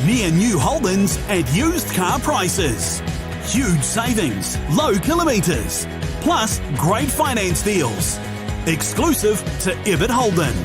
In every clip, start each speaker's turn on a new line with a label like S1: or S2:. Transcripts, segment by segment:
S1: Near new Holdens at used car prices. Huge savings, low kilometres, plus great finance deals. Exclusive to Ebbett Holden.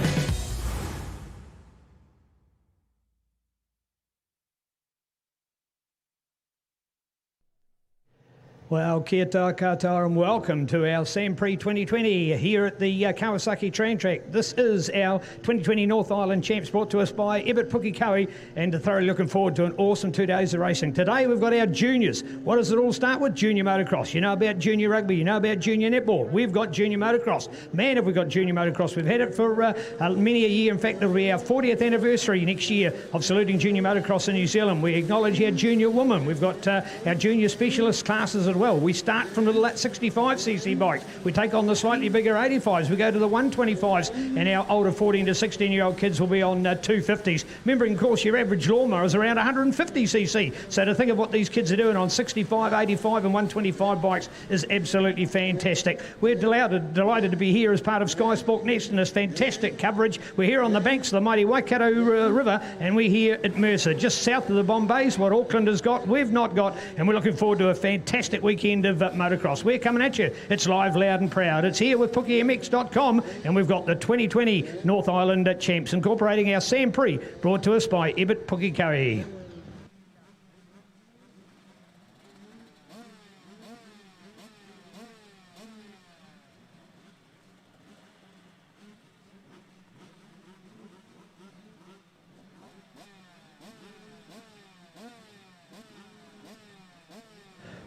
S2: Well, kia taua katoa and welcome to our Sand Prix 2020 here at the Kawasaki Train Track. This is our 2020 North Island Champs brought to us by Ebbett Pukekohe, and thoroughly looking forward to an awesome 2 days of racing. Today we've got our juniors. What does it all start with? Junior motocross. You know about junior rugby, you know about junior netball. We've got junior motocross. Man, have we got junior motocross. We've had it for many a year. In fact, it'll be our 40th anniversary next year of saluting junior motocross in New Zealand. We acknowledge our junior women. We've got our junior specialist classes as well. We start from the 65cc bikes. We take on the slightly bigger 85s. We go to the 125s, and our older 14 to 16-year-old kids will be on 250s. Remembering, of course, your average lawnmower is around 150cc. So to think of what these kids are doing on 65, 85 and 125 bikes is absolutely fantastic. We're delighted to be here as part of Sky Sport Next in this fantastic coverage. We're here on the banks of the mighty Waikato River, and we're here at Mercer, just south of the Bombays. What Auckland has got, we've not got, and we're looking forward to a fantastic weekend of motocross. We're coming at you. It's live, loud and proud. It's here with PookieMX.com, and we've got the 2020 North Island Champs incorporating our Sand Prix, brought to us by Ebbett Pukekohe.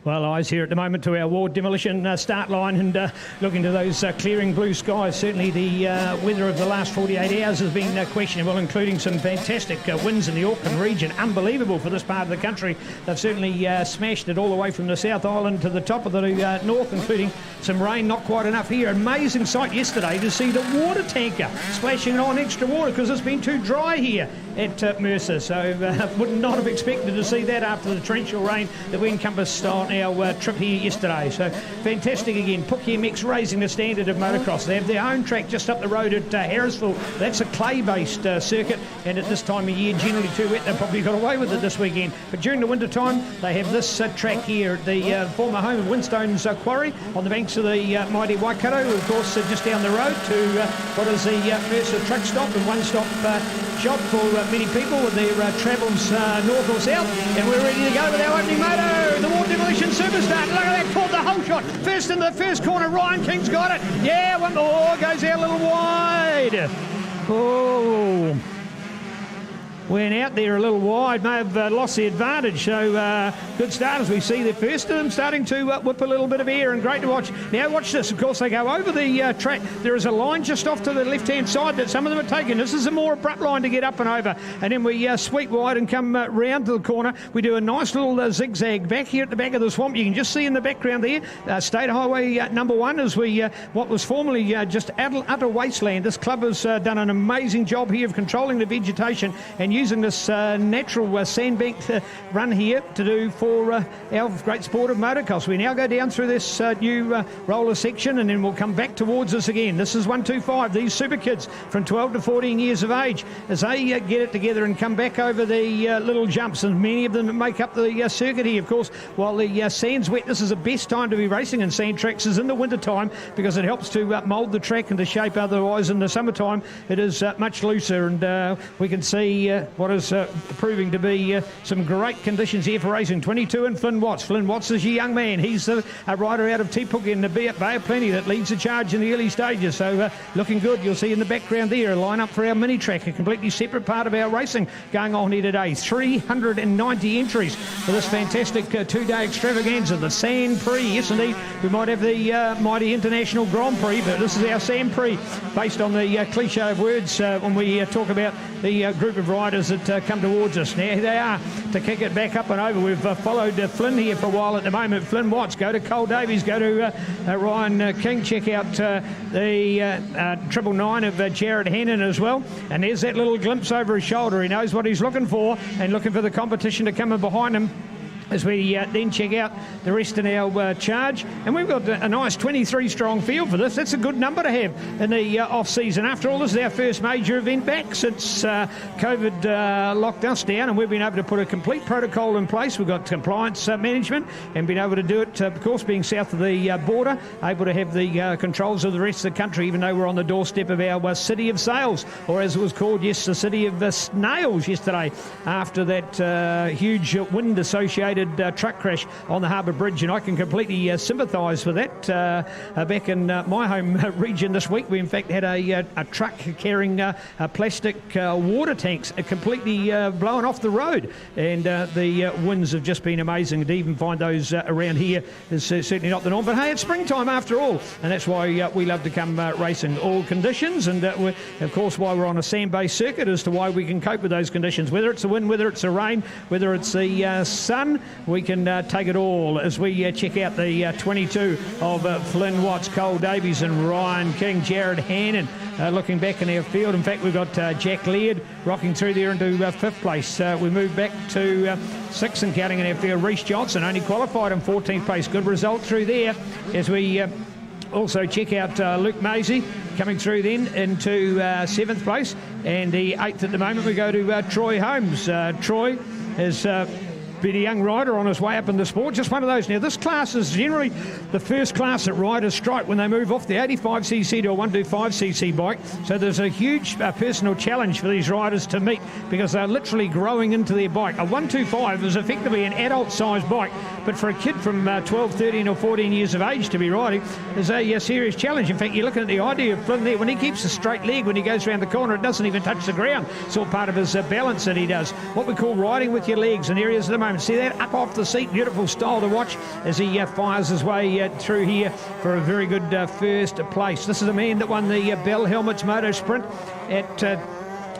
S2: Well, eyes here at the moment to our Ward Demolition start line, and looking to those clearing blue skies. Certainly the weather of the last 48 hours has been questionable, including some fantastic winds in the Auckland region. Unbelievable for this part of the country. They've certainly smashed it all the way from the South Island to the top of the north, including some rain, not quite enough here. Amazing sight yesterday to see the water tanker splashing on extra water because it's been too dry here at Mercer. So would not have expected to see that after the torrential rain that we encompassed on our trip here yesterday. So fantastic again. PookieMX raising the standard of motocross. They have their own track just up the road at Harrisville. That's a clay-based circuit, and at this time of year, generally too wet, they've probably got away with it this weekend. But during the winter time, they have this track here at the former home of Winstone's Quarry on the banks of the mighty Waikato, of course, just down the road to what is the Mercer truck stop and one-stop shop for many people with their travels north or south. And we're ready to go with our opening moto, the Ward Demolition Superstar. Look at that, caught the whole shot. First in the first corner, Ryan King's got it. Yeah, one more, goes out a little wide. Oh. went out there a little wide, may have lost the advantage. So good start as we see the first of them starting to whip a little bit of air, and great to watch. Now watch this, of course they go over the track. There is a line just off to the left-hand side that some of them are taking. This is a more abrupt line to get up and over, and then we sweep wide and come round to the corner. We do a nice little zigzag back here at the back of the swamp. You can just see in the background there State Highway number 1 as we what was formerly just utter wasteland. This club has done an amazing job here of controlling the vegetation and using this natural sandbank run here to do for our great sport of motocross. We now go down through this new roller section, and then we'll come back towards us again. This is 125, these super kids from 12 to 14 years of age, as they get it together and come back over the little jumps, and many of them make up the circuit here. Of course, while the sand's wet, this is the best time to be racing in sand tracks is in the winter time, because it helps to mould the track into shape. Otherwise in the summertime it is much looser, and we can see what is proving to be some great conditions here for racing. 22 and Flynn Watts. Flynn Watts is a young man. He's a rider out of Te Puke in the Bay of Plenty that leads the charge in the early stages, so looking good. You'll see in the background there a line up for our mini track, a completely separate part of our racing going on here today. 390 entries for this fantastic two-day extravaganza, the Sand Prix. Yes indeed, we might have the mighty International Grand Prix, but this is our Sand Prix, based on the cliche of words when we talk about the group of riders that come towards us. Now here they are to kick it back up and over. We've followed Flynn here for a while at the moment. Flynn Watts, go to Cole Davies, go to Ryan King, check out the 999 of Jared Hannon as well. And there's that little glimpse over his shoulder. He knows what he's looking for, and looking for the competition to come in behind him as we then check out the rest in our charge. And we've got a nice 23 strong field for this. That's a good number to have in the off-season. After all, this is our first major event back since COVID locked us down, and we've been able to put a complete protocol in place. We've got compliance management and been able to do it, of course, being south of the border, able to have the controls of the rest of the country, even though we're on the doorstep of our city of sails, or as it was called, yes, the city of snails yesterday, after that huge wind-associated truck crash on the Harbour Bridge. And I can completely sympathise with that. Back in my home region this week, we in fact had a truck carrying plastic water tanks completely blown off the road, and the winds have just been amazing. To even find those around here is certainly not the norm, but hey, it's springtime after all, and that's why we love to come racing. All conditions, and of course why we're on a sand-based circuit as to why we can cope with those conditions, whether it's the wind, whether it's the rain, whether it's the sun. We can take it all as we check out the 22 of Flynn Watts, Cole Davies and Ryan King. Jared Hannon looking back in our field. In fact, we've got Jack Laird rocking through there into 5th place. We move back to 6th and counting in our field. Reece Johnson only qualified in 14th place. Good result through there as we also check out Luke Maisie coming through then into 7th place. And the 8th at the moment we go to Troy Holmes. Troy is been a young rider on his way up in the sport, just one of those. Now this class is generally the first class that riders strike when they move off the 85cc to a 125cc bike, so there's a huge personal challenge for these riders to meet, because they're literally growing into their bike. A 125 is effectively an adult sized bike, but for a kid from 12, 13 or 14 years of age to be riding is a serious challenge. In fact, you're looking at the idea of Flynn there, when he keeps a straight leg when he goes around the corner, it doesn't even touch the ground. It's all part of his balance that he does, what we call riding with your legs in areas of the moment. See that up off the seat, beautiful style to watch as he fires his way through here for a very good first place. This is a man that won the Bell Helmets Moto Sprint at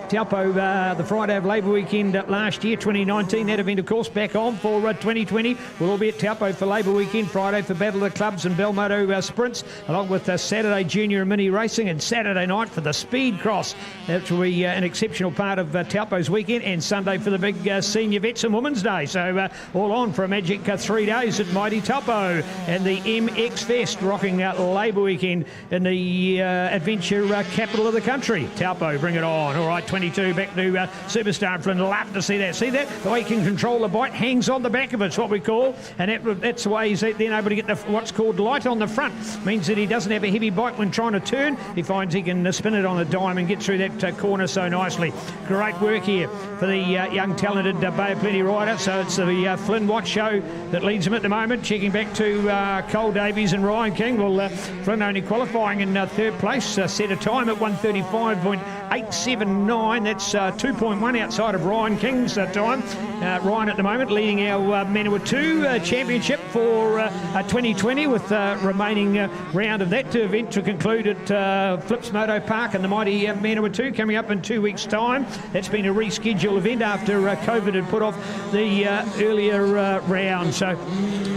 S2: Taupo the Friday of Labour Weekend last year, 2019. That event, of course, back on for 2020. We'll all be at Taupo for Labour Weekend, Friday for Battle of the Clubs and Bell Moto Sprints, along with Saturday Junior and Mini Racing, and Saturday night for the Speed Cross. That will be an exceptional part of Taupo's weekend, and Sunday for the big Senior Vets and Women's Day. So all on for a magic 3 days at Mighty Taupo, and the MX Fest rocking Labour Weekend in the adventure capital of the country. Taupo, bring it on. All right, 22 back to Superstar Flynn. Love to see that. See that? The way he can control the bike, hangs on the back of it, it's what we call, and that's the way he's then able to get what's called light on the front. Means that he doesn't have a heavy bike when trying to turn. He finds he can spin it on a dime and get through that corner so nicely. Great work here for the young talented Bay of Plenty rider. So it's the Flynn Watts show that leads him at the moment. Checking back to Cole Davies and Ryan King. Well, Flynn only qualifying in 3rd place, set a time at 1:35.9 8.79. That's 2.1 outside of Ryan King's time. Ryan at the moment leading our Manawatu Championship for 2020 with remaining round of that event to conclude at Flips Moto Park and the mighty Manawatu coming up in 2 weeks' time. That's been a rescheduled event after COVID had put off the earlier round. So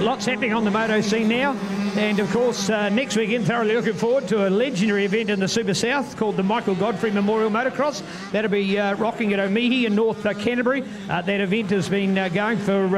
S2: lots happening on the moto scene now. And of course, next weekend, thoroughly looking forward to a legendary event in the Super South called the Michael Godfrey Memorial Motocross. That'll be rocking at Omihi in North Canterbury. That event has been going for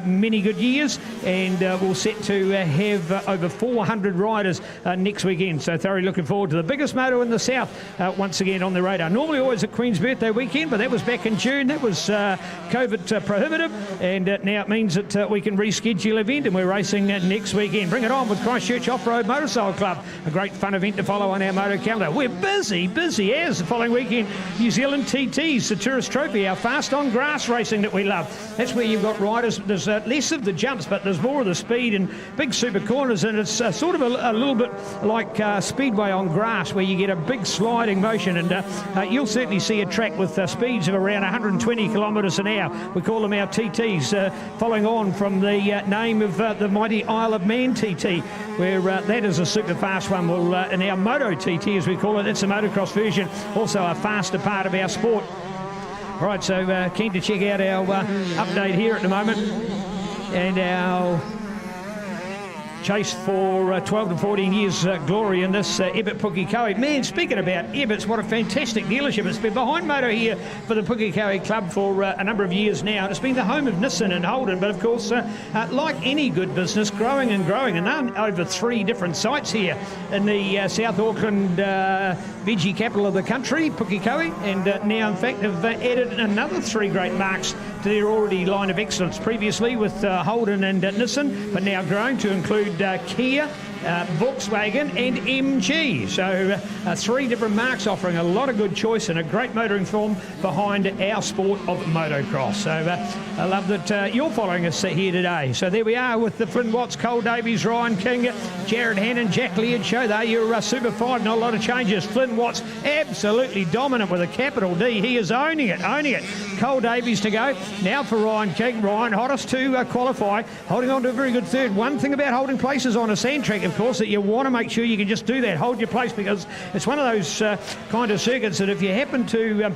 S2: many good years, and we're set to have over 400 riders next weekend. So thoroughly looking forward to the biggest moto in the South once again on the radar. Normally always a Queen's birthday weekend, but that was back in June. That was COVID prohibitive, and now it means that we can reschedule the event, and we're racing next weekend. Bring it on with Christchurch Off-Road Motorcycle Club. A great fun event to follow on our moto calendar. We're busy as the following weekend. New Zealand TTs, the Tourist Trophy, our fast on grass racing that we love. That's where you've got riders. There's less of the jumps, but there's more of the speed and big super corners, and it's sort of a little bit like speedway on grass where you get a big sliding motion, and you'll certainly see a track with speeds of around 120 kilometres an hour. We call them our TTs, following on from the name of the mighty Isle of Man TT, where that is a super fast one. Well, in our Moto TT, as we call it, it's a motocross version, also a faster part of our sport. All right, so keen to check out our update here at the moment, and our chase for 12 to 14 years glory in this Ebbett Pukekohe. Man, speaking about Ebbett's, what a fantastic dealership. It's been behind moto here for the Pukekohe Club for a number of years now. It's been the home of Nissan and Holden, but of course, like any good business, growing and growing, and they're over 3 different sites here in the South Auckland veggie capital of the country, Pukekohe, and now in fact have added another 3 great marks to their already line of excellence, previously with Holden and Nissan, but now growing to include Kia, Volkswagen and MG. So 3 different marks offering a lot of good choice and a great motoring form behind our sport of motocross. So I love that you're following us here today. So there we are with the Flynn Watts, Cole Davies, Ryan King, Jared Hannon, Jack Leard show. They're your Super 5, not a lot of changes. Flynn Watts absolutely dominant with a capital D. He is owning it. Cole Davies to go. Now for Ryan King. Ryan, hottest to qualify, holding on to a very good third. One thing about holding places on a sand track, of course, that you want to make sure you can just do that, hold your place, because it's one of those kind of circuits that if you happen to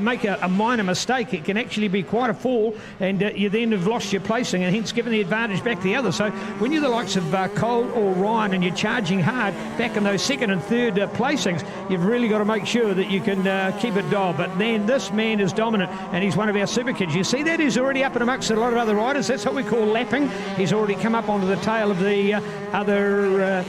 S2: make a minor mistake, it can actually be quite a fall, and you then have lost your placing and hence given the advantage back to the other. So when you're the likes of Cole or Ryan and you're charging hard back in those second and third placings, you've really got to make sure that you can keep it dialed. But then this man is dominant, and he's one of our super kids. You see that he's already up and amongst a lot of other riders. That's what we call lapping. He's already come up onto the tail of the other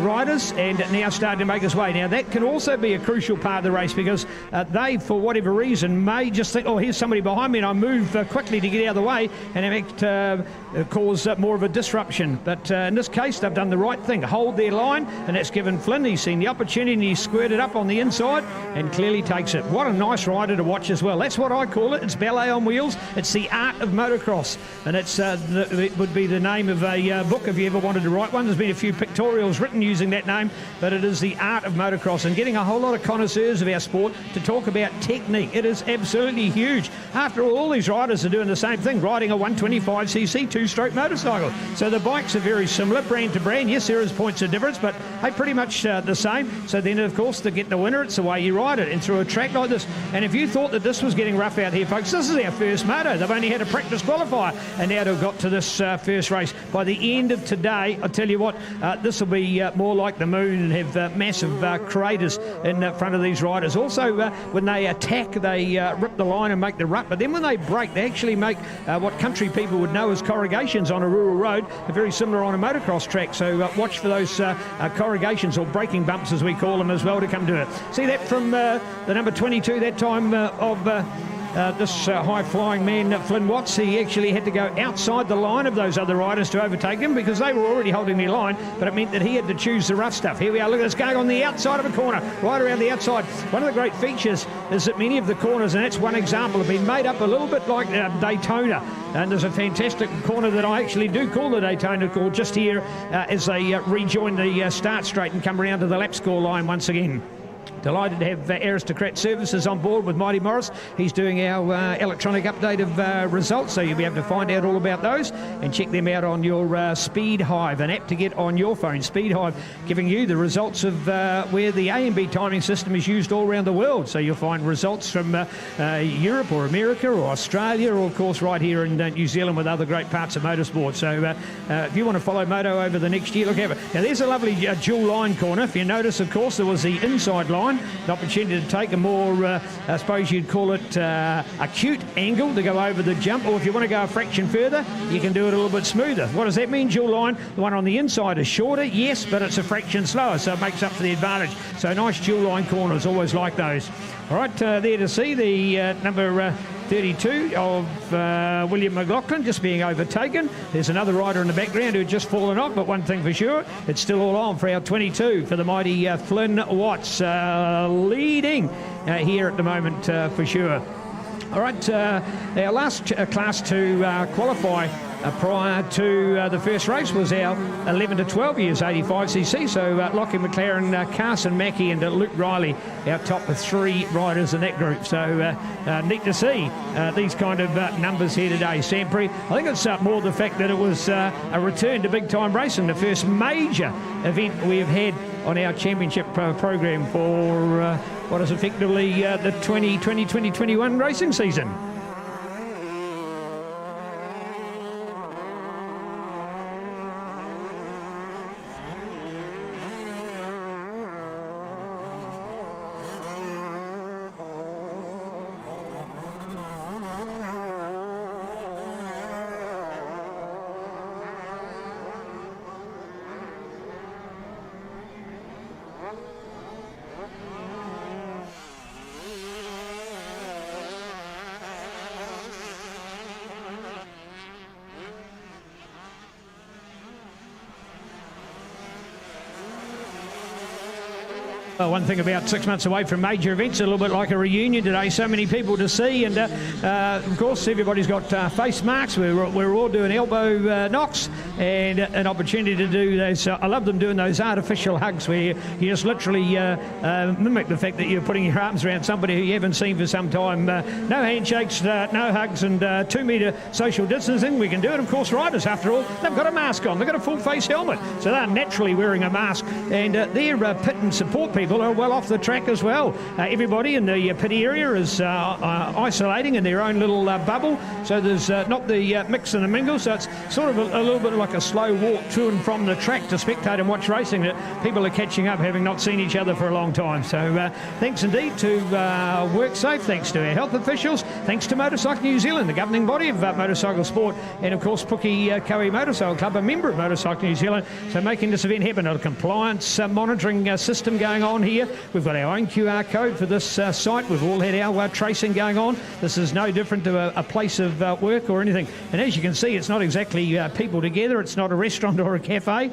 S2: riders, and now starting to make his way. Now that can also be a crucial part of the race, because they, for whatever reason, may just think, oh, here's somebody behind me, and I move quickly to get out of the way, and in fact cause more of a disruption. But in this case, they've done the right thing, hold their line, and that's given Flynn. He's seen the opportunity, and he's squirted up on the inside and clearly takes it. What a nice rider to watch as well. That's what I call it. It's ballet on wheels. It's the art of motocross, and it's it would be the name of a book if you ever wanted to write one. There's been a few pictorials written using that name, but it is the art of motocross, and getting a whole lot of connoisseurs of our sport to talk about technique. It is absolutely huge. After all these riders are doing the same thing, riding a 125cc two-stroke motorcycle. So the bikes are very similar, brand to brand. Yes, there is points of difference, but hey, pretty much the same. So then, of course, to get the winner, it's the way you ride it, and through a track like this. And if you thought that this was getting rough out here, folks, this is our first moto. They've only had a practice qualifier, and now they've got to this first race. By the end of today, I tell you what, this will be more like the moon and have massive craters in front of these riders. Also, when they attack, they rip the line and make the rut, but then when they brake, they actually make what country people would know as corrugations on a rural road. They're very similar on a motocross track, so watch for those corrugations, or braking bumps as we call them as well, to come to it. See that from the number 22 that time of this high-flying man, Flynn Watts. He actually had to go outside the line of those other riders to overtake him, because they were already holding their line, but it meant that he had to choose the rough stuff. Here we are, look at this, going on the outside of a corner, right around the outside. One of the great features is that many of the corners, and that's one example, have been made up a little bit like Daytona, and there's a fantastic corner that I actually do call the Daytona, called just here as they rejoin the start straight and come around to the lap score line once again. Delighted to have Aristocrat Services on board with Mighty Morris. He's doing our electronic update of results, so you'll be able to find out all about those and check them out on your Speed Hive, an app to get on your phone. Speed Hive giving you the results of where the A&B timing system is used all around the world. So you'll find results from Europe or America or Australia, or of course right here in New Zealand with other great parts of motorsport. So if you want to follow Moto over the next year, look at it. Now there's a lovely dual line corner. If you notice, of course, there was the inside line. An opportunity to take a more, I suppose you'd call it acute angle to go over the jump, or if you want to go a fraction further, you can do it a little bit smoother. What does that mean, dual line? The one on the inside is shorter, yes, but it's a fraction slower, so it makes up for the advantage. So nice dual line corners, always like those. All right, there to see the number 32 of William McLaughlin just being overtaken. There's another rider in the background who had just fallen off, but one thing for sure, it's still all on for our 22 for the mighty Flynn Watts, leading here at the moment for sure. All right, our last class to qualify prior to the first race was our 11 to 12 years 85cc. So Lockie McLaren, Carson Mackey and Luke Riley, our top of three riders in that group. So neat to see these kind of numbers here today. Sand Prix, I think it's more the fact that it was a return to big time racing, the first major event we've had on our championship program for what is effectively the 2020-2021 racing season. Well, one thing about 6 months away from major events, a little bit like a reunion today. So many people to see, and of course everybody's got face masks. We're all doing elbow knocks and an opportunity to do those. I love them doing those artificial hugs where you just literally mimic the fact that you're putting your arms around somebody who you haven't seen for some time. No handshakes, no hugs, and 2 metre social distancing. We can do it. Of course, riders, after all, they've got a mask on. They've got a full face helmet, so they're naturally wearing a mask, and their pit and support people are well off the track as well. Everybody in the pit area is isolating in their own little bubble, so there's not the mix and the mingle, so it's sort of a little bit like a slow walk to and from the track to spectate and watch racing, that people are catching up having not seen each other for a long time. So thanks indeed to WorkSafe, thanks to our health officials, thanks to Motorcycle New Zealand, the governing body of motorcycle sport, and of course Pukekohe Motorcycle Club, a member of Motorcycle New Zealand, so making this event happen. A compliance monitoring system going on here. We've got our own QR code for this site. We've all had our tracing going on. This is no different to a place of work or anything. And as you can see, it's not exactly people together. It's not a restaurant or a cafe.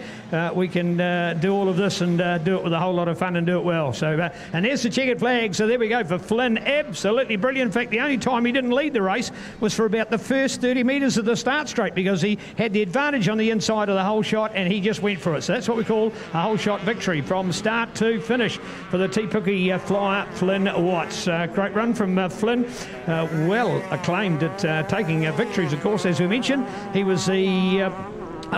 S2: We can do all of this and do it with a whole lot of fun and do it well. So, and there's the checkered flag. So there we go for Flynn. Absolutely brilliant. In fact, the only time he didn't lead the race was for about the first 30 metres of the start straight, because he had the advantage on the inside of the whole shot and he just went for it. So that's what we call a whole shot victory from start to finish for the Pukekohe flyer, Flynn Watts. Great run from Flynn. Well acclaimed at taking victories, of course, as we mentioned. He was the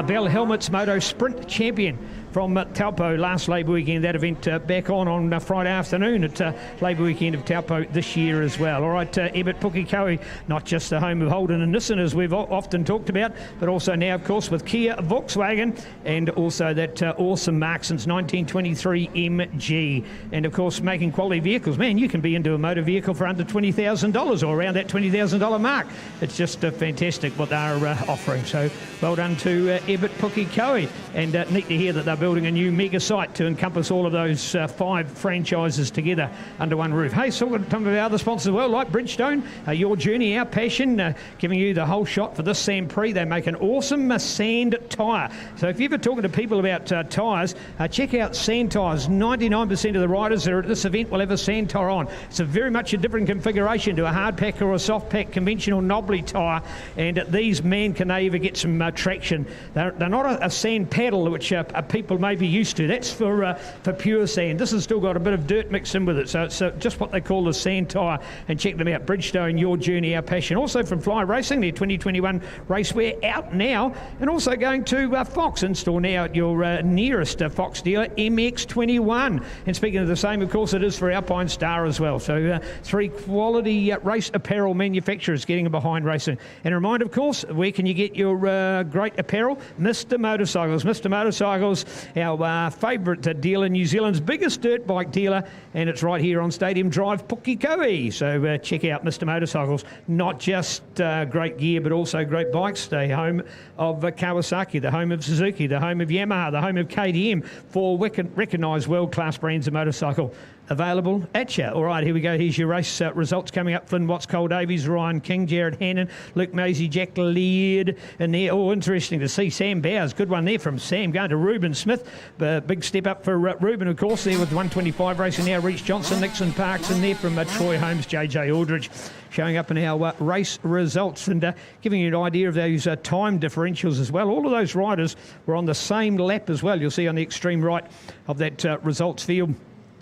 S2: Bell Helmets Moto Sprint champion from Taupo last Labour weekend. That event back on Friday afternoon at Labour weekend of Taupo this year as well. All right, Ebbett Pukekohe, not just the home of Holden and Nissan as we've often talked about, but also now, of course, with Kia, Volkswagen, and also that awesome mark since 1923 MG. And of course, making quality vehicles. Man, you can be into a motor vehicle for under $20,000 or around that $20,000 mark. It's just fantastic what they're offering. So well done to Ebbett Pukekohe, and neat to hear that they're building a new mega site to encompass all of those 5 franchises together under one roof. Hey, so some of our other sponsors as well, like Bridgestone, your journey, our passion, giving you the whole shot for this Sand Prix. They make an awesome sand tyre. So if you're ever talking to people about tyres, check out sand tyres. 99% of the riders that are at this event will have a sand tyre on. It's a very much a different configuration to a hard pack or a soft pack conventional knobbly tyre, and these, man, can they ever get some traction. They're not a sand paddle, which people people may be used to. That's for pure sand. This has still got a bit of dirt mixed in with it, so it's just what they call the sand tyre. And check them out, Bridgestone, your journey, our passion. Also from Fly Racing, their 2021 racewear out now, and also going to Fox, in store now at your nearest Fox dealer, MX21. And speaking of the same, of course, it is for Alpine Star as well. So 3 quality race apparel manufacturers getting behind racing. And a reminder, of course, where can you get your great apparel? Mr. Motorcycles. Mr. Motorcycles, our favourite dealer, New Zealand's biggest dirt bike dealer, and it's right here on Stadium Drive, Pukekohe. So check out Mr. Motorcycles. Not just great gear, but also great bikes. The home of Kawasaki, the home of Suzuki, the home of Yamaha, the home of KTM, for recognised world-class brands of motorcycle available at you. All right, here we go. Here's your race results coming up. Flynn Watts, Cole Davies, Ryan King, Jared Hannon, Luke Maisie, Jack Laird in there. Oh, interesting to see Sam Bowers. Good one there from Sam, going to Ruben Smith. Big step up for Ruben, of course, there with 125 racing now. Reach Johnson, Nixon Parks in there from Troy Holmes, JJ Aldridge. Showing up in our race results and giving you an idea of those time differentials as well. All of those riders were on the same lap as well. You'll see on the extreme right of that results field,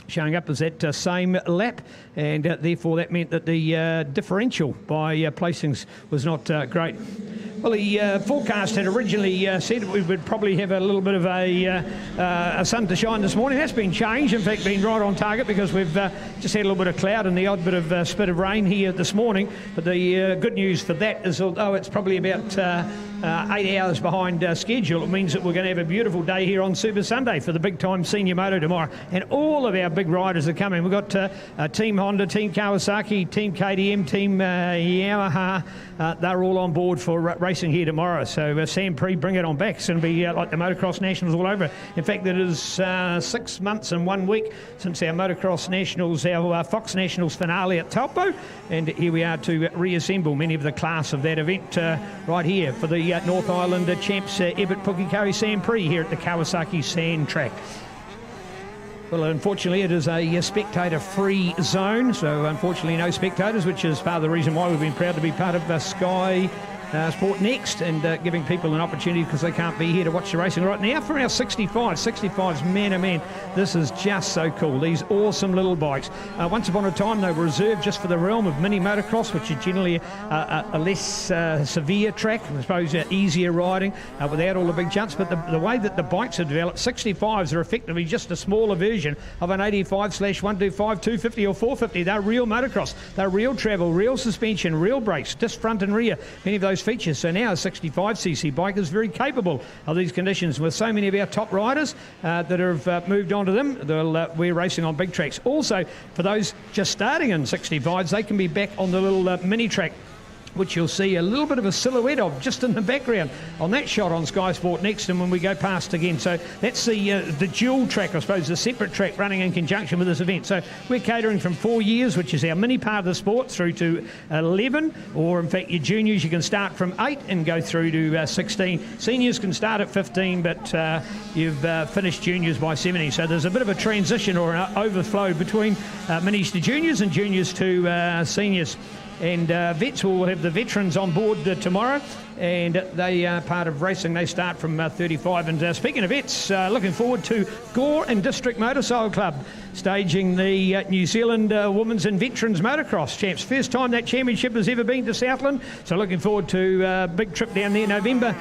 S2: showing up as that same lap, and therefore that meant that the differential by placings was not great. Well, the forecast had originally said that we would probably have a little bit of a sun to shine this morning. That's been changed, in fact, been right on target, because we've just had a little bit of cloud and the odd bit of spit of rain here this morning. But the good news for that is, although it's probably about 8 hours behind schedule, it means that we're going to have a beautiful day here on Super Sunday for the big time senior moto tomorrow. And all of our big riders are coming. We've got Team Honda, Team Kawasaki, Team KTM, Team Yamaha. They're all on board for racing here tomorrow. So Sand Prix, bring it on back. It's going to be like the Motocross Nationals all over. In fact, it is 6 months and 1 week since our Motocross Nationals, our Fox Nationals finale at Taupo. And here we are to reassemble many of the class of that event right here for the North Island champs, Ebbett Pukekohe Sand Prix here at the Kawasaki Sand Track. Well, unfortunately, it is a spectator-free zone, so unfortunately no spectators, which is part of the reason why we've been proud to be part of Sky Sport Next, and giving people an opportunity, because they can't be here to watch the racing right now. From our 65s, man oh man, this is just so cool. These awesome little bikes. Once upon a time, they were reserved just for the realm of mini motocross, which is generally a less severe track, I suppose, easier riding without all the big jumps. But the way that the bikes have developed, 65s are effectively just a smaller version of an 85/125, 250 or 450. They're real motocross. They're real travel, real suspension, real brakes, just front and rear. Many of those features. So now a 65cc bike is very capable of these conditions. With so many of our top riders that have moved on to them, we're racing on big tracks. Also, for those just starting in 65s, they can be back on the little mini track, which you'll see a little bit of a silhouette of just in the background on that shot on Sky Sport Next, and when we go past again. So that's the dual track, I suppose, the separate track running in conjunction with this event. So we're catering from 4 years, which is our mini part of the sport, through to 11, or in fact your juniors, you can start from 8 and go through to 16. Seniors can start at 15, but you've finished juniors by 17. So there's a bit of a transition or an overflow between minis to juniors and juniors to seniors. And vets will have the veterans on board tomorrow, and they are part of racing. They start from 35. And speaking of vets, looking forward to Gore and District Motorcycle Club staging the New Zealand Women's and Veterans Motocross Champs. First time that championship has ever been to Southland, so looking forward to a big trip down there November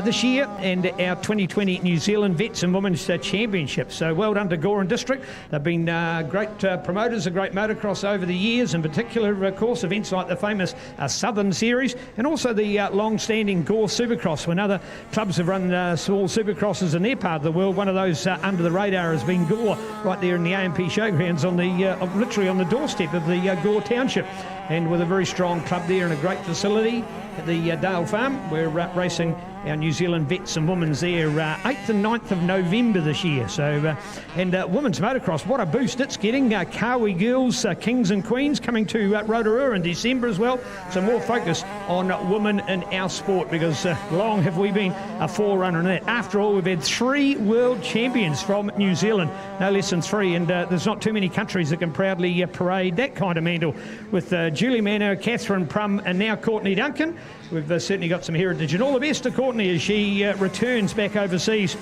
S2: this year, and our 2020 New Zealand Vets and Women's Championship. So well done to Gore and District. They've been great promoters of great motocross over the years, in particular, of course, events like the famous Southern Series, and also the long-standing Gore Supercross, when other clubs have run small supercrosses in their part of the world. One of those under the radar has been Gore, right there in the AMP showgrounds, on the literally on the doorstep of the Gore Township, and with a very strong club there and a great facility at the Dale Farm. We're racing our New Zealand Vets and Women's there 8th and 9th of November this year. So and women's motocross, what a boost it's getting. Kawi Girls, Kings and Queens coming to Rotorua in December as well. So more focus on women in our sport, because long have we been a forerunner in that. After all, we've had 3 world champions from New Zealand, no less than 3, and there's not too many countries that can proudly parade that kind of mantle, with Julie Manor, Catherine Prum, and now Courtney Duncan. We've certainly got some heritage, and all the best to Courtney as she returns back overseas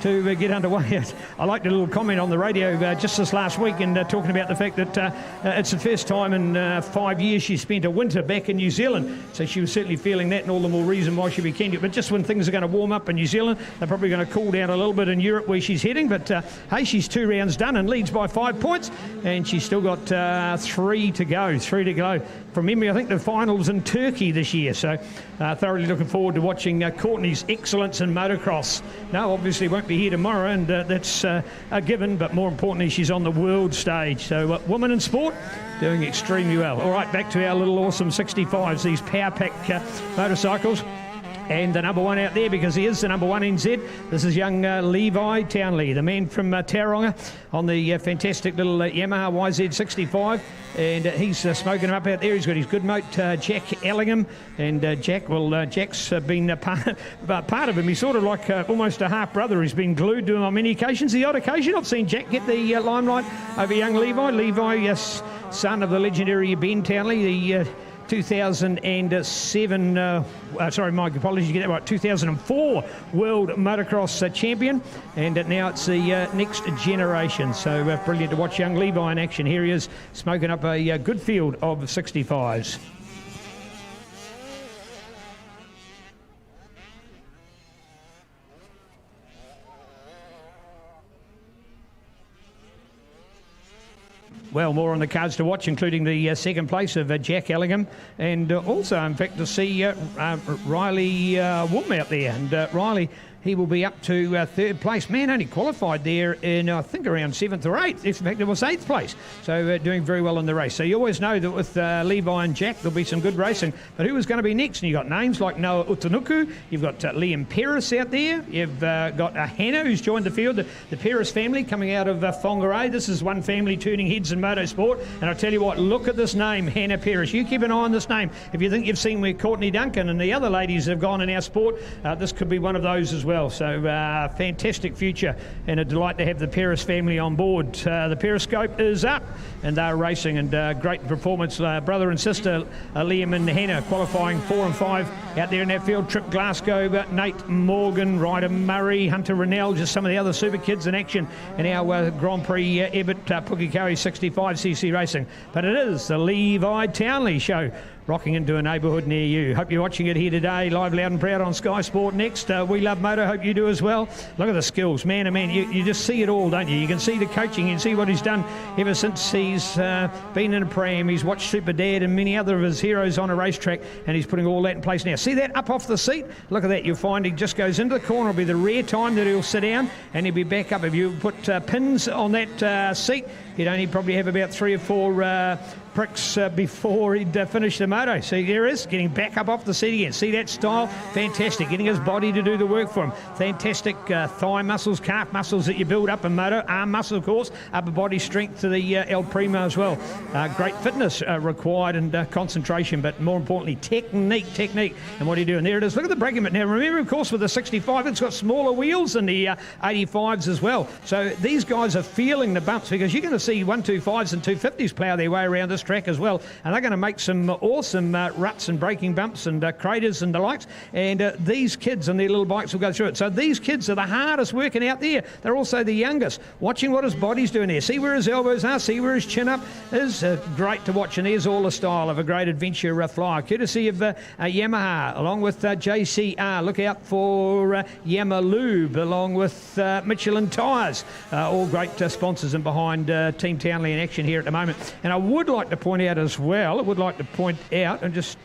S2: to get underway. I liked a little comment on the radio just this last week and talking about the fact that it's the first time in 5 years she spent a winter back in New Zealand. So she was certainly feeling that, and all the more reason why she'd be keen to. But just when things are going to warm up in New Zealand, they're probably going to cool down a little bit in Europe where she's heading. But hey, she's 2 rounds done and leads by 5 points, and she's still got 3 to go. From memory, I think the final's in Turkey this year. So thoroughly looking forward to watching Courtney's excellence in motocross. No, obviously won't be here tomorrow, and that's a given, but more importantly, she's on the world stage. So women in sport doing extremely well. All right, back to our little awesome 65s, these Power Pack motorcycles. And the number one out there, because he is the number one NZ. This is young Levi Townley, the man from Tauranga, on the fantastic little Yamaha YZ65. And he's smoking him up out there. He's got his good mate, Jack Ellingham. And Jack's been part of him. He's sort of like almost a half-brother. He's been glued to him on many occasions. The odd occasion I've seen Jack get the limelight over young Levi. Levi, yes, son of the legendary Ben Townley, the 2007, my apologies, you get that right, 2004 World Motocross Champion, and now it's the next generation. So brilliant to watch young Levi in action. Here he is smoking up a good field of 65s. Well, more on the cards to watch, including the second place of Jack Ellingham, and also, in fact, to see Riley Woolm out there. And Riley, he will be up to third place. Man, only qualified there in, I think, around 7th or 8th. In fact, it was 8th place. So doing very well in the race. So you always know that with Levi and Jack, there'll be some good racing. But who is going to be next? And you've got names like Noah Utanuku. You've got Liam Peris out there. You've got Hannah, who's joined the field. The Peris family coming out of Whangarei. This is one family turning heads in motorsport. And I tell you what, look at this name, Hannah Peris. You keep an eye on this name. If you think you've seen where Courtney Duncan and the other ladies have gone in our sport, this could be one of those as well. So fantastic future, and a delight to have the Peris family on board. The Periscope is up and they're racing, and great performance. Brother and sister Liam and Hannah qualifying 4 and 5 out there in that field. Trip Glasgow, Nate Morgan, Ryder Murray, Hunter Rennell, just some of the other super kids in action in our Grand Prix Ebbett Pukekohe 65cc racing. But it is the Levi Townley show, rocking into a neighbourhood near you. Hope you're watching it here today, live, loud and proud on Sky Sport Next. We love moto, hope you do as well. Look at the skills, man, oh man, you just see it all, don't you? You can see the coaching, you can see what he's done ever since he's been in a pram. He's watched Super Dad and many other of his heroes on a racetrack, and he's putting all that in place now. See that up off the seat? Look at that, you'll find he just goes into the corner. It'll be the rare time that he'll sit down and he'll be back up. If you put pins on that seat, he'd only probably have about 3 or 4 pricks before he'd finish the moto. See, there he is, getting back up off the seat again. See that style? Fantastic. Getting his body to do the work for him. Fantastic thigh muscles, calf muscles that you build up in moto. Arm muscle, of course. Upper body strength to the El Primo as well. Great fitness required, and concentration, but more importantly, technique. And what are you doing? There it is. Look at the braking bit. Now, remember, of course, with the 65, it's got smaller wheels than the 85s as well. So these guys are feeling the bumps, because you're going to see 125s and 250s plough their way around this track as well, and they're going to make some awesome ruts and braking bumps and craters and the likes, and these kids and their little bikes will go through it. So these kids are the hardest working out there. They're also the youngest. Watching what his body's doing there. See where his elbows are, see where his chin up is. Great to watch, and there's all the style of a great adventure flyer, courtesy of Yamaha, along with JCR. Look out for Yamalube, along with Michelin Tyres. All great sponsors, and behind Team Townley in action here at the moment. And I would like to point out as well, and just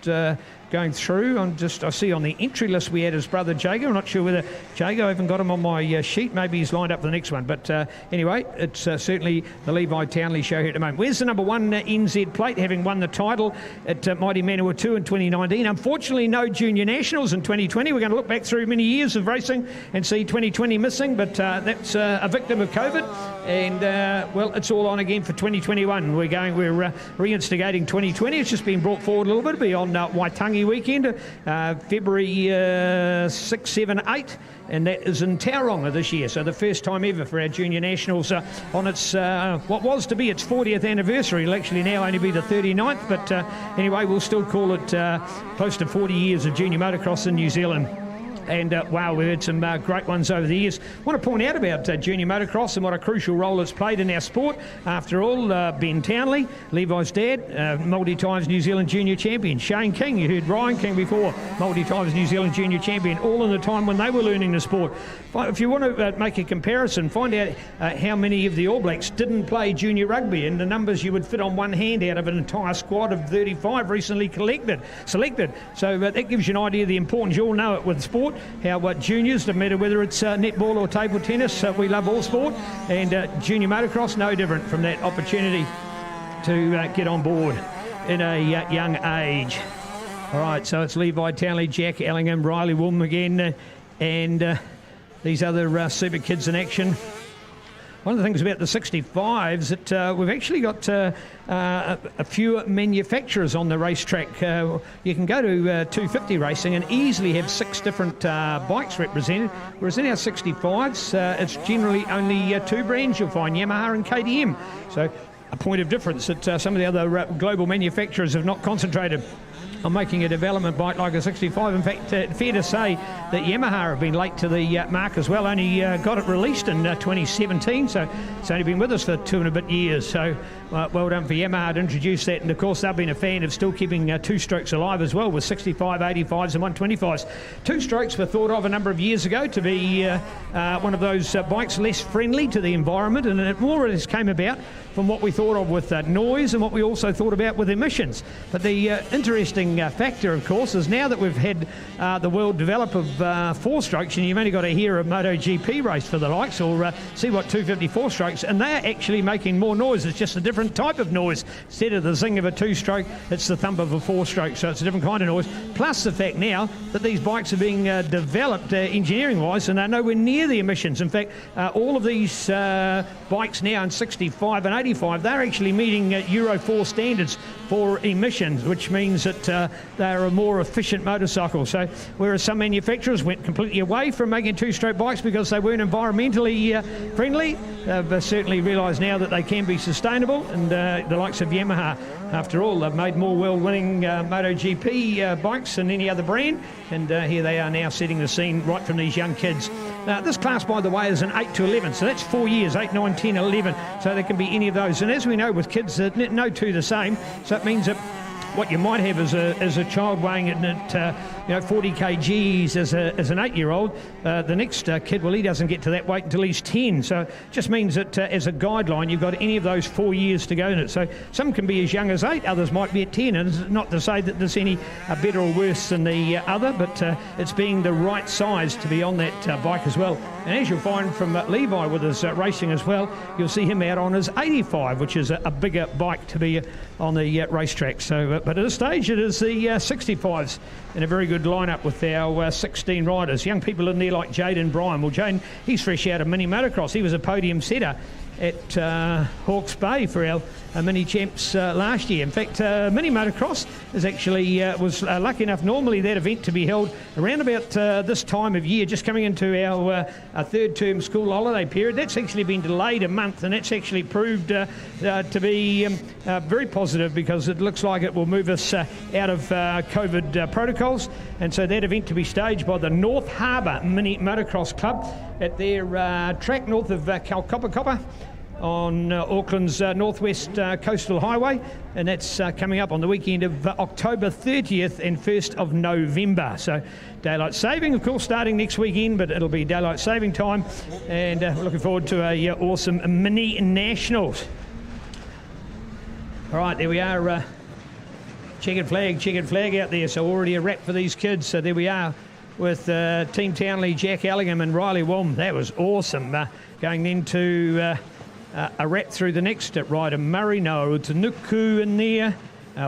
S2: going through, I see on the entry list we had his brother Jago. I'm not sure whether Jago, I haven't got him on my sheet. Maybe he's lined up for the next one. But anyway, it's certainly the Levi Townley show here at the moment. Where's the number 1 NZ plate, having won the title at Mighty Manawatu in 2019? Unfortunately, no Junior Nationals in 2020. We're going to look back through many years of racing and see 2020 missing, but that's a victim of COVID. And, well, it's all on again for 2021. We're reinstigating 2020. It's just been brought forward a little bit. It'll be on Waitangi weekend, February 6, 7, 8, and that is in Tauranga this year. So the first time ever for our Junior Nationals on its, what was to be its 40th anniversary. It'll actually now only be the 39th, but anyway, we'll still call it close to 40 years of junior motocross in New Zealand. And wow, we've had some great ones over the years. I want to point out about junior motocross and what a crucial role it's played in our sport. After all, Ben Townley, Levi's dad, multi-times New Zealand junior champion. Shane King, you heard Ryan King before, multi-times New Zealand junior champion, all in the time when they were learning the sport. If you want to make a comparison, find out how many of the All Blacks didn't play junior rugby, and the numbers you would fit on one hand out of an entire squad of 35 recently selected. So that gives you an idea of the importance. You all know it with sport, how juniors, no matter whether it's netball or table tennis, we love all sport, and junior motocross, no different from that opportunity to get on board in a young age. All right, so it's Levi Townley, Jack Ellingham, Riley Woolm again, and these other super kids in action. One of the things about the 65s that we've actually got a few manufacturers on the racetrack. You can go to 250 racing and easily have 6 different bikes represented, whereas in our 65s it's generally only 2 brands you'll find, Yamaha and KTM. So a point of difference that some of the other global manufacturers have not concentrated on making a development bike like a 65. In fact, fair to say that Yamaha have been late to the mark as well. Only got it released in 2017, so it's only been with us for 2 and a bit years. So well done for Yamaha to introduce that. And of course, they've been a fan of still keeping 2-strokes alive as well, with 65, 85s and 125s. 2-strokes were thought of a number of years ago to be one of those bikes less friendly to the environment, and it more or less came about from what we thought of with noise and what we also thought about with emissions. But the interesting factor, of course, is now that we've had the world develop of 4-strokes, and you've only got to hear a MotoGP race for the likes, or see what 254 strokes, and they're actually making more noise. It's just a different type of noise. Instead of the zing of a 2-stroke, it's the thump of a 4-stroke, so it's a different kind of noise. Plus the fact now that these bikes are being developed engineering-wise, and they're nowhere near the emissions. In fact, all of these bikes now in 65 and 85, they're actually meeting Euro 4 standards for emissions, which means that they're a more efficient motorcycle. So whereas some manufacturers went completely away from making 2-stroke bikes because they weren't environmentally friendly, they've certainly realised now that they can be sustainable, and the likes of Yamaha, after all, they've made more world-winning MotoGP bikes than any other brand, and here they are now setting the scene right from these young kids. Now, this class, by the way, is an 8 to 11, so that's 4 years, 8, 9, 10, 11, so there can be any of those. And as we know with kids, no two the same, so it means that what you might have as a child weighing it at 40 kgs as an 8-year-old, the next kid, well, he doesn't get to that weight until he's 10. So it just means that as a guideline, you've got any of those 4 years to go in it. So some can be as young as 8, others might be at 10. And it's not to say that there's any better or worse than the other, but it's being the right size to be on that bike as well. And as you'll find from Levi with his racing as well, you'll see him out on his 85, which is a bigger bike to be on the racetrack. So, but at this stage, it is the 65s in a very good lineup with our 16 riders. Young people in there like Jaden Bryan. Well, Jaden, he's fresh out of mini motocross. He was a podium setter at Hawke's Bay for our mini champs last year. In fact, mini motocross is actually was lucky enough normally that event to be held around about this time of year, just coming into our third term school holiday period. That's actually been delayed a month, and that's actually proved to be very positive, because it looks like it will move us out of COVID protocols. And so that event to be staged by the North Harbour Mini Motocross Club at their track north of Kalkopakoppa on Auckland's northwest coastal highway, and that's coming up on the weekend of October 30th and 1st of November. So daylight saving, of course, starting next weekend, but it'll be daylight saving time, and we're looking forward to a awesome mini nationals. All right, there we are. Checkered flag out there, so already a wrap for these kids. So there we are with Team Townley, Jack Ellingham and Riley Woolm. That was awesome. Going into a wrap through the next rider, Murray. No, it's Nuku in there.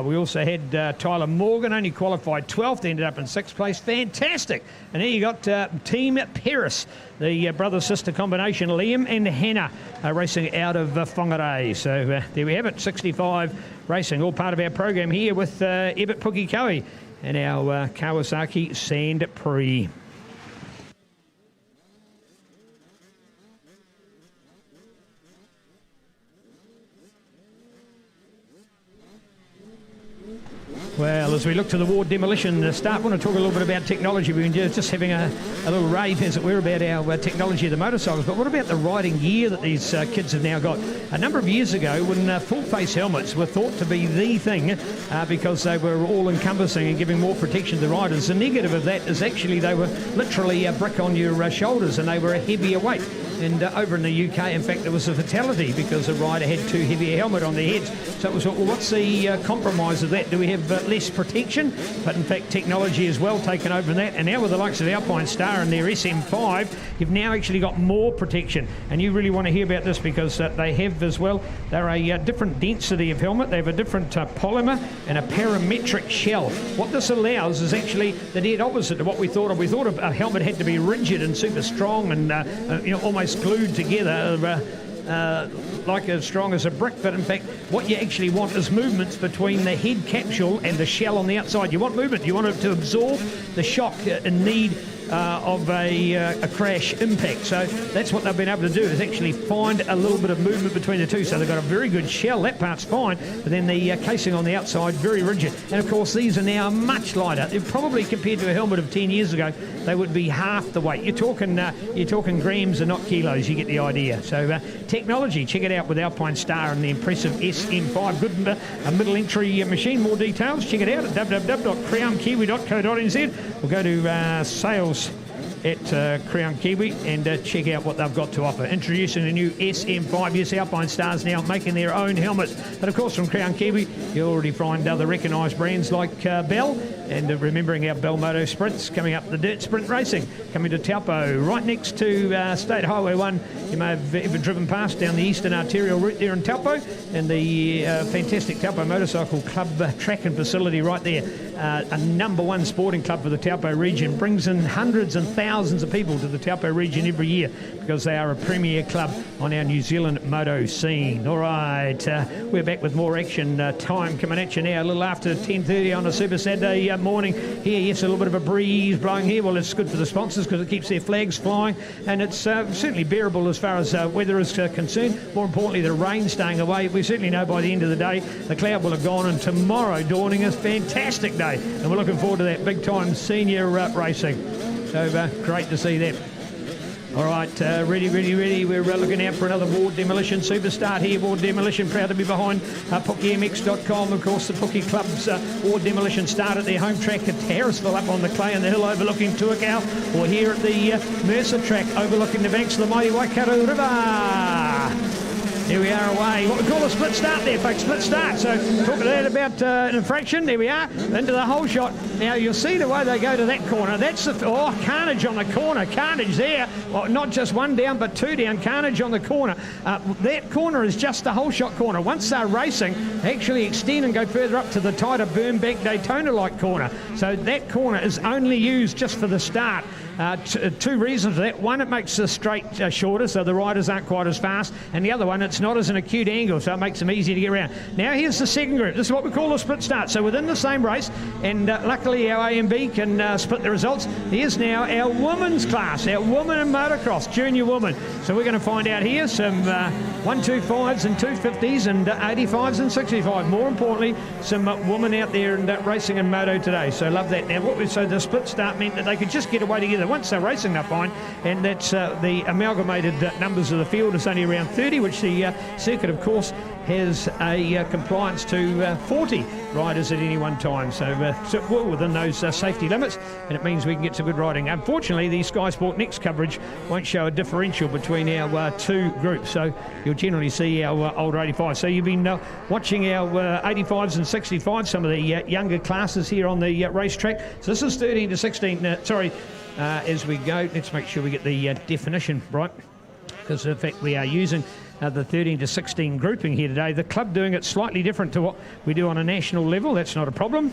S2: We also had Tyler Morgan, only qualified 12th, ended up in 6th place. Fantastic. And here you got Team Paris, the brother-sister combination, Liam and Hannah, racing out of Whangarei. So there we have it, 65 racing, all part of our program here with Ebbett Pukekohe and our Kawasaki Sand Prix. Well, as we look to the ward demolition start, I want to talk a little bit about technology. We've been just having a little rave, as it were, about our technology of the motorcycles. But what about the riding gear that these kids have now got? A number of years ago, when full-face helmets were thought to be the thing because they were all-encompassing and giving more protection to the riders, the negative of that is actually they were literally a brick on your shoulders, and they were a heavier weight. And over in the UK, in fact, there was a fatality because a rider had too heavy a helmet on their heads. So it was, well, what's the compromise of that? Do we have less protection? But in fact, technology has well taken over in that. And now with the likes of Alpine Star and their SM5, you've now actually got more protection. And you really want to hear about this because they have as well. They're a different density of helmet. They have a different polymer and a parametric shell. What this allows is actually the dead opposite to what we thought of. We thought a helmet had to be rigid and super strong and almost glued together like as strong as a brick, but in fact what you actually want is movements between the head capsule and the shell on the outside. You want movement. You want it to absorb the shock and need of a crash impact. So that's what they've been able to do, is actually find a little bit of movement between the two. So they've got a very good shell, that part's fine, but then the casing on the outside, very rigid. And of course these are now much lighter. They're probably, compared to a helmet of 10 years ago, they would be half the weight. You're talking grams and not kilos. You get the idea. So technology, check it out with Alpine Star and the impressive SM5. Good middle entry machine. More details, check it out at www.crownkiwi.co.nz. We'll go to sales at Crown Kiwi and check out what they've got to offer. Introducing the new SM5. Yes, Alpine Stars now making their own helmets. But of course from Crown Kiwi, you already find other recognised brands like Bell, and remembering our Bell Moto Sprints coming up, the Dirt Sprint Racing coming to Taupo, right next to State Highway 1. You may have ever driven past down the Eastern Arterial route there in Taupo, and the fantastic Taupo Motorcycle Club track and facility right there. A number one sporting club for the Taupo region, brings in hundreds and thousands of people to the Taupo region every year because they are a premier club on our New Zealand moto scene. All right, we're back with more action. Time coming at you now, a little after 10:30 on a Super Saturday morning here. Yes, a little bit of a breeze blowing here. Well, it's good for the sponsors because it keeps their flags flying, and it's certainly bearable as far as weather is concerned. More importantly, the rain staying away. We certainly know by the end of the day the cloud will have gone, and tomorrow dawning is a fantastic day, and we're looking forward to that big time senior racing. So great to see that. All right, ready. We're looking out for another ward demolition super start here. Ward demolition, proud to be behind PookieMX.com. Of course, the Pookie Club's ward demolition start at their home track at Harrisville up on the clay and the hill overlooking Tuakau, or here at the Mercer track overlooking the banks of the mighty Waikato River. Here we are away. What we call a split start there, folks. Split start. So talking about an infraction. There we are. Into the whole shot. Now you'll see the way they go to that corner. That's the carnage on the corner. Carnage there. Well, not just one down, but two down. Carnage on the corner. That corner is just the whole shot corner. Once they're racing, they actually extend and go further up to the tighter Burnback Daytona-like corner. So that corner is only used just for the start. Two reasons for that. One, it makes the straight shorter, so the riders aren't quite as fast, and the other one, it's not as an acute angle, so it makes them easy to get around. Now here's the second group. This is what we call a split start. So within the same race, and luckily our AMB can split the results. Here's now our women's class, our women in motocross, junior women. So we're going to find out here some 125s and 250s and 85s and 65. More importantly, some women out there and racing in moto today. So love that. Now so the split start meant that they could just get away together. Once they're racing, they're fine, and that's the amalgamated numbers of the field is only around 30, which the circuit, of course, has a compliance to 40 riders at any one time. So well within those safety limits, and it means we can get some good riding. Unfortunately, the Sky Sport Next coverage won't show a differential between our two groups, so you'll generally see our older 85s. So you've been watching our 85s and 65s, some of the younger classes here on the racetrack. So this is 13 to 16, as we go, let's make sure we get the definition right, because in fact we are using the 13 to 16 grouping here today. The club doing it slightly different to what we do on a national level. That's not a problem,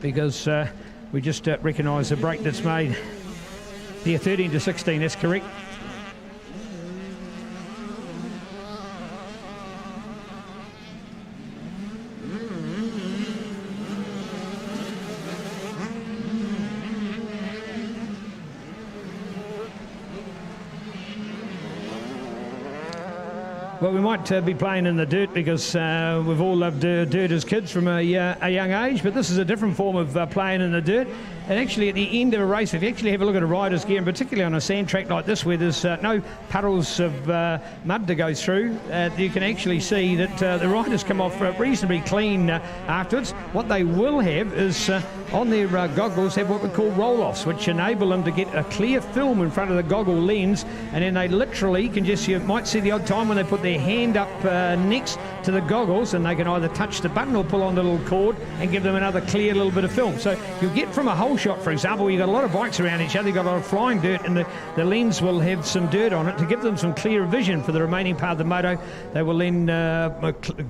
S2: because we just recognise the break that's made. Here, 13 to 16, that's correct. Well, we might be playing in the dirt because we've all loved dirt as kids from a young age, but this is a different form of playing in the dirt. And actually, at the end of a race, if you actually have a look at a rider's gear, and particularly on a sand track like this where there's no puddles of mud to go through, you can actually see that the riders come off reasonably clean afterwards. What they will have is on their goggles have what we call roll-offs, which enable them to get a clear film in front of the goggle lens, and then they literally can just, you might see the odd time when they put their hand up next to the goggles, and they can either touch the button or pull on the little cord and give them another clear little bit of film. So you'll get from a whole shot, for example, you've got a lot of bikes around each other, you've got a lot of flying dirt, and the lens will have some dirt on it to give them some clear vision for the remaining part of the moto. They will then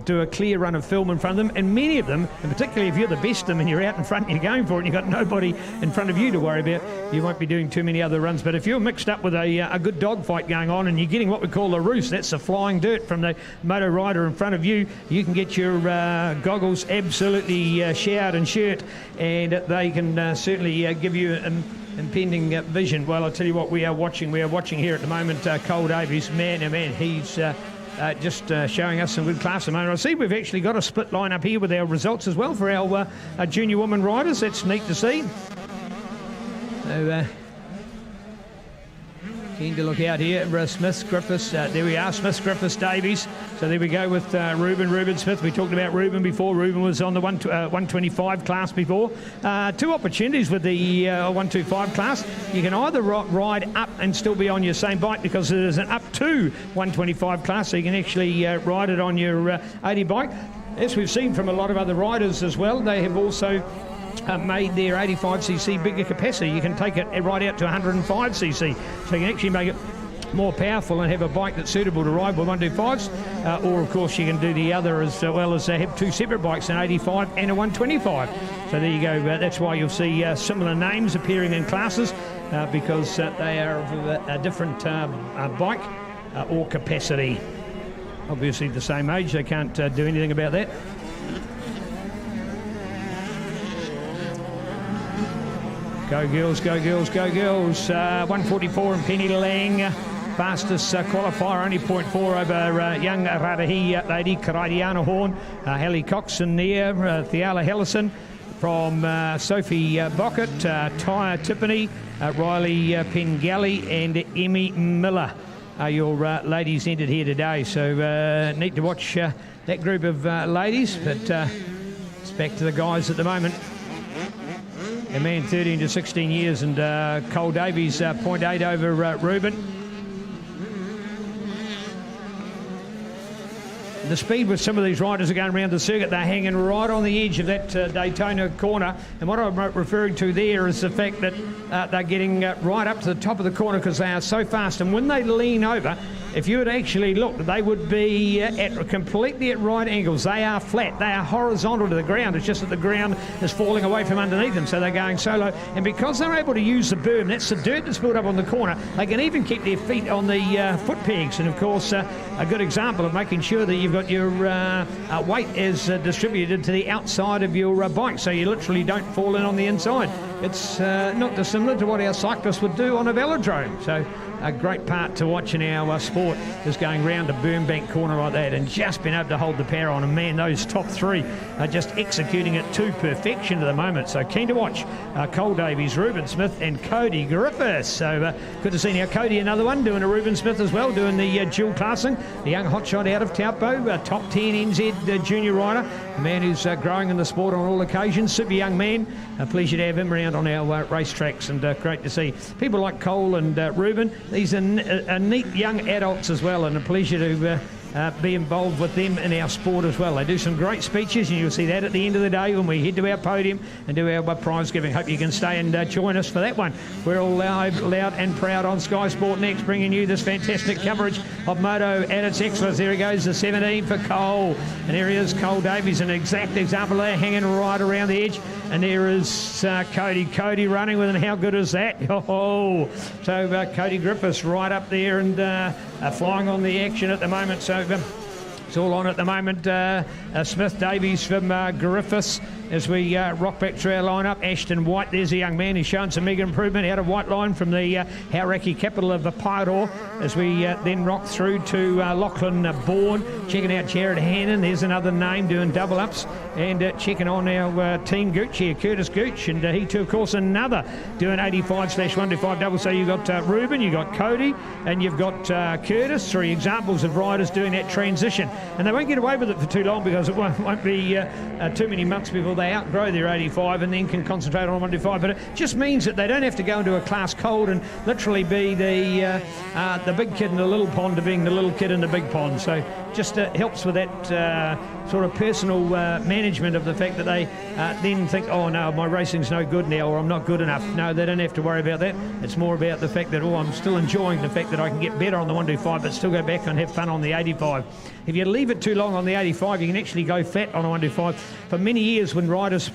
S2: do a clear run of film in front of them, and many of them, and particularly if you're the best of them and you're out in front and you're going for it and you've got nobody in front of you to worry about, you won't be doing too many other runs. But if you're mixed up with a good dogfight going on and you're getting what we call the roost, that's the flying dirt from the moto rider in front of you, you can get your goggles absolutely showered and shirt, and they can certainly give you an impending vision. Well, I'll tell you what we are watching. We are watching here at the moment Cole Davies. Man, oh man, he's just showing us some good class at the moment. I see we've actually got a split line up here with our results as well for our junior women riders. That's neat to see. So, keen to look out here. Smith, Griffiths, there we are, Smith, Griffiths, Davies. So there we go with Ruben Smith. We talked about Ruben before. Ruben was on the 125 class before. Two opportunities with the 125 class. You can either ride up and still be on your same bike because there's an up to 125 class, so you can actually ride it on your 80 bike. As we've seen from a lot of other riders as well, they have also made their 85cc bigger capacity. You can take it right out to 105cc, so you can actually make it more powerful and have a bike that's suitable to ride with 125s, or of course you can do the other as well as have two separate bikes, an 85 and a 125. So there you go. That's why you'll see similar names appearing in classes, because they are of a different bike or capacity. Obviously the same age, they can't do anything about that. Go girls, go girls, go girls. 144 and Penny Lang. Fastest qualifier, only 0.4 over young Rarahi lady, Karadiana Horn. Hallie Coxon there, Thiala Hellison from Sophie Bockett, Tyre Tiffany, Riley Pengelly and Emmy Miller are your ladies entered here today. So neat to watch that group of ladies, but it's back to the guys at the moment. A man 13 to 16 years, and Cole Davies 0.8 over Ruben. The speed with some of these riders are going around the circuit, they're hanging right on the edge of that Daytona corner. And what I'm referring to there is the fact that they're getting right up to the top of the corner because they are so fast. And when they lean over, if you would actually look, they would be completely at right angles. They are flat. They are horizontal to the ground. It's just that the ground is falling away from underneath them, so they're going so low. And because they're able to use the berm, that's the dirt that's built up on the corner, they can even keep their feet on the foot pegs. And, of course, a good example of making sure that you've got your weight is distributed to the outside of your bike, so you literally don't fall in on the inside. It's not dissimilar to what our cyclists would do on a velodrome. So a great part to watching our sport is going round a berm bank corner like that and just being able to hold the power on. And man, those top three are just executing it to perfection at the moment. So keen to watch Cole Davies, Ruben Smith and Cody Griffiths. So good to see now Cody, another one, doing a Ruben Smith as well, doing the dual classing. The young hotshot out of Taupo, top 10 NZ junior rider. A man who's growing in the sport on all occasions. Super young man. A pleasure to have him around on our racetracks, and great to see people like Cole and Ruben. These are neat young adults as well, and a pleasure to be involved with them in our sport as well. They do some great speeches, and you'll see that at the end of the day when we head to our podium and do our prize giving. Hope you can stay and join us for that one. We're all loud and proud on Sky Sport Next, bringing you this fantastic coverage of moto at its excellence. There he goes, the 17 for Cole, and here he is, Cole Davies, an exact example there, hanging right around the edge. And there is Cody running with him. How good is that? Oh, so Cody Griffiths right up there and flying on the action at the moment. So It's all on at the moment. Smith Davies from Griffiths as we rock back through our lineup. Ashton White, there's a young man who's shown some mega improvement out of White Line from the Hauraki capital of Paeroa, as we then rock through to Lachlan Bourne. Checking out Jared Hannon, there's another name doing double ups, and checking on our team Gooch here, Curtis Gooch, and he too, of course, another doing 85/125 double. So you've got Ruben, you've got Cody, and you've got Curtis, 3 examples of riders doing that transition. And they won't get away with it for too long, because it won't be too many months before they outgrow their 85 and then can concentrate on 125. But it just means that they don't have to go into a class cold and literally be the big kid in the little pond to being the little kid in the big pond. So just helps with that sort of personal management of the fact that they then think, oh no, my racing's no good now, or I'm not good enough. No, they don't have to worry about that. It's more about the fact that, oh, I'm still enjoying the fact that I can get better on the 125 but still go back and have fun on the 85. If you leave it too long on the 85, you can actually go fat on a 125. For many years, when riders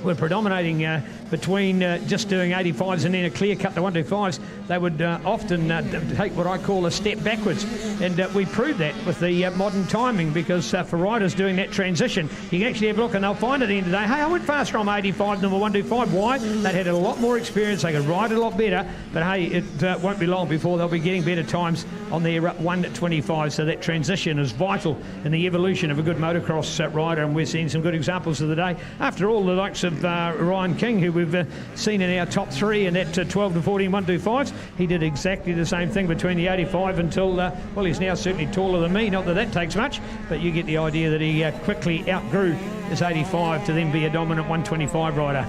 S2: were predominating between just doing 85s and then a clear cut to 125s, they would often take what I call a step backwards. And we proved that with the modern timing, because for riders doing that transition, you can actually have a look and they'll find at the end of the day, hey, I went faster on my 85 than my 125. Why? They had a lot more experience, they could ride a lot better, but hey, it won't be long before they'll be getting better times on their 125. So that transition is vital in the evolution of a good motocross rider, and we're seeing some good examples of the day. After all, the likes of Ryan King, who we've seen in our top 3 in that 12 to 14 125s, he did exactly the same thing between the 85 until, well, he's now certainly taller than me, not that that takes much, but you get the idea that he quickly outgrew his 85 to then be a dominant 125 rider.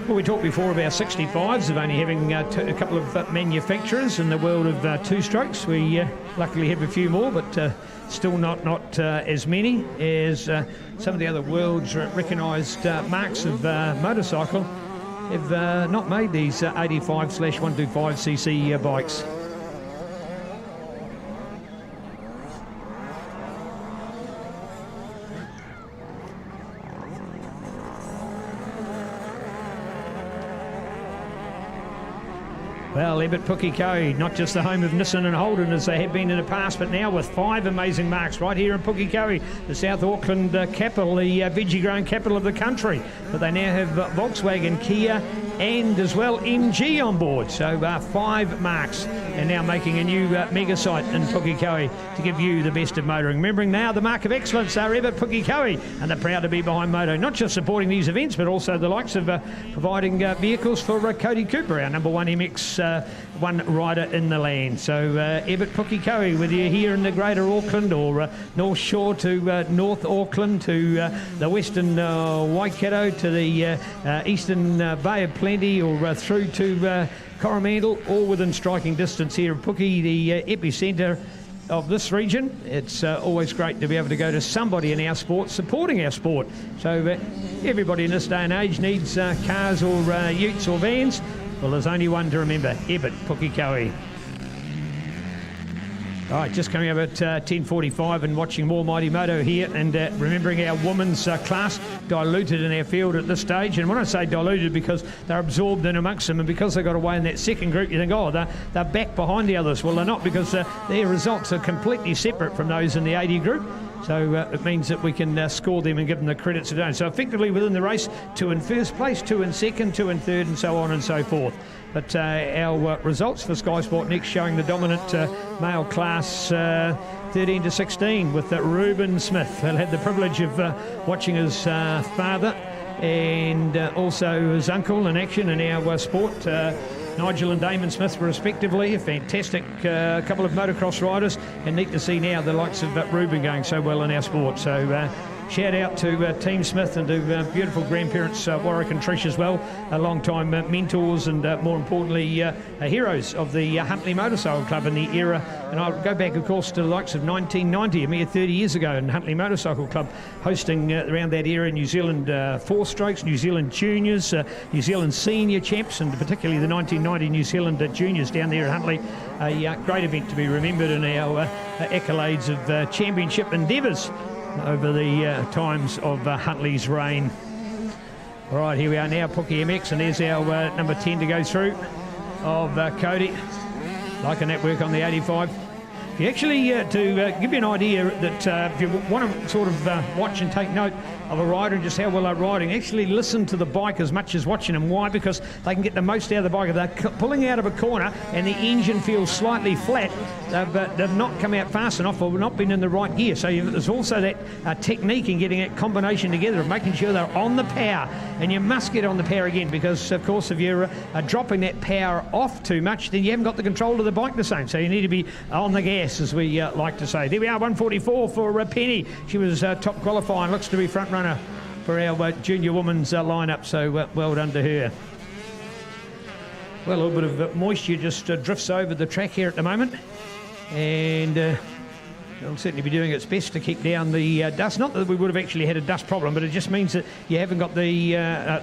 S2: Well, we talked before about 65s of only having a couple of manufacturers in the world of two-strokes. We luckily have a few more, but still not as many as some of the other world's recognised marks of motorcycle have not made these 85/125cc bikes. Well, Ebbett Pukekohe, not just the home of Nissan and Holden as they have been in the past, but now with 5 amazing marks right here in Pukekohe, the South Auckland capital, the veggie-growing capital of the country. But they now have Volkswagen, Kia, and as well MG on board. So 5 marks, and now making a new mega site in Pukekohe to give you the best of motoring. Remembering now the mark of excellence are Ebbett Pukekohe, and they're proud to be behind Moto, not just supporting these events, but also the likes of providing vehicles for Cody Cooper, our number 1 MX one rider in the land. So Ebbett Pukekohe, whether you're here in the Greater Auckland or North Shore to North Auckland to the Western Waikato to the Eastern Bay of Plenty, or through to Coromandel, all within striking distance here of Puke, the epicentre of this region. It's always great to be able to go to somebody in our sport supporting our sport. So everybody in this day and age needs cars or utes or vans. Well, there's only one to remember, Ebbett Pukekohe. All right, just coming up at 10:45 and watching more Mighty Moto here, and remembering our women's class diluted in our field at this stage. And when I say diluted, because they're absorbed in amongst them, and because they got away in that second group, you think, oh, they're back behind the others. Well, they're not, because their results are completely separate from those in the 80 group. So it means that we can score them and give them the credits to do. So effectively within the race, 2 in first place, 2 in second, 2 in third, and so on and so forth. But our results for Sky Sport Next showing the dominant male class 13 to 16 with Ruben Smith. He'll had the privilege of watching his father and also his uncle in action in our sport. Nigel and Damon Smith respectively, a fantastic couple of motocross riders, and neat to see now the likes of Ruben going so well in our sport. So shout out to Team Smith and to beautiful grandparents Warwick and Trish as well, long-time mentors and more importantly heroes of the Huntley Motorcycle Club in the era. And I'll go back of course to the likes of 1990, a mere 30 years ago, in Huntley Motorcycle Club hosting around that era New Zealand 4-strokes, New Zealand juniors, New Zealand senior champs, and particularly the 1990 New Zealand juniors down there at Huntley. A great event to be remembered in our accolades of championship endeavours over the times of Huntley's reign. All right, here we are now, Puke MX, and there's our number 10 to go through of Cody. Liking that work on the 85. If you actually, to give you an idea that if you want to sort of watch and take note of a rider and just how well they're riding, actually listen to the bike as much as watching them. Why? Because they can get the most out of the bike. If they're pulling out of a corner and the engine feels slightly flat, but they've not come out fast enough or not been in the right gear. So there's also that technique in getting that combination together of making sure they're on the power. And you must get on the power again because, of course, if you're dropping that power off too much, then you haven't got the control of the bike the same. So you need to be on the gas, as we like to say. There we are, 144 for Penny. She was top qualifying, looks to be front runner for our junior women's lineup. So well done to her. Well, a little bit of moisture just drifts over the track here at the moment. And it'll certainly be doing its best to keep down the dust. Not that we would have actually had a dust problem, but it just means that you haven't got the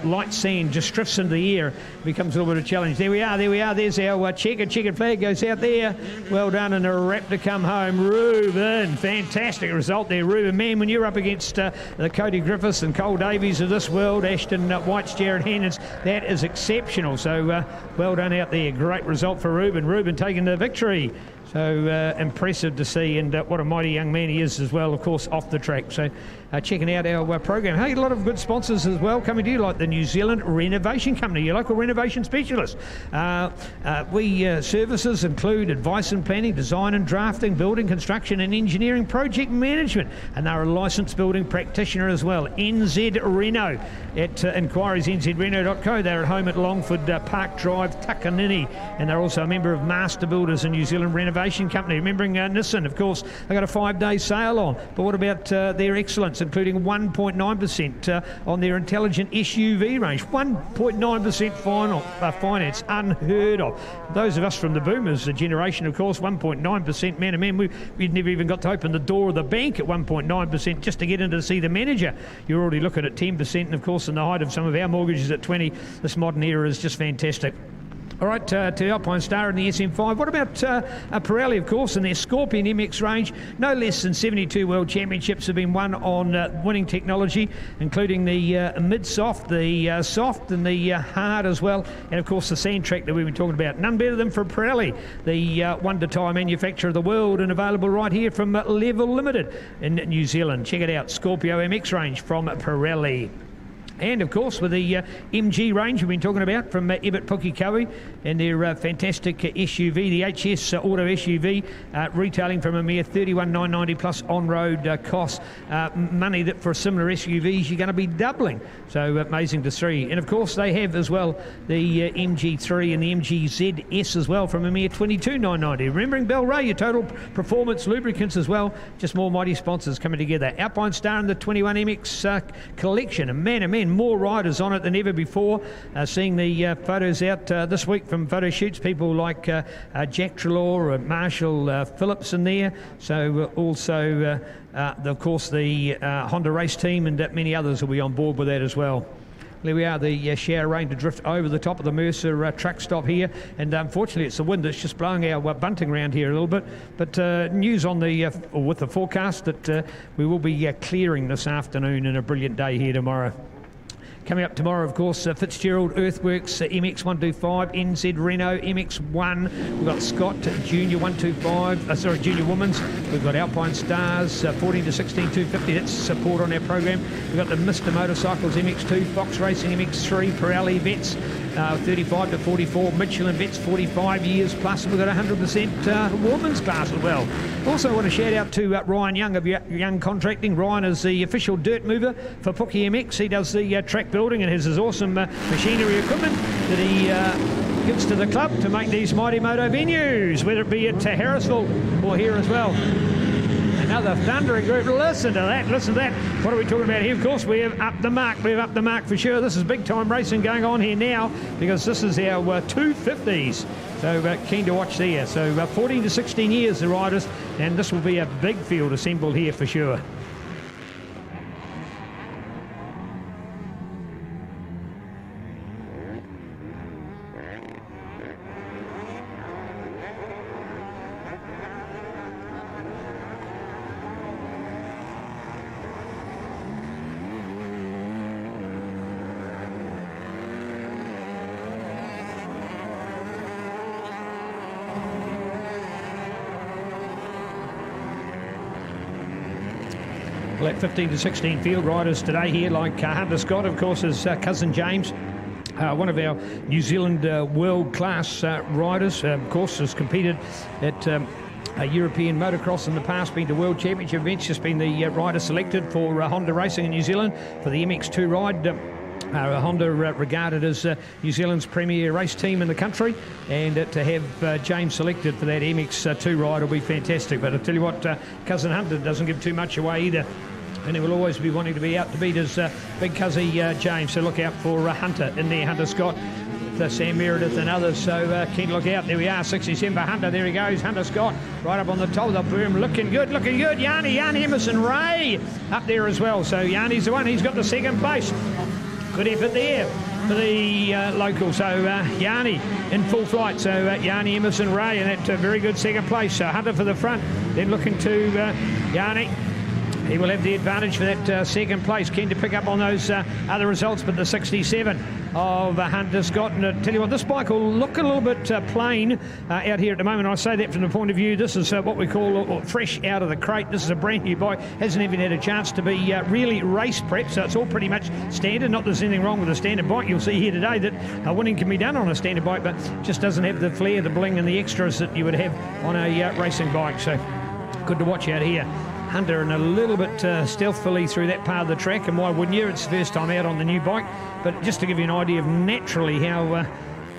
S2: light sand just drifts into the air. It becomes a little bit of a challenge. There we are. There's our checkered flag goes out there. Well done, and a wrap to come home. Ruben, fantastic result there, Ruben. Man, when you're up against the Cody Griffiths and Cole Davies of this world, Ashton White's, Jared Hannons, that is exceptional. So well done out there. Great result for Ruben. Ruben taking the victory. So impressive to see, and what a mighty young man he is as well, of course, off the track. So checking out our program. Hey, a lot of good sponsors as well coming to you, like the New Zealand Renovation Company, your local renovation specialist. Services include advice and planning, design and drafting, building, construction and engineering, project management, and they're a licensed building practitioner as well. NZ Reno at inquiriesnzreno.co. They're at home at Longford Park Drive, Takanini, and they're also a member of Master Builders and New Zealand Renovation Company. Remembering Nissan, of course, they got a 5-day sale on. But what about their excellence, including 1.9% on their intelligent SUV range? 1.9% finance, unheard of. Those of us from the boomers generation, of course, 1.9%, man, we'd never even got to open the door of the bank at 1.9% just to get in to see the manager. You're already looking at 10%, and of course, in the height of some of our mortgages at 20%, this modern era is just fantastic. All right, to Alpine Star in the SM5. What about Pirelli, of course, and their Scorpion MX range? No less than 72 World Championships have been won on winning technology, including the mid-soft, the soft and the hard as well, and of course the Sand Track that we've been talking about. None better than for Pirelli, the one-to-tie manufacturer of the world, and available right here from Level Limited in New Zealand. Check it out, Scorpio MX range from Pirelli. And, of course, with the MG range we've been talking about from Ebbett Pukekohe and their fantastic SUV, the HS Auto SUV, retailing from a mere $31,990 plus on-road costs. Money that for similar SUVs you're going to be doubling. So amazing to see. And, of course, they have as well the MG3 and the MG ZS as well from a mere $22,990. Remembering Bell Ray, your total performance lubricants as well. Just more mighty sponsors coming together. Alpine Star and the 21MX collection. And man, oh man, more riders on it than ever before. Seeing the photos out this week from photo shoots, people like Jack Trelaw, Marshall Phillips in there. So also, of course, the Honda race team and many others will be on board with that as well. There we are, the shower rain to drift over the top of the Mercer truck stop here, and unfortunately it's the wind that's just blowing our bunting around here a little bit. But news on the with the forecast that we will be clearing this afternoon and a brilliant day here tomorrow. Coming up tomorrow, of course, Fitzgerald Earthworks MX125, NZ Reno MX1. We've got Scott Junior 125, Junior Women's. We've got Alpine Stars 14 to 16 250. That's support on our program. We've got the Mr. Motorcycles MX2, Fox Racing MX3, Pirelli Vets 35 to 44, Michelin Vets 45 years plus. We've got 100% women's class as well. Also want to shout out to Ryan Young of Young Contracting. Ryan is the official dirt mover for Pookie MX. He does the track building and has his awesome machinery equipment that he gives to the club to make these mighty moto venues, whether it be at Harrisville or here as well. Another thundering group. Listen to that. What are we talking about here? Of course, we have upped the mark. We've upped the mark for sure. This is big time racing going on here now because this is our 250s. So keen to watch there. So 14 to 16 years, the riders, and this will be a big field assembled here for sure. Well, that 15 to 16 field riders today here, like Hunter Scott, of course, his cousin James. One of our New Zealand world-class riders, of course, has competed at European motocross in the past, been to World Championship events, just been the rider selected for Honda Racing in New Zealand for the MX2 ride. Honda regarded as New Zealand's premier race team in the country, and to have James selected for that MX2 ride will be fantastic. But I tell you what, cousin Hunter doesn't give too much away either, and he will always be wanting to be out to beat his big cousin James. So look out for Hunter in there, Hunter Scott, Sam Meredith and others, so keen to look out. There we are, 67 for Hunter. There he goes, Hunter Scott, right up on the top of the boom, looking good. Yanni Emerson Ray up there as well. So Yanni's the one, he's got the second place. Good effort there for the local. So Yanni in full flight. So Yanni Emerson Ray in that very good second place. So Hunter for the front, then looking to Yanni. He will have the advantage for that second place. Keen to pick up on those other results, but the 67 of Hunter Scott. And I tell you what, this bike will look a little bit plain out here at the moment. I say that from the point of view, this is what we call fresh out of the crate. This is a brand new bike. Hasn't even had a chance to be really race prep, so it's all pretty much standard. Not that there's anything wrong with a standard bike. You'll see here today that winning can be done on a standard bike, but just doesn't have the flair, the bling and the extras that you would have on a racing bike. So good to watch out here. Hunter and a little bit stealthily through that part of the track, and why wouldn't you? It's the first time out on the new bike, but just to give you an idea of naturally how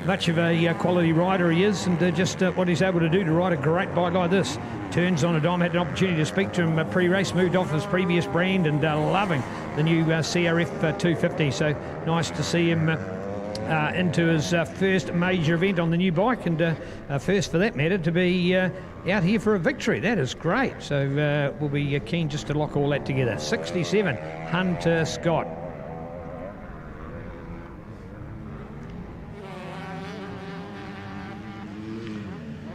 S2: much of a quality rider he is, and just what he's able to do to ride a great bike like this. Turns on a dime. Had an opportunity to speak to him pre-race, moved off his previous brand, and loving the new CRF 250. So nice to see him into his first major event on the new bike, and first for that matter to be out here for a victory. That is great. So we'll be keen just to lock all that together. 67, Hunter Scott.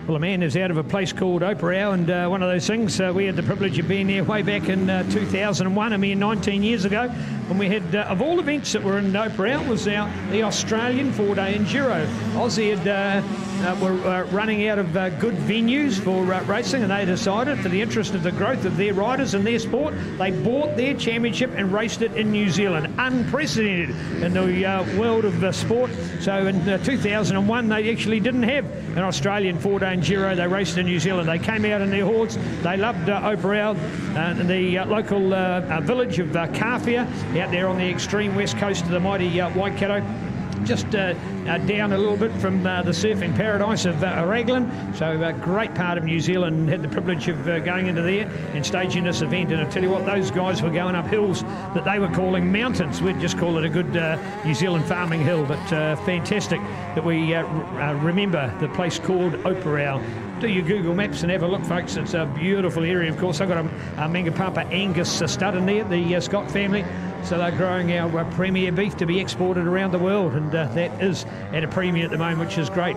S2: Well, a man is out of a place called Operau, and one of those things, we had the privilege of being there way back in 2001, a mere 19 years ago, when we had, of all events that were in Operau, was the Australian 4-day Enduro. Aussie were running out of good venues for racing, and they decided, for the interest of the growth of their riders and their sport, they bought their championship and raced it in New Zealand. Unprecedented in the world of sport. So in 2001, they actually didn't have an Australian 4-day Enduro. They raced in New Zealand. They came out in their hordes. They loved Operau, the local village of Kawhia, out there on the extreme west coast of the mighty Waikato. Just down a little bit from the surfing paradise of Raglan. So a great part of New Zealand. Had the privilege of going into there and staging this event. And I tell you what, those guys were going up hills that they were calling mountains. We'd just call it a good New Zealand farming hill. But fantastic that we remember the place called Operau. Do your Google Maps and have a look, folks. It's a beautiful area. Of course, I've got a Mangapapa Angus stud in there, the Scott family. So they're growing our premier beef to be exported around the world, and that is at a premium at the moment, which is great.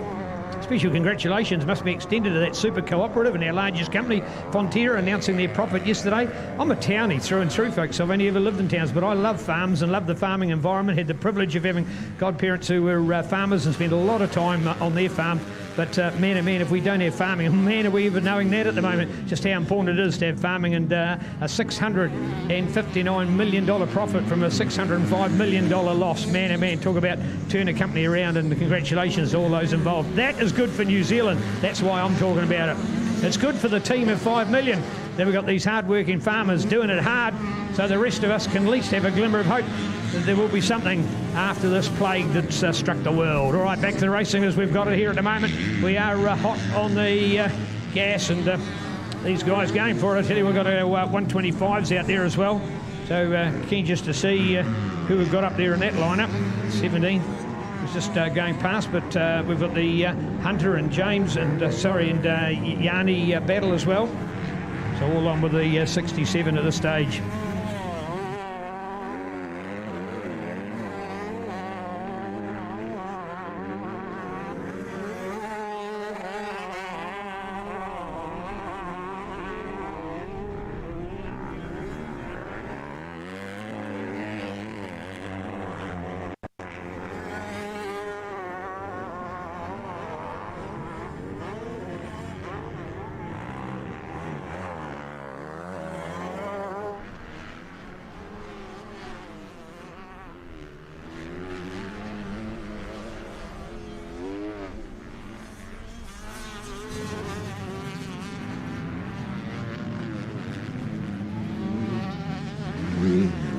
S2: Special congratulations must be extended to that super cooperative and our largest company, Fonterra, announcing their profit yesterday. I'm a townie through and through, folks. I've only ever lived in towns, but I love farms and love the farming environment. Had the privilege of having godparents who were farmers and spent a lot of time on their farm. But man, oh man, if we don't have farming, man, are we even knowing that at the moment, just how important it is to have farming. And a $659 million profit from a $605 million loss. Man, oh man, talk about turn a company around, and congratulations to all those involved. That is good for New Zealand. That's why I'm talking about it. It's good for the team of 5 million. Then we've got these hard-working farmers doing it hard, so the rest of us can at least have a glimmer of hope that there will be something after this plague that's struck the world. All right, back to the racing as we've got it here at the moment. We are hot on the gas, and these guys going for it. I tell you, we've got our 125s out there as well. So keen just to see who we've got up there in that lineup. 17 was just going past, but we've got the Hunter and James and Yanni battle as well. So all on with the 67 at this stage.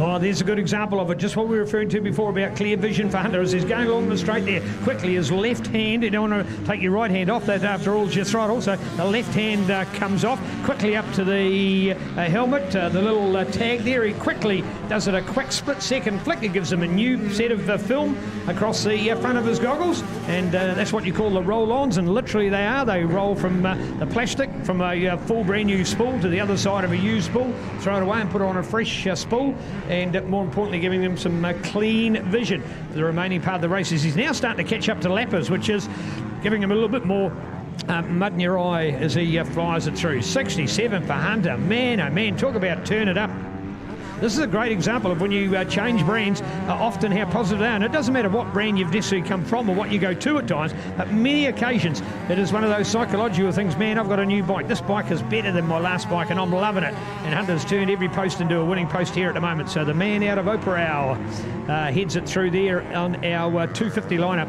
S2: Oh, there's a good example of it. Just what we were referring to before about clear vision for Hunter as he's going along the straight there. Quickly, his left hand, you don't want to take your right hand off, that after all is your throttle, so the left hand comes off. Quickly up to the helmet, the little tag there. He quickly does it a quick split-second flick. It gives him a new set of film across the front of his goggles, and that's what you call the roll-ons, and literally they are. They roll from the plastic, from a full brand new spool to the other side of a used spool, throw it away and put on a fresh spool, and more importantly giving them some clean vision for the remaining part of the races. He's now starting to catch up to lappers, which is giving him a little bit more mud in your eye as he flies it through. 67 for Hunter. Man, oh man, talk about turn it up. This is a great example of when you change brands, often how positive they are. And it doesn't matter what brand you've necessarily come from or what you go to at times, but many occasions it is one of those psychological things. Man, I've got a new bike. This bike is better than my last bike and I'm loving it. And Hunter's turned every post into a winning post here at the moment. So the man out of Operau heads it through there on our 250 lineup.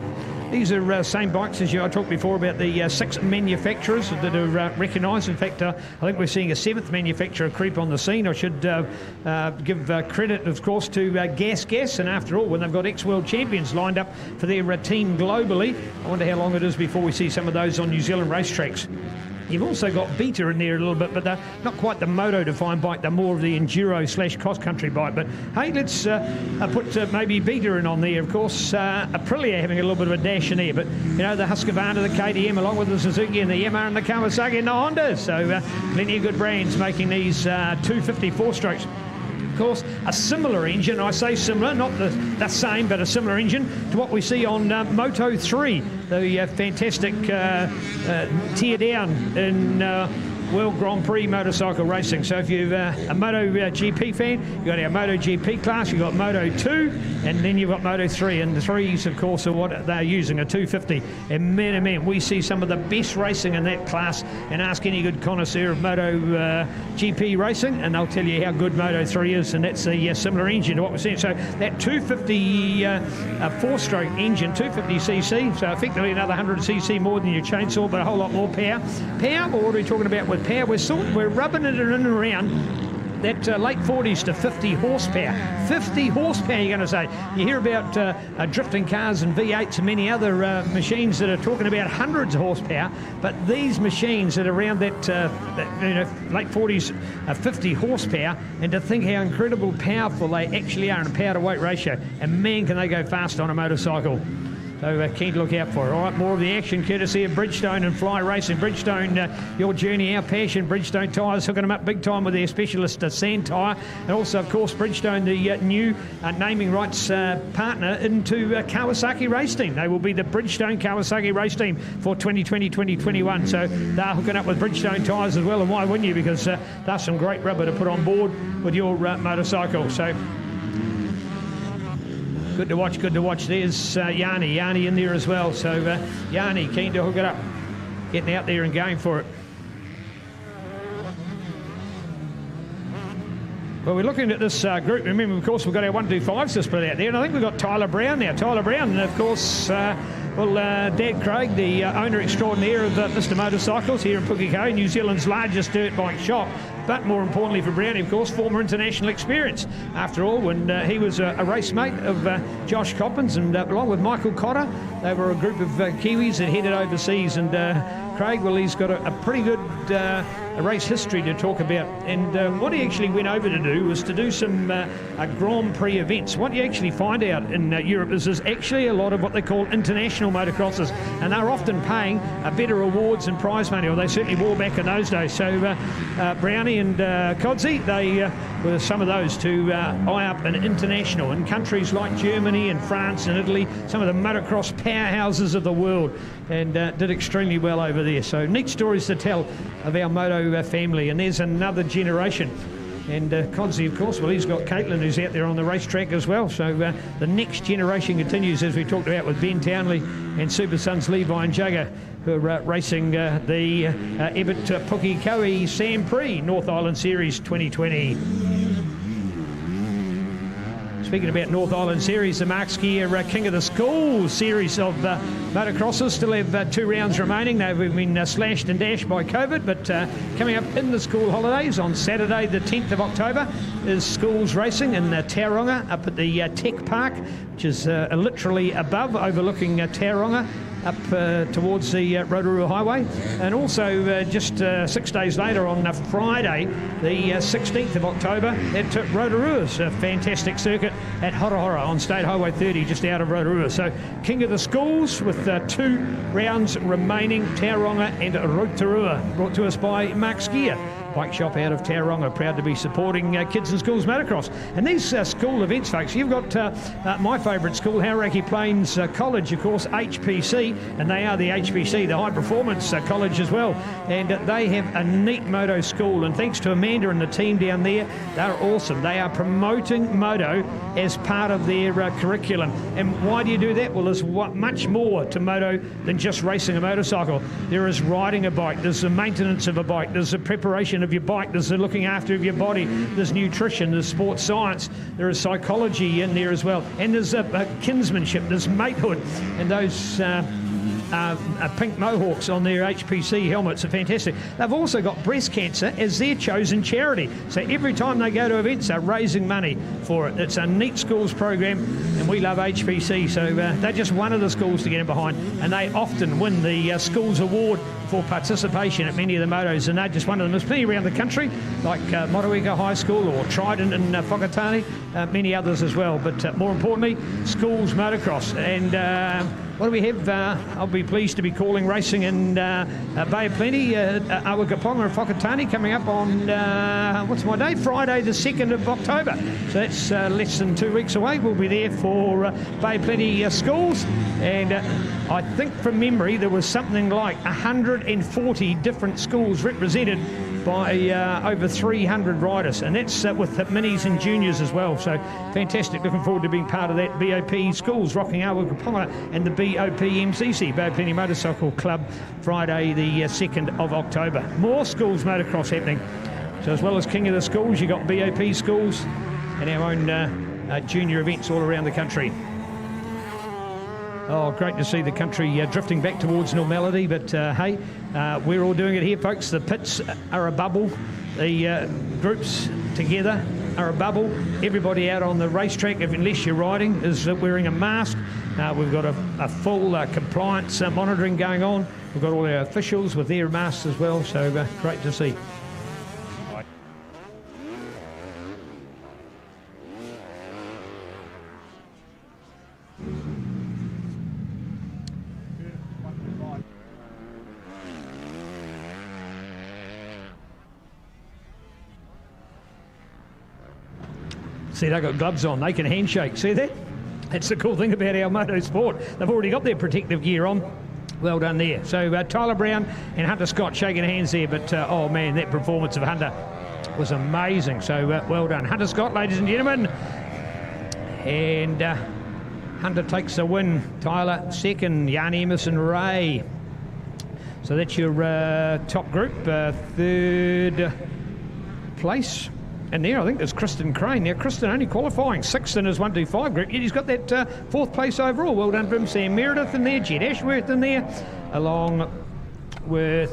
S2: These are same bikes as I talked before about the 6 manufacturers that are recognised. In fact, I think we're seeing a 7th manufacturer creep on the scene. I should give credit, of course, to Gas. And after all, when they've got ex-world champions lined up for their team globally, I wonder how long it is before we see some of those on New Zealand racetracks. You've also got Beta in there a little bit, but they're not quite the moto-defined bike. They're more of the enduro/cross-country bike. But hey, let's put maybe Beta in on there. Of course, Aprilia having a little bit of a dash in there. But, you know, the Husqvarna, the KTM, along with the Suzuki and the Yamaha and the Kawasaki and the Honda. So plenty of good brands making these 250 4-strokes. Of course, a similar engine, I say similar, not the same, but a similar engine to what we see on Moto 3, the fantastic tear down in World Grand Prix motorcycle racing. So if you're a Moto GP fan, you've got our Moto GP class, you've got Moto 2, and then you've got Moto 3. And the 3s, of course, are what they're using, a 250. And man, oh man, we see some of the best racing in that class. And ask any good connoisseur of Moto GP racing, and they'll tell you how good Moto 3 is. And that's a similar engine to what we're seeing. So that 250 4-stroke engine, 250cc, so effectively another 100cc more than your chainsaw, but a whole lot more power. Power, what are we talking about with power? We're rubbing it in and around that late 40s to 50 horsepower. 50 horsepower, you're going to say. You hear about drifting cars and V8s and many other machines that are talking about hundreds of horsepower, but these machines that are around that late 40s, 50 horsepower, and to think how incredible powerful they actually are in a power to weight ratio, and man, can they go fast on a motorcycle. So keen to look out for it. All right, more of the action courtesy of Bridgestone and Fly Racing. Bridgestone, your journey, our passion. Bridgestone tyres hooking them up big time with their specialist Sand tyre. And also, of course, Bridgestone, the new naming rights partner into Kawasaki race team. They will be the Bridgestone Kawasaki race team for 2020-2021. So they're hooking up with Bridgestone tyres as well. And why wouldn't you? Because that's some great rubber to put on board with your motorcycle. So good to watch. There's Yanni in there as well. So Yanni keen to hook it up, getting out there and going for it. Well, we're looking at this group. Remember, of course, we've got our 125s to split out there, and I think we've got Tyler Brown now. Tyler Brown, and of course, Dad Craig, the owner extraordinaire of Mr. Motorcycles here in Pukekohe, New Zealand's largest dirt bike shop. But more importantly for Brownie, of course, former international experience. After all, when he was a race mate of Josh Coppins, and along with Michael Cotter, they were a group of Kiwis that headed overseas. And Craig, well, he's got a pretty good race history to talk about. And what he actually went over to do was to do some Grand Prix events. What you actually find out in Europe is there's actually a lot of what they call international motocrossers, and they're often paying better awards and prize money, or they certainly wore back in those days. So Brownie and Codsey, they were some of those to eye up an international in countries like Germany and France and Italy, some of the motocross powerhouses of the world, and did extremely well over there. So neat stories to tell of our moto family. And there's another generation. And Codsey, of course, well, he's got Caitlin, who's out there on the racetrack as well. So the next generation continues, as we talked about with Ben Townley and Super Sons Levi and Jugger, who are racing the Ebbett Pukekohe Sand Prix North Island Series 2020. Speaking about North Island Series, the Mark Skier King of the School series of motocrosses still have 2 rounds remaining. They've been slashed and dashed by COVID, but coming up in the school holidays on Saturday the 10th of October is schools racing in Tauranga up at the Tech Park, which is literally above, overlooking Tauranga, up towards the Rotorua Highway. And also just 6 days later on Friday the 16th of October at Rotorua's a fantastic circuit at Horahora on State Highway 30 just out of Rotorua. So King of the Schools with 2 rounds remaining, Tauranga and Rotorua, brought to us by Mark Skier bike shop out of Tauranga, proud to be supporting kids and schools motocross. And these school events, folks, you've got my favourite school, Hauraki Plains College, of course, HPC, and they are the HPC, the high performance college as well. And they have a neat moto school, and thanks to Amanda and the team down there, they're awesome. They are promoting moto as part of their curriculum. And why do you do that? Well, there's much more to moto than just racing a motorcycle. There is riding a bike, there's the maintenance of a bike, there's the preparation of your bike, there's the looking after of your body, there's nutrition, there's sports science, there is psychology in there as well, and there's kinsmanship, there's matehood, and those pink mohawks on their HPC helmets are fantastic. They've also got breast cancer as their chosen charity, so every time they go to events they're raising money for it. It's a neat schools program, and we love HPC, so they're just one of the schools to get in behind, and they often win the schools award for participation at many of the motos, and they're just one of them. There's plenty around the country, like Motueka High School or Trident in Whakatane, many others as well, but more importantly, schools motocross. And what do we have? I'll be pleased to be calling racing in Bay of Plenty, Awakaponga and Whakatane coming up on, what's my day? Friday the 2nd of October. So that's less than 2 weeks away. We'll be there for Bay of Plenty schools. And I think from memory there was something like 140 different schools represented by over 300 riders, and that's with the minis and juniors as well. So fantastic, looking forward to being part of that. BOP Schools rocking Awakaponga and the BOP MCC, Bay of Plenty Motorcycle Club, Friday the 2nd of October. More schools motocross happening. So as well as King of the Schools, you've got BOP Schools and our own junior events all around the country. Oh, great to see the country drifting back towards normality, but hey, we're all doing it here, folks. The pits are a bubble. The groups together are a bubble. Everybody out on the racetrack, unless you're riding, is wearing a mask. We've got a full compliance monitoring going on. We've got all our officials with their masks as well, so great to see. See, they've got gloves on, they can handshake, see that? That's the cool thing about our moto sport. They've already got their protective gear on. Well done there. So Tyler Brown and Hunter Scott shaking hands there, but oh man, that performance of Hunter was amazing. So well done. Hunter Scott, ladies and gentlemen. And Hunter takes the win. Tyler second, Jan Emerson Ray. So that's your top group, third place. And there, I think there's Kristen Crane. Now, Kristen only qualifying 6th in his 1-2-5 group, yet he's got that 4th place overall. Well done for him. Sam Meredith in there, Jed Ashworth in there, along with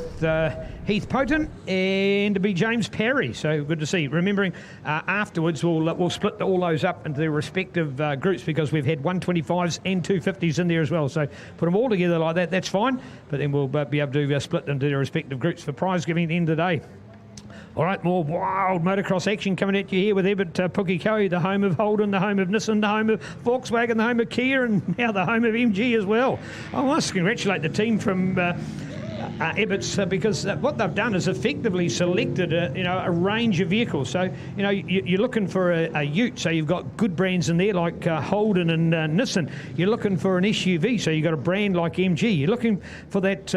S2: Heath Poten and B. James Parry. So good to see. Remembering afterwards, we'll split all those up into their respective groups, because we've had 125s and 250s in there as well. So put them all together like that, that's fine. But then we'll be able to split them to their respective groups for prize giving at the end of the day. All right, more wild motocross action coming at you here with Ebbett Pukekohe, the home of Holden, the home of Nissan, the home of Volkswagen, the home of Kia, and now the home of MG as well. I must congratulate the team from Ebbett's because what they've done is effectively selected a range of vehicles. So you're looking for a ute, so you've got good brands in there like Holden and Nissan. You're looking for an SUV, so you've got a brand like MG. You're looking for that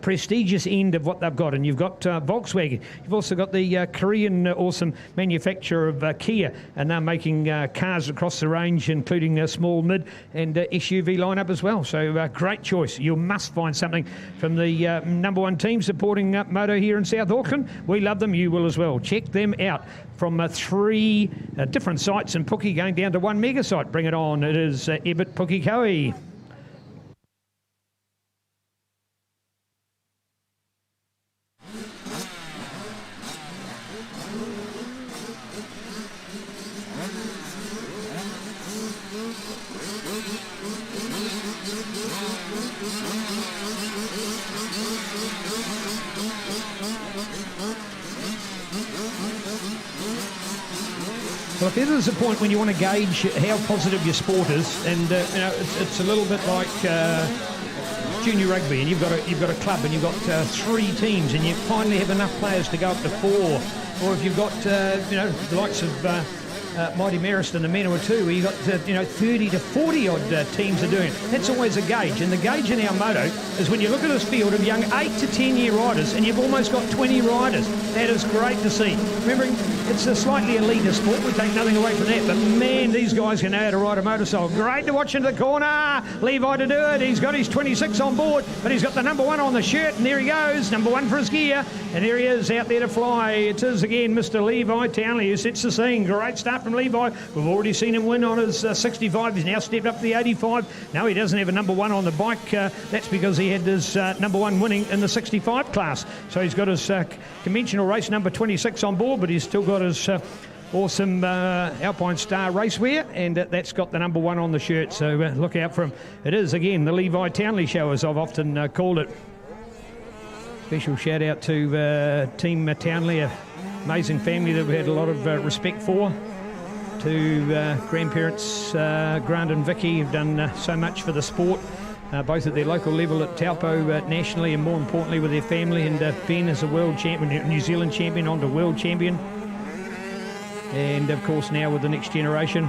S2: prestigious end of what they've got, and you've got Volkswagen. You've also got the Korean awesome manufacturer of Kia, and they're making cars across the range, including small, mid and SUV lineup as well. So great choice. You must find something from the number one team supporting Moto here in South Auckland. We love them. You will as well. Check them out from 3 different sites in Puki, going down to one mega site. Bring it on. It is Ebbett Pukekohe. Well, if ever there's a point when you want to gauge how positive your sport is, and you know, it's a little bit like junior rugby, and you've got a club, and you've got 3 teams, and you finally have enough players to go up to 4, or if you've got you know, the likes of Mighty Mariston and Manawatu, where you've got you know, 30 to 40 odd teams are doing it. That's always a gauge, and the gauge in our moto is when you look at this field of young 8 to 10 year riders, and you've almost got 20 riders. That is great to see. Remembering it's a slightly elitist sport, we take nothing away from that, but man, these guys can know how to ride a motorcycle. Great to watch into the corner. Levi to do it. He's got his 26 on board, but he's got the number 1 on the shirt, and there he goes, number 1 for his gear, and there he is out there to fly. It is again Mr. Levi Townley who sets the scene. Great start from Levi. We've already seen him win on his 65. He's now stepped up to the 85. No, he doesn't have a number 1 on the bike. That's because he had his number 1 winning in the 65 class. So he's got his conventional race number 26 on board, but he's still got his awesome Alpine Star racewear, and that's got the number 1 on the shirt. So look out for him. It is again the Levi Townley show, as I've often called it. Special shout out to Team Townley, an amazing family that we had a lot of respect for. To grandparents Grant and Vicky, who've done so much for the sport, both at their local level at Taupo nationally, and more importantly with their family. And Ben is a world champion, New Zealand champion, on to world champion, and of course now with the next generation.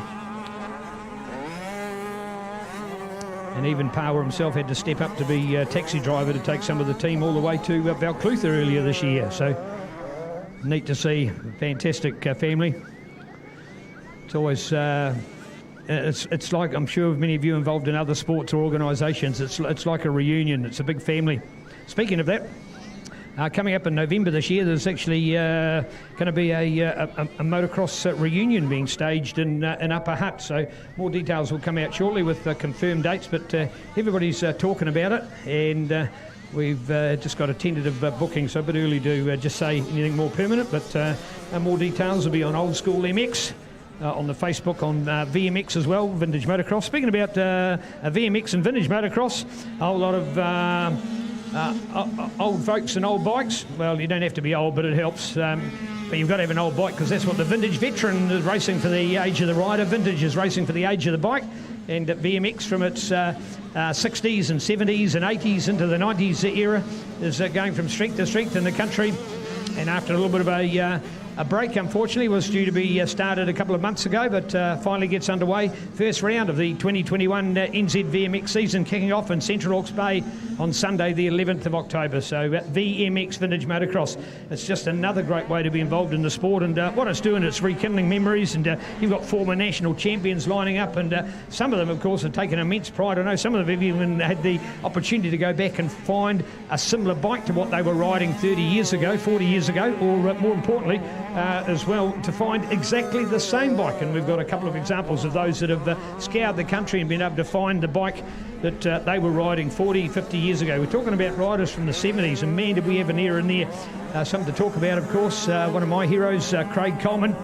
S2: And even Power himself had to step up to be a taxi driver to take some of the team all the way to Valclutha earlier this year. So neat to see. Fantastic family. It's always, it's like, I'm sure many of you involved in other sports or organisations, it's like a reunion. It's a big family. Speaking of that, coming up in November this year, there's actually going to be a motocross reunion being staged in Upper Hutt. So more details will come out shortly with confirmed dates, but everybody's talking about it, and we've just got a tentative booking, so a bit early to just say anything more permanent, but more details will be on Old School MX. On the Facebook, on VMX as well, Vintage Motocross. Speaking about VMX and Vintage Motocross, a whole lot of old folks and old bikes. Well, you don't have to be old, but it helps. But you've got to have an old bike, because that's what the vintage veteran is racing for, the age of the rider. Vintage is racing for the age of the bike. And VMX, from its 60s and 70s and 80s into the 90s era, is going from strength to strength in the country. And after a little bit of a break, unfortunately, was due to be started a couple of months ago, but finally gets underway. First round of the 2021 NZ VMX season kicking off in Central Hawke's Bay on Sunday, the 11th of October. So VMX Vintage Motocross. It's just another great way to be involved in the sport, and what it's doing, it's rekindling memories, and you've got former national champions lining up, and some of them, of course, have taken immense pride. I know some of them have even had the opportunity to go back and find a similar bike to what they were riding 30 years ago, 40 years ago, or more importantly, as well, to find exactly the same bike. And we've got a couple of examples of those that have scoured the country and been able to find the bike that they were riding 40, 50 years ago. We're talking about riders from the 70s, and man, did we have an era in there. Something to talk about, of course. One of my heroes, Craig Coleman.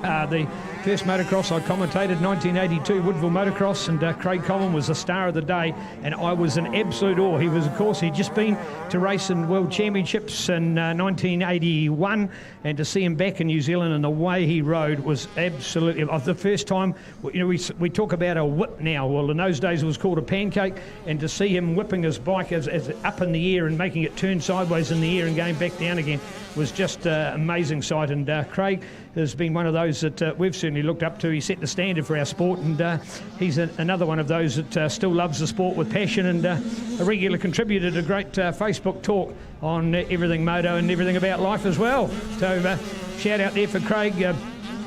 S2: The first motocross I commentated, 1982 Woodville Motocross, and Craig Coleman was the star of the day, and I was in absolute awe. He was, of course, he'd just been to race in World Championships in 1981, and to see him back in New Zealand and the way he rode was absolutely, the first time, you know, we talk about a whip now. Well, in those days it was called a pancake, and to see him whipping his bike as up in the air and making it turn sideways in the air and going back down again was just an amazing sight. And Craig has been one of those that we've certainly certainly looked up to. He set the standard for our sport, and he's another one of those that still loves the sport with passion, and a regular contributor to great Facebook talk on everything moto and everything about life as well. So shout out there for Craig,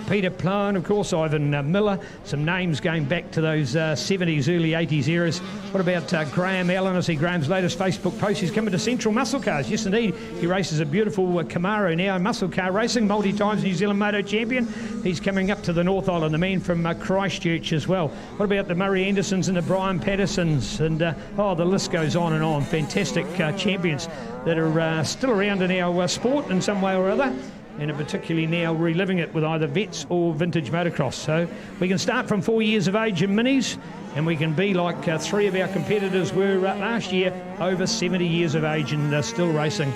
S2: Peter Plone, of course, Ivan Miller, some names going back to those 70s, early 80s eras. What about Graham Allen? I see Graham's latest Facebook post. He's coming to Central Muscle Cars. Yes, indeed. He races a beautiful Camaro now in muscle car racing, multi-times New Zealand Moto champion. He's coming up to the North Island, the man from Christchurch as well. What about the Murray Andersons and the Brian Pattersons? And, the list goes on and on. Fantastic champions that are still around in our sport in some way or other, and are particularly now reliving it with either vets or vintage motocross. So we can start from 4 years of age in minis, and we can be like three of our competitors were last year, over 70 years of age and still racing.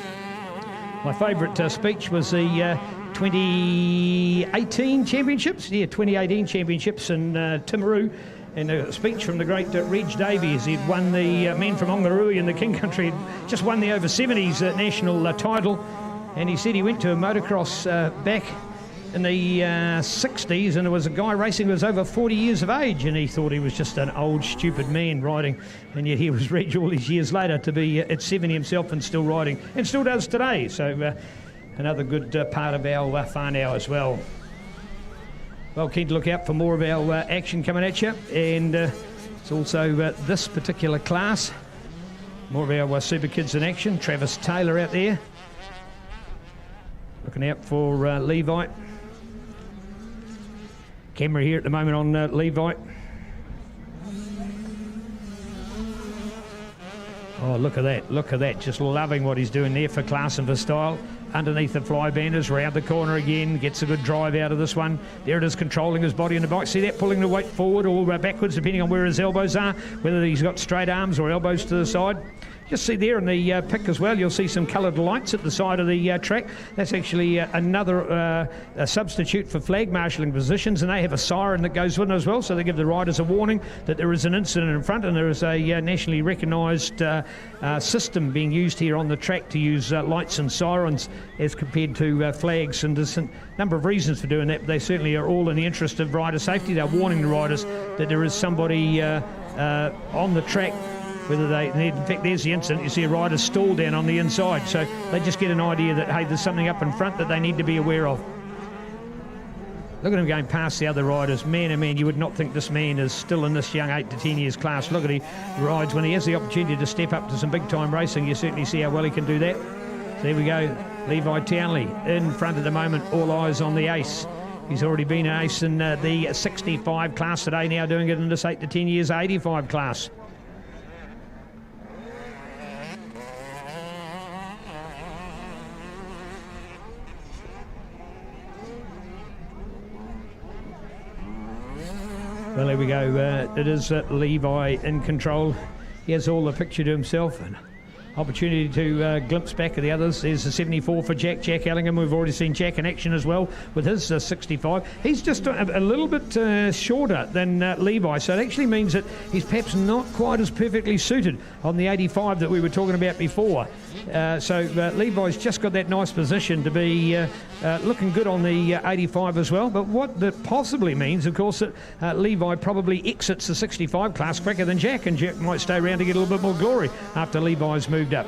S2: My favourite speech was the 2018 championships. Yeah, 2018 championships in Timaru. And a speech from the great Reg Davies. He'd won the men from Ongarui in the King Country, had just won the over 70s national title. And he said he went to a motocross back in the 60s, and there was a guy racing who was over 40 years of age, and he thought he was just an old, stupid man riding. And yet he was Reg all these years later to be at 70 himself and still riding, and still does today. So another good part of our far now as well. Well, keen to look out for more of our action coming at you. And it's also this particular class, more of our super kids in action. Travis Taylor out there, looking out for Levi. Camera here at the moment on Levi. Oh, look at that. Just loving what he's doing there for class and for style. Underneath the fly banners, round the corner again, gets a good drive out of this one. There it is, controlling his body in the bike. See that, pulling the weight forward or backwards, depending on where his elbows are, whether he's got straight arms or elbows to the side. Just see there in the pic as well, you'll see some coloured lights at the side of the track. That's actually another substitute for flag marshalling positions, and they have a siren that goes with it as well, so they give the riders a warning that there is an incident in front, and there is a nationally recognised system being used here on the track to use lights and sirens as compared to flags. And there's a number of reasons for doing that, but they certainly are all in the interest of rider safety. They're warning the riders that there is somebody on the track. Whether they need, in fact, there's the incident. You see a rider stall down on the inside, so they just get an idea that, hey, there's something up in front that they need to be aware of. Look at him going past the other riders. Man, oh man, you would not think this man is still in this young 8 to 10 years class. Look at he rides when he has the opportunity to step up to some big time racing. You certainly see how well he can do that. So there we go, Levi Townley in front at the moment. All eyes on the ace. He's already been an ace in the 65 class today, now doing it in this 8 to 10 years 85 class. Well, there we go. It is Levi in control. He has all the picture to himself, and opportunity to glimpse back at the others. There's the 74 for Jack Ellingham. We've already seen Jack in action as well with his 65. He's just a little bit shorter than Levi, so it actually means that he's perhaps not quite as perfectly suited on the 85 that we were talking about before. So Levi's just got that nice position to be looking good on the 85 as well. But what that possibly means, of course, that Levi probably exits the 65 class quicker than Jack, and Jack might stay around to get a little bit more glory after Levi's moved up.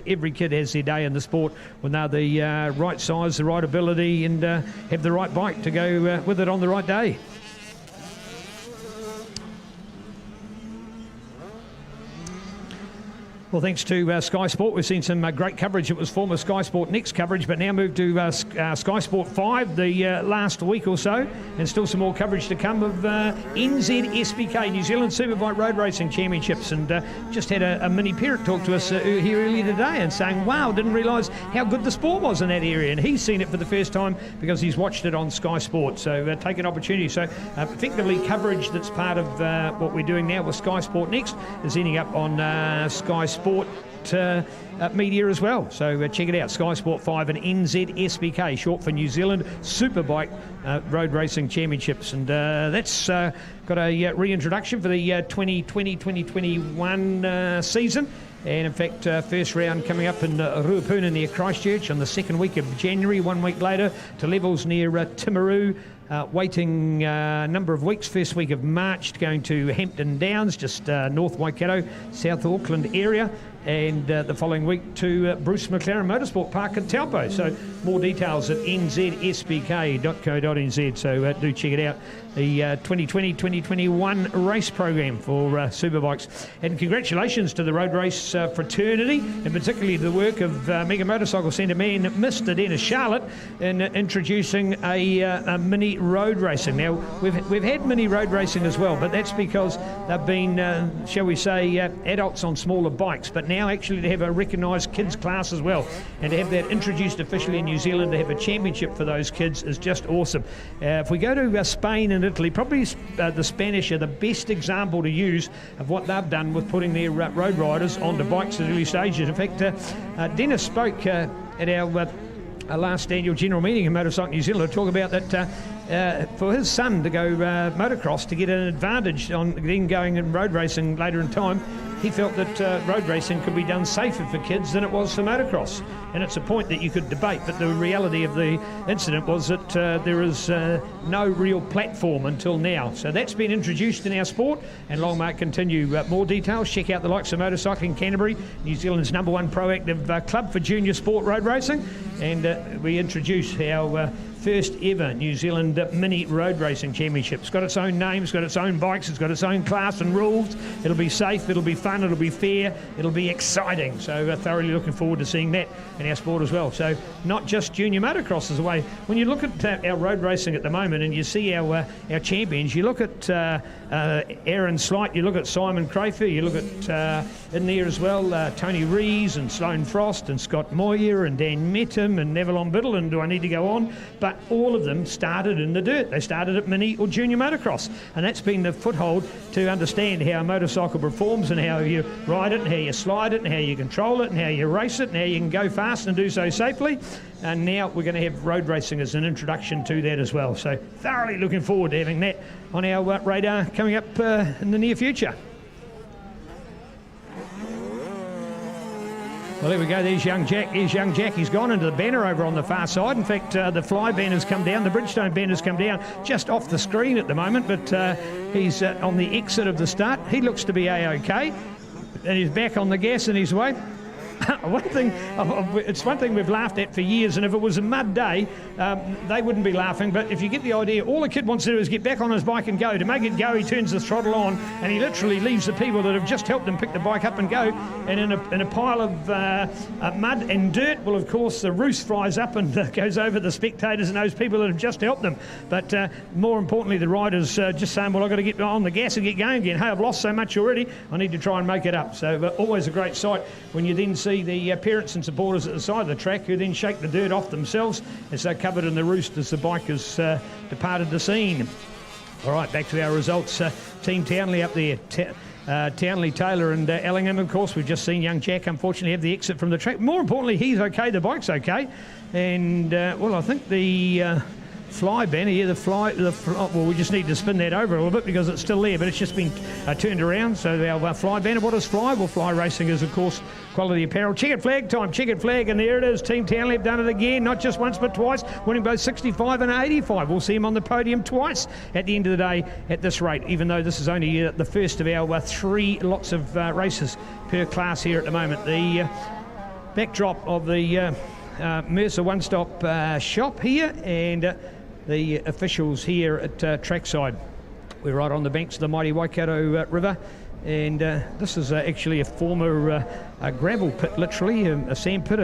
S2: Every kid has their day in the sport when they're the right size, the right ability, and have the right bike to go with it on the right day. Well, thanks to Sky Sport, we've seen some great coverage. It was former Sky Sport Next coverage, but now moved to Sky Sport 5 the last week or so, and still some more coverage to come of NZ SPK, New Zealand Superbike Road Racing Championships, and just had a mini parent talk to us here earlier today and saying, wow, didn't realise how good the sport was in that area, and he's seen it for the first time because he's watched it on Sky Sport, so take an opportunity. So effectively coverage that's part of what we're doing now with Sky Sport Next is ending up on Sky Sport media as well. So check it out, Sky Sport 5 and NZ SPK, short for New Zealand Superbike Road Racing Championships. And that's got a reintroduction for the 2020-2021 season. And in fact, first round coming up in Ruapuna near Christchurch on the second week of January. 1 week later to levels near Timaru waiting a number of weeks, first week of March, going to Hampton Downs, just North Waikato, South Auckland area, and the following week to Bruce McLaren Motorsport Park at Taupo. So more details at nzsbk.co.nz, so do check it out. The 2020-2021 race program for Superbikes. And congratulations to the road race fraternity, and particularly the work of Mega Motorcycle Centre man Mr. Dennis Charlotte in introducing a mini road racing. Now, we've had mini road racing as well, but that's because they've been, shall we say, adults on smaller bikes, but now actually to have a recognised kids class as well, and to have that introduced officially in New Zealand, to have a championship for those kids is just awesome. If we go to Spain and Italy, probably the Spanish are the best example to use of what they've done with putting their road riders onto bikes at early stages. In fact, Dennis spoke at our last annual general meeting in Motorcycle New Zealand to talk about that for his son to go motocross to get an advantage on then going in road racing later in time. He felt that road racing could be done safer for kids than it was for motocross. And it's a point that you could debate, but the reality of the incident was that there is no real platform until now. So that's been introduced in our sport, and long may it continue. More details, check out the likes of Motorcycling Canterbury, New Zealand's #1 proactive club for junior sport road racing, and we introduce our first ever New Zealand Mini Road Racing Championship. It's got its own name, it's got its own bikes, it's got its own class and rules. It'll be safe, it'll be fun, it'll be fair, it'll be exciting. So thoroughly looking forward to seeing that in our sport as well. So not just junior motocross is the way. When you look at our road racing at the moment and you see our champions, you look at Aaron Slight, you look at Simon Crafer, you look at in there as well Tony Rees and Sloane Frost and Scott Moyer and Dan Mettam and Neville Biddle, and do I need to go on? But all of them started in the dirt. They started at mini or junior motocross, and that's been the foothold to understand how a motorcycle performs and how you ride it and how you slide it and how you control it and how you race it and how you can go fast and do so safely. And now we're going to have road racing as an introduction to that as well. So thoroughly looking forward to having that on our radar coming up in the near future. Well, there we go. There's young Jack. Here's young Jack. He's gone into the banner over on the far side. In fact, the fly banner's come down. The Bridgestone banner's come down just off the screen at the moment, but he's on the exit of the start. He looks to be A-OK. And he's back on the gas and he's away. It's one thing we've laughed at for years, and if it was a mud day, they wouldn't be laughing, but if you get the idea, all the kid wants to do is get back on his bike and go. To make it go, he turns the throttle on, and he literally leaves the people that have just helped him pick the bike up and go, and in a pile of mud and dirt, well, of course, the roost flies up and goes over the spectators and those people that have just helped them. But more importantly, the riders just saying, well, I've got to get on the gas and get going again. Hey, I've lost so much already, I need to try and make it up. So always a great sight when you then see the parents and supporters at the side of the track who then shake the dirt off themselves as they're covered in the roost as the bike has departed the scene. All right, back to our results. Team Townley up there. Townley, Taylor and Ellingham, of course. We've just seen young Jack unfortunately have the exit from the track. More importantly, he's okay, the bike's okay. And, well, I think the fly banner here, well, we just need to spin that over a little bit because it's still there, but it's just been turned around. So our fly banner, what is fly? Well, fly racing is, of course, quality apparel. Checkered flag time, checkered flag, and there it is. Team Townley have done it again, not just once but twice, winning both 65 and 85. We'll see him on the podium twice at the end of the day at this rate, even though this is only the first of our 3 lots of races per class here at the moment. The backdrop of the Mercer one-stop shop here, and the officials here at trackside. We're right on the banks of the mighty Waikato River, and this is actually a former gravel pit, literally, a sand pit,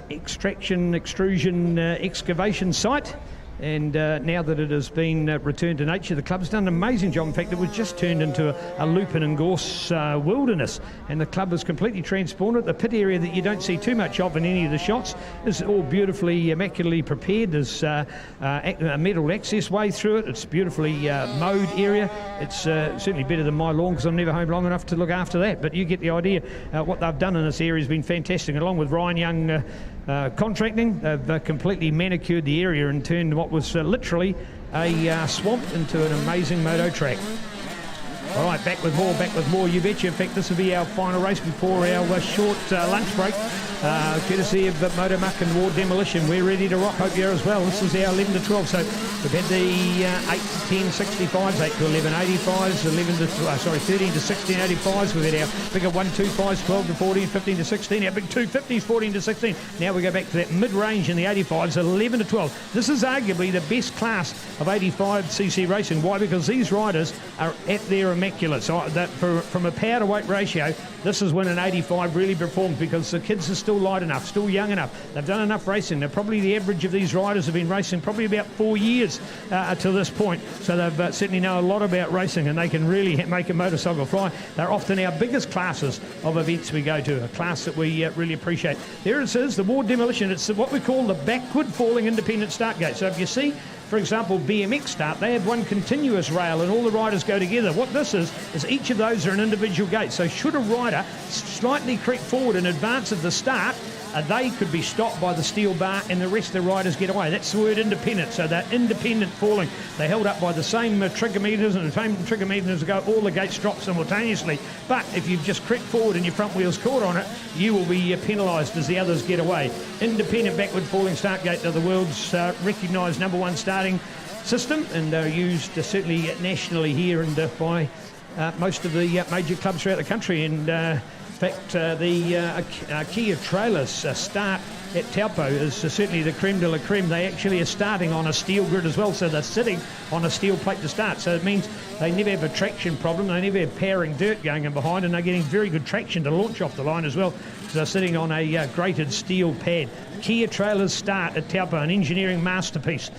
S2: extrusion, excavation site. And now that it has been returned to nature, the club's done an amazing job. In fact, it was just turned into a lupin and gorse wilderness, and the club has completely transformed it. The pit area that you don't see too much of in any of the shots is all beautifully, immaculately prepared. There's a metal access way through it. It's beautifully mowed area. It's certainly better than my lawn because I'm never home long enough to look after that. But you get the idea. What they've done in this area has been fantastic. Along with Ryan Young contracting, they've completely manicured the area and turned what was literally a swamp into an amazing moto track. All right, back with more, you betcha. In fact, this will be our final race before our short lunch break. courtesy of Motor Muck and Ward Demolition. We're ready to rock. Hope you're as well. This is our 11 to 12. So we've had the 8 to 10 65s, 8 to 11 85s, 13 to 16 85s. We've had our bigger 125s, 12 to 14, 15 to 16. Our big 250s, 14 to 16. Now we go back to that mid-range in the 85s, 11 to 12. This is arguably the best class of 85cc racing. Why? Because these riders are at their immaculate. So that from a power to weight ratio, this is when an 85 really performs, because the kids are still light enough, still young enough. They've done enough racing. They're probably the average of these riders have been racing probably about 4 years to this point. So they've certainly know a lot about racing, and they can really make a motorcycle fly. They're often our biggest classes of events we go to, a class that we really appreciate. There it is, the Ward Demolition. It's what we call the backward falling independent start gate. So if you see, for example, BMX start, they have one continuous rail and all the riders go together. What this is each of those are an individual gate. So should a rider slightly creep forward in advance of the start, they could be stopped by the steel bar and the rest of the riders get away. That's the word independent. So they're independent falling. They're held up by the same trigger meters, and the same trigger meters go, all the gates drop simultaneously. But if you've just crept forward and your front wheel's caught on it, you will be penalised as the others get away. Independent backward falling start gate are the world's recognised #1 starting system, and they're used certainly nationally here and by most of the major clubs throughout the country. And in fact, the Kia trailers start at Taupo is certainly the creme de la creme. They actually are starting on a steel grid as well, so they're sitting on a steel plate to start. So it means they never have a traction problem, they never have powering dirt going in behind, and they're getting very good traction to launch off the line as well, because they're sitting on a grated steel pad. Kia trailers start at Taupo, an engineering masterpiece.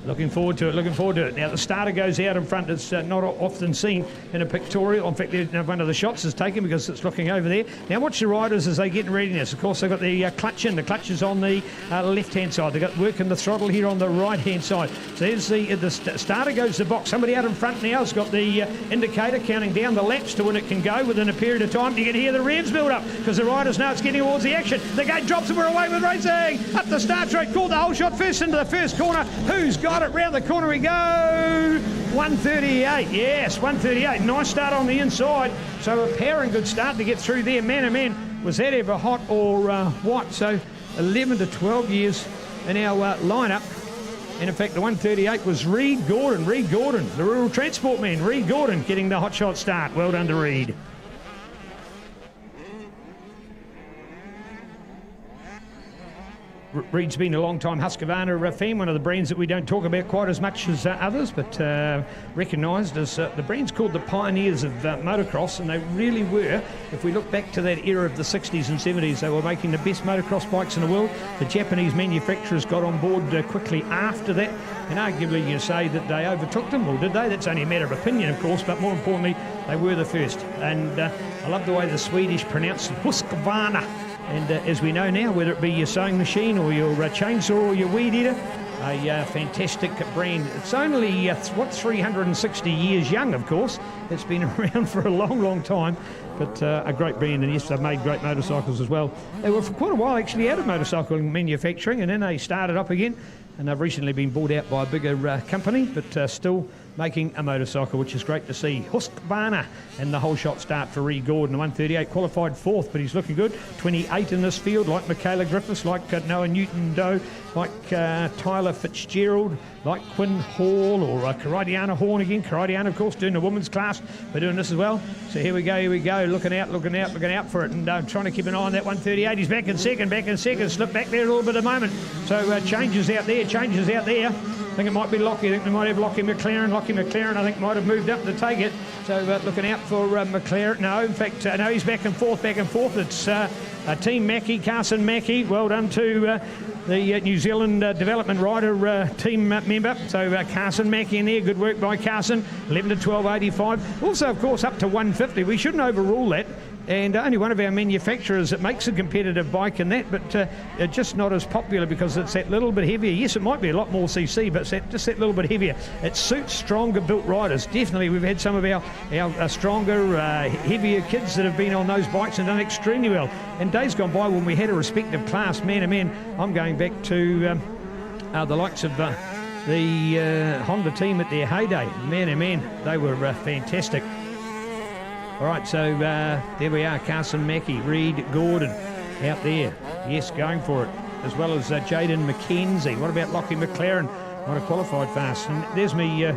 S2: Looking forward to it. Now the starter goes out in front. It's not often seen in a pictorial. In fact, one of the shots is taken because it's looking over there. Now watch the riders as they get in readiness. Of course, they've got the clutch in. The clutch is on the left-hand side. They've got working the throttle here on the right-hand side. So there's the starter goes to the box. Somebody out in front now has got the indicator counting down the laps to when it can go within a period of time. You can hear the revs build up because the riders know it's getting towards the action. The gate drops and we're away with racing. Up the start straight. Called the whole shot first into the first corner. Who's got it? Round the corner we go. 138, yes, 138. Nice start on the inside. So a powering good start to get through there. Man, oh man, was that ever hot or what? So 11 to 12 years in our lineup. And in fact, the 138 was Reed Gordon, the rural transport man. Reed Gordon getting the hot shot start. Well done to Reed. Reed's been a long time Husqvarna fan, one of the brands that we don't talk about quite as much as others, but recognised as the brand's called the pioneers of motocross, and they really were. If we look back to that era of the 60s and 70s, they were making the best motocross bikes in the world. The Japanese manufacturers got on board quickly after that, and arguably you say that they overtook them, or did they? That's only a matter of opinion, of course, but more importantly, they were the first. And I love the way the Swedish pronounce Husqvarna. And as we know now, whether it be your sewing machine or your chainsaw or your weed eater, a fantastic brand. It's only, 360 years young, of course. It's been around for a long, long time, but a great brand. And yes, they've made great motorcycles as well. They were for quite a while actually out of motorcycle manufacturing, and then they started up again. And they've recently been bought out by a bigger company, but still making a motorcycle, which is great to see. Husqvarna and the whole shot start for Reed Gordon. The 138 qualified fourth, but he's looking good. 28 in this field, like Michaela Griffiths, like Noah Newton-Doe, like Tyler Fitzgerald, like Quinn Hall, or Karadiana Horn again. Karadiana, of course, doing the women's class. We're doing this as well. So here we go. Looking out for it, and trying to keep an eye on that 138. He's back in second. Slip back there a little bit at the moment. So changes out there. I think it might be Lockie. I think we might have Lockie McLaren. I think might have moved up to take it. So looking out for McLaren. No, in fact, no, he's back and forth. It's Team Mackie, Carson Mackie. Well done to the New Zealand development rider team member. So Carson Mackie in there. Good work by Carson. 11 to 12.85. Also, of course, up to 150. We shouldn't overrule that. And only one of our manufacturers that makes a competitive bike in that, but just not as popular because it's that little bit heavier. Yes, it might be a lot more cc, but it's just that little bit heavier. It suits stronger built riders. Definitely, we've had some of our stronger, heavier kids that have been on those bikes and done extremely well. And days gone by when we had a respective class, man, I'm going back to the likes of the Honda team at their heyday. Man, they were fantastic. All right, so there we are. Carson Mackie, Reed Gordon out there. Yes, going for it. As well as Jaden McKenzie. What about Lockie McLaren? Might have qualified fast. And there's me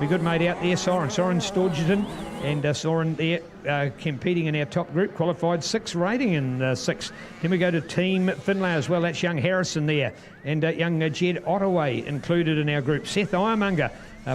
S2: good mate out there, Soren Storgerton. And Soren there competing in our top group, qualified 6, rating in 6. Then we go to Team Finlay as well. That's young Harrison there. And young Jed Ottaway included in our group. Seth Ironmonger,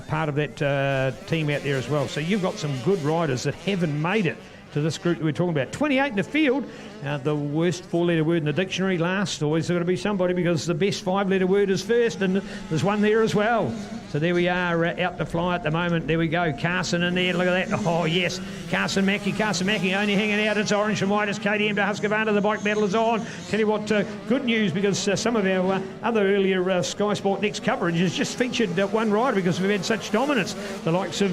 S2: part of that team out there as well. So you've got some good riders that haven't made it to this group that we're talking about. 28 in the field. The worst 4-letter word in the dictionary last. Always got to be somebody, because the best 5-letter word is first, and there's one there as well. So there we are, out to fly at the moment. There we go, Carson in there. Look at that. Oh, yes. Carson Mackie only hanging out. It's orange and white. It's KTM to Husqvarna. The bike battle is on. Tell you what, good news, because some of our other earlier Sky Sport Next coverage has just featured one rider, because we've had such dominance. The likes of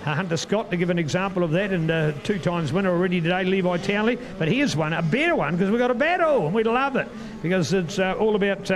S2: Hunter Scott, to give an example of that, and 2 times winner already today, Levi Townley. But here's one, a better one, because we've got a battle, and we love it, because it's all about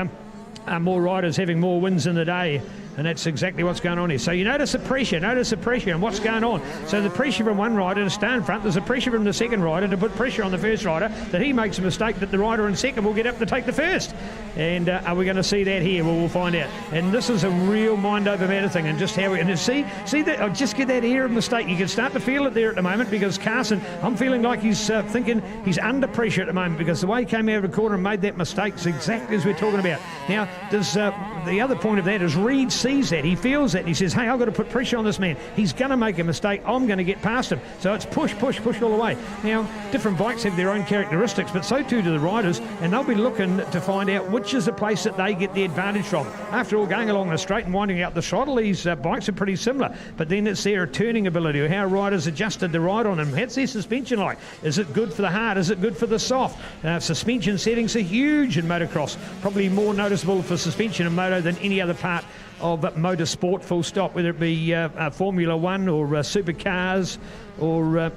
S2: more riders having more wins in the day. And that's exactly what's going on here. So you notice the pressure and what's going on. So the pressure from one rider to stay in front, there's a pressure from the second rider to put pressure on the first rider, that he makes a mistake, that the rider in second will get up to take the first. And are we going to see that here? Well, we'll find out. And this is a real mind over matter thing, and just how we, and see that, I'll just get that air of mistake. You can start to feel it there at the moment, because Carson, I'm feeling like he's thinking he's under pressure at the moment, because the way he came out of the corner and made that mistake is exactly as we're talking about. Now, does the other point of that is Reed sees that, he feels that, and he says, hey, I've got to put pressure on this man. He's going to make a mistake. I'm going to get past him. So it's push all the way. Now, different bikes have their own characteristics, but so too do the riders, and they'll be looking to find out which is the place that they get the advantage from. After all, going along the straight and winding out the throttle, these bikes are pretty similar, but then it's their turning ability, or how riders adjusted to ride on them. What's their suspension like? Is it good for the hard? Is it good for the soft? Suspension settings are huge in motocross, probably more noticeable for suspension in moto than any other part of motorsport, full stop, whether it be Formula 1 or supercars or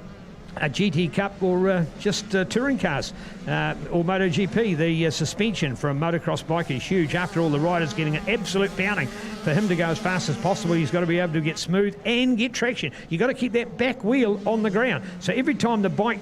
S2: a GT Cup or just touring cars or MotoGP. The suspension for a motocross bike is huge. After all, the rider's getting an absolute pounding. For him to go as fast as possible, he's got to be able to get smooth and get traction. You've got to keep that back wheel on the ground. So every time the bike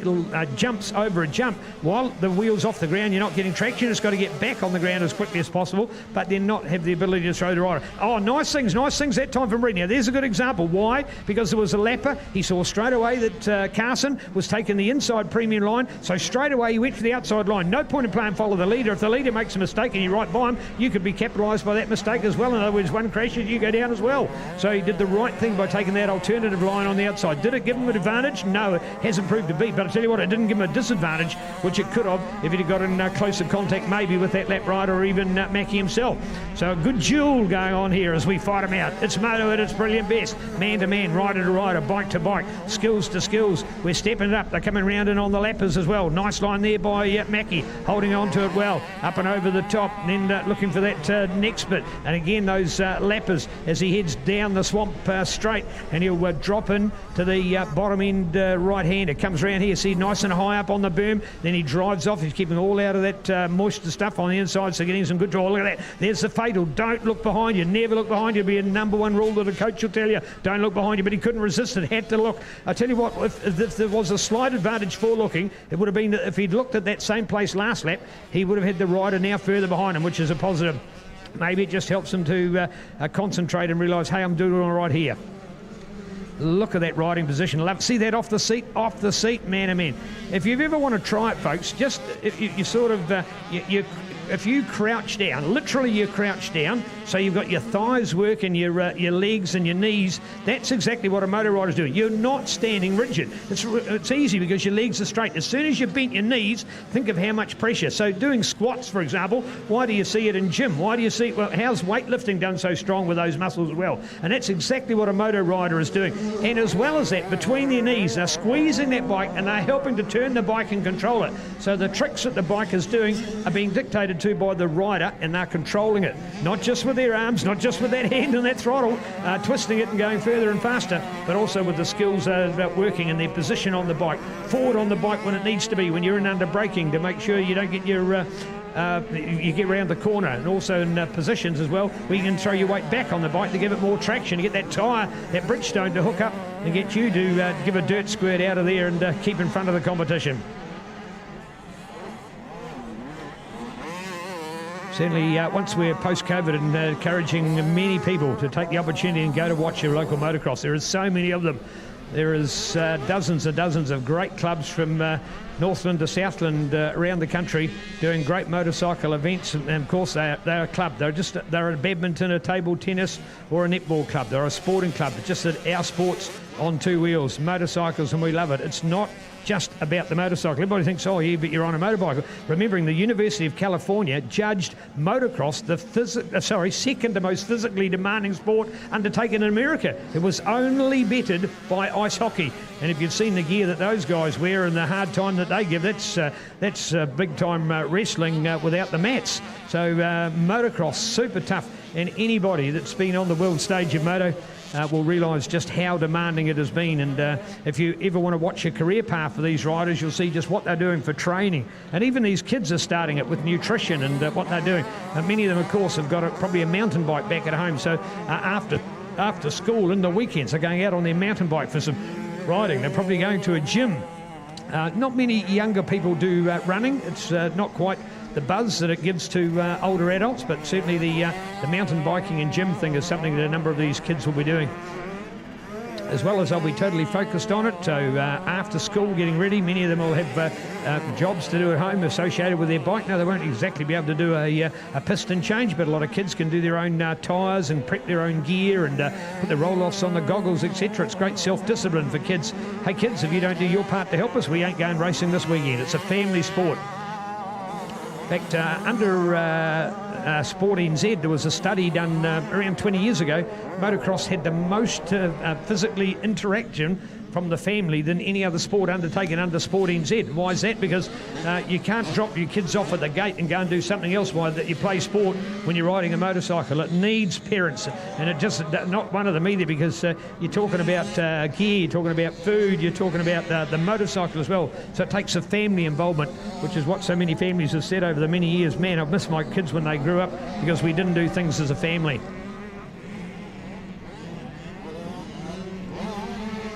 S2: jumps over a jump, while the wheel's off the ground, you're not getting traction. It's got to get back on the ground as quickly as possible, but then not have the ability to throw the rider. Oh, nice things that time from Reed. Now, there's a good example. Why? Because there was a lapper. He saw straight away that Carson was taking the inside premium line, so straight away he went for the outside line. No point in playing follow the leader. If the leader makes a mistake and you're right by him, you could be capitalised by that mistake as well. In other words, one crashes, you go down as well. So he did the right thing by taking that alternative line on the outside. Did it give him an advantage? No, it hasn't proved to be. But I tell you what, it didn't give him a disadvantage, which it could have if he'd got in closer contact, maybe with that lap rider or even Mackie himself. So a good duel going on here as we fight him out. It's moto at its brilliant best. Man to man, rider to rider, bike to bike, skills to skills. We're stepping it up. They're coming round in on the lappers as well. Nice line there by Mackie, holding on to it well. Up and over the top, and then looking for that next bit. And again, those lappers as he heads down the swamp straight, and he'll drop in to the bottom end right hand. It comes around here, see, nice and high up on the berm. Then he drives off. He's keeping all out of that moisture stuff on the inside, so getting some good draw. Look at that. There's the fatal. Don't look behind you. Never look behind you. It'll be a number one rule that a coach will tell you. Don't look behind you. But he couldn't resist it. Had to look. I tell you what, if there was a slight advantage for looking, it would have been that if he'd looked at that same place last lap, he would have had the rider now further behind him, which is a positive. Maybe it just helps him to concentrate and realise, hey, I'm doing all right here. Look at that riding position. Love, see that off the seat, man to man. If you ever want to try it, folks, just if you sort of if you crouch down, literally you crouch down, so you've got your thighs working, your legs and your knees. That's exactly what a motor rider's doing. You're not standing rigid. It's easy because your legs are straight. As soon as you bent your knees, think of how much pressure. So doing squats, for example, why do you see it in gym? Why do you see, well, how's weightlifting done so strong with those muscles as well? And that's exactly what a motor rider is doing. And as well as that, between their knees, they're squeezing that bike and they're helping to turn the bike and control it. So the tricks that the bike is doing are being dictated to by the rider, and they're controlling it, not just with their arms, not just with that hand and that throttle, twisting it and going further and faster, but also with the skills about working and their position on the bike, forward on the bike when it needs to be, when you're in under braking, to make sure you don't get your you get around the corner, and also in positions as well where you can throw your weight back on the bike to give it more traction, to get that tyre, that Bridgestone to hook up and get you to give a dirt squirt out of there and keep in front of the competition. Certainly, once we're post-COVID and encouraging many people to take the opportunity and go to watch your local motocross. There is so many of them. There is dozens and dozens of great clubs from Northland to Southland around the country doing great motorcycle events. And of course, they're a club. They're a badminton, a table tennis, or a netball club. They're a sporting club. It's just that our sport's on two wheels, motorcycles, and we love it. It's not just about the motorcycle. Everybody thinks, oh, yeah, but you're on a motorbike. Remembering the University of California judged motocross the second most physically demanding sport undertaken in America. It was only bettered by ice hockey. And if you've seen the gear that those guys wear and the hard time that they give, that's big-time wrestling without the mats. So motocross, super tough. And anybody that's been on the world stage of moto will realise just how demanding it has been. And if you ever want to watch a career path for these riders, you'll see just what they're doing for training. And even these kids are starting it with nutrition and what they're doing. And many of them, of course, have got probably a mountain bike back at home. So after school in the weekends, they're going out on their mountain bike for some riding. They're probably going to a gym. Not many younger people do running. It's not quite the buzz that it gives to older adults, but certainly the mountain biking and gym thing is something that a number of these kids will be doing. As well as they'll be totally focused on it. So after school, getting ready, many of them will have jobs to do at home associated with their bike. Now, they won't exactly be able to do a piston change, but a lot of kids can do their own tyres and prep their own gear and put the roll-offs on the goggles, etc. It's great self-discipline for kids. Hey, kids, if you don't do your part to help us, we ain't going racing this weekend. It's a family sport. In fact, under Sport NZ, there was a study done around 20 years ago. Motocross had the most physically interaction from the family than any other sport undertaken under Sport NZ. Why is that? Because you can't drop your kids off at the gate and go and do something else while you play sport when you're riding a motorcycle. It needs parents, and it just not one of them either, because you're talking about gear, you're talking about food, you're talking about the motorcycle as well. So it takes a family involvement, which is what so many families have said over the many years. Man, I've missed my kids when they grew up because we didn't do things as a family.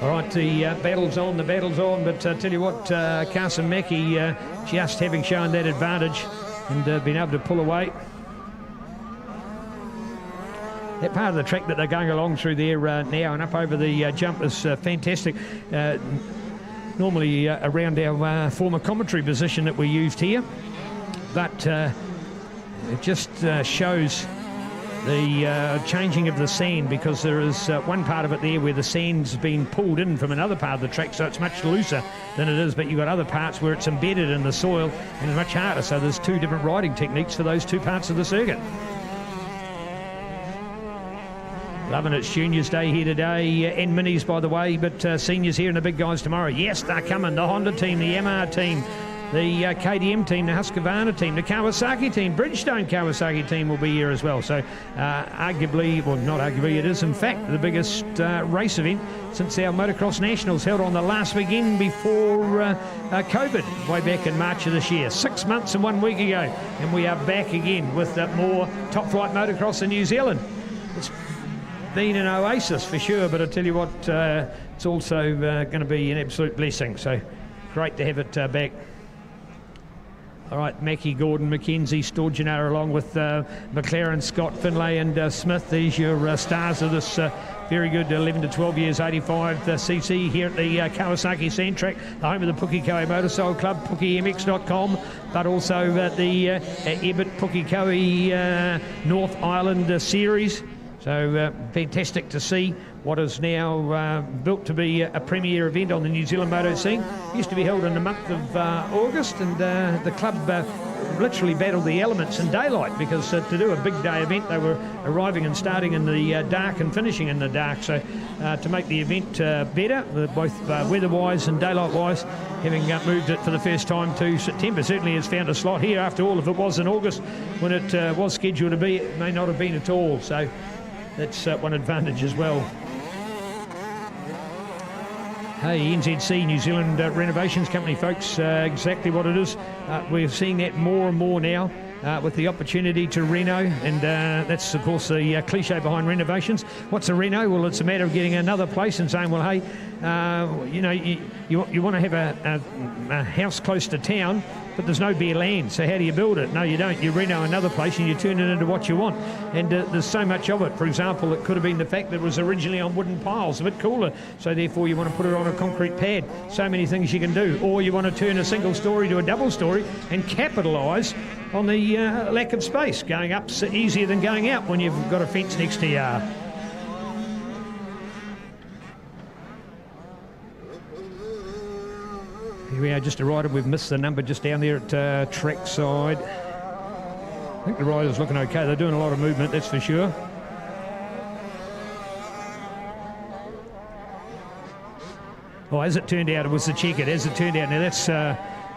S2: All right, the battle's on, but tell you what, Carson Mackie just having shown that advantage and been able to pull away. That part of the track that they're going along through there now and up over the jump is fantastic. Normally around our former commentary position that we used here, but it just shows the changing of the sand, because there is one part of it there where the sand's been pulled in from another part of the track, so it's much looser than it is, but you've got other parts where it's embedded in the soil and it's much harder, so there's two different riding techniques for those two parts of the circuit. Loving it's Juniors Day here today, and Minis, by the way, but seniors here and the big guys tomorrow. Yes, they're coming. The Honda team, the MR team, the KTM team, the Husqvarna team, the Kawasaki team, Bridgestone Kawasaki team will be here as well. So arguably, well, not arguably, it is in fact the biggest race event since our Motocross Nationals held on the last weekend before COVID, way back in March of this year. 6 months and 1 week ago, and we are back again with more top flight motocross in New Zealand. It's been an oasis for sure, but I tell you what, it's also going to be an absolute blessing. So great to have it back. All right, Mackie, Gordon, McKenzie, Storgenar, along with McLaren, Scott, Finlay and Smith. These your stars of this very good 11 to 12 years 85 cc here at the Kawasaki Sand Track, the home of the Pukekohe Motorcycle Club, PukeMX.com, but also the Ebbett Pukekohe North Island Series. So fantastic to see what is now built to be a premier event on the New Zealand moto scene. It used to be held in the month of August, and the club literally battled the elements in daylight, because to do a big day event they were arriving and starting in the dark and finishing in the dark. So to make the event better, both weather-wise and daylight-wise, having moved it for the first time to September, certainly has found a slot here. After all, if it was in August when it was scheduled to be, it may not have been at all. So that's one advantage as well. Hey, NZC, New Zealand Renovations Company, folks, exactly what it is. We're seeing that more and more now. with the opportunity to reno, and that's of course the cliche behind renovations. What's a reno? Well, it's a matter of getting another place and saying, well, hey, you want to have a house close to town, but there's no bare land, so how do you build it? No, you don't. You reno another place and you turn it into what you want. And there's so much of it. For example, it could have been the fact that it was originally on wooden piles, a bit cooler, so therefore you want to put it on a concrete pad. So many things you can do. Or you want to turn a single story to a double story and capitalise on the lack of space. Going up's easier than going out when you've got a fence next to you. Here we are, just arrived. We've missed the number just down there at trackside. I think the rider's looking okay. They're doing a lot of movement, that's for sure. Oh, as it turned out, it was the checkered. As it turned out, now that's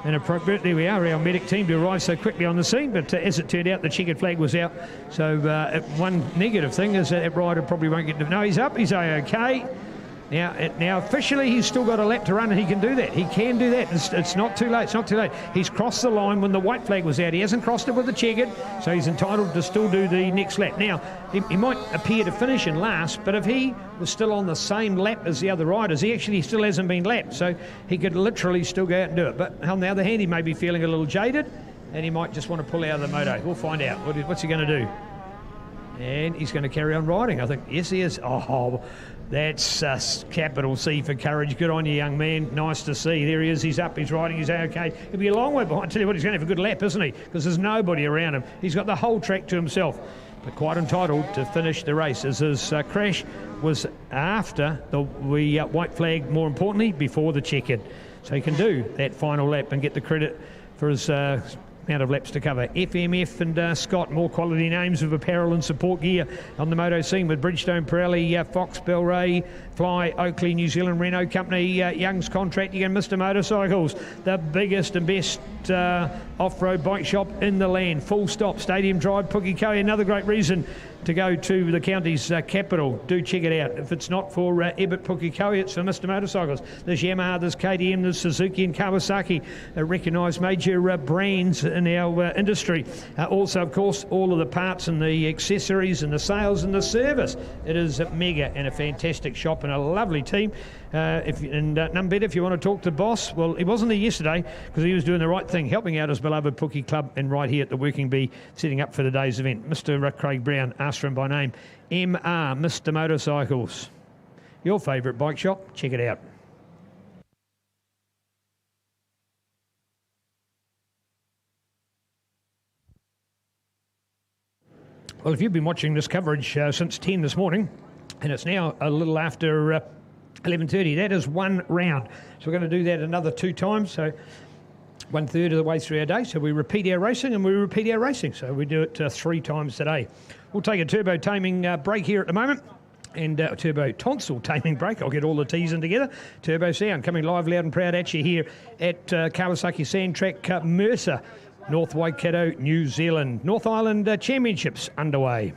S2: inappropriate. There we are, our medic team to arrive so quickly on the scene, but as it turned out, the checkered flag was out. So one negative thing is that rider probably won't get to... No, he's up, he's okay. Now, officially, he's still got a lap to run, and he can do that. He can do that. It's not too late. It's not too late. He's crossed the line when the white flag was out. He hasn't crossed it with the checkered, so he's entitled to still do the next lap. Now, he might appear to finish in last, but if he was still on the same lap as the other riders, he actually still hasn't been lapped, so he could literally still go out and do it. But on the other hand, he may be feeling a little jaded, and he might just want to pull out of the moto. We'll find out. What's he going to do? And he's going to carry on riding, I think. Yes, he is. Oh, that's capital C for courage. Good on you, young man. Nice to see. There he is. He's up. He's riding. He's okay. He'll be a long way behind. I tell you what, he's going to have a good lap, isn't he? Because there's nobody around him. He's got the whole track to himself. But quite entitled to finish the race, as his crash was after the white flag, more importantly, before the checkered. So he can do that final lap and get the credit for his... amount of laps to cover. FMF and Scott, more quality names of apparel and support gear on the moto scene with Bridgestone, Pirelli, Fox, Bellray, Fly, Oakley, New Zealand Renault Company, Young's Contracting and Mr. Motorcycles, the biggest and best off-road bike shop in the land. Full stop. Stadium Drive, Pukekohe, another great reason to go to the county's capital. Do check it out. If it's not for Ebbett Pukekohe, it's for Mr. Motorcycles. There's Yamaha, there's KTM, there's Suzuki and Kawasaki, recognised major brands in our industry. Also, of course, all of the parts and the accessories and the sales and the service. It is mega and a fantastic shop and a lovely team. None better if you want to talk to Boss. Well, he wasn't there yesterday because he was doing the right thing, helping out his beloved Pookie Club and right here at the Working Bee, setting up for the day's event. Mr. Craig Brown, asked for him by name. MR, Mr. Motorcycles. Your favourite bike shop? Check it out. Well, if you've been watching this coverage since 10 this morning, and it's now a little after 11:30, that is one round. So we're going to do that another 2 times, so 1/3 of the way through our day. So we repeat our racing and we repeat our racing. So we do it 3 times today. We'll take a turbo taming break here at the moment. And turbo tonsil taming break. I'll get all the T's in together. Turbo sound coming live, loud and proud at you here at Kawasaki Sand Track Mercer, North Waikato, New Zealand. North Island Championships underway.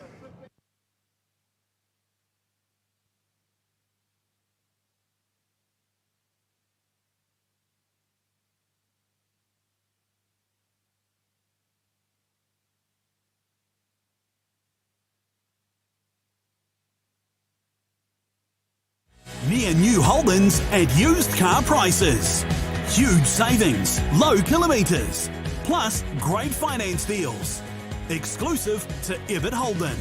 S1: Near New Holden's at used car prices. Huge savings, low kilometres, plus great finance deals. Exclusive to Ebbett Holden.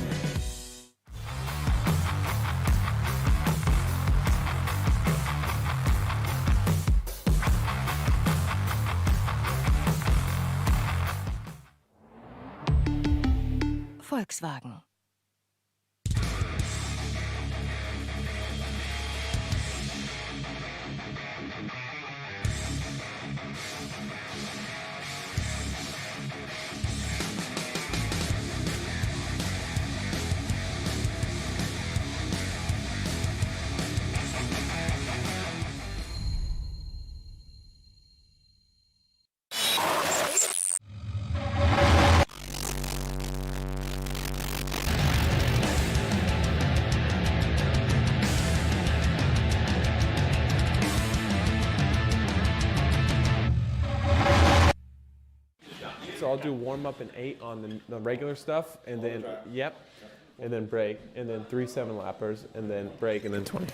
S3: Volkswagen. I'll do warm up in 8 on the regular stuff, and then and then break, and then 3 7-lappers, and then break, and then 20.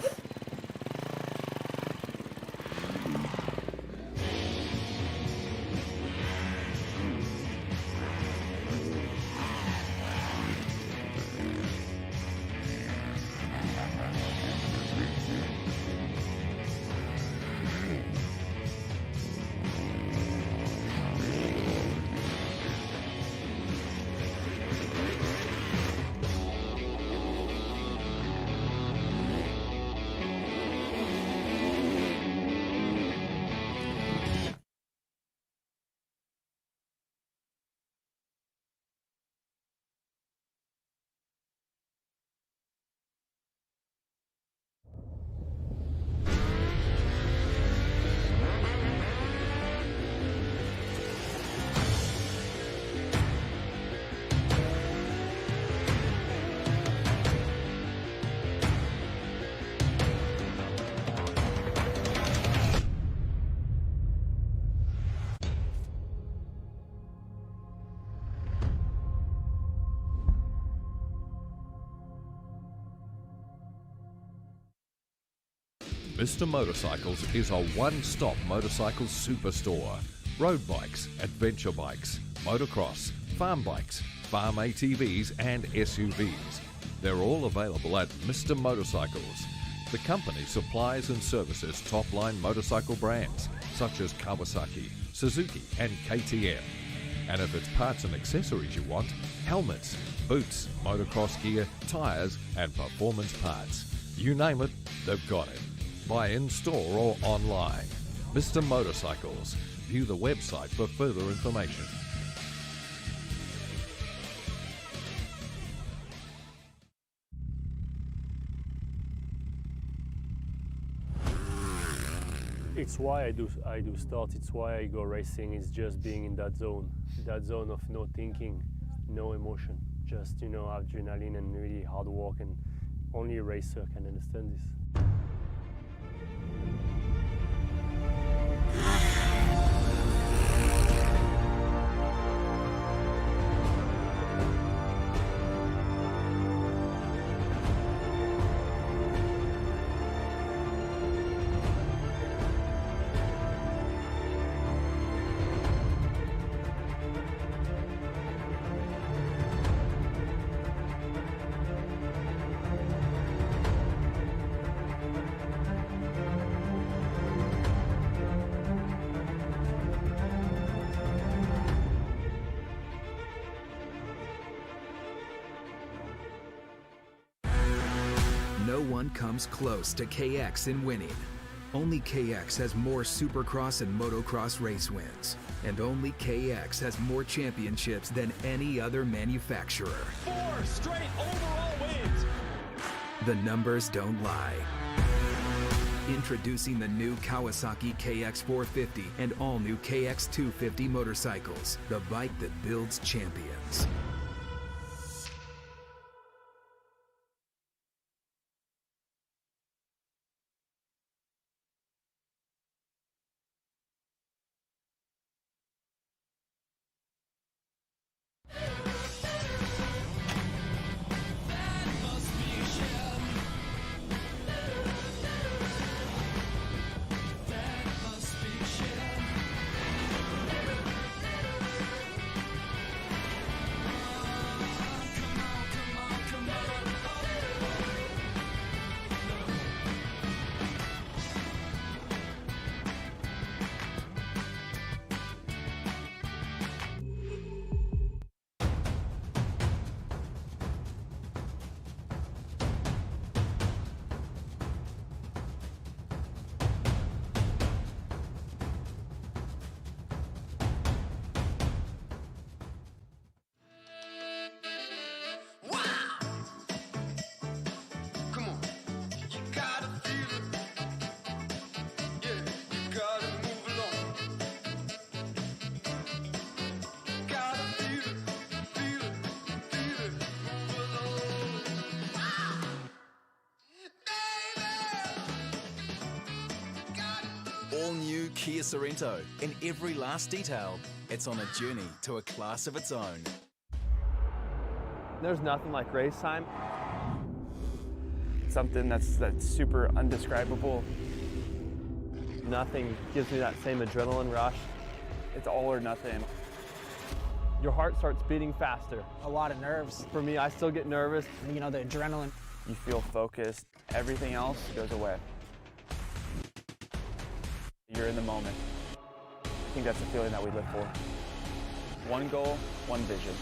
S4: Mr. Motorcycles is a one-stop motorcycle superstore. Road bikes, adventure bikes, motocross, farm bikes, farm ATVs and SUVs. They're all available at Mr. Motorcycles. The company supplies and services top-line motorcycle brands such as Kawasaki, Suzuki and KTM. And if it's parts and accessories you want, helmets, boots, motocross gear, tyres and performance parts. You name it, they've got it. Buy in-store or online. Mr. Motorcycles. View the website for further information.
S5: It's why I do start, it's why I go racing, it's just being in that zone of no thinking, no emotion, just, adrenaline and really hard work, and only a racer can understand this.
S6: No one comes close to KX in winning. Only KX has more Supercross and Motocross race wins. And only KX has more championships than any other manufacturer.
S7: 4 straight overall wins.
S6: The numbers don't lie. Introducing the new Kawasaki KX450 and all-new KX250 motorcycles. The bike that builds champions.
S8: Kia Sorrento. In every last detail, it's on a journey to a class of its own.
S9: There's nothing like race time. Something that's super undescribable. Nothing gives me that same adrenaline rush. It's all or nothing. Your heart starts beating faster.
S10: A lot of nerves.
S9: For me, I still get nervous.
S10: You know, the adrenaline.
S9: You feel focused. Everything else goes away. You're in the moment. I think that's the feeling that we live for. One goal, one vision.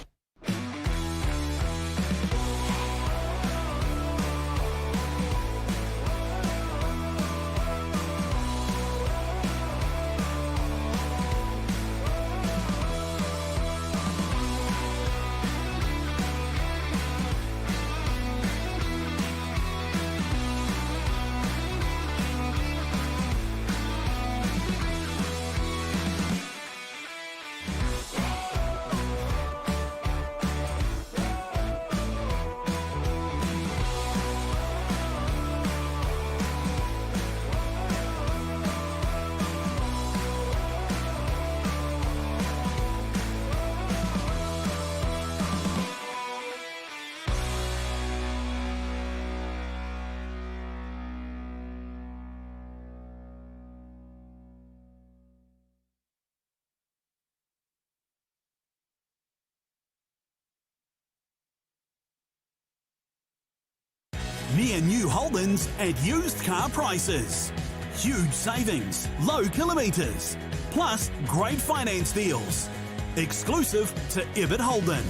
S1: Near new Holdens at used car prices. Huge savings, low kilometres, plus great finance deals. Exclusive to Ebbett Holden.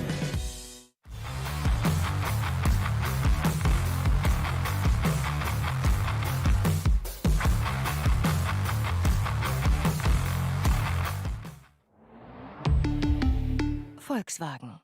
S11: Volkswagen.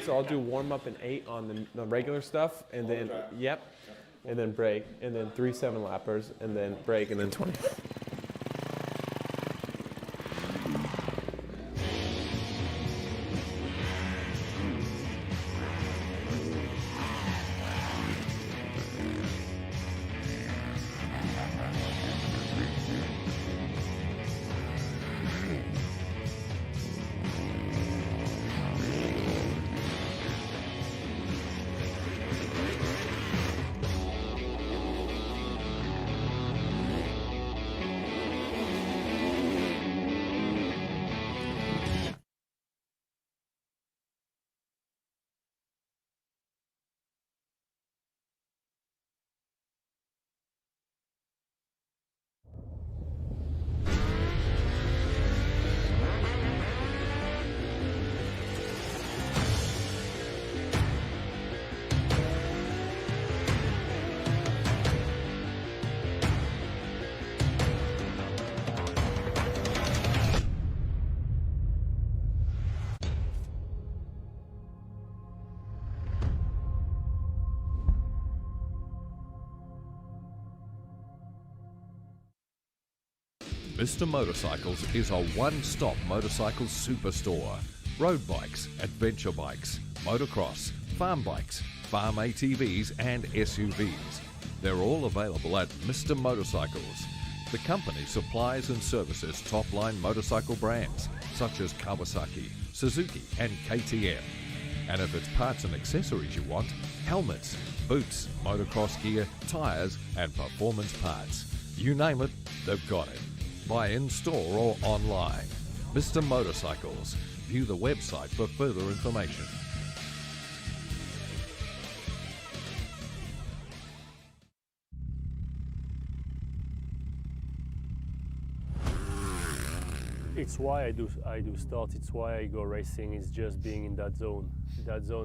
S3: So I'll do warm up in 8 on the regular stuff, and then and then brake, and then 3 7-lappers, and then brake, and then 20.
S4: Mr. Motorcycles is a one-stop motorcycle superstore. Road bikes, adventure bikes, motocross, farm bikes, farm ATVs and SUVs. They're all available at Mr. Motorcycles. The company supplies and services top-line motorcycle brands such as Kawasaki, Suzuki and KTM. And if it's parts and accessories you want, helmets, boots, motocross gear, tyres and performance parts. You name it, they've got it. Buy in-store or online. Mr. Motorcycles. View the website for further information.
S5: It's why I do start. It's why I go racing. Is just being in that zone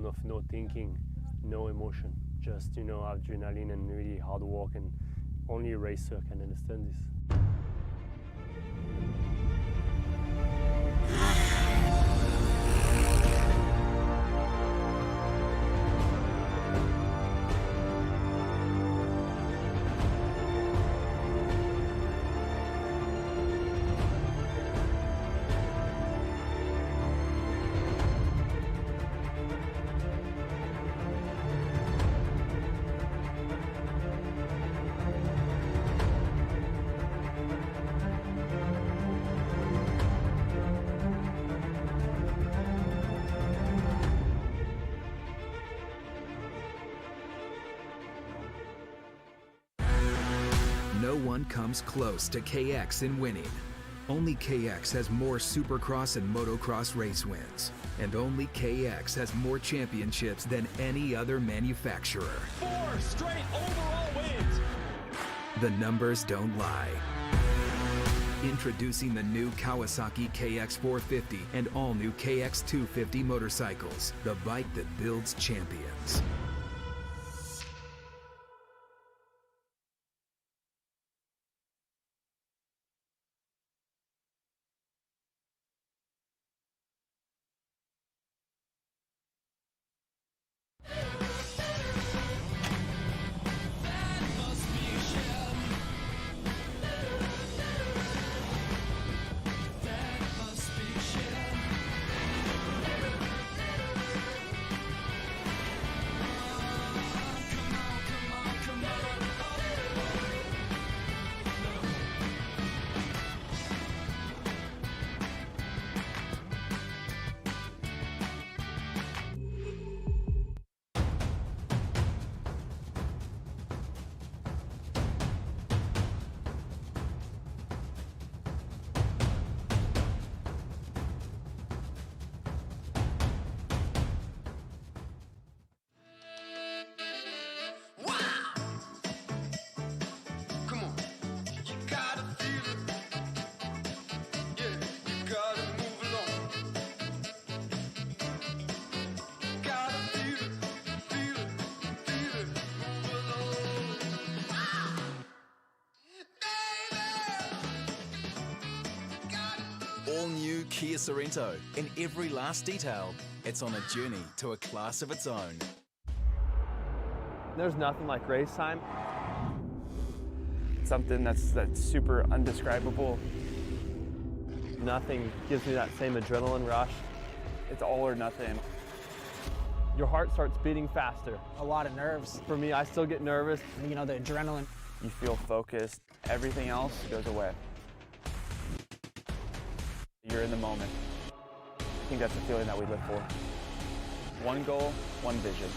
S5: of no thinking, no emotion, just adrenaline and really hard work, and only a racer can understand this.
S6: No one comes close to KX in winning. Only KX has more Supercross and Motocross race wins. And only KX has more championships than any other manufacturer.
S7: 4 straight overall wins.
S6: The numbers don't lie. Introducing the new Kawasaki KX450 and all new KX250 motorcycles, the bike that builds champions.
S8: All new Kia Sorento. In every last detail, it's on a journey to a class of its own.
S9: There's nothing like race time. Something that's super undescribable.
S3: Nothing gives me that same adrenaline rush.
S9: It's all or nothing.
S3: Your heart starts beating faster.
S10: A lot of nerves.
S3: For me, I still get nervous.
S10: The adrenaline.
S9: You feel focused. Everything else goes away. You're in the moment. I think that's the feeling that we live for. One goal, one vision.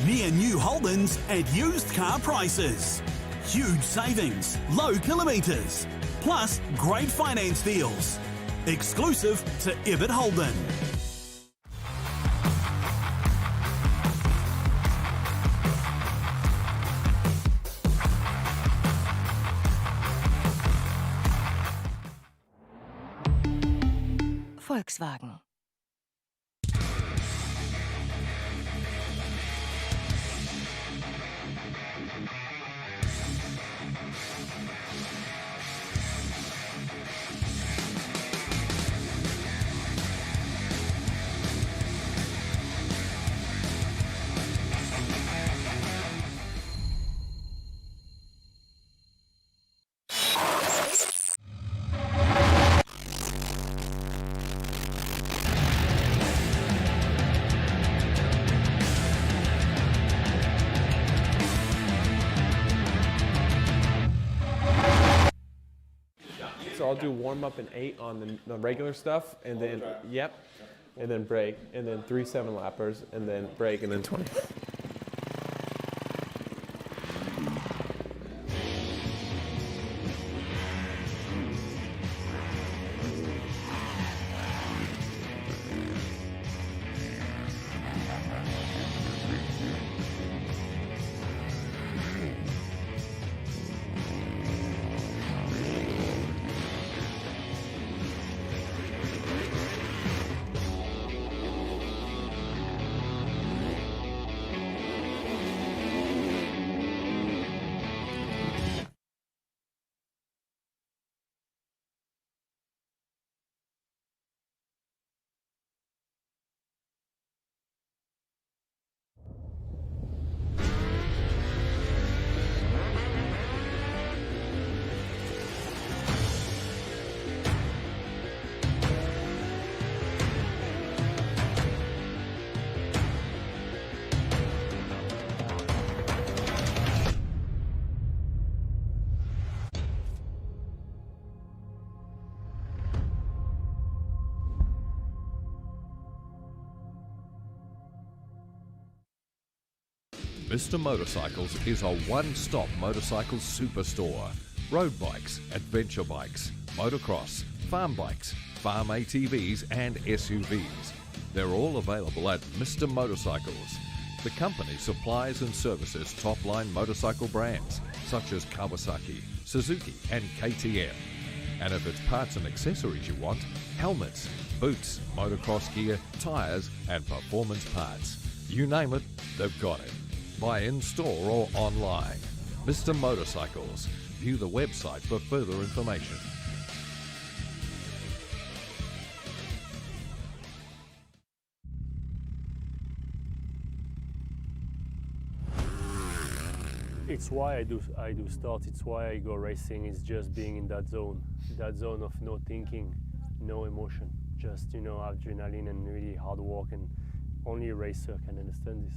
S1: Near new Holdens at used car prices. Huge savings, low kilometres, plus great finance deals. Exclusive to Ebbett Holden.
S11: Volkswagen.
S3: I'll do warm up in 8 on the regular stuff, and then and then brake, and then 3 7-lappers, and then brake, and then 20.
S4: Mr. Motorcycles is a one-stop motorcycle superstore. Road bikes, adventure bikes, motocross, farm bikes, farm ATVs and SUVs. They're all available at Mr. Motorcycles. The company supplies and services top-line motorcycle brands such as Kawasaki, Suzuki and KTM. And if it's parts and accessories you want, helmets, boots, motocross gear, tyres and performance parts. You name it, they've got it. Buy in-store or online. Mr. Motorcycles. View the website for further information.
S5: It's why I do start. It's why I go racing. It's just being in that zone of no thinking, no emotion, just adrenaline and really hard work, and only a racer can understand this.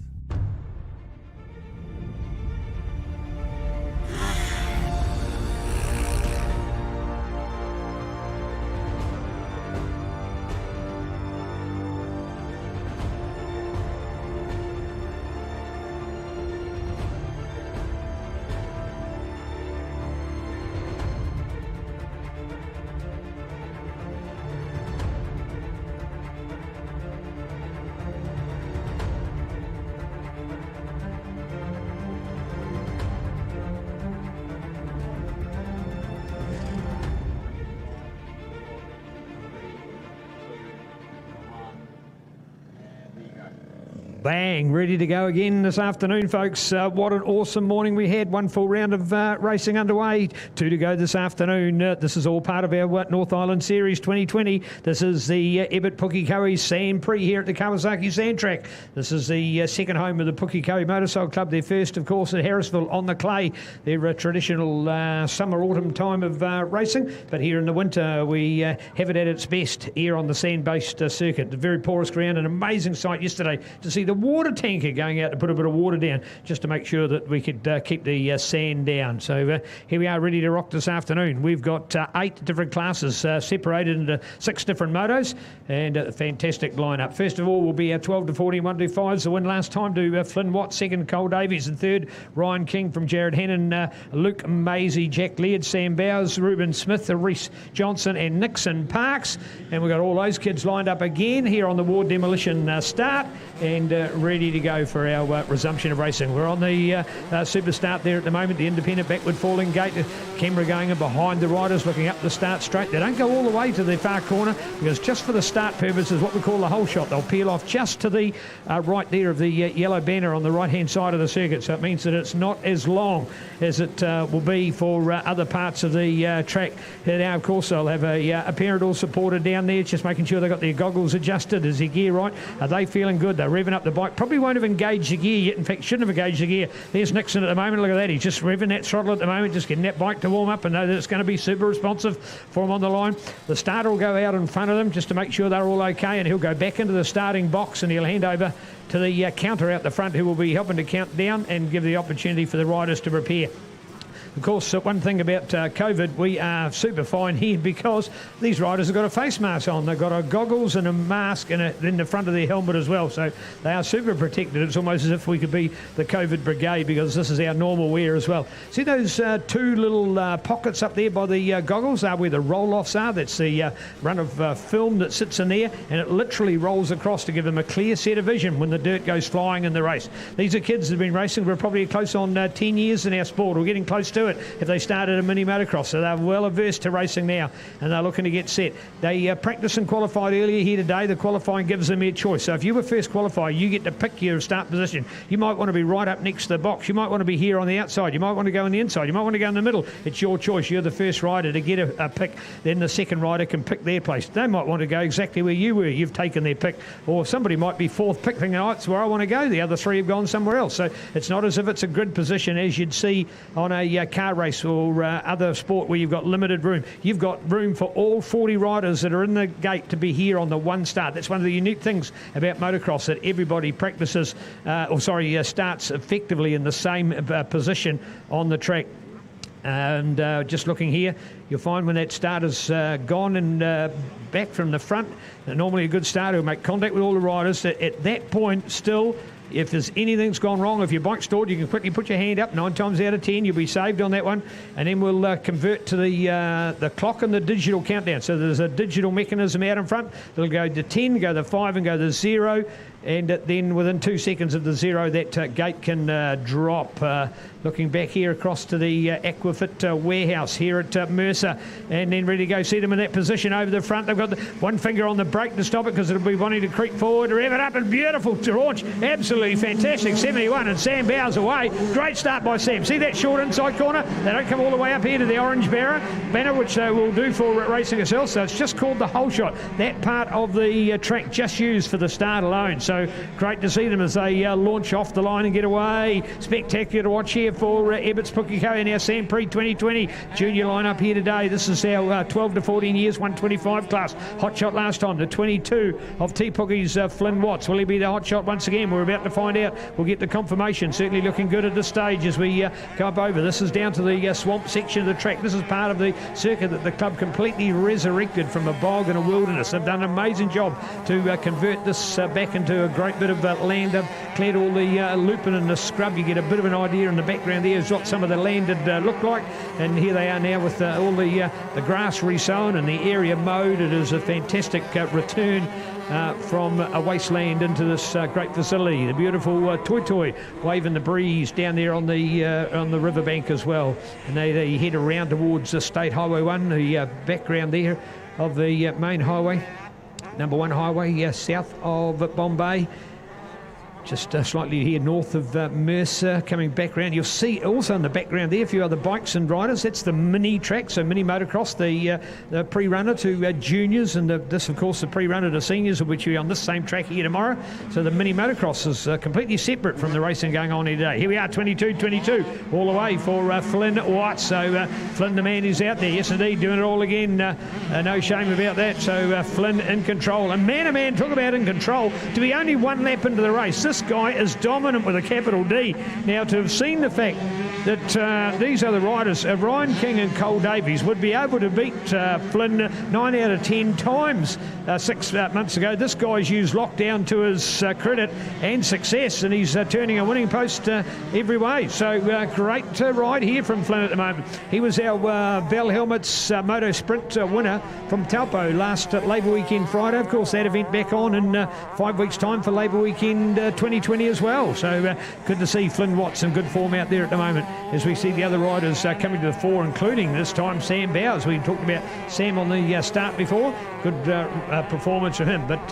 S2: Bang, ready to go again this afternoon, folks. What an awesome morning we had. One full round of racing underway, 2 to go this afternoon. This is all part of our North Island Series 2020. This is the Ebbett Pukekohe Sand Prix here at the Kawasaki Sand Track. This is the second home of the Pukekohe Motorcycle Club. Their first, of course, at Harrisville on the clay. Their traditional summer-autumn time of racing. But here in the winter, we have it at its best here on the sand-based circuit. The very porous ground, an amazing sight yesterday to see the water tanker going out to put a bit of water down just to make sure that we could keep the sand down. So here we are ready to rock this afternoon. We've got 8 different classes separated into 6 different motos and a fantastic lineup. First of all will be our 12 to 40 125s. The win last time to Flynn Watt, second Cole Davies, and third Ryan King from Jared Hannon, Luke Maisie, Jack Laird, Sam Bowers, Ruben Smith, Reese Johnson and Nixon Parks. And we've got all those kids lined up again here on the Ward Demolition start and ready to go for our resumption of racing. We're on the super start there at the moment, the independent backward falling gate. The camera going in behind the riders, looking up the start straight. They don't go all the way to the far corner because just for the start purposes, what we call the whole shot, they'll peel off just to the right there of the yellow banner on the right-hand side of the circuit. So it means that it's not as long as it will be for other parts of the track. And now, of course, they'll have a parent all supported down there, just making sure they've got their goggles adjusted. Is their gear right? Are they feeling good? They're revving up the bike. Probably won't have engaged the gear yet. In fact, shouldn't have engaged the gear. There's Nixon at the moment. Look at that. He's just revving that throttle at the moment, just getting that bike to warm up and know that it's going to be super responsive for him on the line. The starter will go out in front of them just to make sure they're all okay, and he'll go back into the starting box and he'll hand over to the counter out the front, who will be helping to count down and give the opportunity for the riders to prepare. Of course, one thing about COVID, we are super fine here because these riders have got a face mask on. They've got a goggles and a mask in the front of their helmet as well. So they are super protected. It's almost as if we could be the COVID brigade because this is our normal wear as well. See those two little pockets up there by the goggles are where the roll-offs are. That's the run of film that sits in there, and it literally rolls across to give them a clear set of vision when the dirt goes flying in the race. These are kids that have been racing. We're probably close on 10 years in our sport. We're getting close to it if they started a mini motocross. So they're well averse to racing now, and they're looking to get set. They practiced and qualified earlier here today. The qualifying gives them their choice. So if you were first qualified, you get to pick your start position. You might want to be right up next to the box. You might want to be here on the outside. You might want to go on the inside. You might want to go in the middle. It's your choice. You're the first rider to get a pick. Then the second rider can pick their place. They might want to go exactly where you were. You've taken their pick. Or somebody might be fourth pick thinking, oh, it's where I want to go. The other three have gone somewhere else. So it's not as if it's a grid position as you'd see on a car race or other sport where you've got limited room. You've got room for all 40 riders that are in the gate to be here on the one start. That's one of the unique things about motocross, that everybody practices, starts effectively in the same position on the track. And just looking here, you'll find when that starter's gone and back from the front, normally a good starter will make contact with all the riders. At that point, still, if there's anything's gone wrong, if your bike's stalled, you can quickly put your hand up. 9 times out of 10, you'll be saved on that one. And then we'll convert to the clock and the digital countdown. So there's a digital mechanism out in front. It'll go to 10, go to 5, and go to 0. And then within 2 seconds of the 0, that gate can drop. Looking back here across to the Aquafit warehouse here at Mercer, and then ready to go. See them in that position over the front. They've got one finger on the brake to stop it because it'll be wanting to creep forward. Rev it up and beautiful to launch. Absolutely fantastic. 71 and Sam bows away. Great start by Sam. See that short inside corner? They don't come all the way up here to the orange banner, which they will do for racing itself. So it's just called the whole shot. That part of the track just used for the start alone. So great to see them as they launch off the line and get away. Spectacular to watch here for Ebbett Pukekohe in our Sand Prix 2020 junior lineup here today. This is our 12 to 14 years 125 class. Hot shot last time, the 22 of T Pooky's Flynn Watts. Will he be the hot shot once again? We're about to find out. We'll get the confirmation. Certainly looking good at this stage as we go up over. This is down to the swamp section of the track. This is part of the circuit that the club completely resurrected from a bog and a wilderness. They've done an amazing job to convert this back into a great bit of land. They've cleared all the lupin and the scrub. You get a bit of an idea in the background there is what some of the land had looked like, and here they are now with all the grass resown and the area mowed. It is a fantastic return from a wasteland into this great facility. The beautiful Toi waving the breeze down there on the riverbank as well, and they head around towards State Highway 1, the background there of the main highway, number 1 highway south of Bombay. Just slightly here north of Mercer, coming back around. You'll see also in the background there a few other bikes and riders. That's the mini track, so mini motocross, the pre-runner to juniors, and this, of course, the pre-runner to seniors, which will be on this same track here tomorrow. So the mini motocross is completely separate from the racing going on here today. Here we are, 22-22, all the way for Flynn Watts. So Flynn, the man, is out there. Yes, indeed, doing it all again. No shame about that. So Flynn in control. And man, talk about in control. To be only one lap into the race, this guy is dominant with a capital D. Now, to have seen the fact that these other riders, Ryan King and Cole Davies, would be able to beat Flynn 9 out of 10 times 6 months ago. This guy's used lockdown to his credit and success, and he's turning a winning post every way. So great ride here from Flynn at the moment. He was our Val Helmets Moto Sprint winner from Taupo last Labour Weekend Friday. Of course, that event back on in 5 weeks' time for Labour Weekend 2020 as well. So good to see Flynn Watts in good form out there at the moment as we see the other riders coming to the fore, including this time Sam Bowers. We talked about Sam on the start before. Good performance from him. But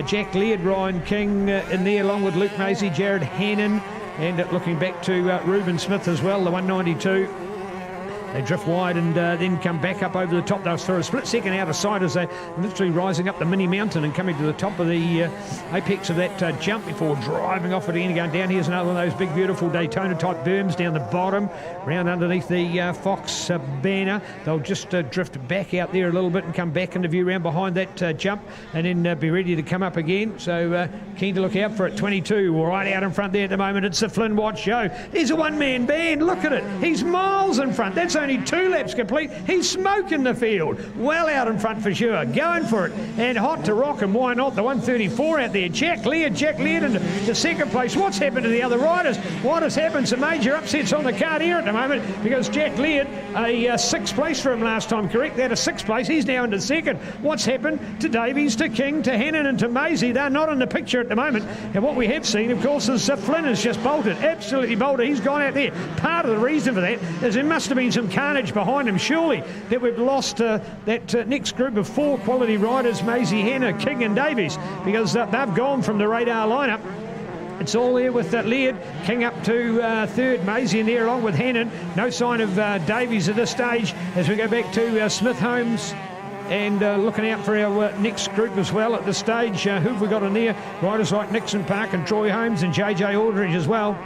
S2: Jack Laird, Ryan King in there along with Luke Maisie, Jared Hannon, and looking back to Reuben Smith as well, the 192. They drift wide and then come back up over the top. They'll for a split second out of sight as they're literally rising up the mini mountain and coming to the top of the apex of that jump before driving off it again and going down. Here's another one of those big, beautiful Daytona-type berms down the bottom, round underneath the Fox banner. They'll just drift back out there a little bit and come back into view round behind that jump and then be ready to come up again. So keen to look out for it. 22 right out in front there at the moment. It's the Flynn Watts show. There's a one-man band. Look at it. He's miles in front. That's only 2 laps complete. He's smoking the field. Well out in front for sure. Going for it. And hot to rock, and why not? The 134 out there. Jack Leard into second place. What's happened to the other riders? What has happened? Some major upsets on the card here at the moment because Jack Leard, a 6th place for him last time, correct? They had a 6th place. He's now into 2nd. What's happened to Davies, to King, to Hannon and to Maisie? They're not in the picture at the moment. And what we have seen, of course, is Flynn has just bolted. Absolutely bolted. He's gone out there. Part of the reason for that is there must have been some carnage behind him, surely, that we've lost that next group of 4 quality riders, Maisie, Hannah, King and Davies, because they've gone from the radar lineup. It's all there with Leard, King up to 3rd, Maisie in there along with Hannon. No sign of Davies at this stage as we go back to Smith Holmes. And looking out for our next group as well at this stage. Who have we got in there? Riders like Nixon Park and Troy Holmes and JJ Aldridge as well.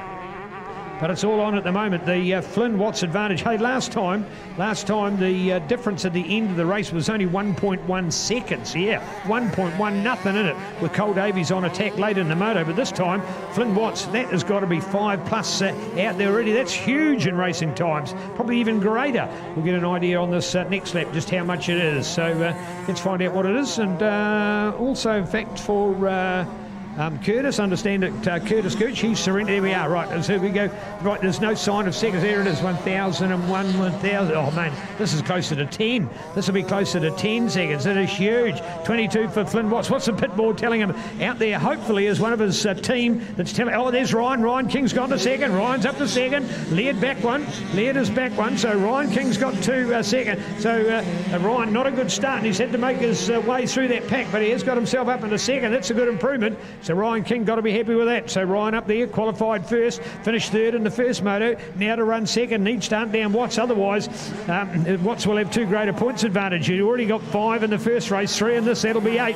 S2: But it's all on at the moment. The Flynn Watts advantage. Hey, last time the difference at the end of the race was only 1.1 seconds. Yeah, 1.1, nothing in it, with Cole Davies on attack late in the moto. But this time, Flynn Watts, that has got to be 5+ out there already. That's huge in racing times, probably even greater. We'll get an idea on this next lap just how much it is. So let's find out what it is. And also, in fact, for Curtis, understand that Curtis Gooch, he's surrendered. There we are, right, so we go, right, there's no sign of seconds. There it is, 1,001, 1,000, oh man, this is closer to 10. This will be closer to 10 seconds. It is huge. 22 for Flynn Watts. What's the pit board telling him out there? Hopefully is one of his team that's telling, oh, there's Ryan King's gone to 2nd, Ryan's up to 2nd, Laird back one, Laird is back one, so Ryan King's got to 2nd. So Ryan, not a good start, and he's had to make his way through that pack, but he has got himself up into 2nd. That's a good improvement. So Ryan King got to be happy with that. So Ryan up there, qualified 1st, finished 3rd in the first moto. Now to run 2nd, needs to hunt down Watts. Otherwise, Watts will have 2 greater points advantage. He'd already got 5 in the first race, 3 in this, that'll be 8.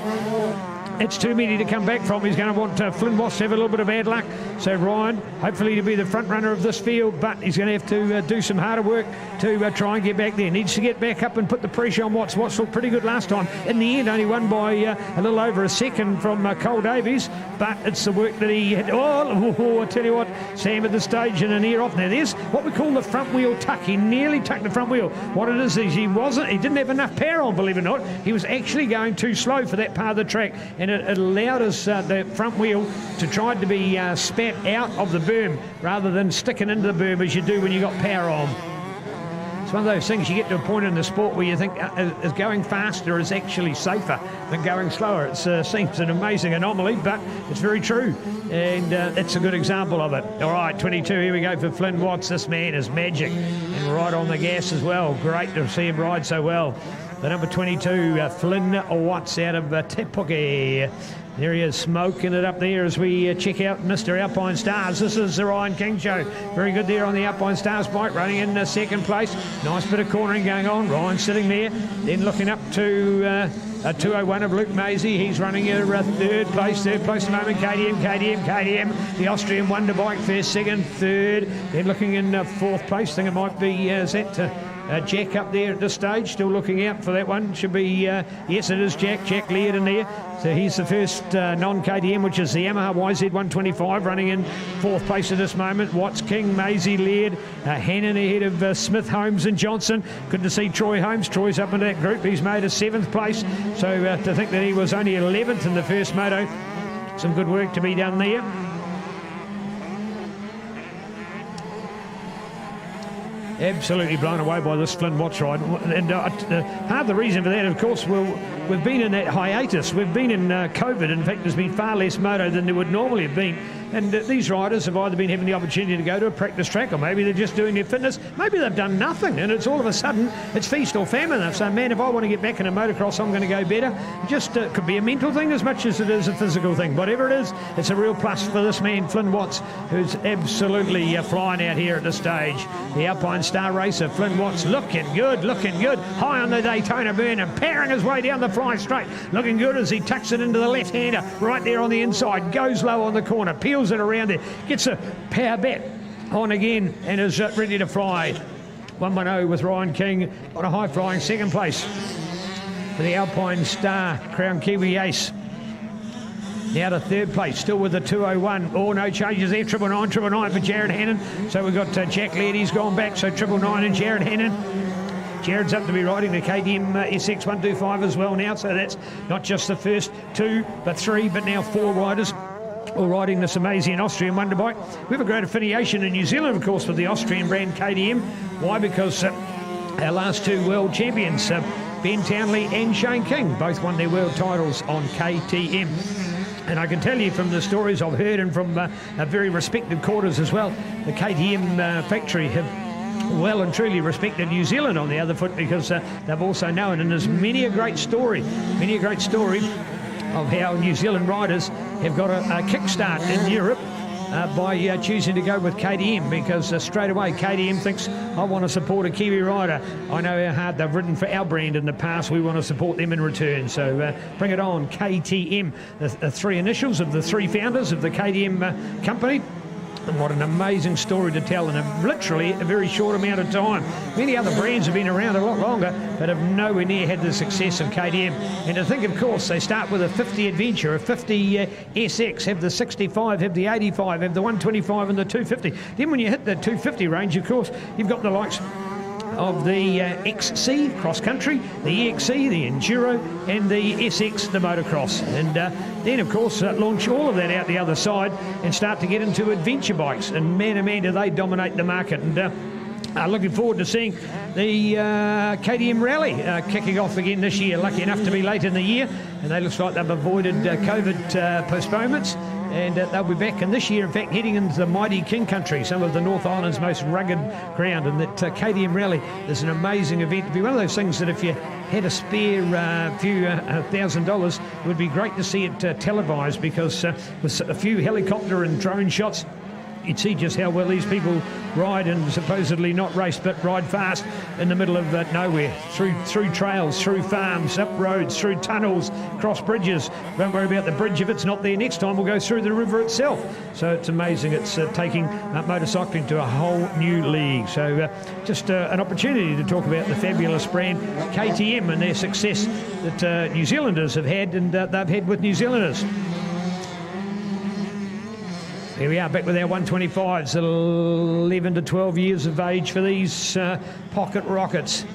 S2: It's too many to come back from. He's going to want Flynn Watts to have a little bit of bad luck. So Ryan, hopefully to be the front runner of this field, but he's going to have to do some harder work to try and get back there. Needs to get back up and put the pressure on Watts. Watts looked pretty good last time. In the end, only won by a little over a 2nd from Cole Davies, but it's the work that he had. I tell you what, Sam at the stage and an ear off. Now there's what we call the front wheel tuck. He nearly tucked the front wheel. What it is he didn't have enough power on, believe it or not. He was actually going too slow for that part of the track, and it allowed us the front wheel to try to be spat out of the berm rather than sticking into the berm as you do when you got power on. It's one of those things you get to a point in the sport where you think is going faster is actually safer than going slower. It seems an amazing anomaly, but it's very true, and it's a good example of it. All right, 22, here we go for Flynn Watts. This man is magic, and right on the gas as well. Great to see him ride so well. The number 22, Flynn Watts out of Te Puke. There he is, smoking it up there as we check out Mr. Alpine Stars. This is the Ryan King show. Very good there on the Alpine Stars bike, running in 2nd place. Nice bit of cornering going on. Ryan sitting there, then looking up to a 201 of Luke Maisie. He's running a 3rd place at the moment. KTM. The Austrian Wonder Bike, 1st, 2nd, 3rd. Then looking in 4th place. I think it might be Jack up there at this stage, still looking out for that one. Should be, yes, it is Jack Laird in there. So he's the first non-KTM, which is the Yamaha YZ125, running in 4th place at this moment. Watts, King, Maisie, Laird, Hannon ahead of Smith, Holmes and Johnson. Good to see Troy Holmes. Troy's up in that group. He's made a 7th place. So to think that he was only 11th in the first moto, some good work to be done there. Absolutely blown away by this Flynn Watts ride. And part of the reason for that, of course, we've been in that hiatus. We've been in COVID. In fact, there's been far less moto than there would normally have been And these riders have either been having the opportunity to go to a practice track, or maybe they're just doing their fitness. Maybe they've done nothing, and it's all of a sudden it's feast or famine. They've said, man, if I want to get back into motocross, I'm going to go better. Just could be a mental thing as much as it is a physical thing. Whatever it is, it's a real plus for this man, Flynn Watts, who's absolutely flying out here at this stage. The Alpine Star racer, Flynn Watts, looking good, high on the Daytona burn and powering his way down the fly straight. Looking good as he tucks it into the left-hander right there on the inside, goes low on the corner, peels it around there, gets a power back on again and is ready to fly. 110 with Ryan King on a high-flying second place for the Alpine Star Crown Kiwi Ace. Now to third place, still with the 201. Oh, no changes there. 999 for Jared Hannon. So we've got Jack Lairdy's gone back. So 999 and Jared Hannon. Jared's up to be riding the KTM SX125 as well now. So that's not just the first two, but three, but now four riders all riding this amazing Austrian wonder bike. We have a great affiliation in New Zealand, of course, with the Austrian brand KTM. Why? Because our last two world champions, Ben Townley and Shane King, both won their world titles on KTM. And I can tell you from the stories I've heard and from very respected quarters as well, the KTM factory have well and truly respected New Zealand on the other foot, because they've also known, and there's many a great story of how New Zealand riders have got a kickstart in Europe by choosing to go with KTM, because straight away KTM thinks, I want to support a Kiwi rider. I know how hard they've ridden for our brand in the past. We want to support them in return. So bring it on, KTM, the three initials of the three founders of the KTM company. And what an amazing story to tell in literally a very short amount of time. Many other brands have been around a lot longer, but have nowhere near had the success of KTM. And to think, of course, they start with a 50 Adventure, a 50 SX, have the 65, have the 85, have the 125 and the 250. Then when you hit the 250 range, of course, you've got the likes of the XC cross country, the EXC, the Enduro, and the SX, the motocross. And then, of course, launch all of that out the other side and start to get into adventure bikes. And man, oh man, do they dominate the market. And looking forward to seeing the KTM Rally kicking off again this year. Lucky enough to be late in the year, and they looks like they've avoided COVID postponements. And they'll be back in this year, in fact, heading into the mighty King Country, some of the North Island's most rugged ground. And that KTM Rally is an amazing event. It'd be one of those things that if you had a spare few $1,000, it would be great to see it televised, because with a few helicopter and drone shots, you'd see just how well these people ride, and supposedly not race but ride fast in the middle of nowhere, through trails, through farms, up roads, through tunnels, cross bridges. Don't worry about the bridge if it's not there next time. We'll go through the river itself. So it's amazing. It's taking motorcycling to a whole new league. So just an opportunity to talk about the fabulous brand KTM and their success that New Zealanders have had, and they've had with New Zealanders. Here we are back with our 125s, 11 to 12 years of age for these pocket rockets.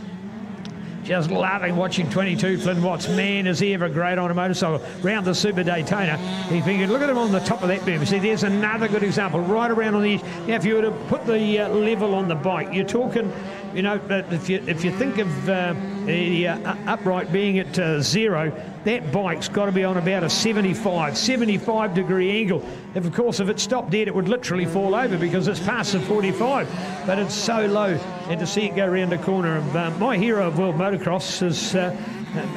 S2: Just loving watching 22 Flynn Watts. Man, is he ever great on a motorcycle. Round the Super Daytona. He's been good. Look at him on the top of that berm. See, there's another good example right around on the edge. Now, if you were to put the level on the bike, you're talking, you know, if you think of the upright being at zero, that bike's got to be on about a 75 degree angle. Of course, if it stopped dead, it would literally fall over, because it's past the 45, but it's so low. And to see it go around the corner of my hero of world motocross is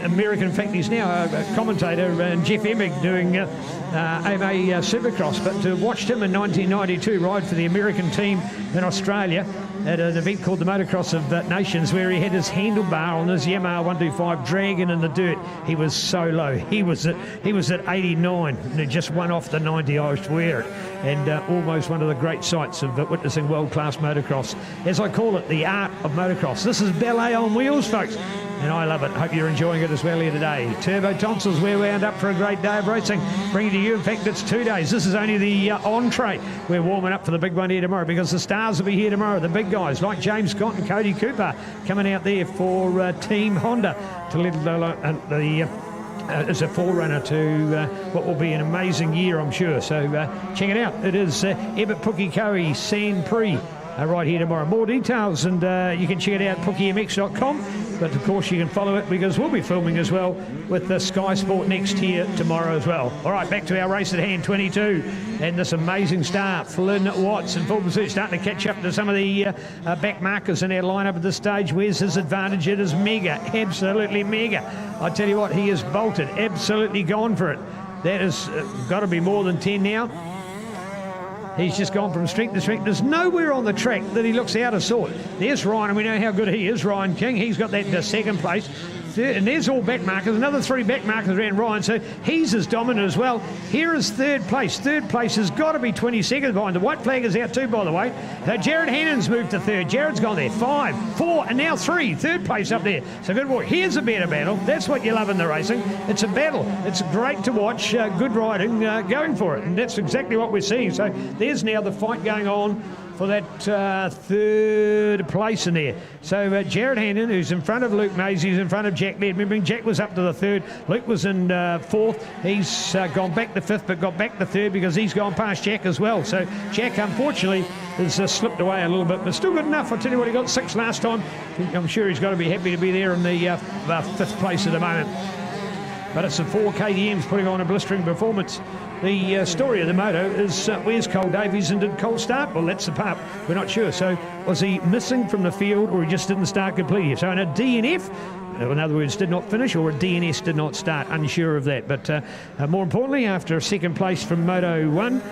S2: American. In fact, he's now a commentator, Jeff Emig, doing AMA Supercross. But to watch him in 1992 ride for the American team in Australia at an event called the Motocross of Nations, where he had his handlebar on his Yamaha 125 dragging in the dirt. He was so low. He was at 89, and it just won off the 90. I swear it. And almost one of the great sights of witnessing world-class motocross. As I call it, the art of motocross. This is ballet on wheels, folks. And I love it. Hope you're enjoying it as well here today. Turbo Tonsils, we're wound up for a great day of racing. Bringing to you, in fact, it's 2 days. This is only the entree. We're warming up for the big one here tomorrow, because the stars will be here tomorrow. The big guys like James Scott and Cody Cooper coming out there for Team Honda to lead as a forerunner to what will be an amazing year, I'm sure. So check it out. It is Ebbett Pukekohe Sand Prix right here tomorrow. More details, and you can check it out at PookieMX.com. But of course, you can follow it because we'll be filming as well with the Sky Sport Next here tomorrow as well. All right, back to our race at hand 22, and this amazing start, Flynn Watts in full pursuit, starting to catch up to some of the back markers in our lineup at this stage. Where's his advantage? It is mega, absolutely mega. I tell you what, he is bolted, absolutely gone for it. That has got to be more than 10 now. He's just gone from strength to strength. There's nowhere on the track that he looks out of sort. There's Ryan, and we know how good he is, Ryan King. He's got that second place. And there's all back markers, another 3 back markers around Ryan, so he's as dominant as well. Here is third place. Third place has got to be 20 seconds behind. The white flag is out too, by the way. Jared Hannon's moved to third. Jared's gone there. 5, 4, and now 3. Third place up there. So good work. Here's a better battle. That's what you love in the racing. It's a battle. It's great to watch. Good riding, going for it. And that's exactly what we're seeing. So there's now the fight going on for that third place in there. So Jared Hannon, who's in front of Luke Mays, he's in front of Jack Laird. Remembering Jack was up to the third. Luke was in fourth. He's gone back to fifth, but got back to third because he's gone past Jack as well. So Jack, unfortunately, has slipped away a little bit, but still good enough. I'll tell you what, he got 6 last time. I'm sure he's got to be happy to be there in the fifth place at the moment. But it's the 4 KTMs putting on a blistering performance. The story of the moto is where's Cole Davies and did Cole start? Well, that's the part we're not sure. So was he missing from the field or he just didn't start completely? So in a DNF, in other words, did not finish, or a DNS did not start, unsure of that. But more importantly, after a second place from Moto 1,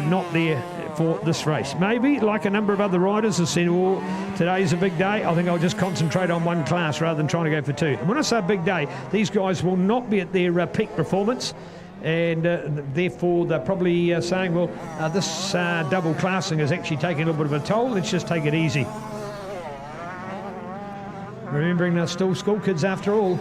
S2: not there for this race. Maybe, like a number of other riders have said, well, today's a big day, I think I'll just concentrate on one class rather than trying to go for 2. And when I say a big day, these guys will not be at their peak performance. And therefore, they're probably saying, well, this double classing is actually taking a little bit of a toll. Let's just take it easy. Remembering they're still school kids after all.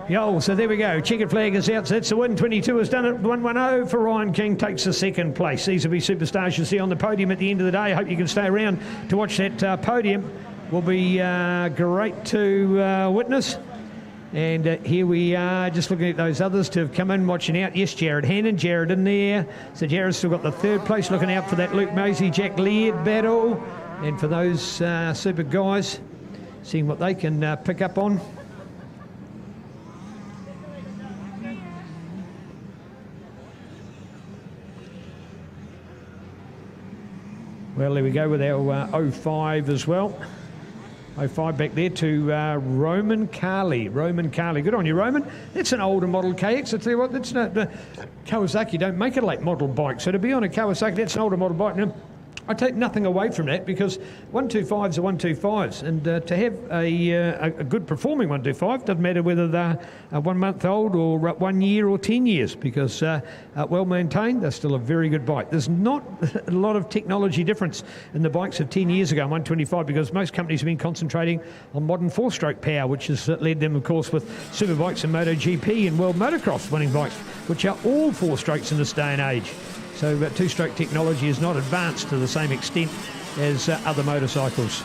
S2: Yo, so there we go. Checkered flag is out. So that's the win. 22 has done it. 1-1-0 for Ryan King. Takes the second place. These will be superstars you'll see on the podium at the end of the day. I hope you can stay around to watch that podium. Will be great to witness. And here we are, just looking at those others to have come in, watching out. Yes, Jared Hannon, Jared in there. So Jared's still got the third place, looking out for that Luke Mosey, Jack Laird battle. And for those super guys, seeing what they can pick up on. Well, there we go with our 05 as well. 05 back there to Roman Carley. Roman Carley. Good on you, Roman. That's an older model KX. I tell you what, that's not... Kawasaki don't make a late model bike. So to be on a Kawasaki, that's an older model bike. Now, I take nothing away from that because 125s are 125s, and to have a good performing 125 doesn't matter whether they're 1 month old or 1 year or 10 years, because well maintained, they're still a very good bike. There's not a lot of technology difference in the bikes of 10 years ago, 125, because most companies have been concentrating on modern 4-stroke power, which has led them, of course, with superbikes and MotoGP and World Motocross winning bikes, which are all 4 strokes in this day and age. So 2-stroke technology is not advanced to the same extent as other motorcycles.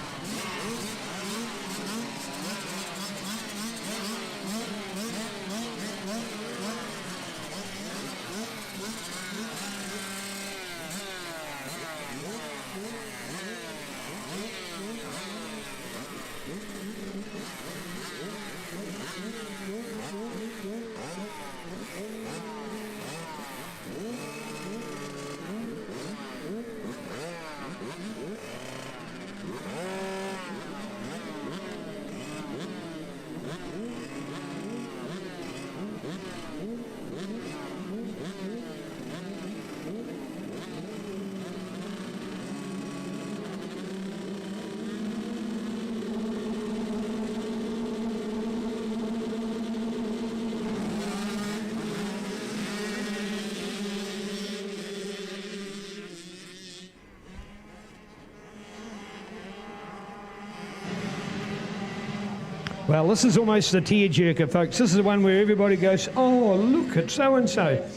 S2: Well, this is almost a tearjerker, folks. This is the one where everybody goes, oh, look at so-and-so.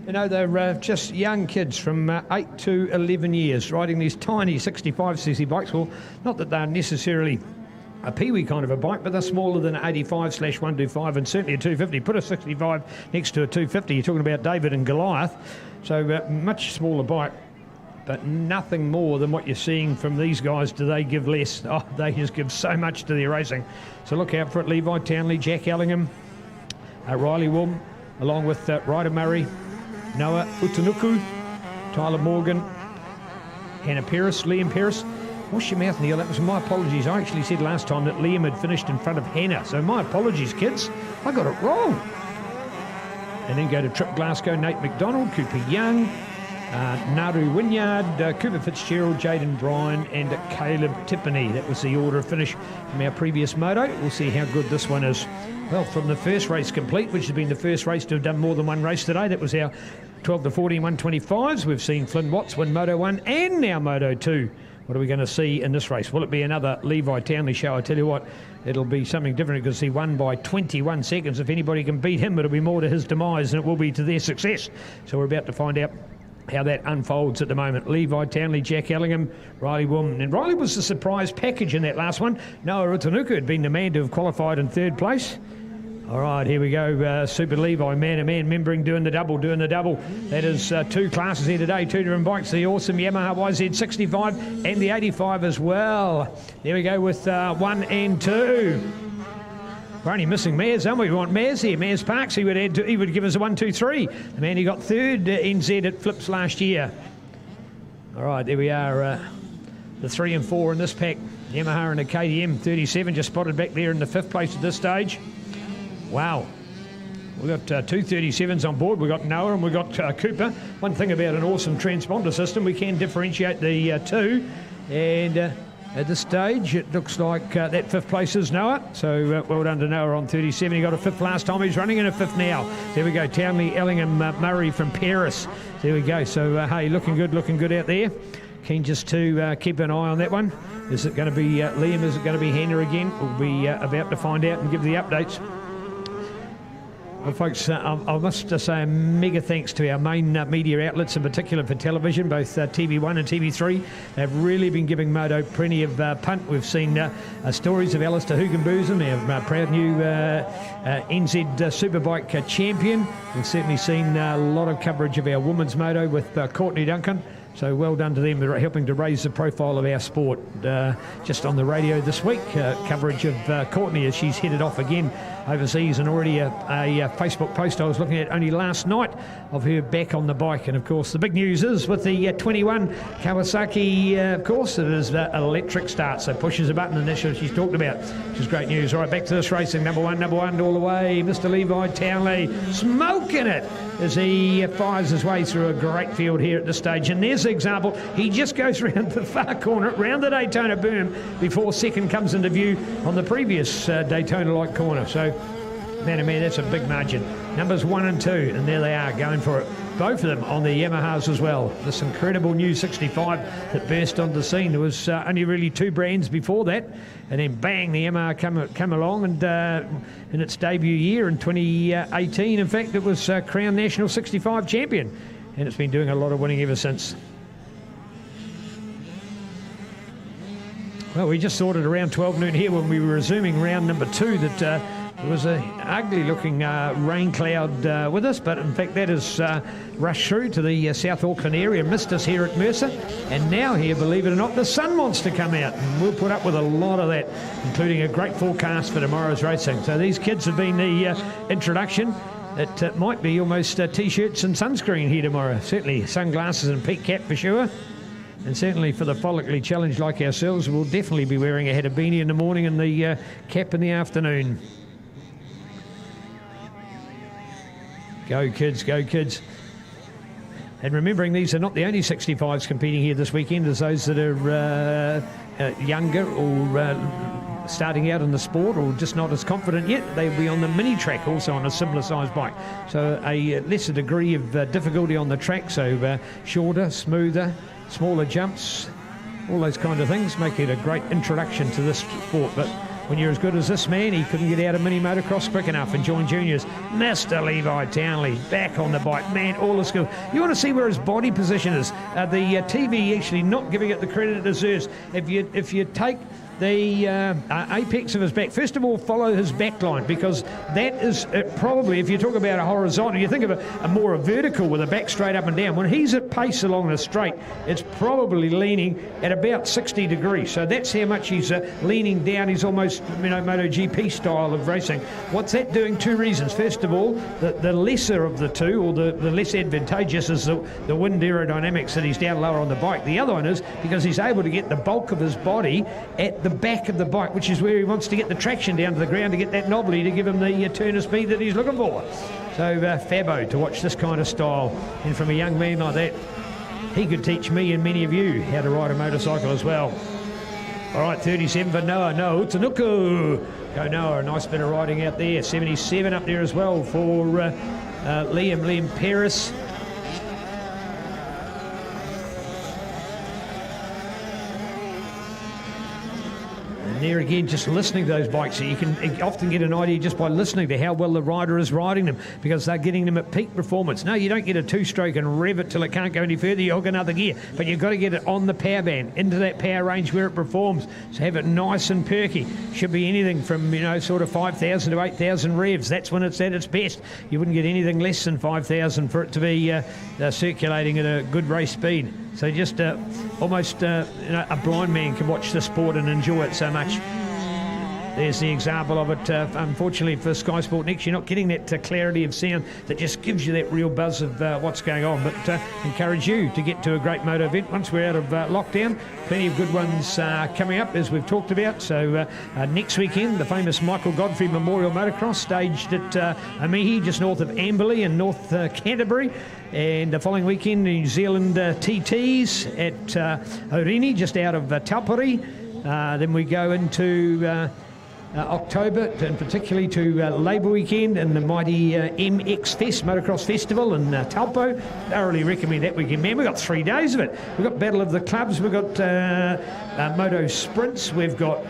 S2: You know, they're just young kids from 8 to 11 years riding these tiny 65cc bikes. Well, not that they're necessarily a peewee kind of a bike, but they're smaller than an 85/125 and certainly a 250. Put a 65 next to a 250, you're talking about David and Goliath. So much smaller bike. but nothing more than what you're seeing from these guys do they give less. Oh, they just give so much to their racing. So look out for it. Levi Townley, Jack Ellingham, Riley Woom, along with Ryder Murray, Noah Utanuku, Tyler Morgan, Hannah Pearce, Liam Pearce. Wash your mouth, Neil. That was my apologies. I actually said last time that Liam had finished in front of Hannah. So my apologies, kids. I got it wrong. And then go to Trip Glasgow, Nate McDonald, Cooper Young, Naru Wynyard, Cooper Fitzgerald, Jaden Bryan, and Caleb Tiffany. That was the order of finish from our previous moto. We'll see how good this one is. Well, from the first race complete, which has been the first race to have done more than one race today, that was our 12 to 14 125s. We've seen Flynn Watts win Moto 1 and now Moto 2. What are we going to see in this race? Will it be another Levi Townley show? I tell you what, it'll be something different because he won by 21 seconds. If anybody can beat him, it'll be more to his demise than it will be to their success. So we're about to find out how that unfolds at the moment. Levi Townley, Jack Ellingham, Riley Woom. And Riley was the surprise package in that last one. Noah Utanuku had been the man to have qualified in third place. All right, here we go. Super Levi, man-to-man, membering, doing the double. That is two classes here today, two different bikes. The awesome Yamaha YZ65 and the 85 as well. There we go with 1 and 2. We're only missing Maz, aren't we? We want Maz here. Maz Parks, he would give us a 1, 2, 3. The man who got third NZ at Flips last year. All right, there we are. The 3 and 4 in this pack. Yamaha and a KTM 37 just spotted back there in the 5th place at this stage. Wow. We've got two 37s on board. We've got Noah and we've got Cooper. One thing about an awesome transponder system, we can differentiate the two. And at this stage, it looks like that 5th place is Noah. So well done to Noah on 37. He got a 5th last time. He's running in a 5th now. There we go. Townley, Ellingham, Murray from Paris. There we go. So, hey, looking good out there. Keen just to keep an eye on that one. Is it going to be Liam? Is it going to be Hannah again? We'll be about to find out and give the updates. Well, folks, I must say a mega thanks to our main media outlets, in particular for television, both TV1 and TV3. They've really been giving Moto plenty of punt. We've seen stories of Alistair Hoogenboozem, our proud new NZ Superbike champion. We've certainly seen a lot of coverage of our women's Moto with Courtney Duncan. So well done to them. They're helping to raise the profile of our sport. Just on the radio this week, coverage of Courtney as she's headed off again overseas, and already a Facebook post I was looking at only last night of her back on the bike. And of course the big news is with the 21 Kawasaki, of course it is electric start, so pushes a button, and that's what she's talked about, which is great news. All right, back to this racing. Number one all the way, Mr. Levi Townley smoking it as he fires his way through a great field here at this stage. And there's the example. He just goes around the far corner, round the Daytona berm, before second comes into view on the previous Daytona-like corner. So, man, that's a big margin. Numbers 1 and 2, and there they are, going for it. Both of them on the Yamahas as well. This incredible new 65 that burst onto the scene. There was only really two brands before that, and then bang, the Yamaha come along, and in its debut year in 2018, in fact, it was crowned National 65 champion, and it's been doing a lot of winning ever since. Well, we just thought at around 12 noon here when we were resuming round number 2 that there was an ugly-looking rain cloud with us, but in fact that has rushed through to the South Auckland area, missed us here at Mercer, and now here, believe it or not, the sun wants to come out, and we'll put up with a lot of that, including a great forecast for tomorrow's racing. So these kids have been the introduction. It might be almost T-shirts and sunscreen here tomorrow. Certainly sunglasses and peak cap for sure. And certainly for the follically challenged like ourselves, we'll definitely be wearing a head of beanie in the morning and the cap in the afternoon. Go kids, go kids. And remembering these are not the only 65s competing here this weekend. There's those that are younger or starting out in the sport or just not as confident yet. They'll be on the mini track also on a similar size bike. So a lesser degree of difficulty on the track. So shorter, smoother, smaller jumps, all those kind of things make it a great introduction to this sport. But when you're as good as this man, he couldn't get out of mini motocross quick enough and join juniors. Mr. Levi Townley back on the bike, man, all the skill. You want to see where his body position is. The TV actually not giving it the credit it deserves. If you take the apex of his back. First of all, follow his back line, because that is probably, if you talk about a horizontal, you think of a more vertical with a back straight up and down. When he's at pace along the straight, it's probably leaning at about 60 degrees. So that's how much he's leaning down. He's almost, MotoGP style of racing. What's that doing? Two reasons. First of all, the lesser of the two, or the less advantageous, is the wind aerodynamics that he's down lower on the bike. The other one is because he's able to get the bulk of his body at the back of the bike, which is where he wants to get the traction down to the ground to get that knobbly to give him the turn of speed that he's looking for. So Fabbo, to watch this kind of style, and from a young man like that, he could teach me and many of you how to ride a motorcycle as well. All right, 37 for Noah Utanuku. Go Noah, a nice bit of riding out there. 77 up there as well for Liam Paris. And there again, just listening to those bikes, you can often get an idea just by listening to how well the rider is riding them, because they're getting them at peak performance. No, you don't get a two-stroke and rev it till it can't go any further. You hook another gear, but you've got to get it on the power band, into that power range where it performs. So have it nice and perky. Should be anything from, sort of 5,000 to 8,000 revs. That's when it's at its best. You wouldn't get anything less than 5,000 for it to be circulating at a good race speed. So just almost a blind man can watch the sport and enjoy it so much. There's the example of it. Unfortunately for Sky Sport Next, you're not getting that clarity of sound that just gives you that real buzz of what's going on. But encourage you to get to a great moto event once we're out of lockdown. Plenty of good ones coming up, as we've talked about. So next weekend, the famous Michael Godfrey Memorial Motocross, staged at Amihi, just north of Amberley in North Canterbury. And the following weekend, New Zealand TTs at Orini, just out of Taupori. Then we go into October, and particularly to Labour Weekend and the mighty MX Fest, Motocross Festival in Taupo. Thoroughly recommend that weekend, man. We've got 3 days of it. We've got Battle of the Clubs, we've got Moto Sprints, we've got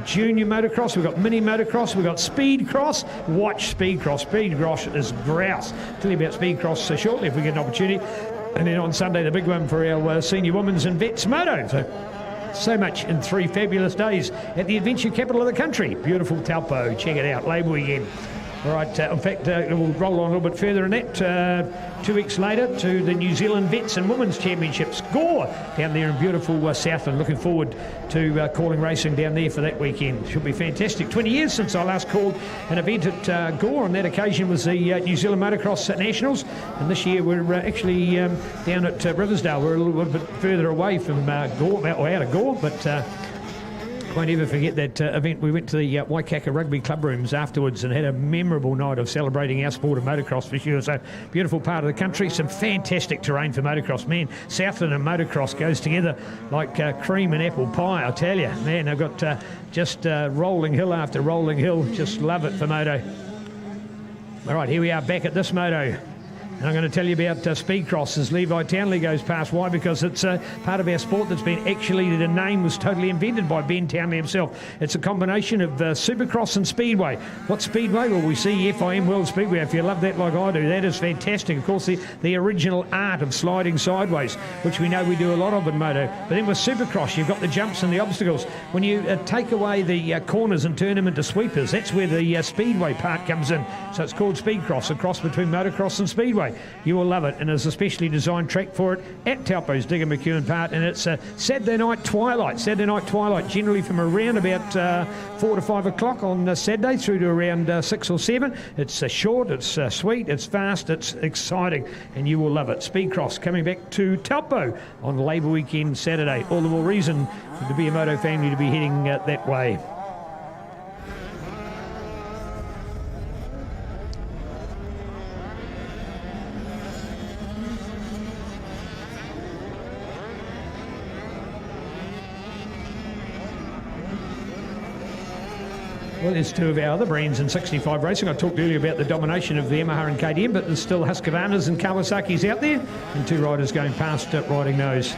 S2: Junior Motocross, we've got Mini Motocross, we've got Speed Cross. Watch Speed Cross. Speed Cross is grouse. Tell you about Speed Cross shortly if we get an opportunity. And then on Sunday, the big one for our senior women's and vets moto. So much in 3 fabulous days at the adventure capital of the country. Beautiful Taupo. Check it out. Labour Weekend. All right, in fact, we'll roll on a little bit further in that. 2 weeks later to the New Zealand Vets and Women's Championships. Gore down there in beautiful Southland. Looking forward to calling racing down there for that weekend. Should be fantastic. 20 years since I last called an event at Gore. On that occasion was the New Zealand Motocross Nationals. And this year we're actually down at Riversdale. We're a little bit further away from Gore, or out of Gore, but... won't ever forget that event. We went to the Waikaka Rugby Club rooms afterwards and had a memorable night of celebrating our sport of motocross for sure. So beautiful part of the country, some fantastic terrain for motocross. Man, Southland and motocross goes together like cream and apple pie, I tell you. Man, they've got just rolling hill after rolling hill. Just love it for moto. All right, here we are back at this moto. And I'm going to tell you about Speed Cross as Levi Townley goes past. Why? Because it's part of our sport that's been actually, the name was totally invented by Ben Townley himself. It's a combination of Supercross and Speedway. What's Speedway? Well, we see FIM World Speedway. If you love that like I do, that is fantastic. Of course, the original art of sliding sideways, which we know we do a lot of in moto. But then with Supercross, you've got the jumps and the obstacles. When you take away the corners and turn them into sweepers, that's where the Speedway part comes in. So it's called Speed Cross, a cross between motocross and Speedway. You will love it, and there's a specially designed track for it at Taupo's Digger McEwen part, and it's Saturday night twilight, generally from around about 4 to 5 o'clock on Saturday through to around 6 or 7. It's short, it's sweet, it's fast, it's exciting, and you will love it. Speed Cross coming back to Taupo on Labour Weekend Saturday. All the more reason for the Be a Moto family to be heading that way. Well, there's 2 of our other brands in 65 racing. I talked earlier about the domination of the Yamaha and KTM, but there's still Husqvarnas and Kawasaki's out there, and 2 riders going past riding those.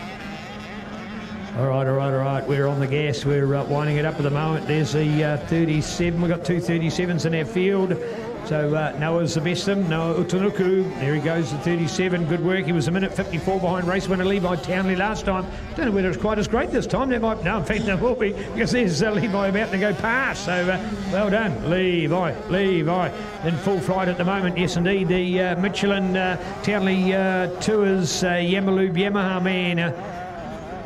S2: All right. We're on the gas. We're winding it up at the moment. There's the 37. We've got 2 37s in our field. So Noah's the best of them. Noah Utunuku, there he goes, the 37. Good work. He was a minute 54 behind race winner Levi Townley last time. Don't know whether it's quite as great this time. That might, no, in fact, it will be, because there's Levi about to go past. So well done, Levi. In full flight at the moment, yes indeed. The Michelin Townley Tours Yamaloob Yamaha man.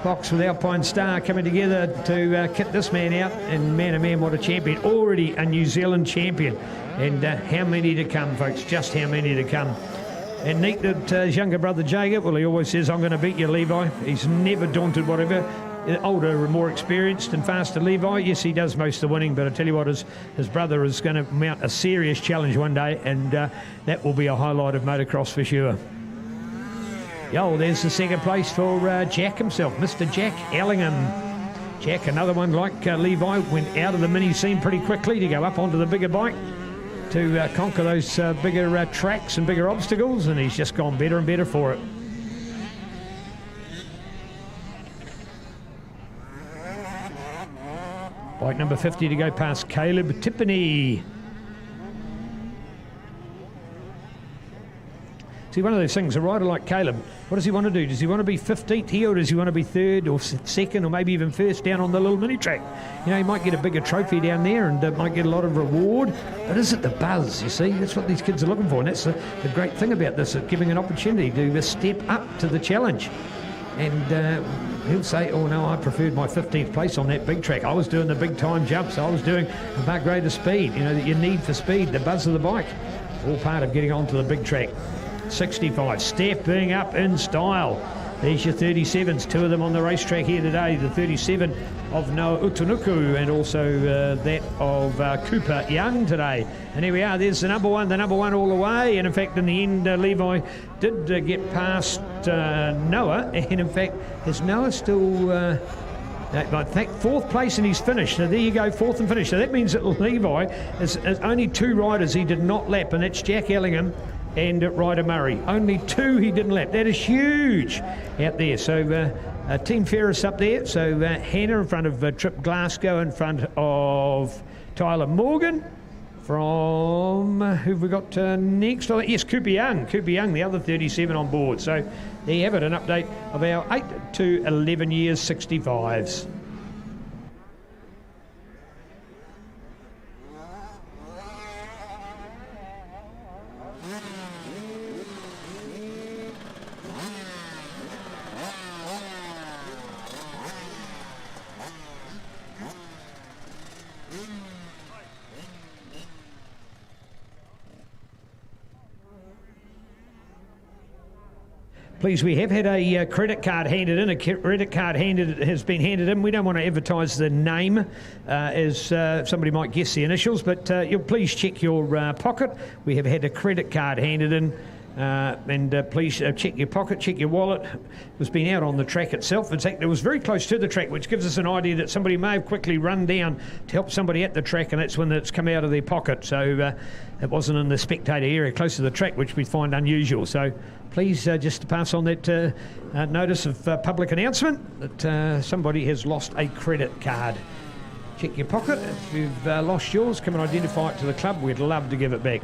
S2: Fox with Alpine Star coming together to kit this man out, and man, oh man, what a champion. Already a New Zealand champion. And how many to come, folks, just how many to come. And neat that his younger brother Jacob, well, he always says, I'm going to beat you, Levi. He's never daunted whatever. Older and more experienced and faster Levi. Yes, he does most of the winning, but I tell you what, his brother is going to mount a serious challenge one day, and that will be a highlight of motocross for sure. Yo, there's the second place for Jack himself, Mr. Jack Ellingham. Jack, another one like Levi, went out of the mini scene pretty quickly to go up onto the bigger bike to conquer those bigger tracks and bigger obstacles, and he's just gone better and better for it. Bike number 50 to go past Caleb Tippany. See, one of those things, a rider like Caleb, what does he want to do? Does he want to be 15th here, or does he want to be third or second or maybe even first down on the little mini track? You know, he might get a bigger trophy down there and might get a lot of reward. But is it the buzz, you see? That's what these kids are looking for. And that's the great thing about this, giving an opportunity to step up to the challenge. And he'll say, oh no, I preferred my 15th place on that big track. I was doing the big time jumps. I was doing a far greater speed. You know, that you need for speed, the buzz of the bike. All part of getting onto the big track. 65, stepping up in style. There's your 37s, two of them on the racetrack here today. The 37 of Noah Utunuku and also that of Cooper Young today. And here we are, there's the number one all the way. And in fact, in the end, Levi did get past Noah. And in fact, is Noah still... I think fourth place and he's finished. So there you go, fourth and finished. So that means that Levi is only two riders he did not lap, and that's Jack Ellingham and Ryder Murray. Only two he didn't lap. That is huge out there. So Team Ferris up there. So Hannah in front of Trip Glasgow, in front of Tyler Morgan. From who have we got next? Oh, yes, Cooper Young, the other 37 on board. So there you have it, an update of our 8 to 11 years 65s. Please, we have had a credit card handed in. A credit card has been handed in. We don't want to advertise the name as somebody might guess the initials, but you'll please check your pocket. We have had a credit card handed in. And please check your pocket, check your wallet. It's been out on the track itself. In fact, it was very close to the track, which gives us an idea that somebody may have quickly run down to help somebody at the track, and that's when it's come out of their pocket. So it wasn't in the spectator area close to the track, which we find unusual. So please just pass on that notice of public announcement that somebody has lost a credit card. Check your pocket. If you've lost yours, come and identify it to the club. We'd love to give it back.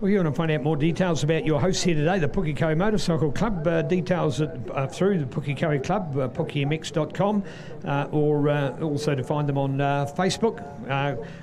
S2: Well, you want to find out more details about your hosts here today, the Pukekohe Motorcycle Club, details through the Pukekohe Club, pukekohe.com, or also to find them on Facebook.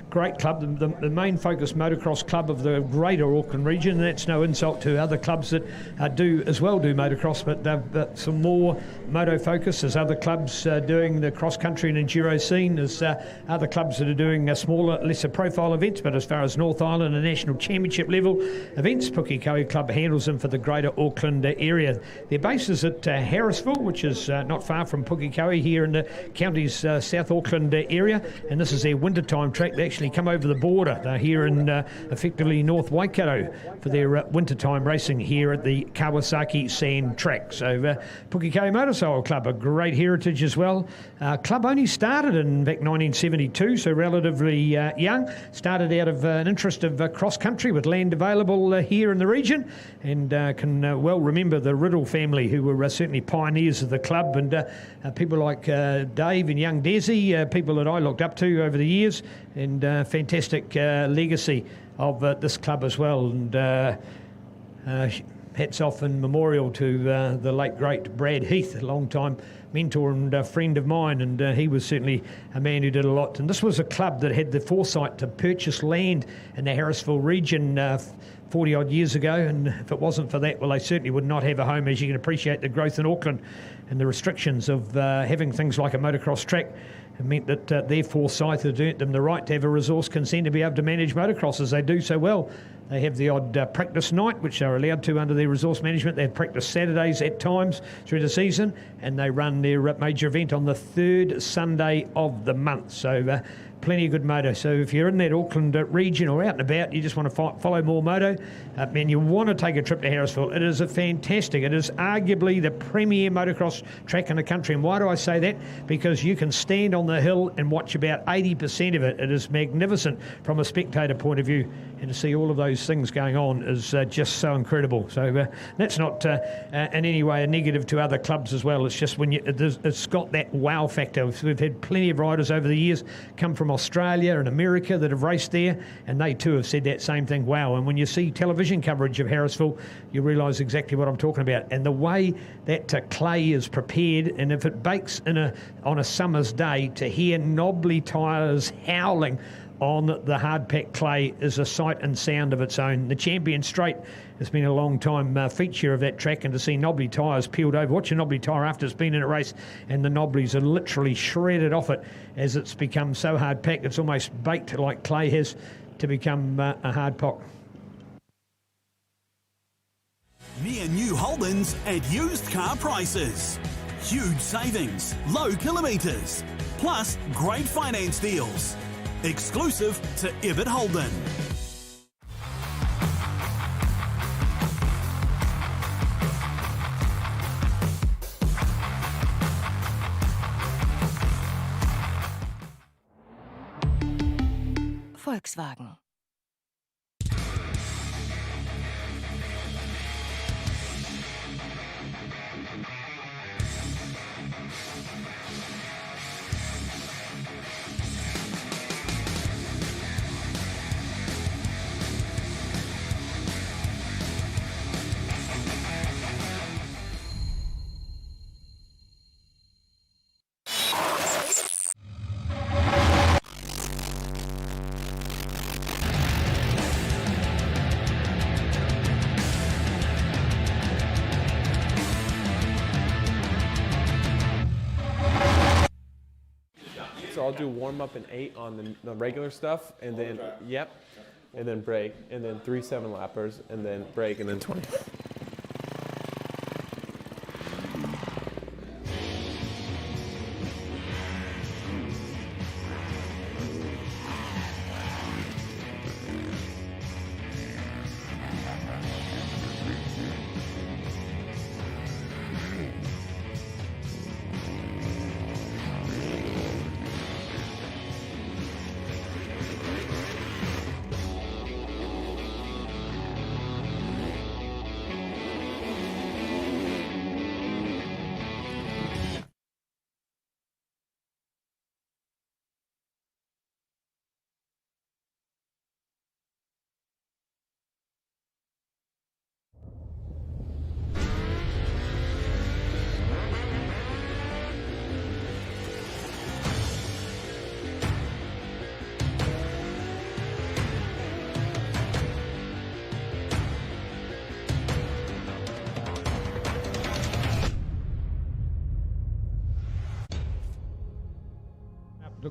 S2: Great club, the main focus motocross club of the greater Auckland region, and that's no insult to other clubs that do motocross, but they've got some more moto focus. There's other clubs doing the cross-country and enduro scene. There's other clubs that are doing smaller, lesser profile events, but as far as North Island and national championship level, events. Pukekohe Club handles them for the Greater Auckland area. Their base is at Harrisville, which is not far from Pukekohe here in the county's South Auckland area, and this is their wintertime track. They actually come over the border. They're here in effectively North Waikato for their wintertime racing here at the Kawasaki Sand Track. So Pukekohe Motorcycle Club, a great heritage as well. Club only started in back 1972, so relatively young. Started out of an interest of cross-country with land available here in the region, and can well remember the Riddle family, who were certainly pioneers of the club, and people like Dave and young Desi, people that I looked up to over the years, and fantastic legacy of this club as well. And hats off in memorial to the late great Brad Heath, a long time mentor and friend of mine, and he was certainly a man who did a lot. And this was a club that had the foresight to purchase land in the Harrisville region 40 odd years ago, and if it wasn't for that, well, they certainly would not have a home. As you can appreciate, the growth in Auckland and the restrictions of having things like a motocross track, it meant that their foresight had earned them the right to have a resource consent to be able to manage motocross as they do so well. They have the odd practice night, which they're allowed to under their resource management. They have practice Saturdays at times through the season, and they run their major event on the third Sunday of the month. So plenty of good moto. So if you're in that Auckland region or out and about, you just want to follow more moto, and you want to take a trip to Harrisville, it is a fantastic, it is arguably the premier motocross track in the country. And why do I say that? Because you can stand on the hill and watch about 80% of it. It is magnificent from a spectator point of view, and to see all of those things going on is just so incredible. So that's not in any way a negative to other clubs as well. It's just when it's got that wow factor. We've had plenty of riders over the years come from Australia and America that have raced there, and they too have said that same thing, wow. And when you see television coverage of Harrisville, you realise exactly what I'm talking about. And the way that clay is prepared, and if it bakes on a summer's day, to hear knobbly tyres howling on the hard packed clay is a sight and sound of its own. The Champion Straight has been a long time feature of that track, and to see knobbly tyres peeled over, watch a knobbly tyre after it's been in a race and the knobblies are literally shredded off it as it's become so hard packed it's almost baked like clay has to become a hard pack.
S1: Near new Holdens at used car prices. Huge savings, low kilometres, plus great finance deals. Exclusive to Ebbett Holden.
S11: Volkswagen.
S3: So I'll do warm up in 8 on the regular stuff, and then and then brake, and then 3 7-lappers, and then brake, and then 20.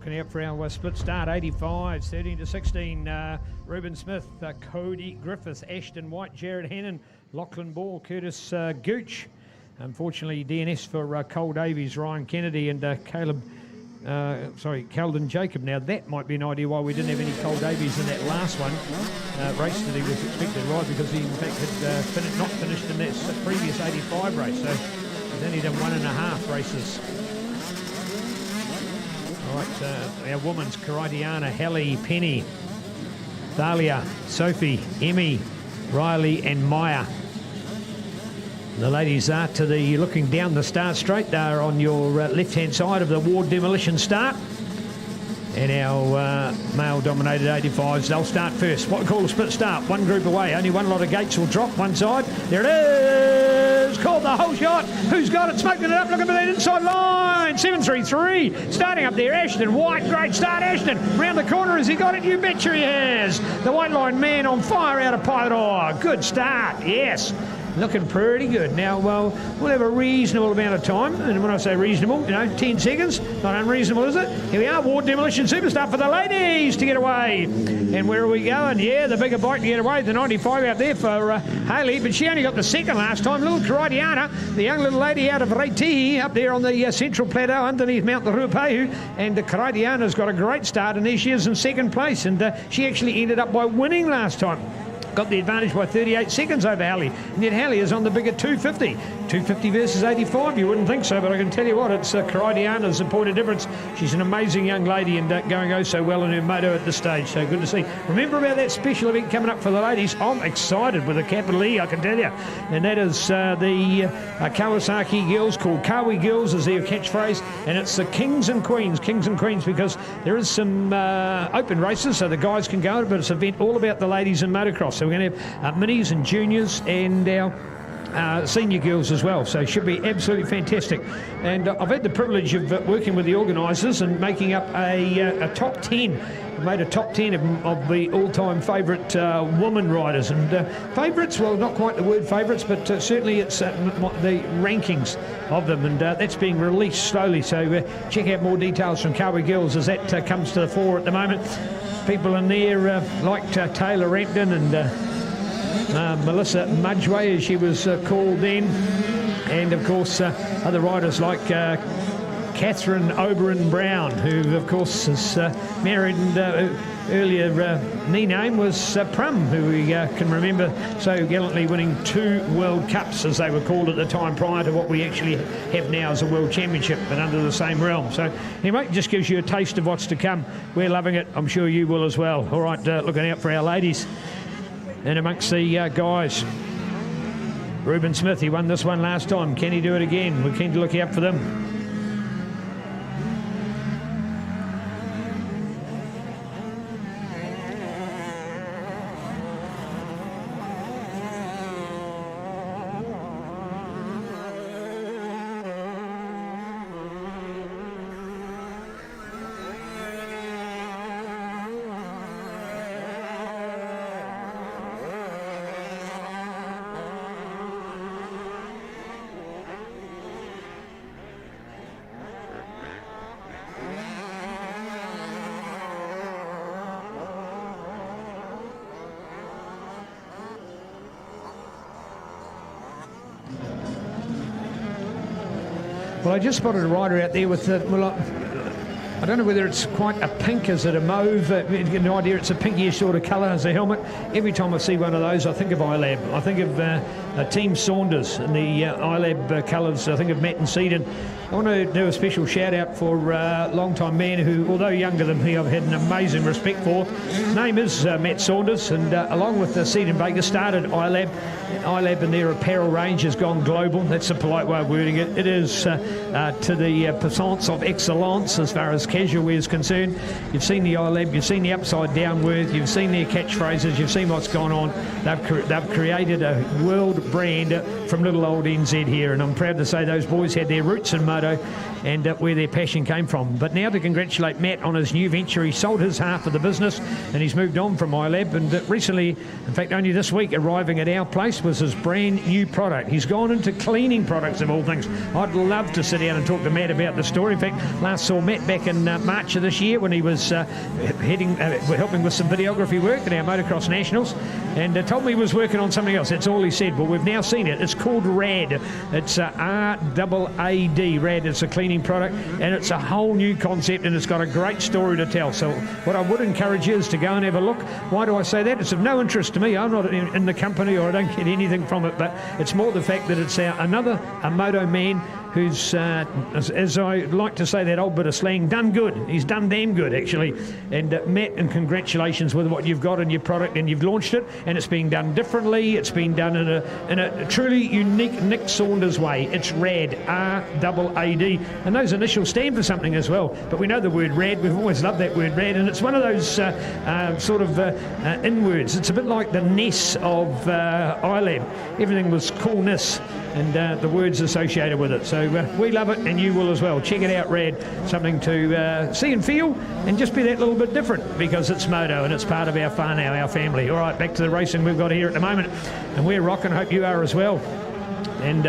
S2: looking out for our split start, 85s, 13 to 16. Reuben Smith, Cody Griffith, Ashton White, Jared Hannon, Lachlan Ball, Curtis Gooch. Unfortunately, DNS for Cole Davies, Ryan Kennedy, and Calden Jacob. Now, that might be an idea why we didn't have any Cole Davies in that last one. Race that he was expected to ride, because he, in fact, had not finished in that previous 85 race. So he's only done 1.5 races. All right, our women's Karatiana, Hallie, Penny, Thalia, Sophie, Emmy, Riley, and Maya. The ladies are to the looking down the start straight. They're on your left-hand side of the Ward Demolition start. And our male-dominated 85s, they'll start first. What we call a split start, one group away. Only one lot of gates will drop one side. There it is! Called the whole shot. Who's got it? Smoking it up. Looking for that inside line. 733. Starting up there, Ashton White. Great start, Ashton. Round the corner. Has he got it? You betcha he has. The white line man on fire out of Pilot. Good start. Yes. Looking pretty good. Now, well, we'll have a reasonable amount of time. And when I say reasonable, 10 seconds. Not unreasonable, is it? Here we are, Ward Demolition Superstar for the ladies to get away. And where are we going? Yeah, the bigger bike to get away. The 95 out there for Hayley. But she only got the second last time. Little Karatiana, the young little lady out of Reitihi, up there on the central plateau underneath Mount Ruapehu. And the Karatiana's got a great start. And there she is in second place. And she actually ended up by winning last time. Got the advantage by 38 seconds over Hallie. And yet Hallie is on the bigger 250. 250 versus 85, you wouldn't think so, but I can tell you what, it's Karatiana's a point of difference. She's an amazing young lady and going oh so well in her moto at this stage, so good to see. Remember about that special event coming up for the ladies? I'm excited with a capital E, I can tell you. And that is the Kawasaki Girls, called Kawi Girls is their catchphrase, and it's the Kings and Queens, because there is some open races, so the guys can go, but it's an event all about the ladies in motocross. So we're going to have minis and juniors and our senior girls as well, so it should be absolutely fantastic. And I've had the privilege of working with the organisers and making up a top 10. I've made a top 10 of the all-time favourite women riders. And favourites, well, not quite the word favourites, but certainly it's the rankings of them, and that's being released slowly. So check out more details from Kawi Girls as that comes to the fore at the moment. People in there like Taylor Rampton and Melissa Mudgeway, as she was called then, and of course other riders like Catherine Oberon Brown, who of course is married, and earlier name was Prum, who we can remember so gallantly winning 2 World Cups, as they were called at the time, prior to what we actually have now as a World Championship, but under the same realm. So anyway, it just gives you a taste of what's to come. We're loving it. I'm sure you will as well. All right, looking out for our ladies. And amongst the guys, Reuben Smith, he won this one last time. Can he do it again? We're keen to look out for them. Well, I just spotted a rider out there with, I don't know whether it's quite a pink, is it a mauve? You get an idea, it's a pinkish sort of colour as a helmet. Every time I see one of those, I think of iLab. I think of Team Saunders and the iLab colours. I think of Matt and Seaton. I want to do a special shout out for a long-time man who, although younger than me, I've had an amazing respect for. His name is Matt Saunders, and along with Seaton Baker, started iLab. iLab and their apparel range has gone global. That's a polite way of wording it. It is to the passance of excellence as far as casual wear is concerned. You've seen the iLab, you've seen the upside down worth, you've seen their catchphrases, you've seen what's gone on. They've created a world brand from little old NZ here, and I'm proud to say those boys had their roots in moto and where their passion came from. But now to congratulate Matt on his new venture. He sold his half of the business and he's moved on from iLab, and recently, in fact only this week, arriving at our place was his brand new product. He's gone into cleaning products of all things. I'd love to sit down and talk to Matt about the story. In fact, last saw Matt back in March of this year when he was helping with some videography work at our Motocross Nationals, and told me he was working on something else. That's all he said. Well, we've now seen it. It's called RAD. It's R-A-A-D. RAD. It's a cleaning product, and it's a whole new concept, and it's got a great story to tell. So what I would encourage you is to go and have a look. Why do I say that? It's of no interest to me. I'm not in the company, or I don't get anything from it, but it's more the fact that it's another moto man who's, as I like to say that old bit of slang, done good. He's done damn good, actually. And Matt, and congratulations with what you've got in your product, and you've launched it, and it's being done differently. It's been done in a truly unique Nick Saunders way. It's RAD, R-A-A-D, and those initials stand for something as well. But we know the word RAD. We've always loved that word RAD, and it's one of those sort of in-words. It's a bit like the Ness of iLab. Everything was coolness, and the words associated with it. So we love it, and you will as well. Check it out, RAD. Something to see and feel, and just be that little bit different, because it's moto and it's part of our whānau, our family. All right, back to the racing we've got here at the moment, and we're rocking. Hope you are as well. And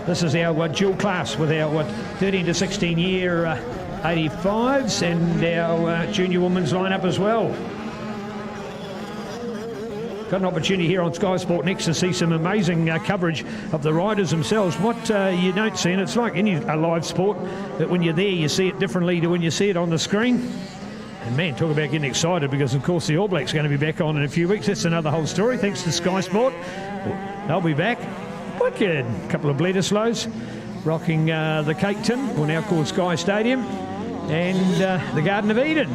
S2: this is our dual class with our 13 to 16 year 85s and our junior women's lineup as well. Got an opportunity here on Sky Sport Next to see some amazing coverage of the riders themselves. What you don't see, and it's like any live sport, that when you're there you see it differently to when you see it on the screen. And man, talk about getting excited, because of course the All Blacks are going to be back on in a few weeks. That's another whole story, thanks to Sky Sport. They'll be back. Wicked. A couple of Bledisloes rocking the Cake Tin, or now called Sky Stadium, and the Garden of Eden.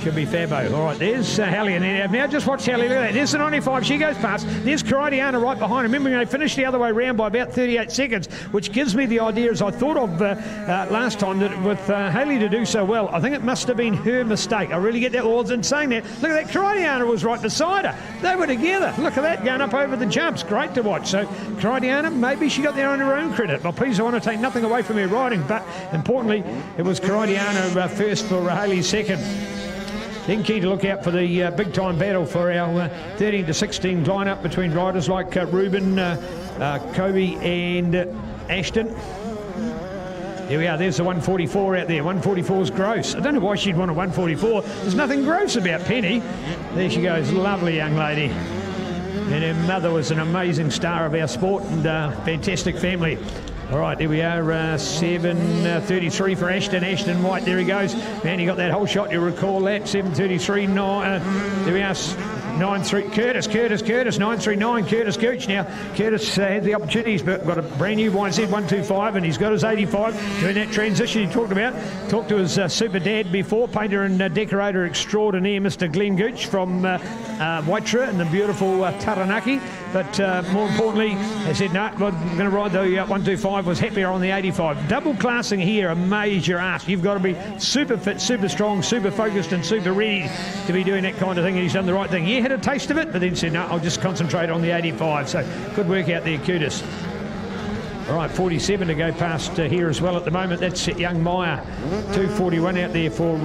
S2: Should be Fabo. All right, there's Hallie and Eddie. Now just watch Hallie. Look at that. There's the 95. She goes past. There's Karidiana right behind. Remember, they finished the other way round by about 38 seconds, which gives me the idea, as I thought of last time, that with Haley to do so well, I think it must have been her mistake. I really get that. Well, in saying that, look at that. Karidiana was right beside her. They were together. Look at that, going up over the jumps. Great to watch. So Karidiana, maybe she got there on her own credit. But please, I want to take nothing away from her riding, but importantly, it was Karidiana first for Haley second. Then key to look out for the big-time battle for our 13 to 16 lineup between riders like Ruben, Kobe and Ashton. There we are. There's the 144 out there. 144 is gross. I don't know why she'd want a 144. There's nothing gross about Penny. There she goes. Lovely young lady. And her mother was an amazing star of our sport, and fantastic family. All right, there we are, 7:33 for Ashton. Ashton White, there he goes. Man, he got that whole shot, you recall that. 7:33, there we are, 9.3, Curtis, 9.39, Curtis Gooch. Now, Curtis had the opportunity. He's got a brand new YZ 125, and he's got his 85. Doing that transition he talked about. Talked to his super dad before, painter and decorator extraordinaire, Mr. Glenn Gooch from Waitara in the beautiful Taranaki. But more importantly, they said, no, I'm going to ride the 125, was happier on the 85. Double classing here, a major ask. You've got to be super fit, super strong, super focused, and super ready to be doing that kind of thing. And he's done the right thing. He had a taste of it, but then said, no, I'll just concentrate on the 85. So good work out there, Curtis. All right, 47 to go past here as well at the moment. That's young Meyer. 2:41 out there for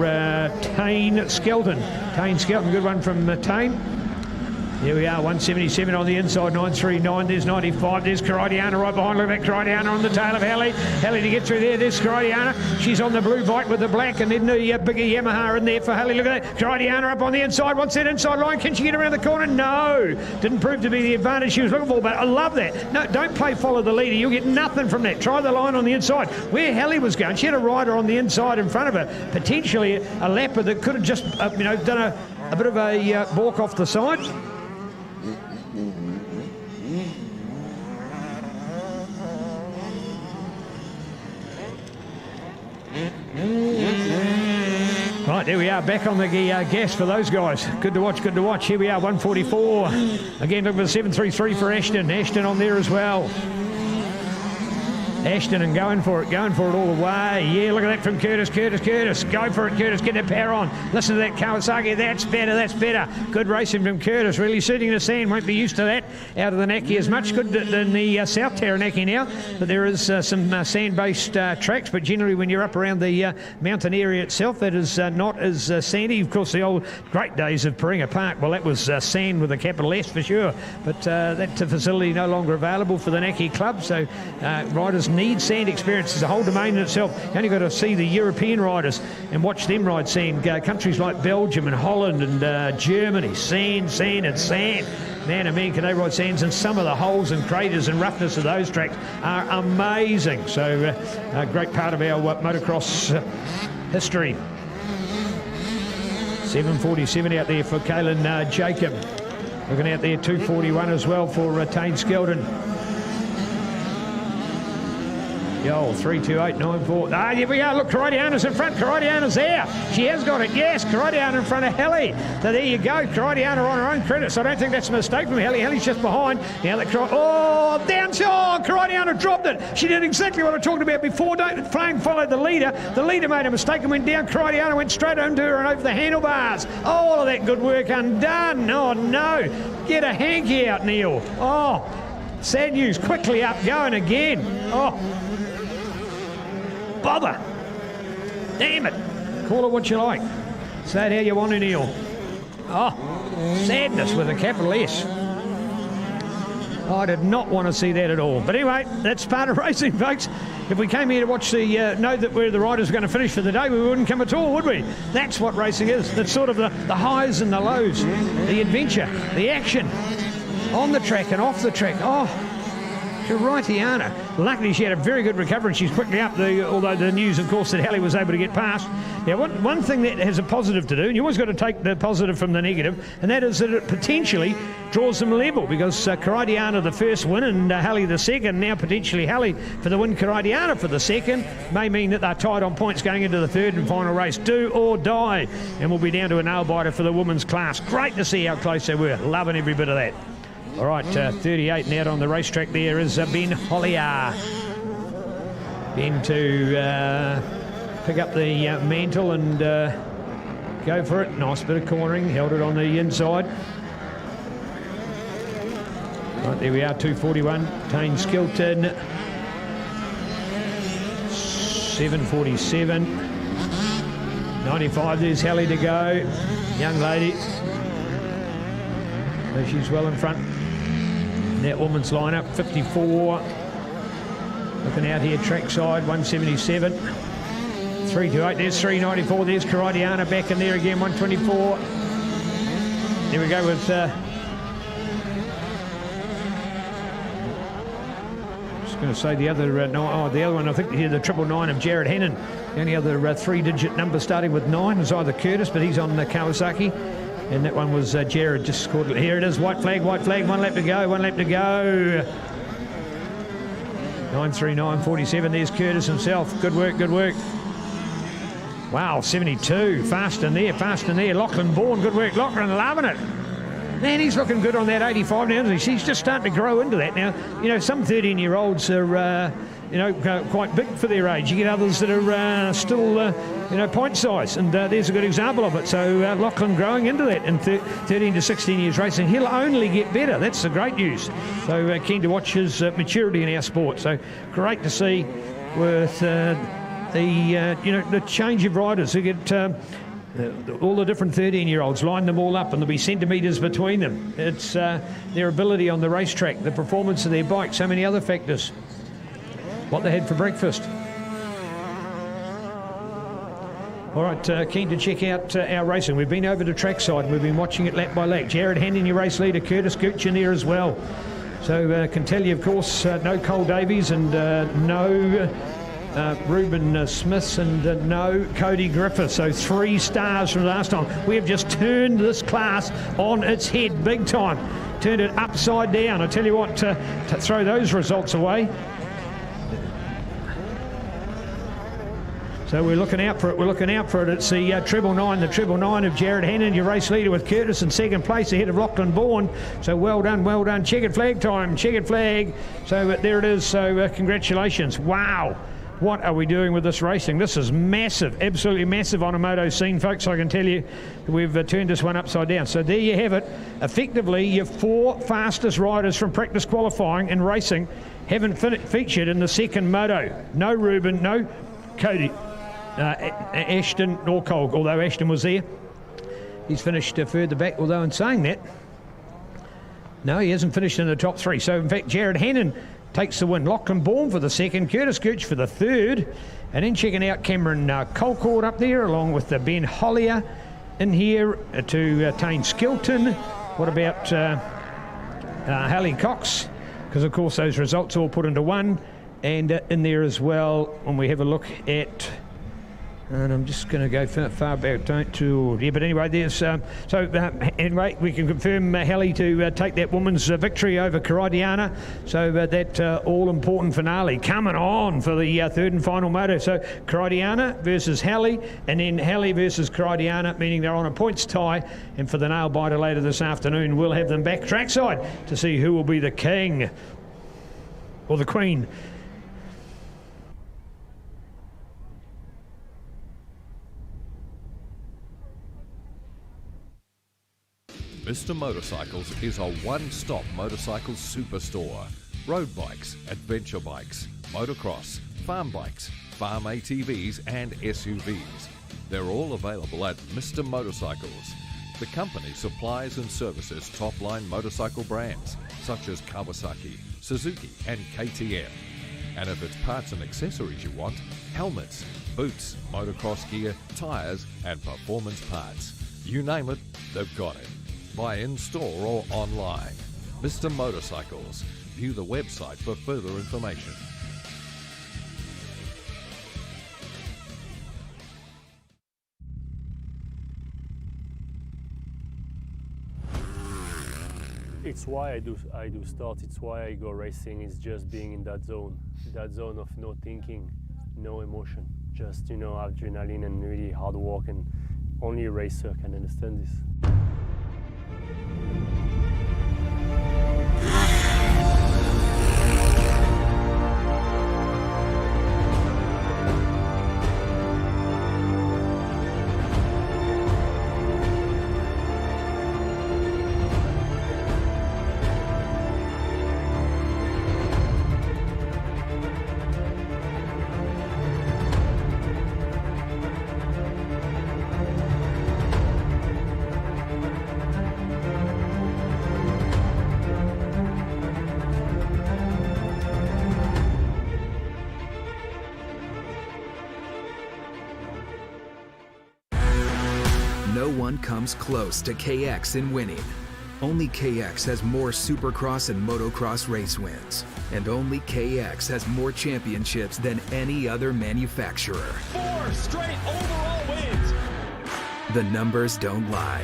S2: Tane Skelton. Tane Skelton, good one from Tane. Here we are, 177 on the inside, 939, there's 95, there's Karidiana right behind. Look at that, Karidiana on the tail of Hallie. Hallie to get through there, there's Karidiana. She's on the blue bike with the black, and then the bigger Yamaha in there for Hallie. Look at that, Karidiana up on the inside. What's that inside line? Can she get around the corner? No. Didn't prove to be the advantage she was looking for, but I love that. No, don't play follow the leader. You'll get nothing from that. Try the line on the inside. Where Hallie was going, she had a rider on the inside in front of her, potentially a lapper that could have just, done a bit of a balk off the side. Right, there we are, back on the gas for those guys. Good to watch, good to watch. Here we are, 144. Again, looking for the 733 for Ashton. Ashton on there as well. Ashton and going for it all the way. Yeah, look at that from Curtis. Go for it, Curtis. Get that power on. Listen to that Kawasaki. That's better. Good racing from Curtis. Really suiting the sand. Won't be used to that out of the Naki as much. Good than the South Taranaki now. But there is some sand-based tracks. But generally, when you're up around the mountain area itself, it is not as sandy. Of course, the old great days of Paringa Park, well, that was sand with a capital S for sure. But that facility no longer available for the Naki Club. So riders need sand experience. It's a whole domain in itself. You only got to see the European riders and watch them ride sand. Countries like Belgium and Holland and Germany, sand. Man, oh man, can they ride sands, and some of the holes and craters and roughness of those tracks are amazing. So a great part of our motocross history. 7:47 out there for Kaylin Jacob. Looking out there, 2:41 as well for Tane Skeldon. Yo, 3:28.94. Ah, here we are. Look, Karadiana's in front. Karadiana's there. She has got it. Yes, Karadiana in front of Helly. So there you go. Karadiana on her own credit. So I don't think that's a mistake from Helly. Helly's just behind. Now that down. Oh, Karadiana dropped it. She did exactly what I talked about before. Flame followed the leader. The leader made a mistake and went down. Karadiana went straight into her and over the handlebars. All of that good work undone. Oh, no. Get a hanky out, Neil. Oh, sad news. Quickly up, going again. Oh. Bother. Damn it. Call it what you like. Say it how you want to, Neil. Oh, sadness with a capital S. I did not want to see that at all. But anyway, that's part of racing, folks. If we came here to watch know that where the riders are going to finish for the day, we wouldn't come at all, would we? That's what racing is. That's sort of the highs and the lows, the adventure, the action, on the track and off the track. Oh, Karadiana. Luckily, she had a very good recovery and she's quickly up, although the news, of course, that Helly was able to get past. Now, one thing that has a positive to do, and you always got to take the positive from the negative, and that is that it potentially draws them level, because Karadiana the first win and Helly the second, now potentially Helly for the win, Karadiana for the second, may mean that they're tied on points going into the third and final race. Do or die. And we'll be down to a nail-biter for the women's class. Great to see how close they were. Loving every bit of that. All right, 38 and out on the racetrack there is Ben Hollier. Ben to pick up the mantle and go for it. Nice bit of cornering, held it on the inside. Right, there we are, 2:41. Tane Skelton, 7:47. 95, there's Helly to go. Young lady. So she's well in front. That woman's lineup, 54. Looking out here, trackside, 177. 328, there's 394, there's Karadiana back in there again, 124. There we go with... just going to say the other... the other one, I think here, the 999 of Jared Hannon. The only other three-digit number starting with 9 is either Curtis, but he's on the Kawasaki. And that one was Jared, just scored. Here it is, white flag, 1 lap to go, 1 lap to go. 9:39.47, there's Curtis himself. Good work. Wow, 72, fast in there. Lachlan Bourne, good work. Lachlan loving it. Man, he's looking good on that 85 now, isn't he? He's just starting to grow into that now. You know, some 13-year-olds are, quite big for their age. You get others that are still, point size, and there's a good example of it. So Lachlan growing into that in 13 to 16 years racing. He'll only get better. That's the great news. So keen to watch his maturity in our sport. So great to see with the change of riders who get all the different 13-year-olds, line them all up and there'll be centimetres between them. It's their ability on the racetrack, the performance of their bike, so many other factors. What they had for breakfast. All right, keen to check out our racing. We've been over to trackside and we've been watching it lap by lap. Jared Hannon, your race leader, Curtis Gooch in there as well. So can tell you, of course, no Cole Davies and no Ruben Smiths and no Cody Griffith. So 3 stars from last time. We have just turned this class on its head big time. Turned it upside down. I tell you what, to throw those results away. So we're looking out for it. We're looking out for it. It's the treble nine of Jared Hannon, your race leader with Curtis in second place ahead of Lachlan Bourne. So well done. Checkered flag time, checkered flag. So there it is. So congratulations. Wow. What are we doing with this racing? This is massive, absolutely massive on a moto scene, folks. I can tell you we've turned this one upside down. So there you have it. Effectively, your 4 fastest riders from practice qualifying and racing haven't featured in the second moto. No Ruben, no Cody, Ashton nor Cole, although Ashton was there. He's finished further back, although in saying that, no, he hasn't finished in the top 3. So in fact, Jared Hannon takes the win. Lachlan Bourne for the second, Curtis Gooch for the third, and then checking out Cameron Colcord up there, along with Ben Hollier in here to Tane Skilton. What about Hallie Cox? Because of course those results all put into one, and in there as well when we have a look at, and I'm just going to go far back to but anyway, there's anyway, we can confirm Hallie to take that woman's victory over Caridiana. So that all-important finale coming on for the third and final moto. So Caridiana versus Hallie, and then Hallie versus Caridiana, meaning they're on a points tie. And for the nail biter later this afternoon, we'll have them back trackside to see who will be the king or the queen.
S4: Mr. Motorcycles is a one-stop motorcycle superstore. Road bikes, adventure bikes, motocross, farm bikes, farm ATVs and SUVs. They're all available at Mr. Motorcycles. The company supplies and services top-line motorcycle brands such as Kawasaki, Suzuki and KTM. And if it's parts and accessories you want, helmets, boots, motocross gear, tyres and performance parts. You name it, they've got it. Buy in-store or online. Mr. Motorcycles. View the website for further information.
S5: It's why I do start. It's why I go racing. Is just being in that zone of no thinking, no emotion, just adrenaline and really hard work, and only a racer can understand this.
S6: No one comes close to KX in winning. Only KX has more Supercross and Motocross race wins. And only KX has more championships than any other manufacturer.
S7: 4 straight overall wins.
S6: The numbers don't lie.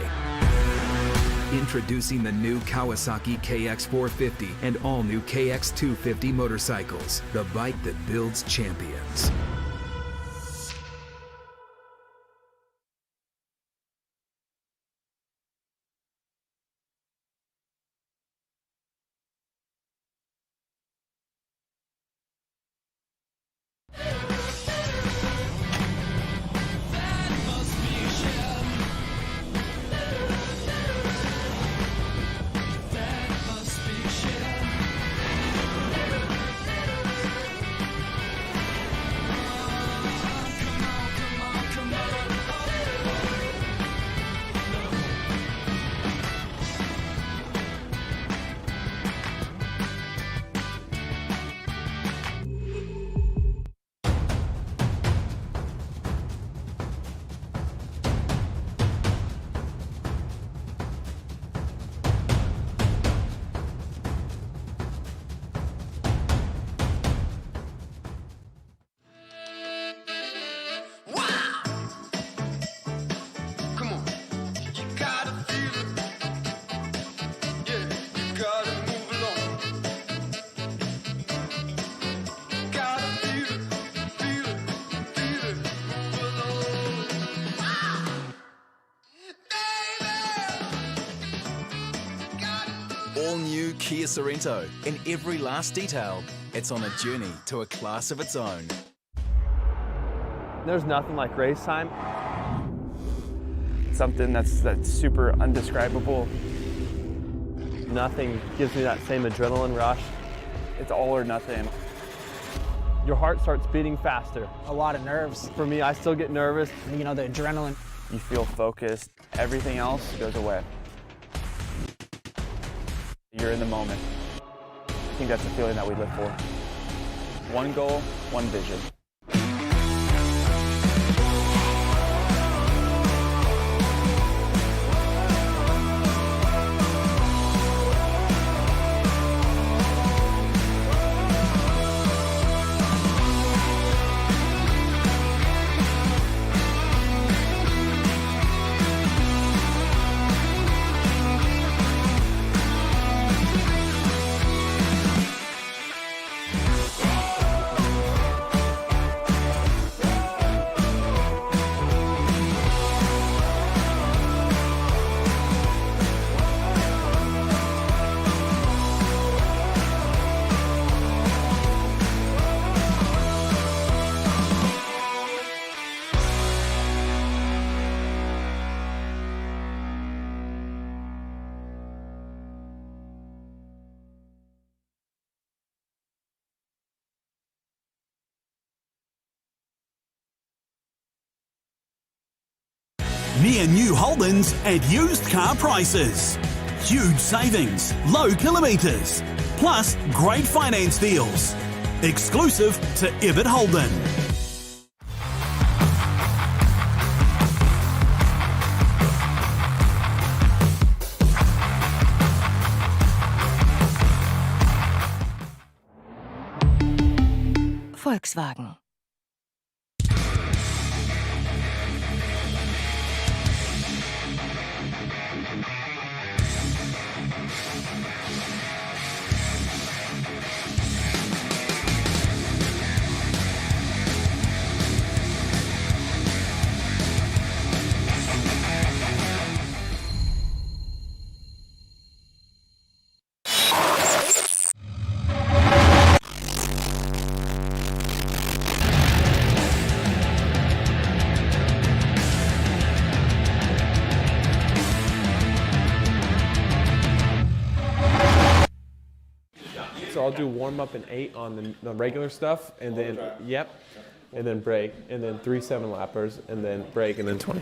S6: Introducing the new Kawasaki KX450 and all new KX250 motorcycles. The bike that builds champions.
S8: Kia Sorento. In every last detail, it's on a journey to a class of its own.
S9: There's nothing like race time. It's something that's super undescribable.
S3: Nothing gives me that same adrenaline rush.
S9: It's all or nothing.
S3: Your heart starts beating faster.
S10: A lot of nerves.
S3: For me, I still get nervous.
S10: You know, the adrenaline.
S9: You feel focused. Everything else goes away. You're in the moment. I think that's the feeling that we live for. One goal, one vision.
S1: Near new Holdens at used car prices. Huge savings, low kilometres, plus great finance deals. Exclusive to Ebbett Holden.
S11: Volkswagen.
S3: So I'll do warm up in 8 on the regular stuff, and then and then brake, and then 3 7-lappers, and then brake, and then 20.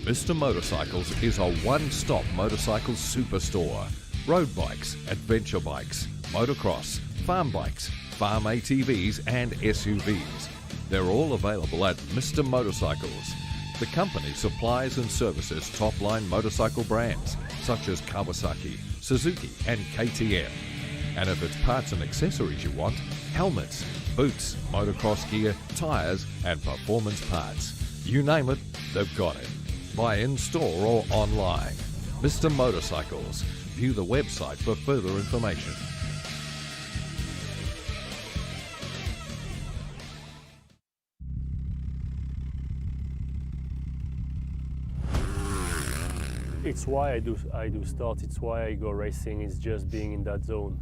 S4: Mr. Motorcycles is a one-stop motorcycle superstore. Road bikes, adventure bikes, motocross, farm bikes, farm ATVs and SUVs. They're all available at Mr. Motorcycles. The company supplies and services top-line motorcycle brands such as Kawasaki, Suzuki and KTM. And if it's parts and accessories you want, helmets, boots, motocross gear, tyres and performance parts. You name it, they've got it. Buy in-store or online. Mr. Motorcycles. View the website for further information.
S5: It's why I do start. It's why I go racing. Is just being in that zone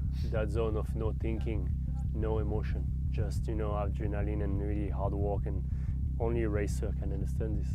S5: of no thinking, no emotion, just adrenaline and really hard work, and only a racer can understand this.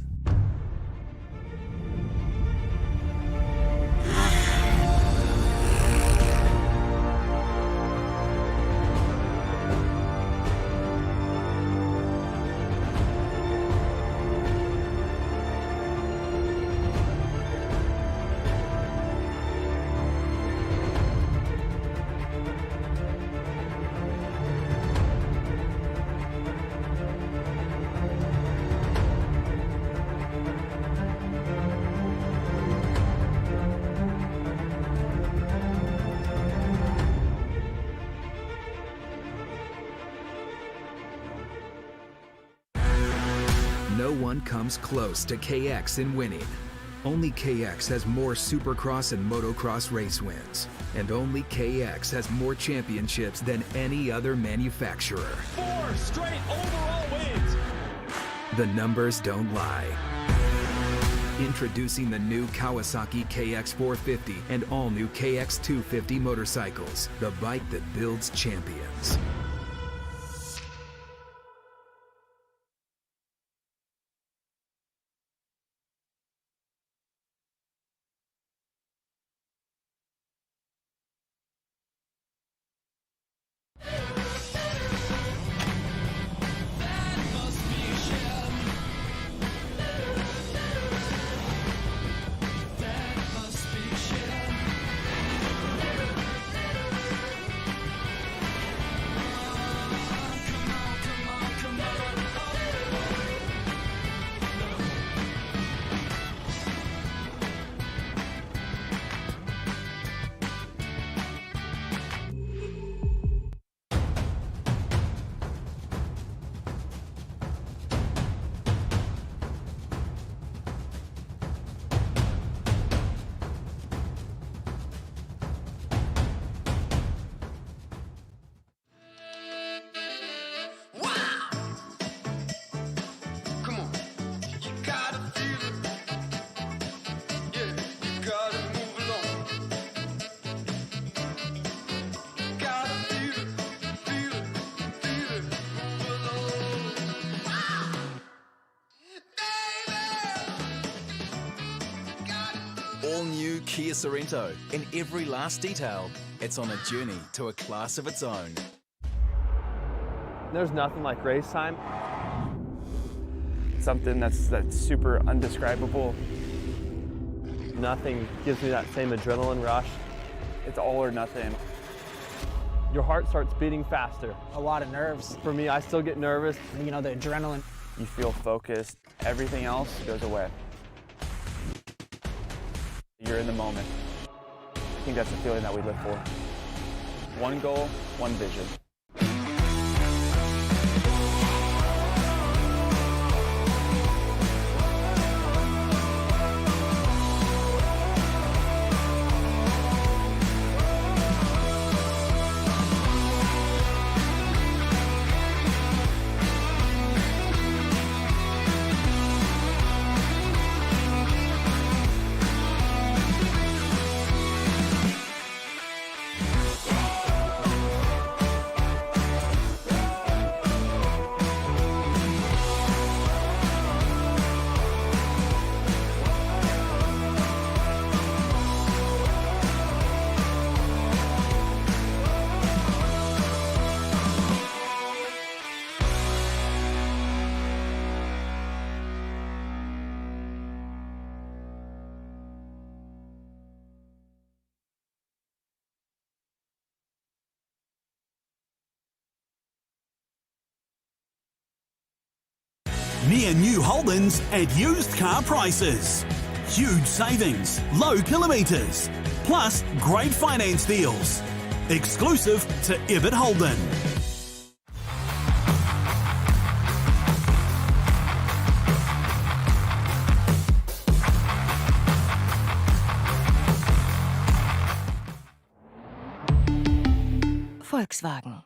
S6: No one comes close to KX in winning. Only KX has more Supercross and Motocross race wins. And only KX has more championships than any other manufacturer.
S7: 4 straight overall wins.
S6: The numbers don't lie. Introducing the new Kawasaki KX450 and all-new KX250 motorcycles. The bike that builds champions.
S8: All new Kia Sorento. In every last detail, it's on a journey to a class of its own.
S9: There's nothing like race time. Something that's super undescribable.
S3: Nothing gives me that same adrenaline rush.
S9: It's all or nothing.
S3: Your heart starts beating faster.
S10: A lot of nerves.
S3: For me, I still get nervous.
S10: The adrenaline.
S9: You feel focused. Everything else goes away. You're in the moment. I think that's the feeling that we live for. One goal, one vision.
S1: Near new Holdens at used car prices. Huge savings, low kilometres, plus great finance deals. Exclusive to Ebbett Holden.
S11: Volkswagen.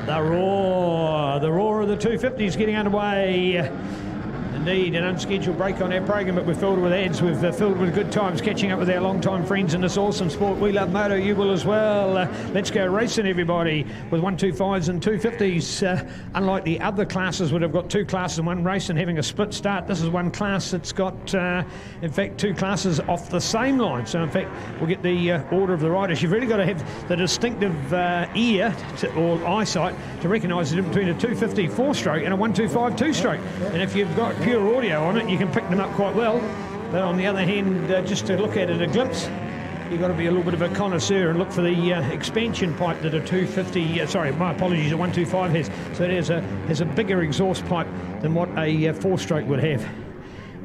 S2: The roar of the 250s getting underway. Indeed, an unscheduled break on our program, but we've filled it with ads. We've filled it with good times, catching up with our long-time friends in this awesome sport. We love moto, you will as well. Let's go racing, everybody, with 125s and 250s. Unlike the other classes, would have got two classes in one race and having a split start. This is one class that's got, in fact, two classes off the same line. So, in fact, we'll get the order of the riders. You've really got to have the distinctive ear or eyesight to recognise the difference between a 250 4-stroke and a 125 2-stroke. And if you've got pure audio on it, you can pick them up quite well. But on the other hand, just to look at it a glimpse, you've got to be a little bit of a connoisseur and look for the expansion pipe that a 250, sorry, my apologies, a 125 has. So it has a bigger exhaust pipe than what a 4-stroke would have.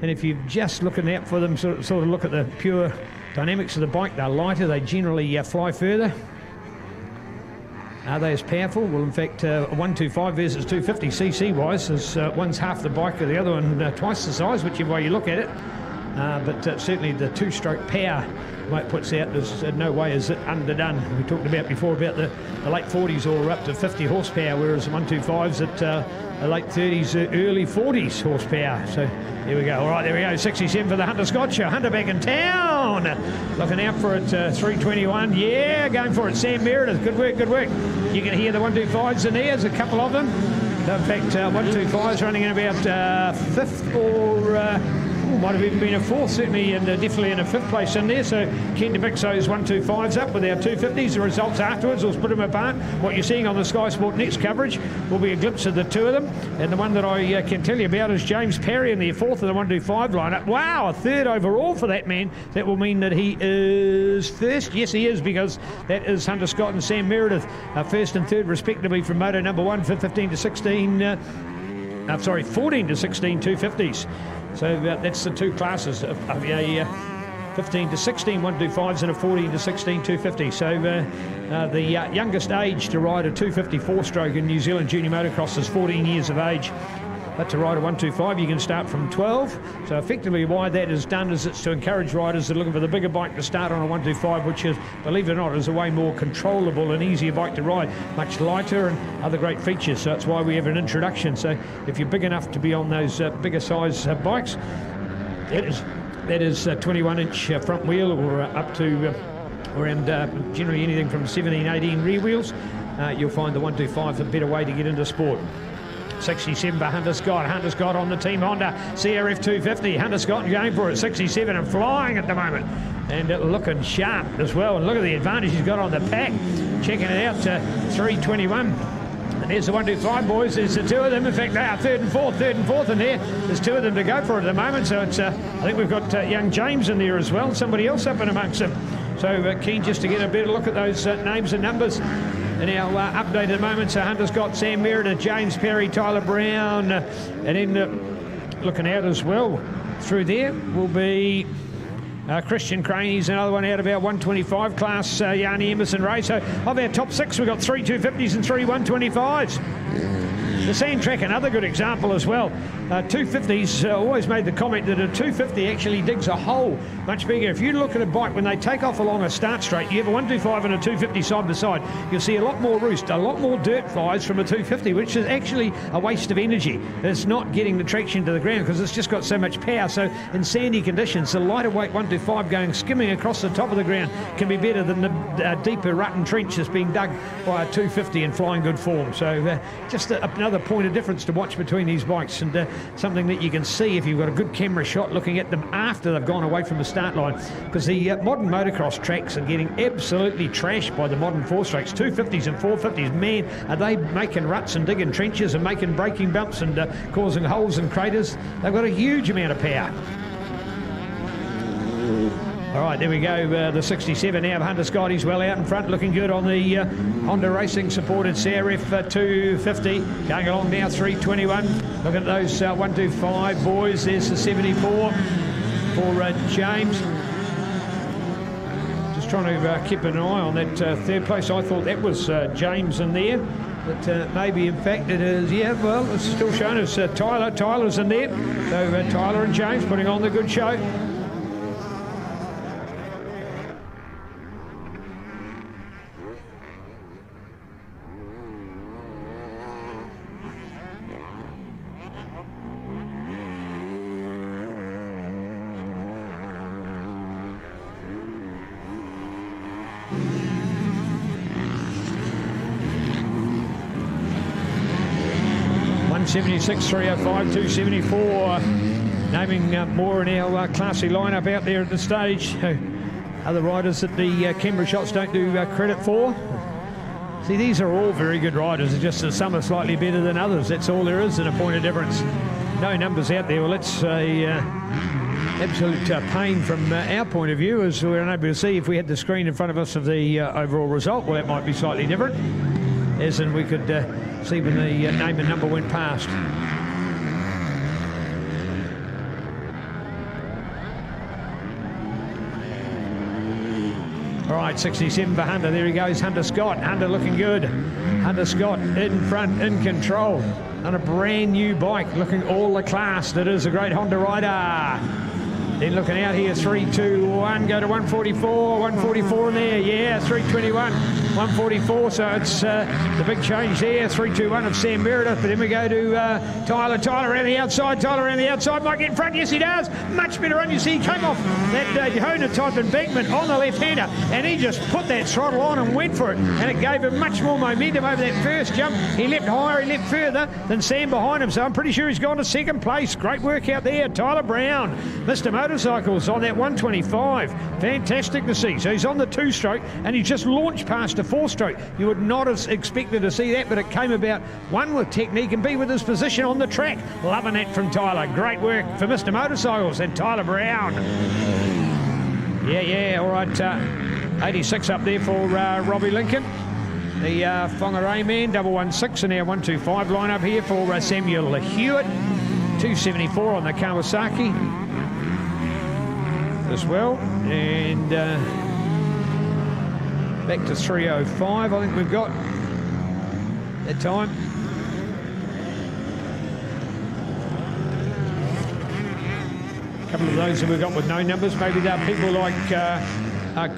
S2: And if you're just looking out for them, sort of look at the pure dynamics of the bike, they're lighter, they generally fly further. Are they as powerful? Well, in fact, a 125 versus 250 cc wise is one's half the bike of the other one, twice the size, whichever way you look at it. But certainly the 2-stroke power Mike puts out, there's no way is it underdone. We talked about before about the late 40s or up to 50 horsepower, whereas the 125s at late 30s, early 40s horsepower. So there we go. All right, there we go. 67 for the Hunter Scott show. Hunter back in town. Looking out for it, 321. Yeah, going for it. Sam Meredith. Good work, good work. You can hear the 125s in there. There's a couple of them. In fact, 125s running in about fifth or... might have even been a fourth, certainly, and definitely in a fifth place in there. So keen to mix those 125s up with our 250s. The results afterwards, we'll split them apart. What you're seeing on the Sky Sport Next coverage will be a glimpse of the two of them. And the one that I can tell you about is James Perry in the fourth of the 125 lineup. Wow, a third overall for that man. That will mean that he is first. Yes, he is, because that is Hunter Scott and Sam Meredith, first and third respectively from moto number one for 14 to 16 250s. So that's the two classes of a 15 to 16 125s and a 14 to 16 250. So the youngest age to ride a 250 4-stroke in New Zealand junior motocross is 14 years of age. But to ride a 125, you can start from 12. So effectively why that is done is it's to encourage riders that are looking for the bigger bike to start on a 125, which is, believe it or not, is a way more controllable and easier bike to ride, much lighter and other great features. So that's why we have an introduction. So if you're big enough to be on those bigger size bikes, that is 21-inch front wheel or up to around generally anything from 17, 18 rear wheels, you'll find the 125 a better way to get into sport. 67 for Hunter Scott. Hunter Scott on the Team Honda CRF 250. Hunter Scott going for it. 67 and flying at the moment. And looking sharp as well. And look at the advantage he's got on the pack. Checking it out to 321. And there's the 125 boys. There's the two of them. In fact, they are third and fourth in there. There's two of them to go for it at the moment. So it's I think we've got young James in there as well. Somebody else up in amongst them. So keen just to get a better look at those names and numbers. And our update at the moment, so Hunter's got Sam Meredith, James Perry, Tyler Brown, and then looking out as well through there will be Christian Crane. He's another one out of our 125 class, Yanni Emerson Ray. So of our top six, we've got 3 250s and 3 125s. The Sand Track, another good example as well. 250s, always made the comment that a 250 actually digs a hole much bigger. If you look at a bike, when they take off along a start straight, you have a 125 and a 250 side by side, you'll see a lot more roost, a lot more dirt flies from a 250, which is actually a waste of energy. It's not getting the traction to the ground because it's just got so much power. So in sandy conditions, the lighter weight 125 going skimming across the top of the ground can be better than the deeper rut and trench that's being dug by a 250 in flying good form. So just another point of difference to watch between these bikes, and something that you can see if you've got a good camera shot looking at them after they've gone away from the start line, because the modern motocross tracks are getting absolutely trashed by the modern 4-strokes. 250s and 450s, man, are they making ruts and digging trenches and making braking bumps and causing holes and craters. They've got a huge amount of power. All right, there we go. The 67 now of Hunter Scott. He's well out in front, looking good on the Honda Racing supported CRF 250. Going along now, 321. Look at those 125 boys. There's the 74 for James. Just trying to keep an eye on that third place. I thought that was James in there. But maybe, in fact, it is, yeah, well, it's still showing us Tyler. Tyler's in there. So Tyler and James putting on the good show. 176, 305, 274. Naming more in our classy lineup out there at the stage. Other riders that the camera shots don't do credit for. See, these are all very good riders. It's just that some are slightly better than others. That's all there is, and a point of difference. No numbers out there. Well, it's a absolute pain from our point of view, as we're unable to see if we had the screen in front of us of the overall result. Well, that might be slightly different, as in we could see when the name and number went past. All right, 67 for Hunter. There he goes, Hunter Scott. Hunter looking good. Hunter Scott in front, in control, on a brand new bike, looking all the class that is a great Honda rider. Then looking out here, 3-2-1, go to 144, 144 in there, yeah, 321, 144, so it's the big change there, 321 of Sam Meredith, but then we go to Tyler around the outside, might get in front, yes he does, much better run, you see he came off that Honda type embankment on the left-hander, and he just put that throttle on and went for it, and it gave him much more momentum over that first jump. He leapt higher, he leapt further than Sam behind him, so I'm pretty sure he's gone to second place. Great work out there, Tyler Brown, Mr. Motorcycles on that 125. Fantastic to see. So he's on the 2-stroke and he just launched past a 4-stroke. You would not have expected to see that, but it came about, one, with technique, and B, with his position on the track. Loving that from Tyler. Great work for Mr. Motorcycles and Tyler Brown. Yeah, all right. 86 up there for Robbie Lincoln. The Whangarei man, 116 in our 125 lineup here for Samuel Hewitt. 274 on the Kawasaki as well, and back to 305 I think we've got that time. A couple of those that we've got with no numbers, maybe they're people like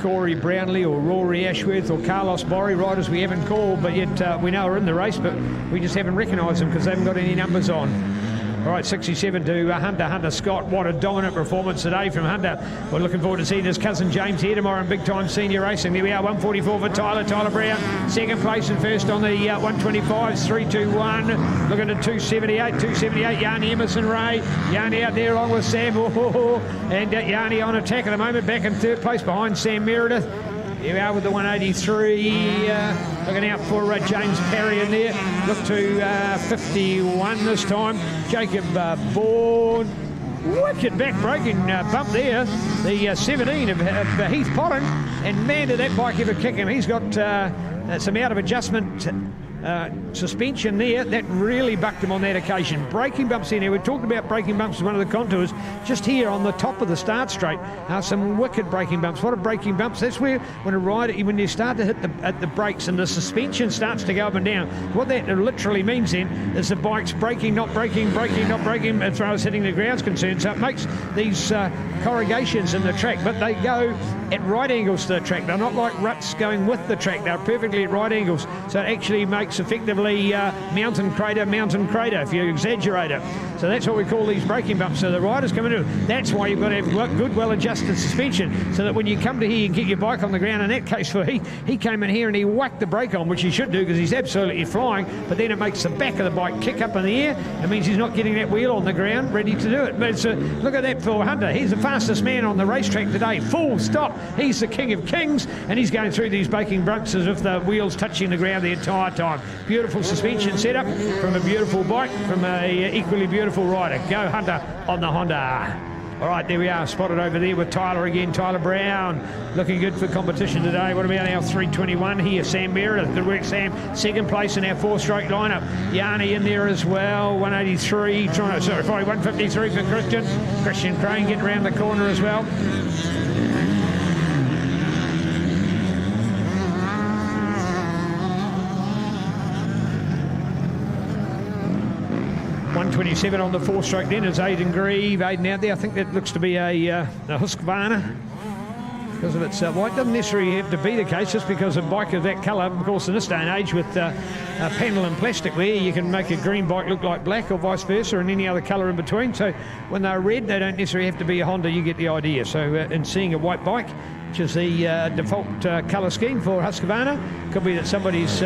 S2: Corey Brownlee or Rory Ashworth or Carlos Borri, riders we haven't called but yet we know are in the race, but we just haven't recognised them because they haven't got any numbers on. All right, 67 to Hunter Scott. What a dominant performance today from Hunter. We're looking forward to seeing his cousin James here tomorrow in big-time senior racing. There we are, 144 for Tyler Brown. Second place and first on the 125s, 321. Looking at 278, Yanni Emerson Ray. Yanni out there along with Sam. And Yanni on attack at the moment, back in third place behind Sam Meredith. Here we are with the 183, looking out for James Parry in there. Look to 51 this time. Jacob Bourne. Wicked back-breaking bump there. The 17 of Heath Potton. And man, did that bike ever kick him. He's got some out-of-adjustment suspension there. That really bucked him on that occasion. Braking bumps in here. We talked about braking bumps as one of the contours. Just here on the top of the start straight, some wicked braking bumps. What are braking bumps? That's where when a rider, when you start to hit the brakes and the suspension starts to go up and down, what that literally means then is the bike's braking, not braking, as far as hitting the ground's concerned. So it makes these corrugations in the track, but they go at right angles to the track. They're not like ruts going with the track. They're perfectly at right angles. So it actually makes effectively mountain crater if you exaggerate it. So that's what we call these braking bumps. So the riders come into it. That's why you've got to have good, well-adjusted suspension, so that when you come to here and get your bike on the ground, in that case for he came in here and he whacked the brake on, which he should do because he's absolutely flying, but then it makes the back of the bike kick up in the air. It means he's not getting that wheel on the ground ready to do it. But it's look at that for Hunter. He's the fastest man on the racetrack today. Full stop. He's the king of kings, and he's going through these braking bumps as if the wheel's touching the ground the entire time. Beautiful suspension setup from a beautiful bike from a equally beautiful rider. Go Hunter on the Honda. All right, there we are, spotted over there with Tyler again. Tyler Brown looking good for competition today. What about our 321 here? Sam Meredith, good work Sam. Second place in our 4-stroke lineup. Yanni in there as well, 183, 153 for Christian Crane getting around the corner as well. .127 on the 4-stroke then is Aidan Grieve. Aidan out there, I think that looks to be a Husqvarna because of its white. Doesn't necessarily have to be the case just because a bike of that colour, of course in this day and age with panel and plastic wear, you can make a green bike look like black or vice versa, and any other colour in between. So when they're red, they don't necessarily have to be a Honda. You get the idea. So in seeing a white bike, which is the default colour scheme for Husqvarna, could be that somebody's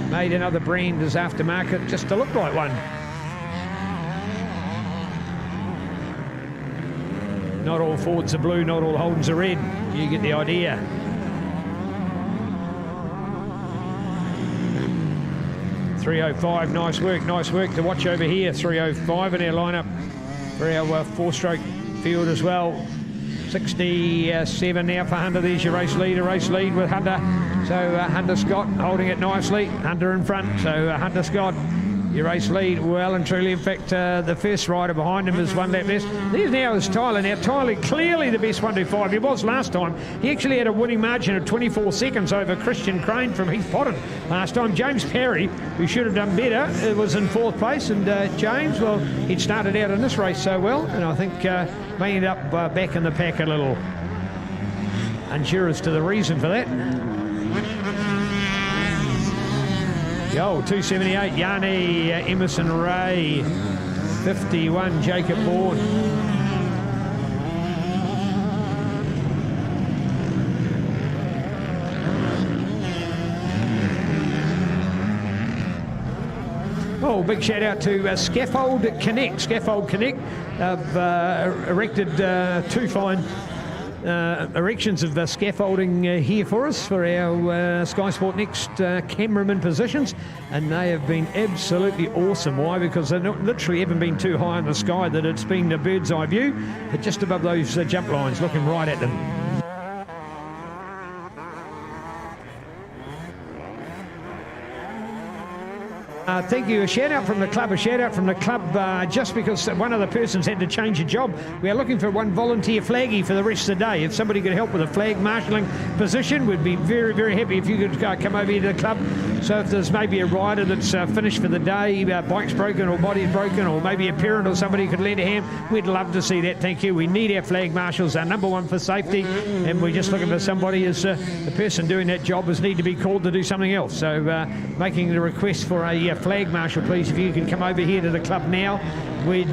S2: made another brand as aftermarket just to look like one. Not all Fords are blue, not all Holdens are red. You get the idea. .305, nice work to watch over here. 305 in our lineup for our four-stroke field as well. 67 now for Hunter. There's your race lead with Hunter. So Hunter Scott holding it nicely. Hunter in front, so Hunter Scott, your race lead well and truly. In fact, the first rider behind him is one lap less. There's now is Tyler. Now Tyler clearly the best 125. He was last time. He actually had a winning margin of 24 seconds over Christian Crane from Heath Potton last time. James Parry, who should have done better, was in 4th place, and James, well, he'd started out in this race so well, and I think may end up back in the pack a little. Unsure as to the reason for that. Yo, 278, Yanni Emerson Ray. 51, Jacob Bourne. Oh, big shout out to Scaffold Connect. Scaffold Connect have erected 2 fine erections of the scaffolding here for us for our Sky Sport Next cameraman positions, and they have been absolutely awesome. Why? Because they literally haven't been too high in the sky, that it's been a bird's eye view, but just above those jump lines, looking right at them. Thank you. A shout out from the club, just because one of the persons had to change a job. We are looking for one volunteer flaggie for the rest of the day. If somebody could help with a flag marshalling position, we'd be very, very happy if you could come over here to the club. So if there's maybe a rider that's finished for the day, bike's broken or body's broken, or maybe a parent or somebody could lend a hand, we'd love to see that. Thank you. We need our flag marshals, our number one for safety, and we're just looking for somebody as the person doing that job is need to be called to do something else. So making the request for a flag marshal, please, if you can come over here to the club now. We'd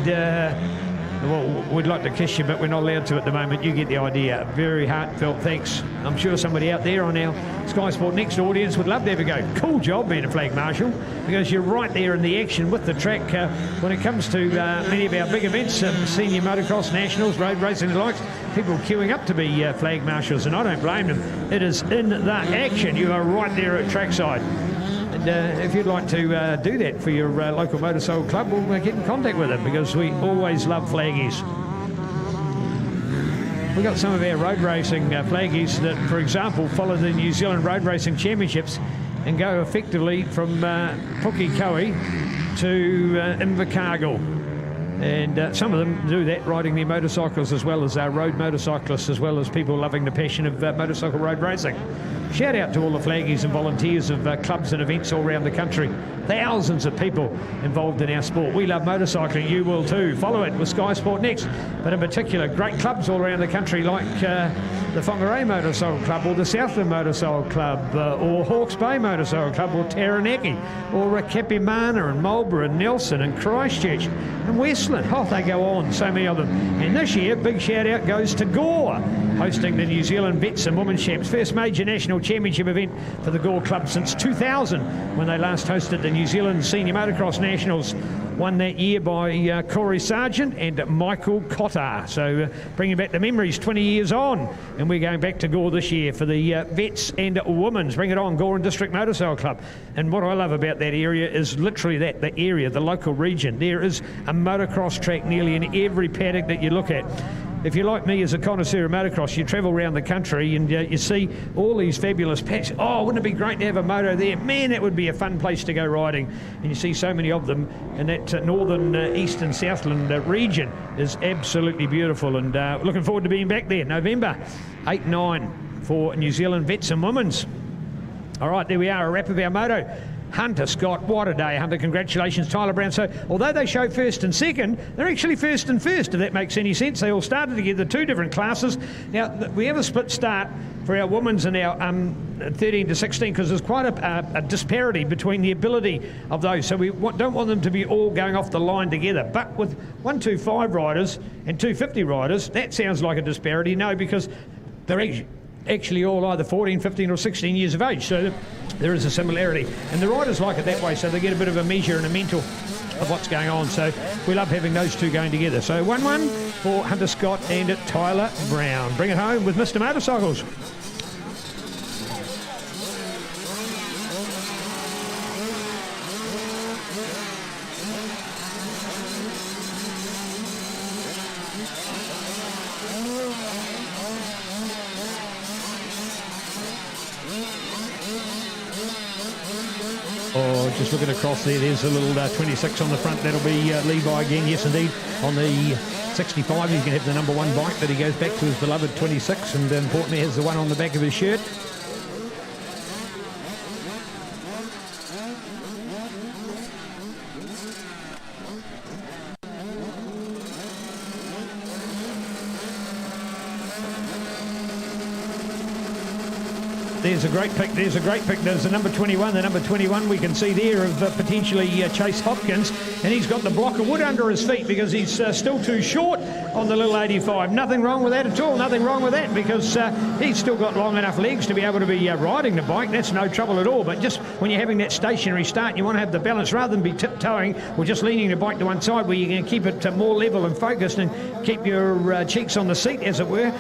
S2: like to kiss you, but we're not allowed to at the moment. You get the idea. Very heartfelt thanks. I'm sure somebody out there on our Sky Sport Next audience would love to have a go. Cool job being a flag marshal, because you're right there in the action with the track when it comes to many of our big events, senior motocross, nationals, road racing and the likes. People queuing up to be flag marshals, and I don't blame them. It is in the action. You are right there at trackside. If you'd like to do that for your local motorcycle club, we'll get in contact with them, because we always love flaggies. We've got some of our road racing flaggies that, for example, follow the New Zealand Road Racing Championships and go effectively from Pukekohe to Invercargill. And some of them do that riding their motorcycles, as well as our road motorcyclists, as well as people loving the passion of motorcycle road racing. Shout out to all the flaggies and volunteers of clubs and events all around the country. Thousands of people involved in our sport. We love motorcycling, you will too. Follow it with Sky Sport Next. But in particular, great clubs all around the country, like the Whangarei Motorcycle Club, or the Southland Motorcycle Club, or Hawke's Bay Motorcycle Club, or Taranaki, or Kapimana and Marlborough and Nelson and Christchurch and Westland. Oh, they go on, so many of them. And this year, big shout out goes to Gore, hosting the New Zealand Vets and Women's Champs, first major national championship event for the Gore Club since 2000, when they last hosted the New Zealand Senior Motocross Nationals, won that year by Corey Sargent and Michael Cotter. So bringing back the memories 20 years on, and we're going back to Gore this year for the Vets and Women's. Bring it on, Gore and District Motorcycle Club. And what I love about that area is literally that, the area, the local region. There is a motocross track nearly in every paddock that you look at. If you're like me as a connoisseur of motocross, you travel around the country and you see all these fabulous packs. Oh, wouldn't it be great to have a moto there? Man, that would be a fun place to go riding. And you see so many of them, and that northern, east and southland region is absolutely beautiful. And looking forward to being back there, November 8-9 for New Zealand Vets and Women's. All right, there we are, a wrap of our moto. Hunter Scott, what a day, Hunter. Congratulations, Tyler Brown. So, although they show first and second, they're actually first and first, if that makes any sense. They all started together, 2 different classes. Now, we have a split start for our women's and our 13 to 16, because there's quite a disparity between the ability of those. So we don't want them to be all going off the line together. But with 125 riders and 250 riders, that sounds like a disparity. No, because they're actually all either 14, 15 or 16 years of age, so there is a similarity, and the riders like it that way, so they get a bit of a measure and a mental of what's going on. So we love having those two going together. So 1-1 for Hunter Scott and Tyler Brown. Bring it home with Mr. Motorcycles. Oh, just looking across there, there's a little 26 on the front. That'll be Levi again, yes indeed. On the 65, he's going to have the number 1 bike, but he goes back to his beloved 26, and importantly has the one on the back of his shirt. There's a great pick. There's a great pick. There's the number 21. The number 21 we can see there of potentially Chase Hopkins. And he's got the block of wood under his feet because he's still too short on the little 85. Nothing wrong with that at all. Nothing wrong with that because he's still got long enough legs to be able to be riding the bike. That's no trouble at all. But just when you're having that stationary start, you want to have the balance rather than be tiptoeing or just leaning the bike to one side where you can keep it more level and focused and keep your cheeks on the seat, as it were.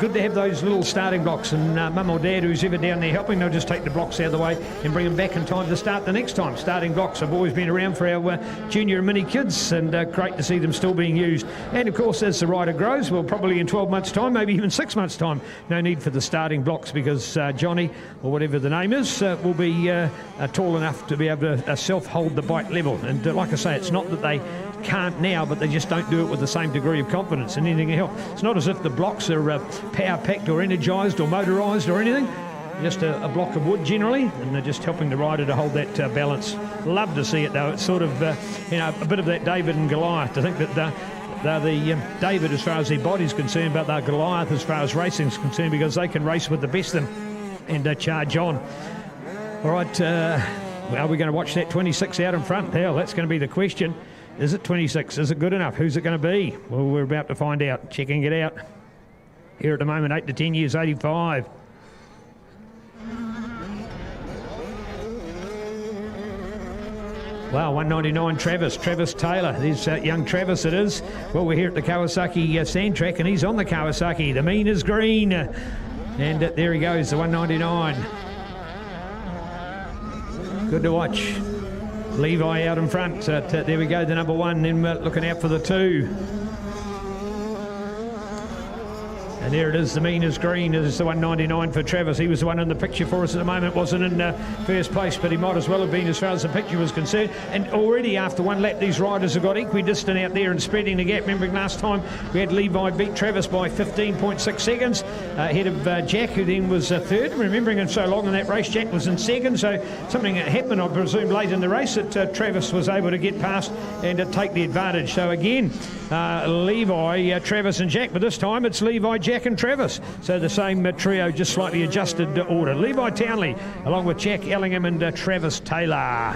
S2: Good to have those little starting blocks. And mum or dad, who's ever down there helping, they'll just take the blocks out of the way and bring them back in time to start the next time. Starting blocks have always been around for our junior and mini kids, and great to see them still being used. And of course, as the rider grows, well, probably in 12 months time, maybe even 6 months time, no need for the starting blocks because Johnny, or whatever the name is, will be tall enough to be able to self-hold the bike level. And like I say, it's not that they can't now, but they just don't do it with the same degree of confidence and anything else. It's not as if the blocks are power-packed or energised or motorised or anything. Just a block of wood generally, and they're just helping the rider to hold that balance. Love to see it though. It's sort of a bit of that David and Goliath. I think that they're the David as far as their body's concerned, but they're Goliath as far as racing's concerned because they can race with the best of them and charge on. All right, are we going to watch that 26 out in front? Hell, that's going to be the question. Is it 26? Is it good enough? Who's it going to be? Well, we're about to find out. Checking it out. Here at the moment, 8 to 10 years, 85. Wow, 199 Travis Taylor. There's young Travis it is. Well, we're here at the Kawasaki Sand Track, and he's on the Kawasaki. The mean is green. And there he goes, the 199. Good to watch. Levi out in front. There we go, the number 1, then looking out for the 2. And there it is, the mean is green. It is the 199 for Travis. He was the one in the picture for us at the moment. Wasn't in first place, but he might as well have been as far as the picture was concerned. And already after one lap, these riders have got equidistant out there and spreading the gap. Remembering last time we had Levi beat Travis by 15.6 seconds ahead of Jack, who then was third. Remembering him so long in that race, Jack was in second. So something that happened, I presume, late in the race that Travis was able to get past and take the advantage. So again, Levi, Travis and Jack, but this time it's Levi, Jack and Travis. So the same trio, just slightly adjusted order. Levi Townley along with Jack Ellingham and Travis Taylor.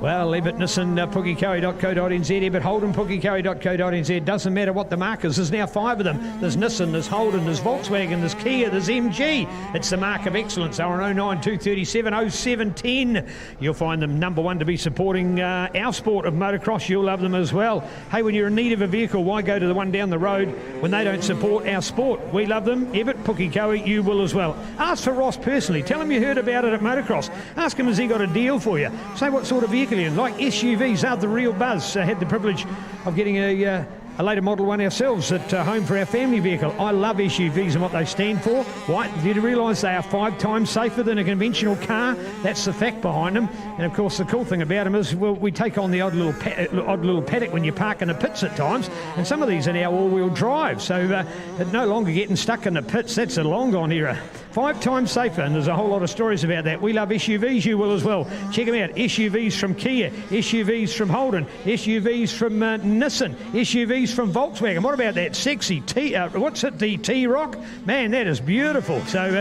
S2: Well, Ebbett Nissan, Pukekohe.co.nz, Ebbett Holden, Pukekohe.co.nz. Doesn't matter what the mark is. There's now 5 of them. There's Nissan, there's Holden, there's Volkswagen, there's Kia, there's MG. It's the mark of excellence. 09 237 0710. You'll find them number 1 to be supporting our sport of motocross. You'll love them as well. Hey, when you're in need of a vehicle, why go to the one down the road when they don't support our sport? We love them. Ebbett Pukekohe, you will as well. Ask for Ross personally. Tell him you heard about it at Motocross. Ask him, has he got a deal for you? Say what sort of vehicle. Like SUVs are the real buzz. I had the privilege of getting a later model one ourselves at home for our family vehicle. I love SUVs and what they stand for. Why? Did you realise they are 5 times safer than a conventional car? That's the fact behind them. And of course, the cool thing about them is, well, we take on the odd little paddock when you park in the pits at times. And some of these are now all-wheel drive, so no longer getting stuck in the pits. That's a long gone era. 5 times safer, and there's a whole lot of stories about that. We love SUVs, you will as well. Check them out. SUVs from Kia, SUVs from Holden, SUVs from Nissan, SUVs from Volkswagen. What about that sexy the T-Rock? Man, that is beautiful. So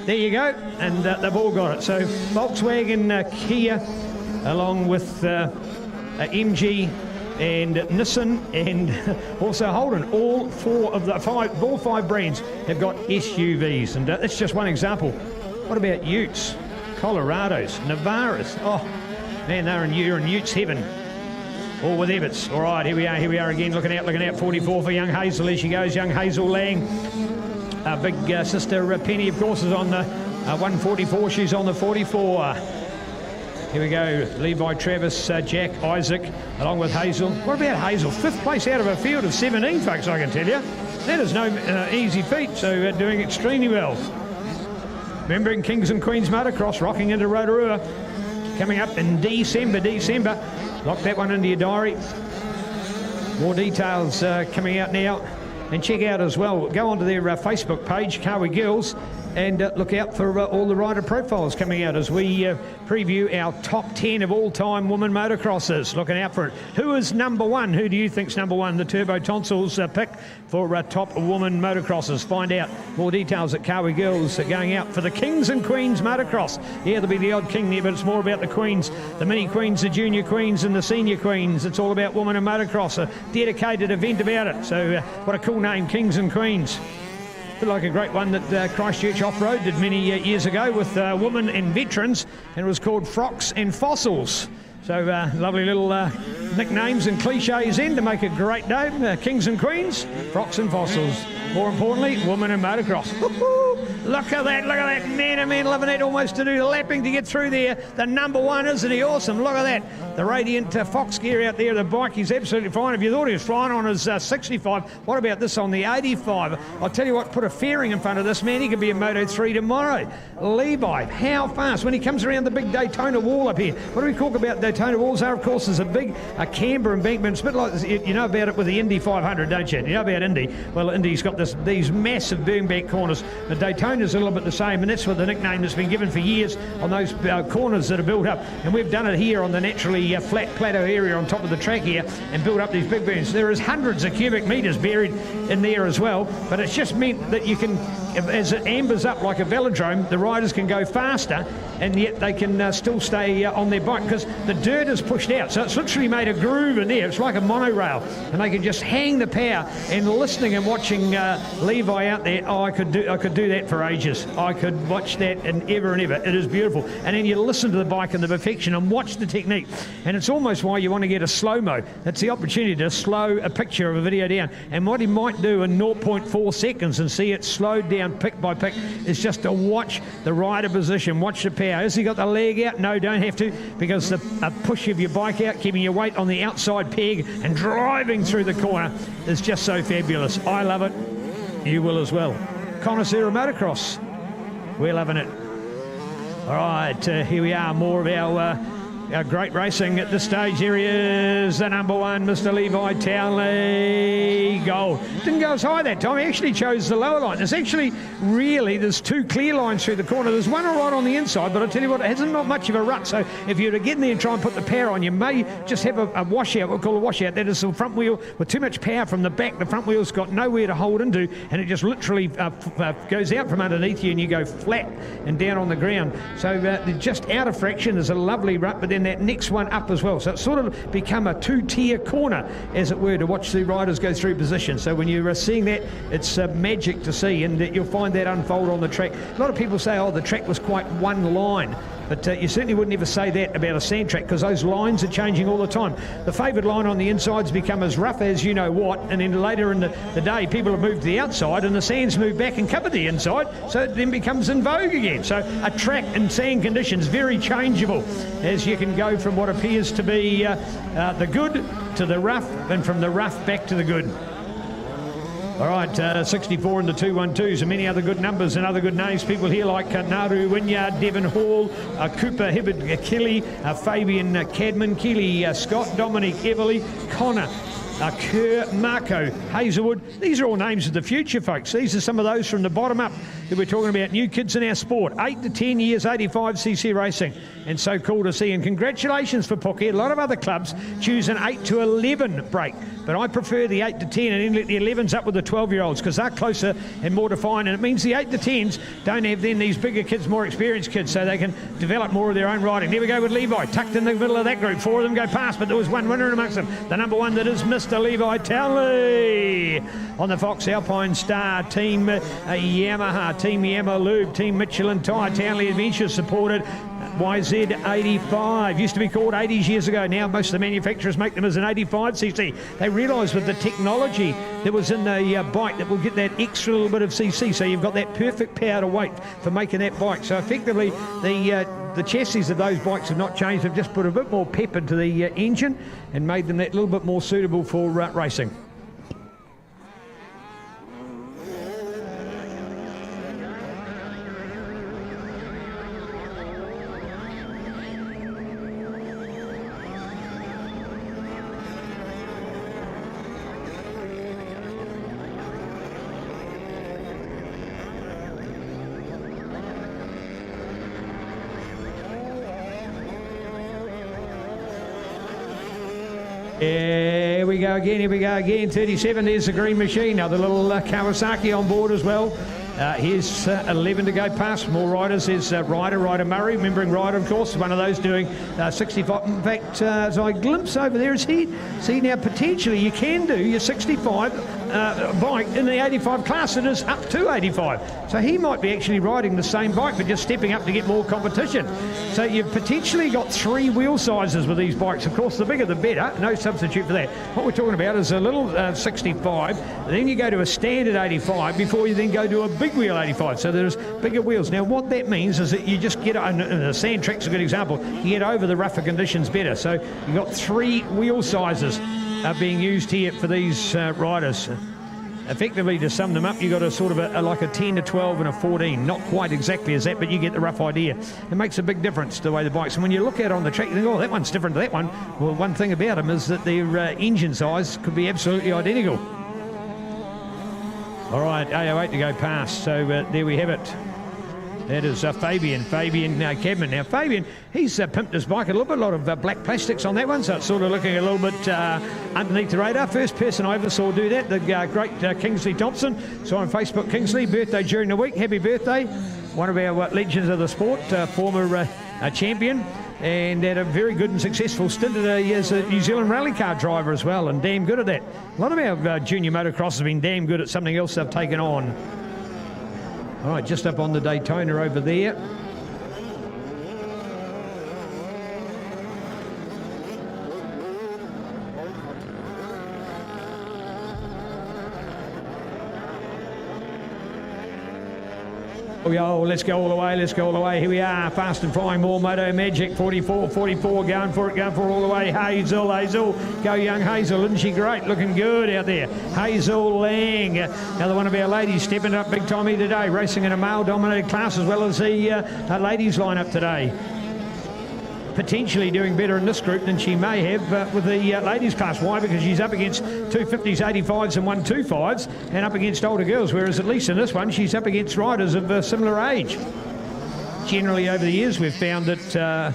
S2: there you go, and they've all got it. So Volkswagen, Kia, along with MG and Nissan and also Holden. All 5 brands have got SUVs, and that's just one example. What about utes? Colorados, Navarras. Oh, man, you're in Utes heaven. All with Ebbets. All right, here we are again, looking out, 44 for young Hazel as she goes, young Hazel Lang. Big sister Penny, of course, is on the 144, she's on the 44. Here we go, Levi, Travis, Jack, Isaac, along with Hazel. What about Hazel? 5th place out of a field of 17, folks, I can tell you. That is no easy feat, so doing extremely well. Remembering Kings and Queens Motocross, rocking into Rotorua, coming up in December. Lock that one into your diary. More details coming out now. And check out as well, go onto their Facebook page, Kawi Girls, and look out for all the rider profiles coming out as we preview our top 10 of all-time women motocrossers. Looking out for it. Who is number one? Who do you think's number one? The Turbo Tonsils pick for top women motocrossers. Find out more details at Kawi Girls going out for the Kings and Queens Motocross. Yeah, there'll be the odd king there, but it's more about the queens, the mini queens, the junior queens, and the senior queens. It's all about women and motocross, a dedicated event about it. So what a cool name, Kings and Queens. Bit like a great one that Christchurch Off-Road did many years ago with women and veterans, and it was called Frocks and Fossils. So lovely little nicknames and cliches in to make a great name. Kings and Queens, Frocks and Fossils. More importantly, women and motocross. Look at that, man, loving it, almost to do the lapping to get through there. The number one, isn't he awesome? Look at that. The Radiant Fox gear out there, the bike is absolutely fine. If you thought he was flying on his 65, what about this on the 85? I'll tell you what, put a fairing in front of this man, he could be in Moto3 tomorrow. Levi, how fast? When he comes around the big Daytona wall up here, what do we talk about Daytona walls are? Of course, there's a big camber embankment. It's a bit like, you know about it with the Indy 500, don't you? You know about Indy? Well, Indy's got these massive boom back corners. The Daytona's a little bit the same, and that's what the nickname that's been given for years on those corners that are built up. And we've done it here on the naturally flat plateau area on top of the track here and built up these big booms. There is hundreds of cubic metres buried in there as well, but it's just meant that you can, as it ambers up like a velodrome, the riders can go faster and yet they can still stay on their bike because the dirt is pushed out. So it's literally made a groove in there. It's like a monorail, and they can just hang the power. And listening and watching Levi out there, I could do that for ages. I could watch that and ever. It is beautiful. And then you listen to the bike and the perfection and watch the technique. And it's almost why you want to get a slow-mo. That's the opportunity to slow a picture of a video down. And what he might do in 0.4 seconds and see it slowed down pick by pick is just to watch the rider position, watch the power. Has he got the leg out? No, don't have to, because the push of your bike out, keeping your weight on the outside peg and driving through the corner is just so fabulous. I love it. You will as well. Connoisseur of motocross. We're loving it. All right, here we are, more of our great racing at this stage. Here he is, the number one, Mr. Levi Townley. Gold. Didn't go as high that time. He actually chose the lower line. It's actually there's two clear lines through the corner. There's one right on the inside, but I tell you what, it hasn't not much of a rut. So if you were to get in there and try and put the power on, you may just have a washout, we'll call a washout. That is the front wheel with too much power from the back. The front wheel's got nowhere to hold into, and it just literally goes out from underneath you, and you go flat and down on the ground. So just out of fraction, there's a lovely rut, but then that next one up as well. So it's sort of become a two-tier corner, as it were, to watch the riders go through position. So when you're seeing that, it's magic to see, and you'll find that unfold on the track. A lot of people say, oh, the track was quite one line. But you certainly wouldn't ever say that about a sand track, because those lines are changing all the time. The favoured line on the inside's become as rough as you know what, and then later in the day people have moved to the outside and the sand's moved back and covered the inside, so it then becomes in vogue again. So a track in sand conditions very changeable, as you can go from what appears to be the good to the rough, and from the rough back to the good. All right, 64 in the 212s, and many other good numbers and other good names. People here like Naru Wynyard, Devon Hall, Cooper Hibbard Kelly, Fabian Cadman, Keely Scott, Dominic Everly, Connor Kerr, Marco Hazelwood. These are all names of the future, folks. These are some of those from the bottom up that we're talking about. New kids in our sport. 8 to 10 years, 85cc racing. And so cool to see. And congratulations for Puke. A lot of other clubs choose an 8 to 11 break. But I prefer the 8 to 10 and then let the 11s up with the 12-year-olds, because they're closer and more defined. And it means the 8 to 10s don't have then these bigger kids, more experienced kids, so they can develop more of their own riding. There we go with Levi, tucked in the middle of that group. 4 of them go past, but there was one winner amongst them. The number one, that is Mr. Levi Townley. On the Fox Alpine Star, Team Yamaha, Team Yamaha Lube, Team Michelin Tyre, Townley Adventures supported. YZ85. Used to be called 80s years ago. Now most of the manufacturers make them as an 85cc. They realised with the technology that was in the bike that will get that extra little bit of cc, so you've got that perfect power to weight for making that bike. So effectively the chassis of those bikes have not changed. They've just put a bit more pep into the engine and made them that little bit more suitable for racing. Here we go again, 37, there's the green machine. Now the little Kawasaki on board as well. Here's 11 to go past. More riders. There's Ryder Murray, remembering Ryder, of course, one of those doing 65. In fact, as I glimpse over there, is he? See, now potentially you can do your 65 bike in the 85 class. It is up to 85. So he might be actually riding the same bike, but just stepping up to get more competition. So you've potentially got 3 wheel sizes with these bikes. Of course, the bigger the better. No substitute for that. What we're talking about is a little 65. Then you go to a standard 85 before you then go to a big wheel 85. So there's bigger wheels. Now what that means is that you just get, the sand track's a good example, you get over the rougher conditions better. So you've got 3 wheel sizes being used here for these riders. Effectively, to sum them up, you've got a sort of like a 10 to 12 and a 14. Not quite exactly as that, but you get the rough idea. It makes a big difference to the way the bikes. And when you look at it on the track, you think, oh, that one's different to that one. Well, one thing about them is that their engine size could be absolutely identical. All right, 808 to go past. So there we have it. That is Fabian Cadman. Now, Fabian, he's pimped his bike a lot of black plastics on that one, so it's sort of looking a little bit underneath the radar. First person I ever saw do that, the great Kingsley Thompson. So on Facebook, Kingsley, birthday during the week. Happy birthday. One of our legends of the sport, former champion, and had a very good and successful stint as a New Zealand rally car driver as well, and damn good at that. A lot of our junior motocross have been damn good at something else they've taken on. All right, just up on the Daytona over there. Oh, let's go all the way, Here we are, fast and flying, more Moto Magic, 44, going for it all the way. Hazel, go young Hazel, isn't she great? Looking good out there. Hazel Lang, another one of our ladies stepping up big time here today, racing in a male-dominated class as well as the ladies lineup today. Potentially doing better in this group than she may have with the ladies class. Why? Because she's up against 250s, 85s and 125s and up against older girls, whereas at least in this one she's up against riders of a similar age. Generally over the years we've found that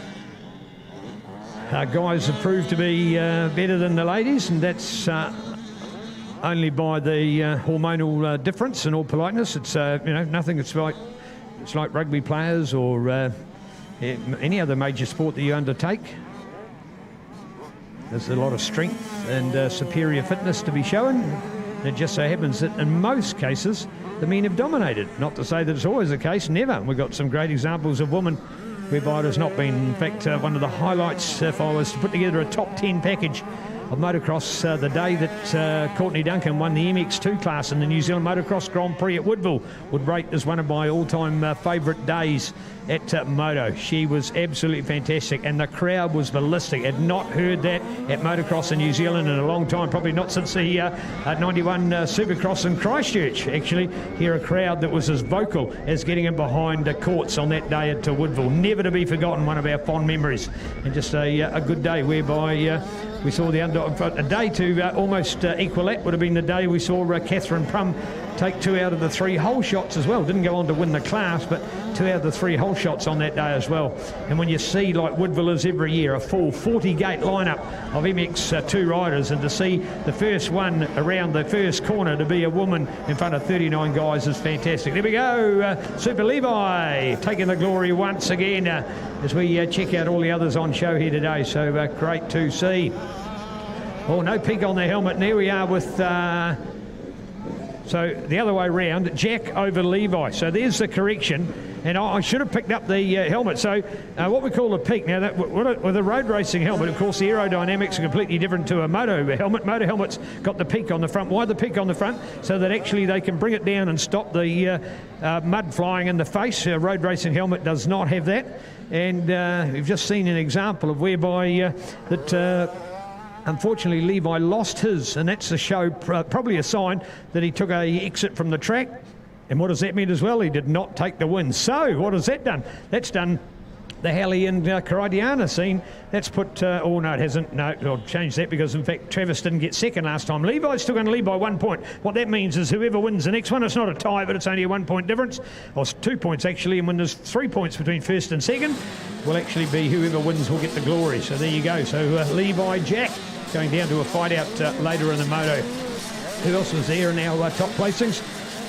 S2: guys have proved to be better than the ladies, and that's only by the hormonal difference. In all politeness, it's nothing. It's like rugby players or any other major sport that you undertake. There's a lot of strength and superior fitness to be shown. It just so happens that in most cases the men have dominated. Not to say that it's always the case, never. We've got some great examples of women whereby it has not been. In fact, one of the highlights, if I was to put together a top 10 package of motocross, the day that Courtney Duncan won the MX2 class in the New Zealand Motocross Grand Prix at Woodville would rate as one of my all-time favourite days at Moto. She was absolutely fantastic, and the crowd was ballistic. Had not heard that at motocross in New Zealand in a long time, probably not since the 91 Supercross in Christchurch. Actually, hear a crowd that was as vocal as getting in behind the courts on that day at Woodville. Never to be forgotten, one of our fond memories, and just a good day whereby we saw a day to almost equal that would have been the day we saw Catherine Prum take 2 out of the 3 hole shots as well. Didn't go on to win the class, but 2 out of the 3 hole shots on that day as well. And when you see, like Woodville is every year, a full 40-gate lineup of MX2 riders, and to see the first one around the first corner to be a woman in front of 39 guys is fantastic. There we go, Super Levi taking the glory once again as we check out all the others on show here today. So great to see. Oh, no peak on the helmet. And there we are with So the other way round, Jack over Levi. So there's the correction. And I should have picked up the helmet. So what we call a peak. Now, that with a road racing helmet, of course, the aerodynamics are completely different to a moto helmet. Moto helmet's got the peak on the front. Why the peak on the front? So that actually they can bring it down and stop the mud flying in the face. A road racing helmet does not have that. And we've just seen an example of whereby unfortunately, Levi lost his, and that's to show probably a sign that he took a exit from the track. And what does that mean as well? He did not take the win. So what has that done? That's done the Halley and Caridiana scene. That's put, oh no, it hasn't. No, I'll change that because, in fact, Travis didn't get second last time. Levi's still going to lead by 1 point. What that means is whoever wins the next one, it's not a tie, but it's only a 1 point difference, or 2 points actually, and when there's 3 points between first and second, will actually be whoever wins will get the glory. So there you go. So Levi, Jack, going down to a fight out later in the moto. Who else was there in our top placings?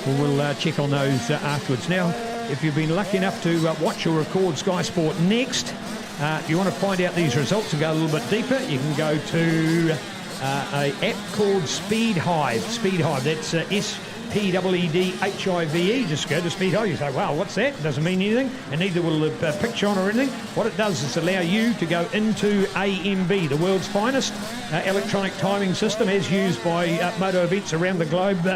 S2: Well, we'll check on those afterwards. Now, if you've been lucky enough to watch or record Sky Sport Next, if you want to find out these results and go a little bit deeper, you can go to an app called Speed Hive. Speed Hive, that's SPEEDHIVE. Just go to Speed Hive. You say, wow, what's that? It doesn't mean anything, and neither will the picture on or anything. What it does is allow you to go into AMB, the world's finest electronic timing system, as used by moto events around the globe.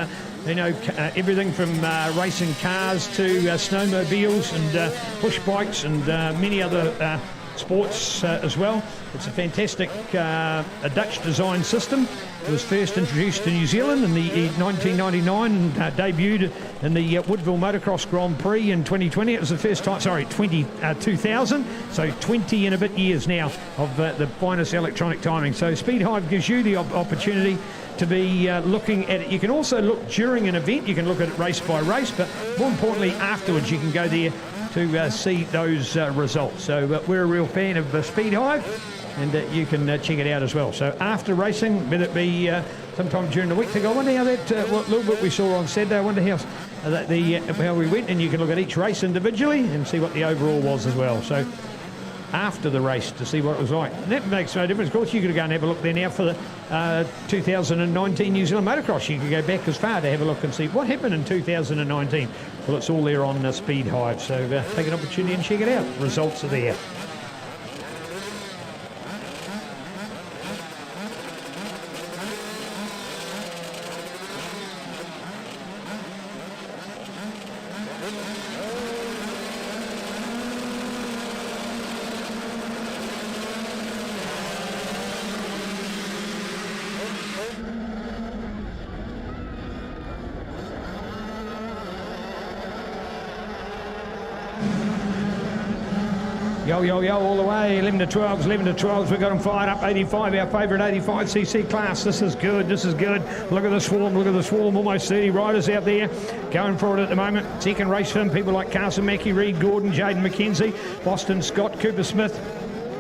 S2: Everything from racing cars to snowmobiles and push bikes and many other sports as well. It's a fantastic a Dutch design system. It was first introduced to New Zealand in the 1999 and debuted in the Woodville Motocross Grand Prix in 2020. It was the first time, 2000, so 20 and a bit years now of the finest electronic timing. So Speed Hive gives you the opportunity to be looking at it. You can also look during an event. You can look at it race by race, but more importantly afterwards you can go there to see those results. So we're a real fan of Speed Hive, and you can check it out as well. So after racing, whether it be sometime during the week, I wonder how that what little bit we saw on Saturday, I wonder how we went, and you can look at each race individually and see what the overall was as well. So after the race to see what it was like. And that makes no difference. Of course, you could go and have a look there now for the 2019 New Zealand Motocross. You could go back as far to have a look and see what happened in 2019. Well, it's all there on Speed Hive, so take an opportunity and check it out. Results are there. Yo, all the way, 11 to 12s, we've got them fired up, 85, our favourite 85cc class. This is good. Look at the swarm, almost 30 riders out there going for it at the moment. Second race for them, people like Carson Mackey, Reed Gordon, Jaden McKenzie, Boston Scott, Cooper Smith,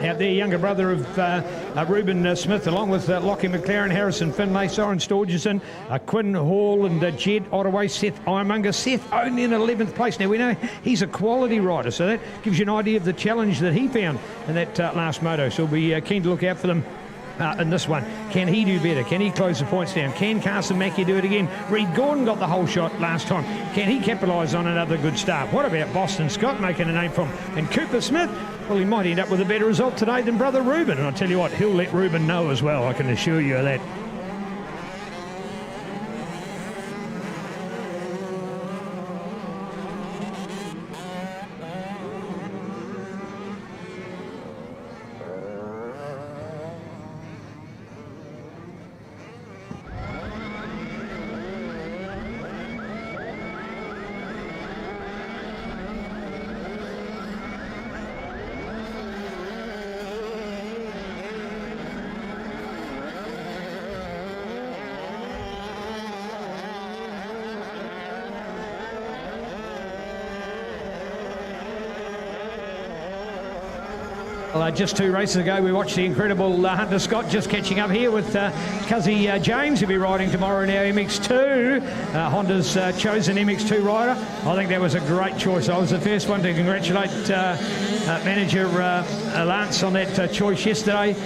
S2: out there, younger brother of Reuben Smith, along with Lockie McLaren, Harrison Finlay, Soren Storgerson, Quinn Hall and Jed Ottaway, Seth Ironmonger. Seth only in 11th place. Now, we know he's a quality rider, so that gives you an idea of the challenge that he found in that last moto. So we'll be keen to look out for them in this one. Can he do better? Can he close the points down? Can Carson Mackey do it again? Reed Gordon got the whole shot last time. Can he capitalise on another good start? What about Boston Scott making a name for him? And Cooper Smith? Well, he might end up with a better result today than brother Reuben. And I'll tell you what, he'll let Reuben know as well. I can assure you of that. Well, just 2 races ago, we watched the incredible Hunter Scott just catching up here with Cuzzy James, who'll be riding tomorrow in our MX2. Honda's chosen MX2 rider. I think that was a great choice. I was the first one to congratulate manager Lance on that choice yesterday.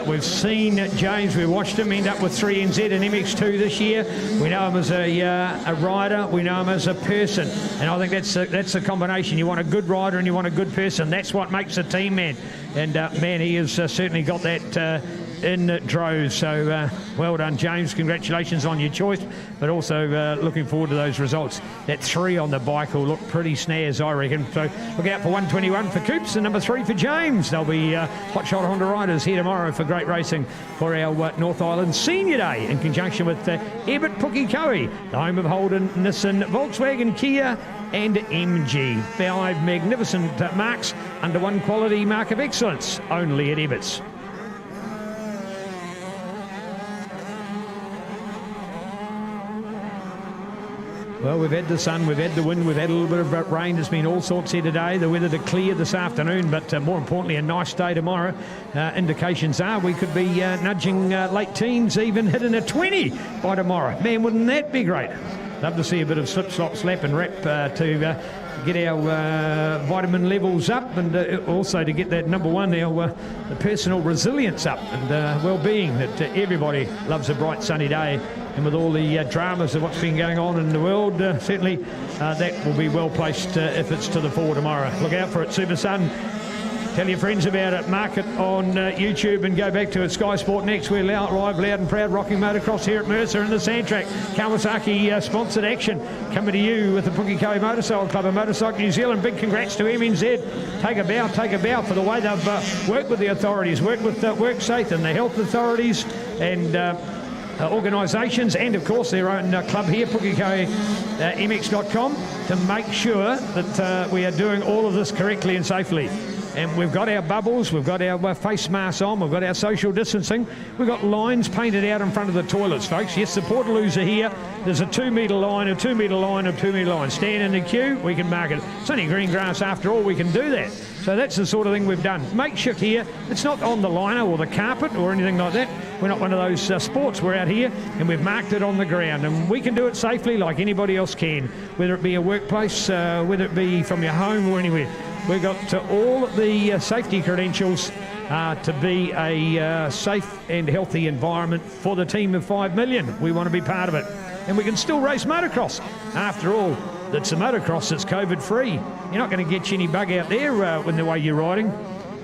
S2: We've seen James, we watched him end up with 3 NZ and MX2 this year. We know him as a rider, we know him as a person, and I think that's a combination. You want a good rider and you want a good person. That's what makes a team, man. And man, he has certainly got that in droves. So well done, James. Congratulations on your choice, but also looking forward to those results. That 3 on the bike will look pretty snaz, I reckon. So look out for 121 for Coops and number 3 for James. They'll be hot shot Honda riders here tomorrow for great racing for our North Island Senior Day in conjunction with Ebbett Pukekohe, the home of Holden, Nissan, Volkswagen, Kia and MG. 5 magnificent marks under 1 quality mark of excellence, only at Ebbett's. Well, we've had the sun, we've had the wind, we've had a little bit of rain. There's been all sorts here today. The weather to clear this afternoon, but more importantly, a nice day tomorrow. Indications are we could be nudging late teens, even hitting a 20 by tomorrow. Man, wouldn't that be great? Love to see a bit of slip, slop, slap and rap to get our vitamin levels up, and also to get that number 1, our the personal resilience up and well-being. That everybody loves a bright sunny day. And with all the dramas of what's been going on in the world, certainly that will be well placed if it's to the fore tomorrow. Look out for it, Super Sun. Tell your friends about it. Mark it on YouTube and go back to it. Sky Sport Next. We're live, loud and proud, rocking motocross here at Mercer in the Sand Track. Kawasaki sponsored action coming to you with the Pukekohe Motorcycle Club and Motorcycle New Zealand. Big congrats to MNZ. Take a bow for the way they've worked with the authorities, worked with WorkSafe and the health authorities and organisations, and of course their own club here, PukekoheMX.com, to make sure that we are doing all of this correctly and safely. And we've got our bubbles, we've got our face masks on, we've got our social distancing, we've got lines painted out in front of the toilets, folks. Yes, the Portaloos are here. There's a 2 metre line, a 2 metre line, a 2 metre line. Stand in the queue, we can mark it. It's only green grass after all, we can do that. So that's the sort of thing we've done. Makeshift here, it's not on the liner or the carpet or anything like that. We're not one of those sports. We're out here and we've marked it on the ground, and we can do it safely like anybody else can, whether it be a workplace, whether it be from your home or anywhere. We've got all the safety credentials to be a safe and healthy environment for the team of 5 million. We want to be part of it. And we can still race motocross. After all, it's a motocross that's COVID-free. You're not going to get you any bug out there when the way you're riding.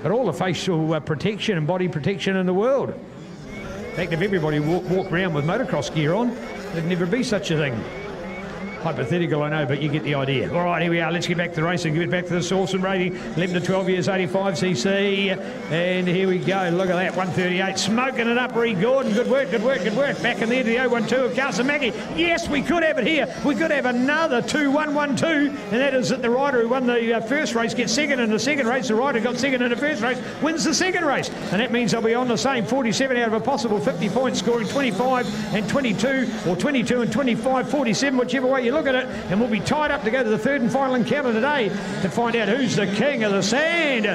S2: But all the facial protection and body protection in the world. In fact, if everybody walked around with motocross gear on, there'd never be such a thing. Hypothetical, I know, but you get the idea. All right, here we are. Let's get back to the racing. Get back to the source and rating. 11 to 12 years, 85cc. And here we go. Look at that, 138. Smoking it up, Reed Gordon. Good work, good work, good work. Back in there to the 012 of Carson Mackie. Yes, we could have it here. We could have another 2-1-1-2. And that is that the rider who won the first race gets second in the second race. The rider who got second in the first race wins the second race. And that means they'll be on the same 47 out of a possible 50 points, scoring 25 and 22, or 22 and 25, 47, whichever way you look at it, and we'll be tied up to go to the third and final encounter today to find out who's the king of the sand.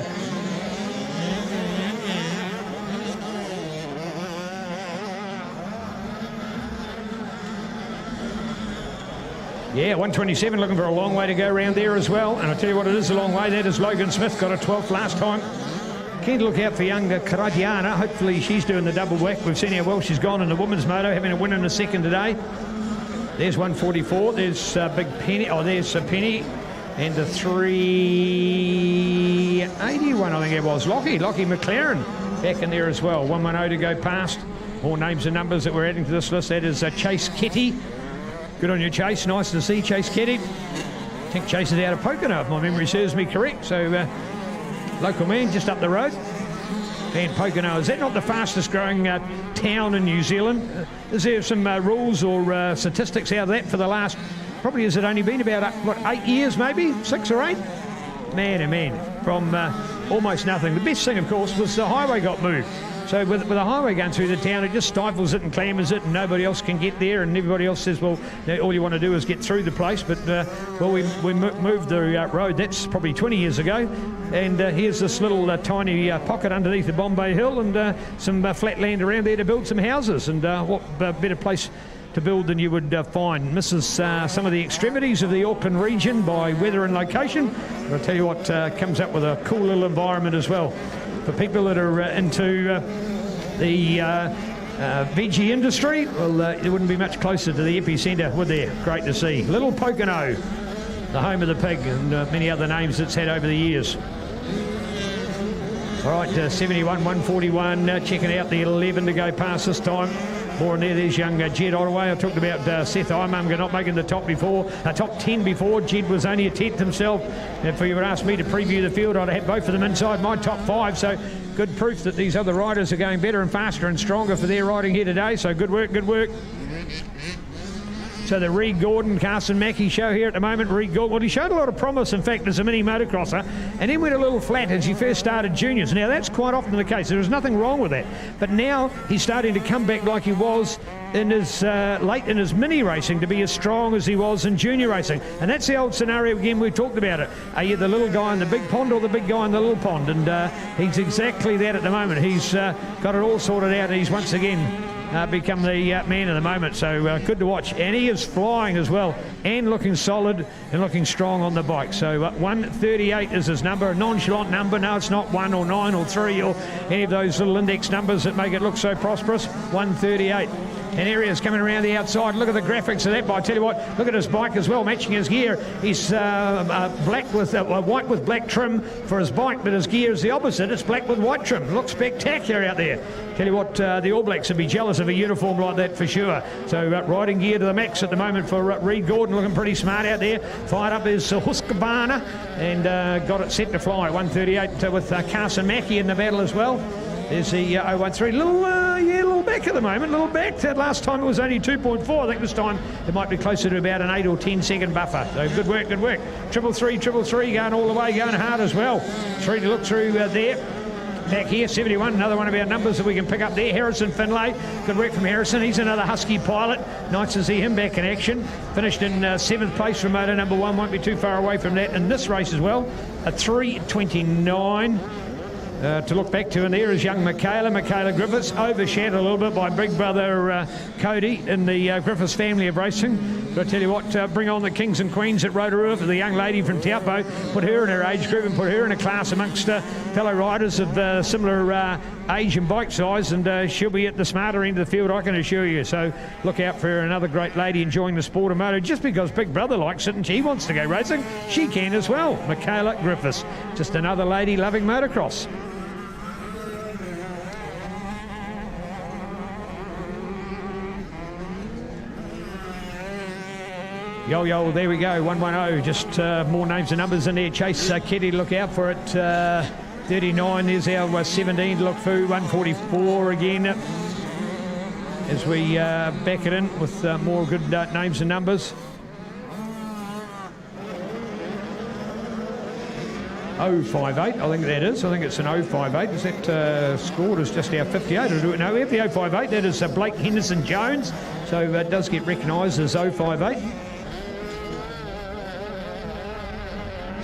S2: Yeah, 127, looking for a long way to go around there as well. And I'll tell you what, it is a long way. That is Logan Smith, got a 12th last time. Keen to look out for young Karadiana. Hopefully she's doing the double whack. We've seen how well she's gone in the women's moto, having a win in the second today. There's 144. There's Big Penny. Oh, there's Penny. And the 381, I think it was. Lockie McLaren back in there as well. 110 to go past. More names and numbers that we're adding to this list. That is Chase Ketty. Good on you, Chase. Nice to see Chase Ketty. I think Chase is out of Pocono, if my memory serves me correct. So, local man just up the road. And Pocono, is that not the fastest growing town in New Zealand? Is there some rules or statistics out of that for the last, probably has it only been about, 8 years maybe? 6 or 8? Man, oh man, from almost nothing. The best thing, of course, was the highway got moved. So with a highway going through the town, it just stifles it and clambers it, and nobody else can get there, and everybody else says, well, all you want to do is get through the place. But, well, we moved the road. That's probably 20 years ago. And here's this little tiny pocket underneath the Bombay Hill, and some flat land around there to build some houses. And what better place to build than you would find. Misses some of the extremities of the Auckland region by weather and location. But I'll tell you what, comes up with a cool little environment as well. For people that are into the veggie industry, well, it wouldn't be much closer to the epicentre, would there? Great to see. Little Pocono, the home of the pig, and many other names it's had over the years. All right, 71, 141, checking out the 11 to go past this time. More in there, there's young Jed Ottaway. I talked about Seth Imamga not making the top 10 before. Jed was only a 10th himself. If you would ask me to preview the field, I'd have both of them inside my top 5. So good proof that these other riders are going better and faster and stronger for their riding here today. So good work, good work. So the Reid Gordon, Carson Mackie show here at the moment. Reid Gordon, well, he showed a lot of promise, in fact, as a mini motocrosser, and then went a little flat as he first started juniors. Now, that's quite often the case. There was nothing wrong with that. But now he's starting to come back like he was in his late in his mini racing to be as strong as he was in junior racing. And that's the old scenario again, we talked about it. Are you the little guy in the big pond or the big guy in the little pond? And he's exactly that at the moment. He's got it all sorted out, and he's once again become the man of the moment. So good to watch. And he is flying as well and looking solid and looking strong on the bike. So 138 is his number, a nonchalant number. No, it's not 1 or 9 or 3 or any of those little index numbers that make it look so prosperous. 138. And Arias coming around the outside. Look at the graphics of that. But I tell you what, look at his bike as well, matching his gear. He's black with white with black trim for his bike, but his gear is the opposite. It's black with white trim. Looks spectacular out there. Tell you what, the All Blacks would be jealous of a uniform like that for sure. So riding gear to the max at the moment for Reid Gordon, looking pretty smart out there. Fired up his Husqvarna and got it set to fly. 138 with Carson Mackie in the battle as well. There's the 013, little back at the moment, little back. Last time it was only 2.4. I think this time it might be closer to about an 8 or 10 second buffer. So good work, good work. 333 going all the way, going hard as well. 3 to look through there. Back here, 71, another one of our numbers that we can pick up there. Harrison Finlay, good work from Harrison. He's another Husky pilot. Nice to see him back in action. Finished in 7th place from moto number 1. Won't be too far away from that in this race as well. A 3:29. To look back to, and there is young Michaela Griffiths, overshadowed a little bit by big brother Cody in the Griffiths family of racing. But I tell you what, bring on the kings and queens at Rotorua for the young lady from Taupo. Put her in her age group and put her in a class amongst fellow riders of similar age and bike size, and she'll be at the smarter end of the field, I can assure you. So look out for another great lady enjoying the sport of moto. Just because big brother likes it and she wants to go racing, she can as well. Michaela Griffiths, just another lady loving motocross. Yo, there we go, 110, just more names and numbers in there. Chase Keddy, look out for it. 39, there's our 17 to look through. 144 again as we back it in with more good names and numbers. 058, I think that is. I think it's an 058. Is that scored as just our 58? No, we have the 058. That is Blake Henderson Jones. So it does get recognised as 058.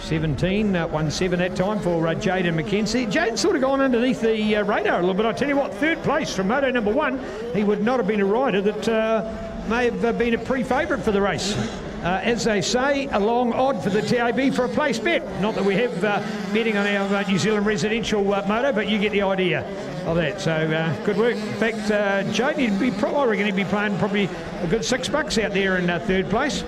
S2: 17, 17 that time for Jaden McKenzie. Jaden's sort of gone underneath the radar a little bit. I tell you what, 3rd place from moto number 1. He would not have been a rider that may have been a pre-favourite for the race. As they say, a long odd for the TAB for a place bet. Not that we have betting on our New Zealand residential moto, but you get the idea of that. So good work. In fact, Jaden, I reckon he'd be playing probably a good $6 out there in 3rd place.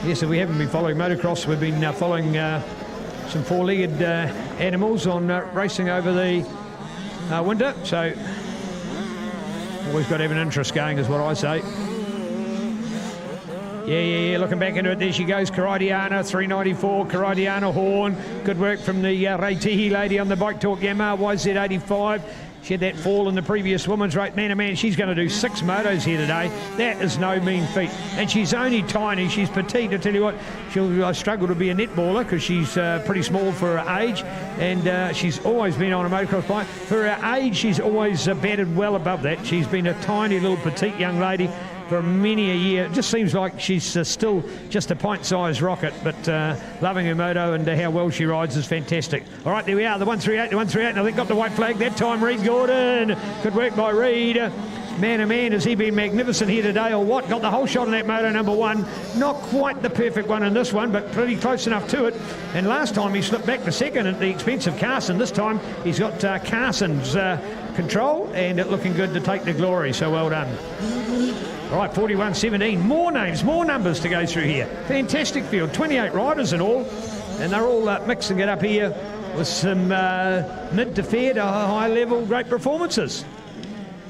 S2: Yes, if we haven't been following motocross, we've been following some 4-legged animals on racing over the winter. So always got to have an interest going, is what I say. Yeah, looking back into it, there she goes, Karadiana, 394, Karadiana Horn. Good work from the Reitihi lady on the Bike Talk Yamaha YZ85. She had that fall in the previous women's race. Man, she's going to do 6 motos here today. That is no mean feat. And she's only tiny. She's petite. I tell you what, she'll struggle to be a netballer because she's pretty small for her age. And she's always been on a motocross bike. For her age, she's always batted well above that. She's been a tiny little petite young lady. for many a year. It just seems like she's still just a pint-sized rocket, but loving her moto, and how well she rides is fantastic. All right, there we are, the 138, the 138, and I think got the white flag that time. Reed Gordon, good work by Reed. Man, oh man, has he been magnificent here today, or what? Got the whole shot on that moto, number one. Not quite the perfect one in this one, but pretty close enough to it. And last time he slipped back to second at the expense of Carson. This time he's got Carson's control, and it looking good to take the glory, so well done. All right, 41.17, more names, more numbers to go through here. Fantastic field, 28 riders in all, and they're all mixing it up here with some mid to fair to high level great performances.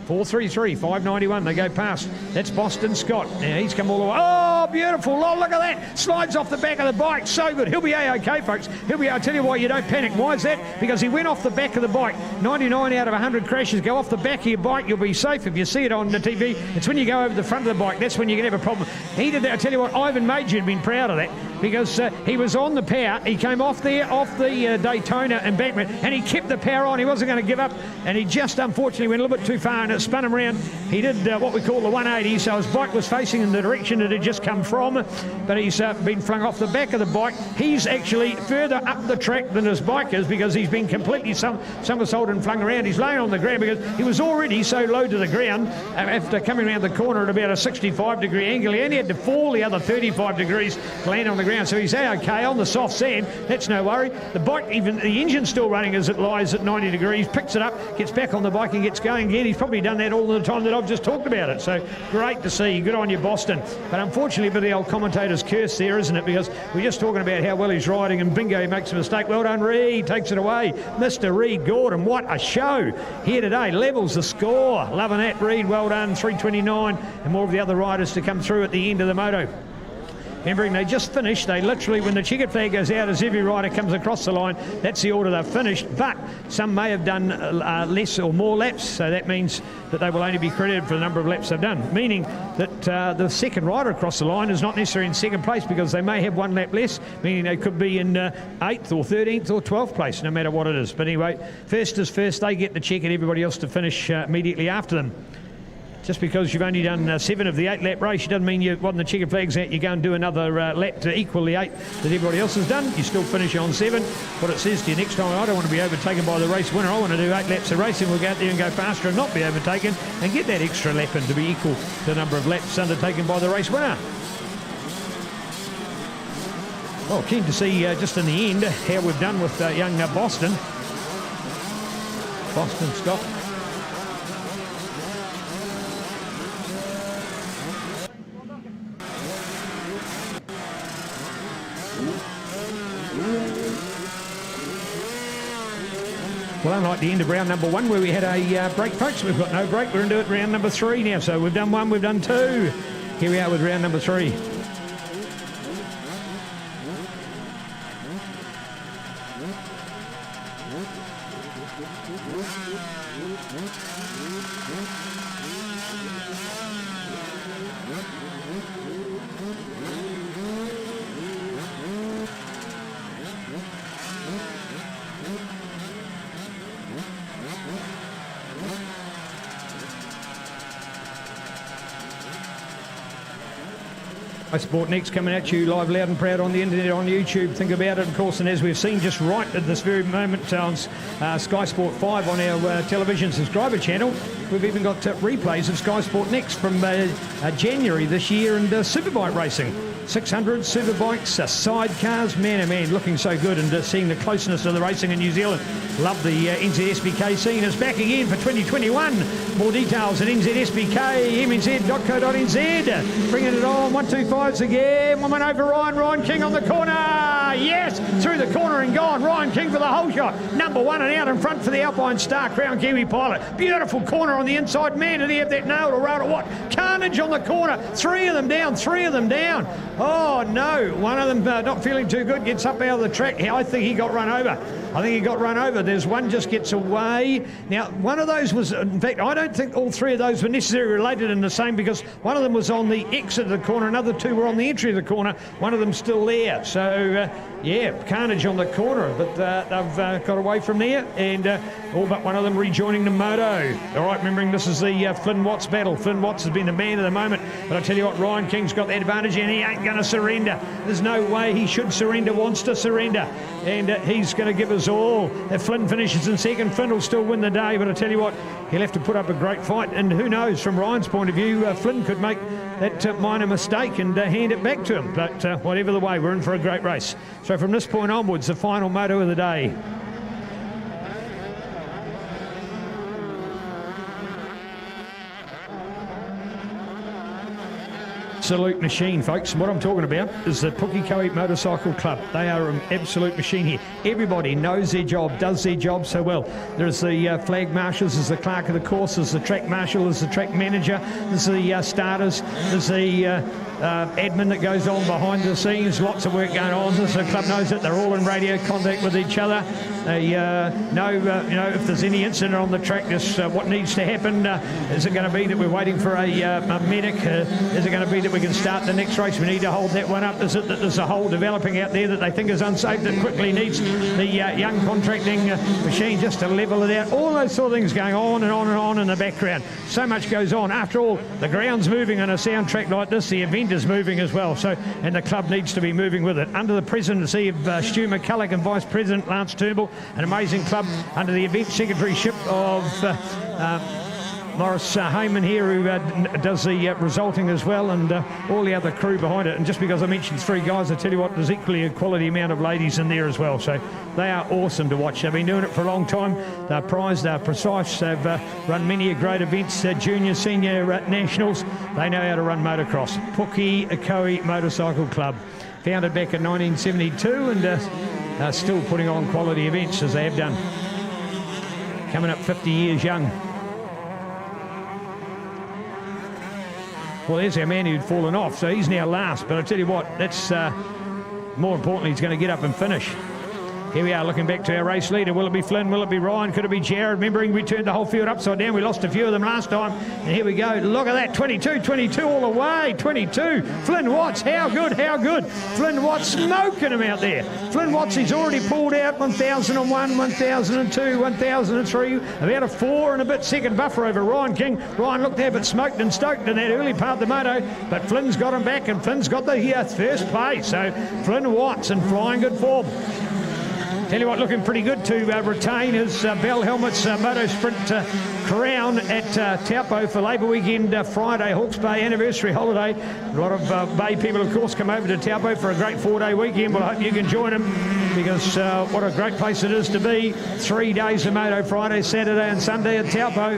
S2: 433, 591, they go past. That's Boston Scott. Now he's come all the way. Oh, beautiful. Oh, look at that. Slides off the back of the bike. So good. He'll be A-OK, folks. He'll be, I'll tell you why you don't panic. Why is that? Because he went off the back of the bike. 99 out of 100 crashes go off the back of your bike. You'll be safe if you see it on the TV. It's when you go over the front of the bike. That's when you can have a problem. He did that. I'll tell you what, Ivan Major had been proud of that, because he was on the power. He came off the Daytona embankment, and he kept the power on. He wasn't going to give up, and he just unfortunately went a little bit too far, and it spun him around. He did what we call the 180, so his bike was facing in the direction it had just come from, but he's been flung off the back of the bike. He's actually further up the track than his bike is, because he's been completely somersaulted and flung around. He's laying on the ground because he was already so low to the ground after coming around the corner at about a 65-degree angle. He only had to fall the other 35 degrees to land on the ground, so he's okay on the soft sand. That's no worry. The bike, even the engine's still running as it lies at 90 degrees, picks it up, gets back on the bike and gets going again. He's probably done that all the time that I've just talked about it, so great to see. Good on you, Boston. But unfortunately, a bit of the old commentator's curse there, isn't it? Because we're just talking about how well he's riding, and bingo, he makes a mistake. Well done, Reed, takes it away. Mr. Reed Gordon, what a show here today. Levels the score. Loving that, Reed, well done. 329, and more of the other riders to come through at the end of the moto. Remembering they just finished, they literally, when the checkered flag goes out, as every rider comes across the line, that's the order they've finished. But some may have done less or more laps, so that means that they will only be credited for the number of laps they've done, meaning that the second rider across the line is not necessarily in second place, because they may have one lap less, meaning they could be in 8th or 13th or 12th place, no matter what it is. But anyway, first is first, they get the check, and everybody else to finish immediately after them. Just because you've only done 7 of the 8-lap race, doesn't mean you want the checkered flags out. You go and do another lap to equal the 8 that everybody else has done. You still finish on 7. What it says to you next time, I don't want to be overtaken by the race winner. I want to do 8 laps of racing. We'll go out there and go faster and not be overtaken, and get that extra lap in to be equal to the number of laps undertaken by the race winner. Well, keen to see just in the end how we've done with young Boston Scott. Well, unlike the end of round number 1 where we had a break, folks, we've got no break. We're into it round number 3 now. So we've done 1, we've done 2. Here we are with round number 3. Sport Next coming at you live, loud and proud on the internet, on YouTube. Think about it, of course, and as we've seen just right at this very moment on Sky Sport 5 on our television subscriber channel, we've even got replays of Sky Sport Next from January this year, and Superbike racing. 600 Superbikes, sidecars, man oh man, looking so good, and seeing the closeness of the racing in New Zealand. Love the NZSBK scene. Is back again for 2021. More details at NZSBK, mnz.co.nz. Bringing it on, 125s again. One over Ryan King on the corner. Yes, through the corner and gone. Ryan King for the whole shot. Number 1 and out in front for the Alpine Star, Crown Kiwi Pilot. Beautiful corner on the inside. Man, did he have that nailed or rode or what? Carnage on the corner. 3 of them down. Oh no, one of them not feeling too good, gets up out of the track. I think he got run over. There's one just gets away. Now, one of those was, in fact, I don't think all 3 of those were necessarily related in the same, because one of them was on the exit of the corner, another 2 were on the entry of the corner, one of them still there. So, yeah, carnage on the corner, but they've got away from there, and all but one of them rejoining the moto. All right, remembering this is the Flynn Watts battle. Flynn Watts has been the man of the moment, but I tell you what, Ryan King's got the advantage and he ain't going to surrender. There's no way he should surrender, wants to surrender, and he's going to give us all. If Flynn finishes in second, Flynn will still win the day, but I tell you what, he'll have to put up a great fight, and who knows, from Ryan's point of view, Flynn could make that minor mistake and hand it back to him, but whatever the way, we're in for a great race. So from this point onwards, the final moto of the day. Absolute machine, folks. What I'm talking about is the Pukekohe Motorcycle Club. They are an absolute machine here. Everybody knows their job, does their job so well. There's the flag marshals, there's the clerk of the course, there's the track marshal, there's the track manager, there's the starters, there's the admin that goes on behind the scenes. Lots of work going on. The club knows it. They're all in radio contact with each other. They know, if there's any incident on the track, just what needs to happen. Is it going to be that we're waiting for a medic? Is it going to be that we can start the next race? We need to hold that one up. Is it that there's a hole developing out there that they think is unsafe that quickly needs the young contracting machine just to level it out? All those sort of things going on and on and on in the background. So much goes on. After all, the ground's moving on a soundtrack like this. The event is moving as well. So, and the club needs to be moving with it. Under the presidency of Stu McCulloch and Vice President Lance Turnbull, an amazing club under the event secretaryship of Morris Heyman here, who does the resulting as well, and all the other crew behind it. And just because I mentioned three guys, I tell you what, there's equally a quality amount of ladies in there as well. So they are awesome to watch. They've been doing it for a long time. They're prized, they're precise. They've run many great events, junior, senior, nationals. They know how to run motocross. Pukekohe Motorcycle Club, founded back in 1972, and still putting on quality events as they have done. Coming up 50 years young. Well, there's our man who'd fallen off, so he's now last. But I tell you what, that's more importantly, he's going to get up and finish. Here we are looking back to our race leader. Will it be Flynn? Will it be Ryan? Could it be Jared? Remembering we turned the whole field upside down. We lost a few of them last time. And here we go. Look at that. 22 all the way. 22. Flynn Watts. How good, how good. Flynn Watts smoking him out there. Flynn Watts, he's already pulled out 1001, 1002, 1003. About a 4 and a bit second buffer over Ryan King. Ryan looked to have it smoked and stoked in that early part of the moto. But Flynn's got him back, and Flynn's got the first place. So Flynn Watts in flying good form. Tell you what, looking pretty good to retain his Bell Helmets Moto Sprint crown at Taupo for Labour Weekend Friday, Hawke's Bay anniversary holiday. A lot of Bay people, of course, come over to Taupo for a great 4-day weekend. Well, I hope you can join them, because what a great place it is to be. 3 days of Moto, Friday, Saturday and Sunday at Taupo,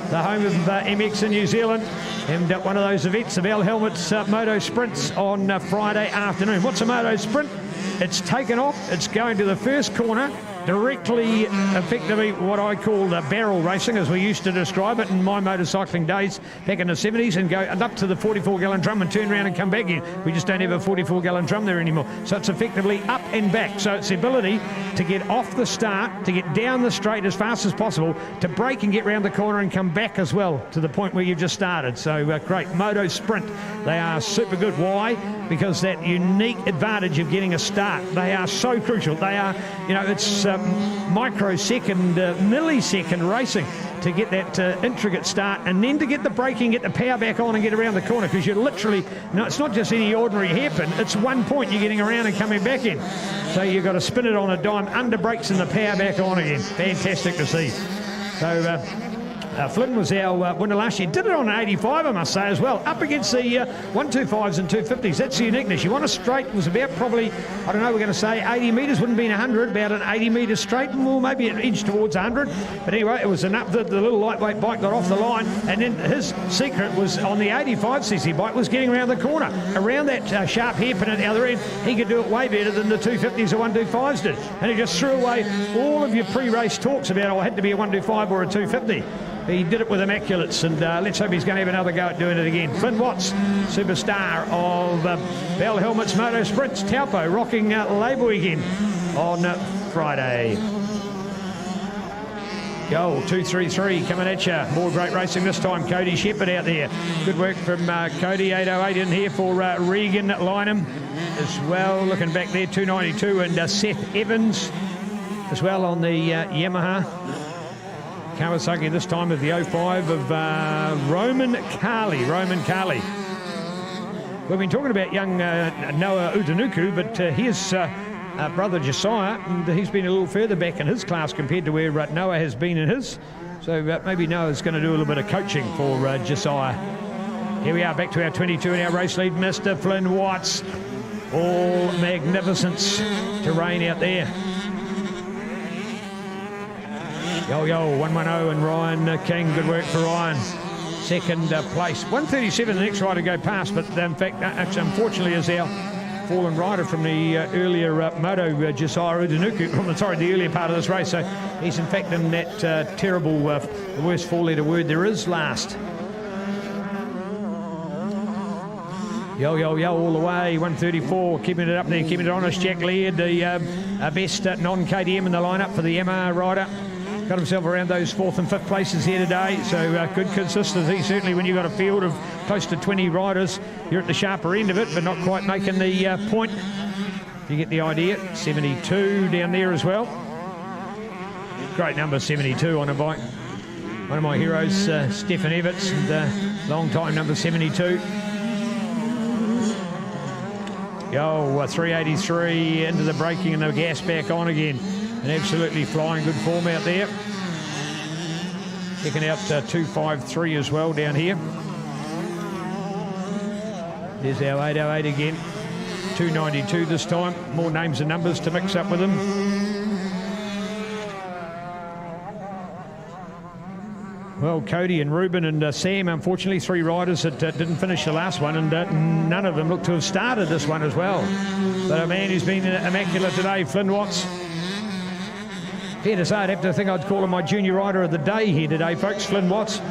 S2: the home of MX in New Zealand. And one of those events, the Bell Helmets Moto Sprints on Friday afternoon. What's a Moto Sprint? It's taken off, it's going to the first corner, directly, effectively what I call the barrel racing, as we used to describe it in my motorcycling days back in the 70s, and go up to the 44-gallon drum and turn around and come back in. We just don't have a 44-gallon drum there anymore. So it's effectively up and back. So it's the ability to get off the start, to get down the straight as fast as possible, to brake and get round the corner and come back as well to the point where you've just started. So great. Moto Sprint. They are super good. Why? Because that unique advantage of getting a start. They are so crucial. They are, it's microsecond, millisecond racing to get that intricate start, and then to get the braking, get the power back on and get around the corner, because you're literally, it's not just any ordinary hairpin, it's 1 point you're getting around and coming back in. So you've got to spin it on a dime, under brakes and the power back on again. Fantastic to see. So Flynn was our winner last year. Did it on an 85, I must say, as well. Up against the 125s and 250s. That's the uniqueness. You want a straight, was about probably, I don't know, we're going to say 80 metres, wouldn't be 100, about an 80 metre straight, and well, maybe an inch towards 100. But anyway, it was enough that the little lightweight bike got off the line, and then his secret was on the 85cc bike was getting around the corner. Around that sharp hairpin at the other end, he could do it way better than the 250s or 125s did. And he just threw away all of your pre-race talks about, it had to be a 125 or a 250. He did it with immaculates, and let's hope he's going to have another go at doing it again. Flynn Watts, superstar of Bell Helmets Moto Sprints, Taupo, rocking Labour Weekend on Friday. Goal 233 coming at you. More great racing this time. Cody Shepherd out there. Good work from Cody. 808 in here for Regan Lynham as well. Looking back there, 292, and Seth Evans as well on the Yamaha. Kawasaki this time of the 05 of Roman Carley. We've been talking about young Noah Utanuku, but his brother Josiah, and he's been a little further back in his class compared to where Noah has been in his. So maybe Noah's going to do a little bit of coaching for Josiah. Here we are back to our 22 in our race lead, Mr. Flynn Watts. All magnificence to reign out there. Yo, 110 and Ryan King. Good work for Ryan. Second place. 137 the next rider to go past, but in fact, unfortunately, is our fallen rider from the earlier moto, Josiah Udanuku, from the earlier part of this race. So he's in fact in that terrible, the worst four-letter word there is, last. Yo, all the way, 134, keeping it up there, keeping it honest. Jack Laird, the best non-KTM in the lineup for the MR rider. Got himself around those 4th and 5th places here today, so good consistency. Certainly when you've got a field of close to 20 riders, you're at the sharper end of it, but not quite making the point. You get the idea. 72 down there as well. Great number, 72 on a bike. One of my heroes, Stefan Everts, and long time number 72. Yo, 383 into the braking and the gas back on again. And absolutely flying good form out there. Checking out 253 as well down here. There's our 808 again. 292 this time. More names and numbers to mix up with them. Well, Cody and Ruben and Sam, unfortunately, 3 riders that didn't finish the last one, and none of them look to have started this one as well. But a man who's been immaculate today, Flynn Watts. Fair to say, I'd have to think I'd call him my junior rider of the day here today, folks. Flynn Watts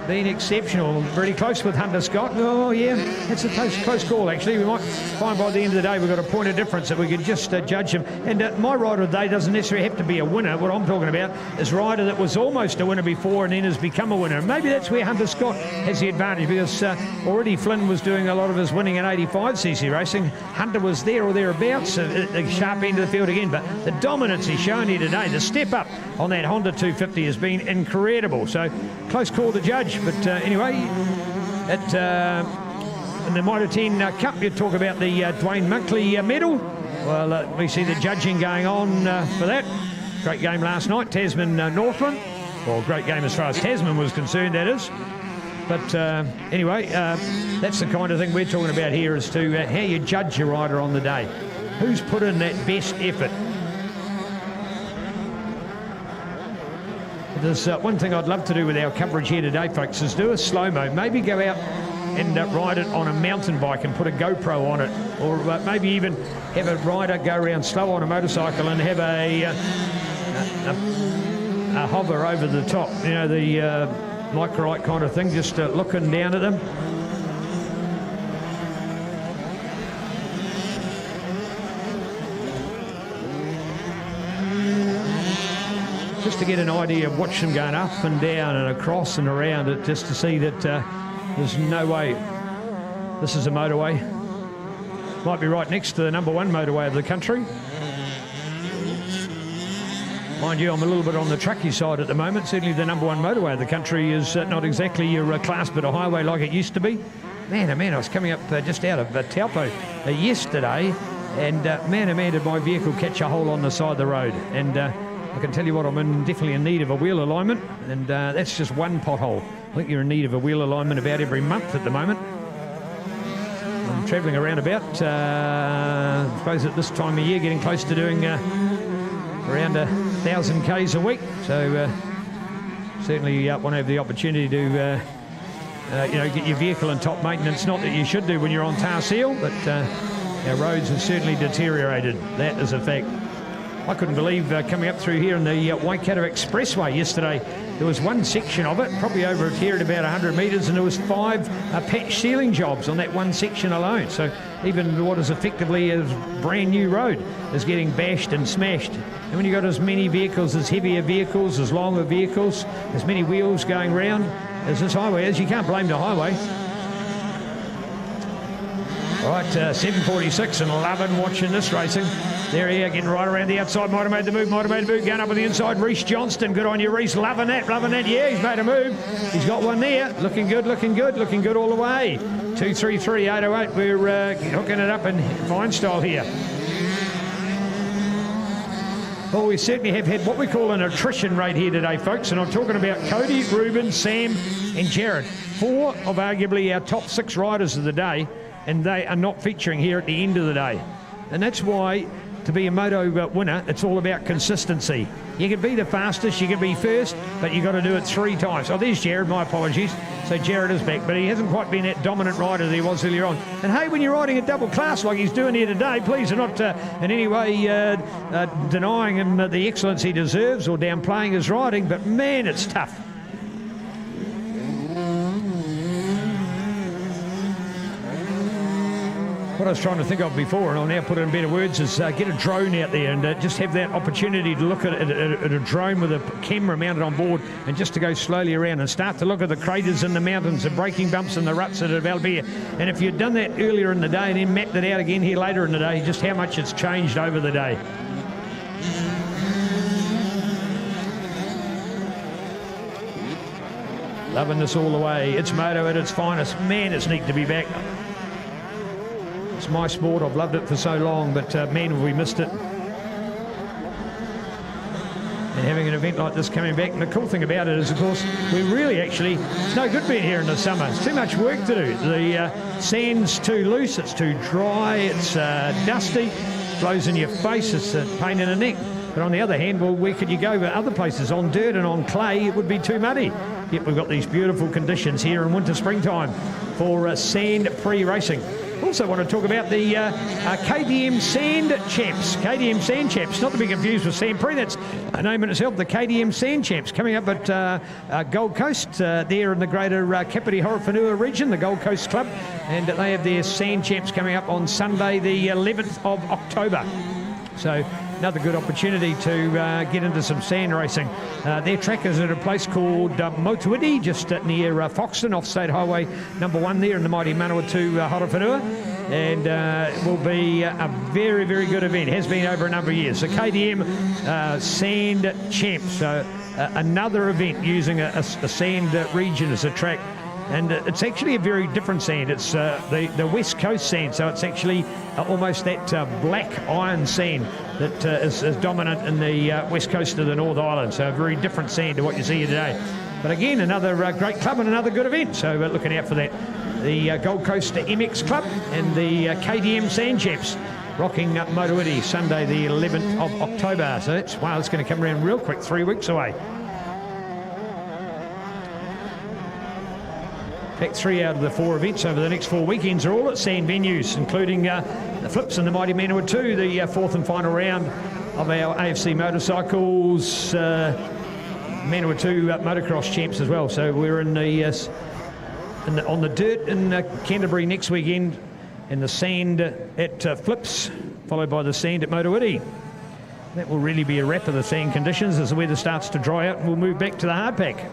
S2: been exceptional, very close with Hunter Scott. Oh yeah, it's a close call actually. We might find by the end of the day we've got a point of difference that we could just judge him. And my rider of the day doesn't necessarily have to be a winner. What I'm talking about is a rider that was almost a winner before and then has become a winner. And maybe that's where Hunter Scott has the advantage, because already Flynn was doing a lot of his winning in 85cc racing. Hunter was there or thereabouts at the sharp end of the field again, but the dominance he's shown here today, the step up on that Honda 250 has been incredible. So close call to judge. But anyway, in the Mitre 10 Cup, you talk about the Dwayne Monkley medal. Well, we see the judging going on for that. Great game last night, Tasman Northland. Well, great game as far as Tasman was concerned, that is. But anyway, that's the kind of thing we're talking about here, as to how you judge your rider on the day. Who's put in that best effort? There's one thing I'd love to do with our coverage here today, folks, is do a slow-mo. Maybe go out and ride it on a mountain bike and put a GoPro on it. Or maybe even have a rider go around slow on a motorcycle and have a hover over the top. You know, the microlite kind of thing, just looking down at them. Just to get an idea of watch them going up and down and across and around it, just to see that there's no way this is a motorway. Might be right next to the #1 motorway of the country. Mind you, I'm a little bit on the trucky side at the moment. Certainly the #1 motorway of the country is not exactly your class but a highway like it used to be. Man, oh man, I was coming up just out of Taupo yesterday, and man, oh man, did my vehicle catch a hole on the side of the road. And I can tell you what, I'm definitely in need of a wheel alignment, and that's just one pothole. I think you're in need of a wheel alignment about every month at the moment. I'm travelling around about, I suppose at this time of year, getting close to doing around 1,000 Ks a week. So certainly want to have the opportunity to you know, get your vehicle in top maintenance. Not that you should do when you're on tar seal, but our roads have certainly deteriorated. That is a fact. I couldn't believe coming up through here in the Waikato Expressway yesterday, there was one section of it, probably over here at about 100 metres, and there was 5 patch sealing jobs on that one section alone. So even what is effectively a brand new road is getting bashed and smashed. And when you've got as many vehicles, as heavier vehicles, as longer vehicles, as many wheels going round as this highway is, you can't blame the highway. All right, 7:46 and loving watching this racing. There he is, getting right around the outside. Might have made the move, going up on the inside. Reece Johnston, good on you, Reece. Loving that. Yeah, he's made a move. He's got one there. Looking good all the way. 2:33.808. We're hooking it up in fine style here. Well, we certainly have had what we call an attrition rate here today, folks, and I'm talking about Cody, Ruben, Sam and Jared. 4 of arguably our top 6 riders of the day, and they are not featuring here at the end of the day. And that's why, to be a moto winner, it's all about consistency. You can be the fastest, you can be first, but you've got to do it 3 times. Oh, there's Jared, my apologies. So Jared is back, but he hasn't quite been that dominant rider that he was earlier on. And hey, when you're riding a double class like he's doing here today, please do not in any way denying him the excellence he deserves or downplaying his riding, but man, it's tough. What I was trying to think of before, and I'll now put it in better words, is get a drone out there and just have that opportunity to look at a drone with a camera mounted on board and just to go slowly around and start to look at the craters in the mountains, the braking bumps and the ruts that develop here. And if you'd done that earlier in the day and then mapped it out again here later in the day, just how much it's changed over the day. Loving this all the way. It's moto at its finest. Man, it's neat to be back. It's my sport. I've loved it for so long, but man, have we missed it. And having an event like this coming back, and the cool thing about it is, of course, we really actually, it's no good being here in the summer. It's too much work to do. The sand's too loose, it's too dry, it's dusty, blows in your face, it's a pain in the neck. But on the other hand, well, where could you go other places? On dirt and on clay, it would be too muddy. Yet we've got these beautiful conditions here in winter, springtime for Sand Prix racing. Also want to talk about the KTM Sand Champs. KTM Sand Champs, not to be confused with Sand Prix, that's a name in itself, the KTM Sand Champs, coming up at Gold Coast, there in the greater Kapiti Horowhenua region, the Gold Coast Club, and they have their Sand Champs coming up on Sunday, the 11th of October. So another good opportunity to get into some sand racing. Their track is at a place called Motuiti, just near Foxton, off State Highway number 1 there in the mighty Manawatu Horowhenua. And it will be a very, very good event. It has been over a number of years. So KTM Sand Champs, so another event using a sand region as a track. And it's actually a very different sand. It's the West Coast sand, so it's actually almost that black iron sand that is dominant in the west coast of the North Island. So a very different sand to what you see here today. But again, another great club and another good event. So looking out for that. The Gold Coast MX Club and the KTM Sand Champs rocking Motuiti Sunday the 11th of October. So it's going to come around real quick, 3 weeks away. In fact, 3 out of the 4 events over the next 4 weekends are all at sand venues, including the Flips and the mighty Manawatu, the 4th and final round of our AFC Motorcycles Manawatu Motocross Champs as well. So we're in the on the dirt in Canterbury next weekend, and the sand at Flips, followed by the sand at Motuiti. That will really be a wrap of the sand conditions as the weather starts to dry out, and we'll move back to the hard pack.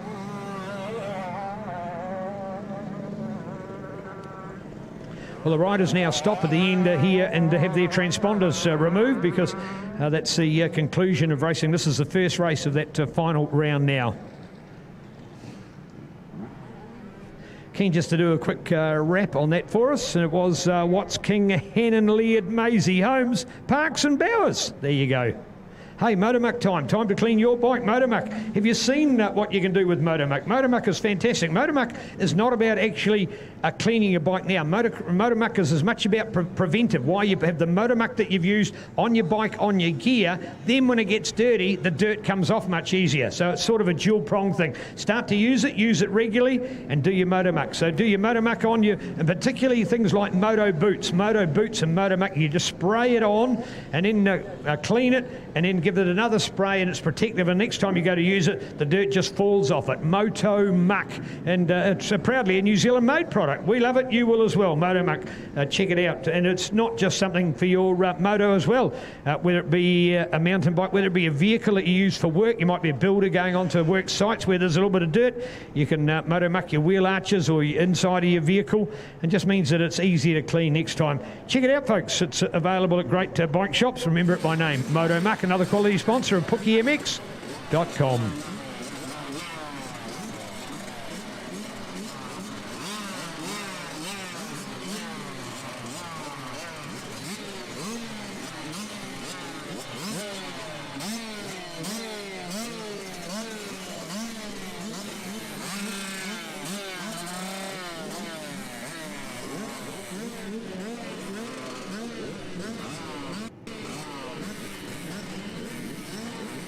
S2: Well, the riders now stop at the end here and have their transponders removed, because that's the conclusion of racing. This is the first race of that final round now. Keen just to do a quick wrap on that for us. And it was Watts, King, Hannon, Laird, Maisie, Holmes, Parks and Bowers. There you go. Hey, Motomuck time. Time to clean your bike, Motomuck. Have you seen what you can do with Motomuck? Motomuck is fantastic. Motomuck is not about actually cleaning your bike now. Motomuck is as much about preventive. Why you have the Motomuck that you've used on your bike, on your gear. Then when it gets dirty, the dirt comes off much easier. So it's sort of a dual prong thing. Start to use it regularly, and do your Motomuck. So do your Motomuck on you, and particularly things like Moto boots and Motomuck. You just spray it on and then clean it, and then give give it another spray and it's protective, and next time you go to use it, the dirt just falls off it. Moto Muck, and it's proudly a New Zealand made product. We love it, you will as well. Moto Muck, check it out. And it's not just something for your moto as well, whether it be a mountain bike, whether it be a vehicle that you use for work. You might be a builder going onto work sites where there's a little bit of dirt. You can Moto Muck your wheel arches or your inside of your vehicle, and just means that it's easy to clean next time. Check it out, folks. It's available at great bike shops. Remember it by name, Moto Muck, another quality sponsor of PookieMX.com.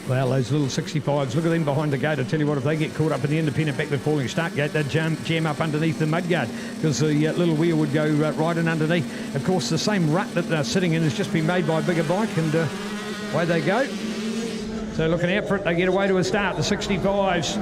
S2: Well, those little 65s, look at them behind the gate. I tell you what, if they get caught up in the independent backward falling start gate, they'd jam up underneath the mudguard, because the little wheel would go right in underneath. Of course, the same rut that they're sitting in has just been made by a bigger bike, and away they go. So looking out for it, they get away to a start, the 65s.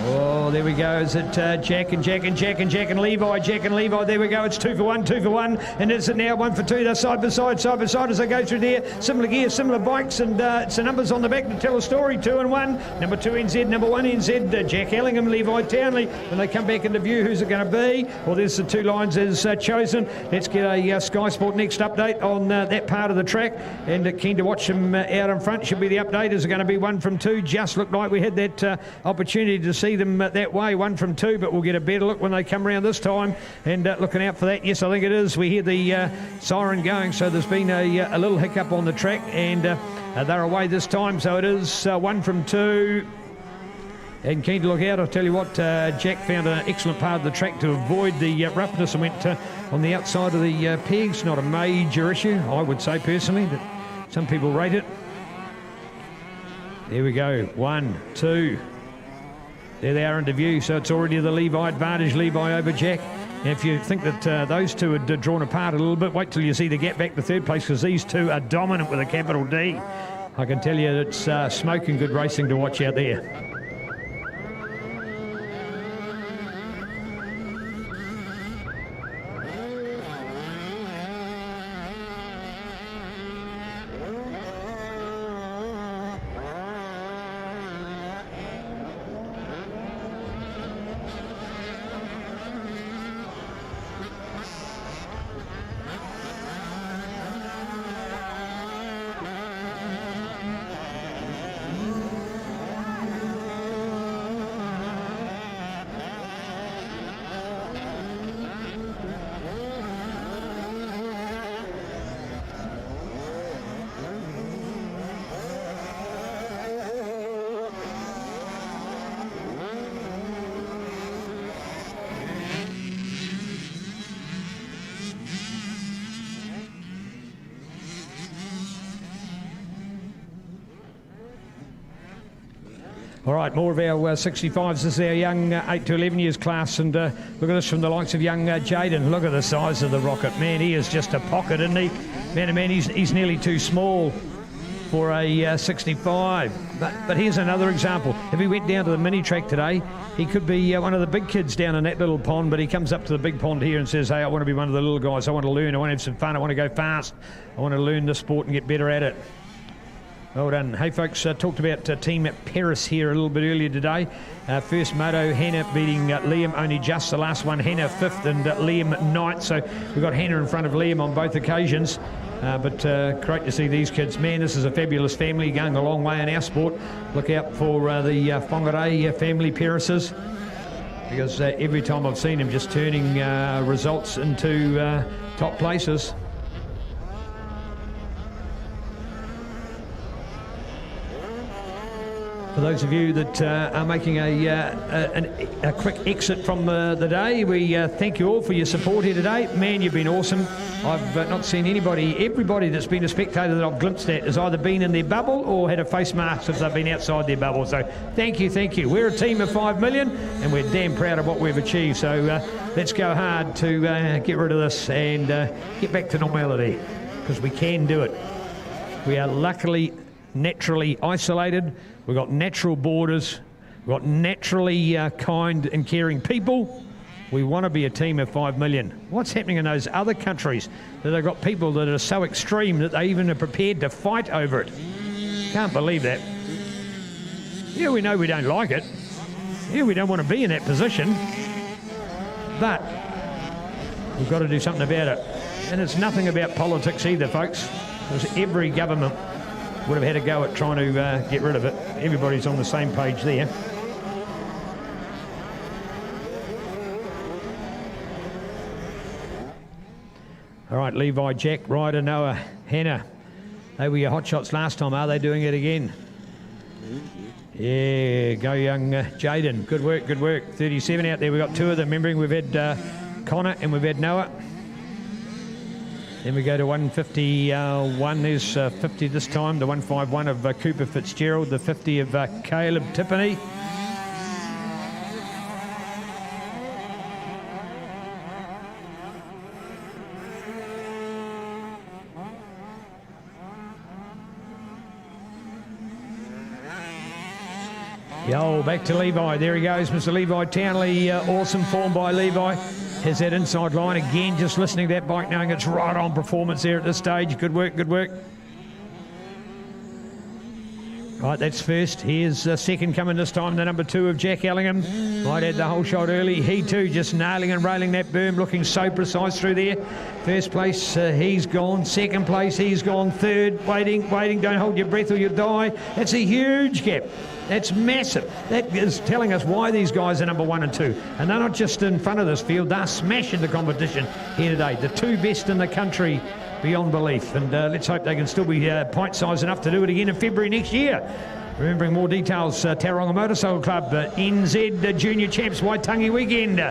S2: Oh, there we go. Is it Jack and Levi? Jack and Levi, there we go. It's 2 for 1. And is it now 1 for 2? They're side by side as they go through there. Similar gear, similar bikes, and it's the numbers on the back to tell a story. 2 and 1. Number 2 NZ, number 1 NZ, Jack Ellingham, Levi Townley. When they come back into view, who's it going to be? Well, there's the 2 lines as chosen. Let's get a Sky Sport Next update on that part of the track. And keen to watch them out in front. Should be the update. Is it going to be 1 from 2? Just looked like we had that opportunity to see them that way, 1 from 2, but we'll get a better look when they come around this time. And looking out for that. Yes, I think it is. We hear the siren going, so there's been a little hiccup on the track, and they're away this time, so it is 1 from 2. And keen to look out. I'll tell you what, Jack found an excellent part of the track to avoid the roughness and went on the outside of the pegs. Not a major issue, I would say personally, but some people rate it. There we go, 1, 2. There they are into view, so it's already the Levi advantage, Levi over Jack. And if you think that those two had drawn apart a little bit, wait till you see the gap back to third place, because these two are dominant with a capital D. I can tell you it's smoking good racing to watch out there. All right, more of our 65s. This is our young 8 to 11 years class, and look at this from the likes of young Jaden. Look at the size of the rocket. Man, he is just a pocket, isn't he? Man, he's nearly too small for a 65. But here's another example. If he went down to the mini track today, he could be one of the big kids down in that little pond, but he comes up to the big pond here and says, hey, I want to be one of the little guys. I want to learn. I want to have some fun. I want to go fast. I want to learn the sport and get better at it. Well done. Hey, folks, talked about Team Paris here a little bit earlier today. First moto, Hannah beating Liam, only just the last one. Hannah 5th and Liam 9th. So we've got Hannah in front of Liam on both occasions. But great to see these kids. Man, this is a fabulous family going a long way in our sport. Look out for the Whangarei family Parises, because every time I've seen them just turning results into top places. For those of you that are making a quick exit from the day, we thank you all for your support here today. Man, you've been awesome. I've not seen everybody that's been a spectator that I've glimpsed at has either been in their bubble or had a face mask if they've been outside their bubble. So thank you. We're a team of 5 million, and we're damn proud of what we've achieved. So let's go hard to get rid of this and get back to normality. because we can do it. We are luckily naturally isolated. We've got natural borders. We've got naturally kind and caring people. We want to be a team of 5 million. What's happening in those other countries that they've got people that are so extreme that they even are prepared to fight over it? Can't believe that. Yeah, we know we don't like it. Yeah, we don't want to be in that position. But we've got to do something about it. And it's nothing about politics either, folks, because every government would have had a go at trying to get rid of it. Everybody's on the same page there. All right, Levi, Jack, Ryder, Noah, Hannah. They were your hot shots last time. Are they doing it again? Yeah, go young Jaden. Good work, good work. 37 out there. We've got 2 of them. Remembering we've had Connor and we've had Noah. Then we go to 151. There's 50 this time. The 151 of Cooper Fitzgerald. The 50 of Caleb Tiffany. Yo, back to Levi. There he goes, Mr. Levi Townley. Awesome form by Levi. Has that inside line again, just listening to that bike, knowing it's right on performance there at this stage. Good work, good work. Right, that's first. Here's second coming this time, the number 2 of Jack Ellingham. Might add the whole shot early. He too just nailing and railing that berm, looking so precise through there. First place, he's gone. Second place, he's gone. Third, waiting. Don't hold your breath or you'll die. That's a huge gap. That's massive. That is telling us why these guys are number 1 and 2. And they're not just in front of this field, they're smashing the competition here today. The 2 best in the country beyond belief. And let's hope they can still be pint size enough to do it again in February next year. Remembering more details, Tauranga Motorcycle Club, NZ Junior Champs Waitangi weekend.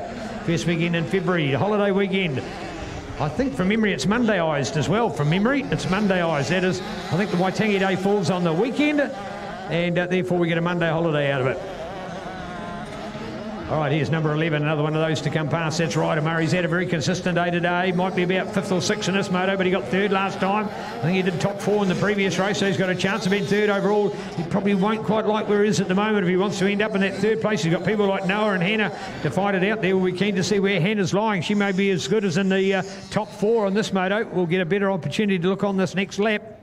S2: First weekend in February, holiday weekend. I think from memory it's Monday-ized as well. From memory, it's Monday-ized. That is, I think the Waitangi Day falls on the weekend. And therefore we get a Monday holiday out of it. All right, here's number 11, another one of those to come past. That's Ryder Murray's had a very consistent day today. Might be about 5th or 6th in this moto, but he got 3rd last time. I think he did top 4 in the previous race, so he's got a chance of being 3rd overall. He probably won't quite like where he is at the moment if he wants to end up in that 3rd place. He's got people like Noah and Hannah to fight it out there. We'll be keen to see where Hannah's lying. She may be as good as in the top 4 on this moto. We'll get a better opportunity to look on this next lap.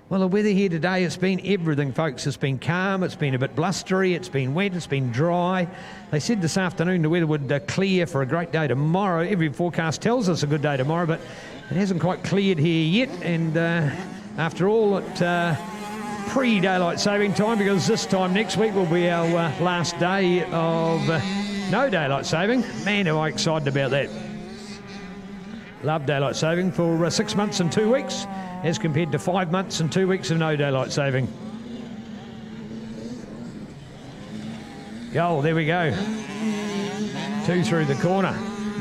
S2: Well, the weather here today, it's been everything, folks. It's been calm, it's been a bit blustery, it's been wet, it's been dry. They said this afternoon the weather would clear for a great day tomorrow. Every forecast tells us a good day tomorrow, but it hasn't quite cleared here yet. And after all, at pre-daylight saving time, because this time next week will be our last day of no daylight saving. Man, am I excited about that. Love daylight saving for 6 months and 2 weeks. As compared to 5 months and 2 weeks of no daylight saving. Yo, there we go. 2 through the corner.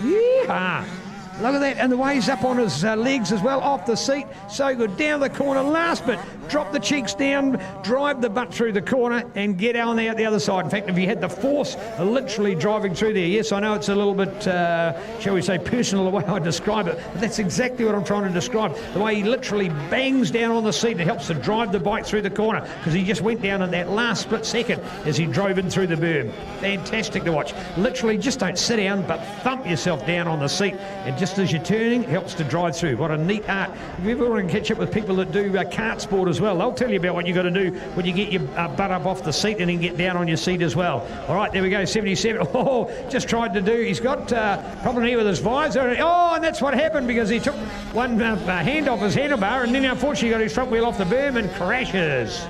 S2: Yeah. Look at that, and the way he's up on his legs as well, off the seat. So good, down the corner, last bit. Drop the cheeks down, drive the butt through the corner, and get on there at the other side. In fact, if you had the force literally driving through there, yes, I know it's a little bit, shall we say, personal the way I describe it, but that's exactly what I'm trying to describe. The way he literally bangs down on the seat, it helps to drive the bike through the corner, because he just went down in that last split second as he drove in through the berm. Fantastic to watch. Literally, just don't sit down, but thump yourself down on the seat, and just as you're turning, it helps to drive through. What a neat art. If you ever want to catch up with people that do kart sport as well, they'll tell you about what you got to do when you get your butt up off the seat and then get down on your seat as well. All right, there we go, 77. Oh, just tried to do, he's got problem here with his visor. Oh, and that's what happened, because he took one hand off his handlebar and then unfortunately got his front wheel off the berm and crashes.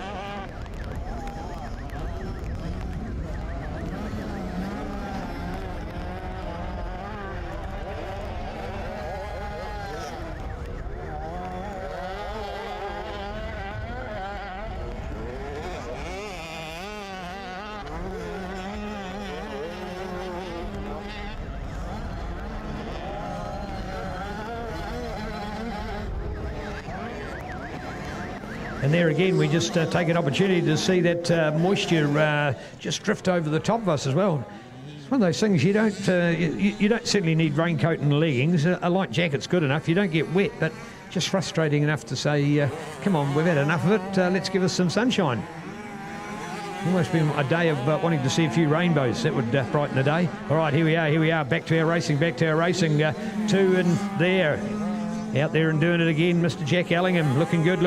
S2: And there again, we just take an opportunity to see that moisture just drift over the top of us as well. It's one of those things you don't certainly need raincoat and leggings. A light jacket's good enough. You don't get wet, but just frustrating enough to say, come on, we've had enough of it, let's give us some sunshine. Almost been a day of wanting to see a few rainbows. That would brighten the day. All right, here we are, back to our racing, two and there. Out there and doing it again, Mr. Jack Ellingham, looking good.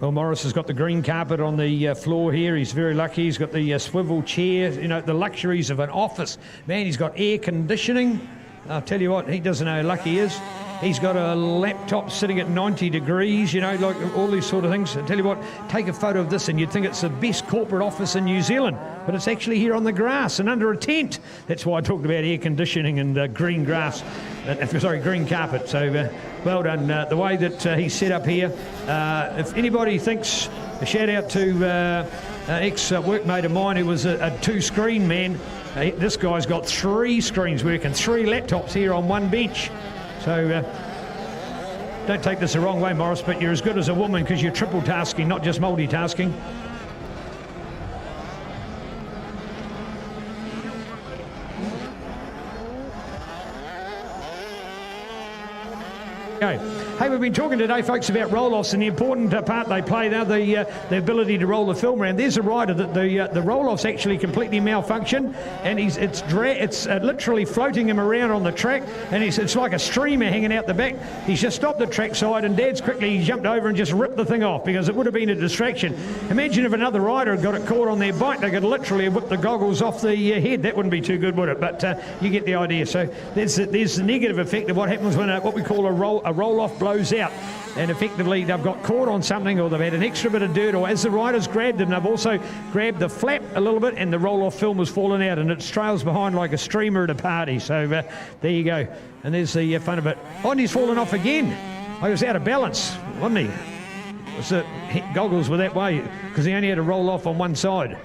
S2: Well, Morris has got the green carpet on the floor here. He's very lucky. He's got the swivel chair, you know, the luxuries of an office. Man, he's got air conditioning. I'll tell you what, he doesn't know how lucky he is. He's got a laptop sitting at 90 degrees, you know, like all these sort of things. I tell you what, take a photo of this and you'd think it's the best corporate office in New Zealand, but it's actually here on the grass and under a tent. That's why I talked about air conditioning and green grass, green carpet. So well done. The way that he's set up here, if anybody thinks, a shout out to ex-workmate of mine who was a two-screen man, this guy's got 3 screens working, 3 laptops here on one bench. So don't take this the wrong way, Morris, but you're as good as a woman because you're triple tasking, not just multitasking. Hey, we've been talking today, folks, about roll-offs and the important part they play now, the ability to roll the film around. There's a rider that the roll-offs actually completely malfunction, and it's literally floating him around on the track, and it's like a streamer hanging out the back. He's just stopped the trackside, and Dad's quickly jumped over and just ripped the thing off because it would have been a distraction. Imagine if another rider had got it caught on their bike, they could literally have whipped the goggles off the head. That wouldn't be too good, would it? But you get the idea. So there's the negative effect of what happens when what we call a roll-off blows out, and effectively they've got caught on something, or they've had an extra bit of dirt, or as the riders grabbed them, they've also grabbed the flap a little bit, and the roll-off film has fallen out, and it trails behind like a streamer at a party. So there you go, and there's the fun of it. Oh, and he's fallen off again. He was out of balance, wasn't he? The goggles were that way because he only had to roll off on one side.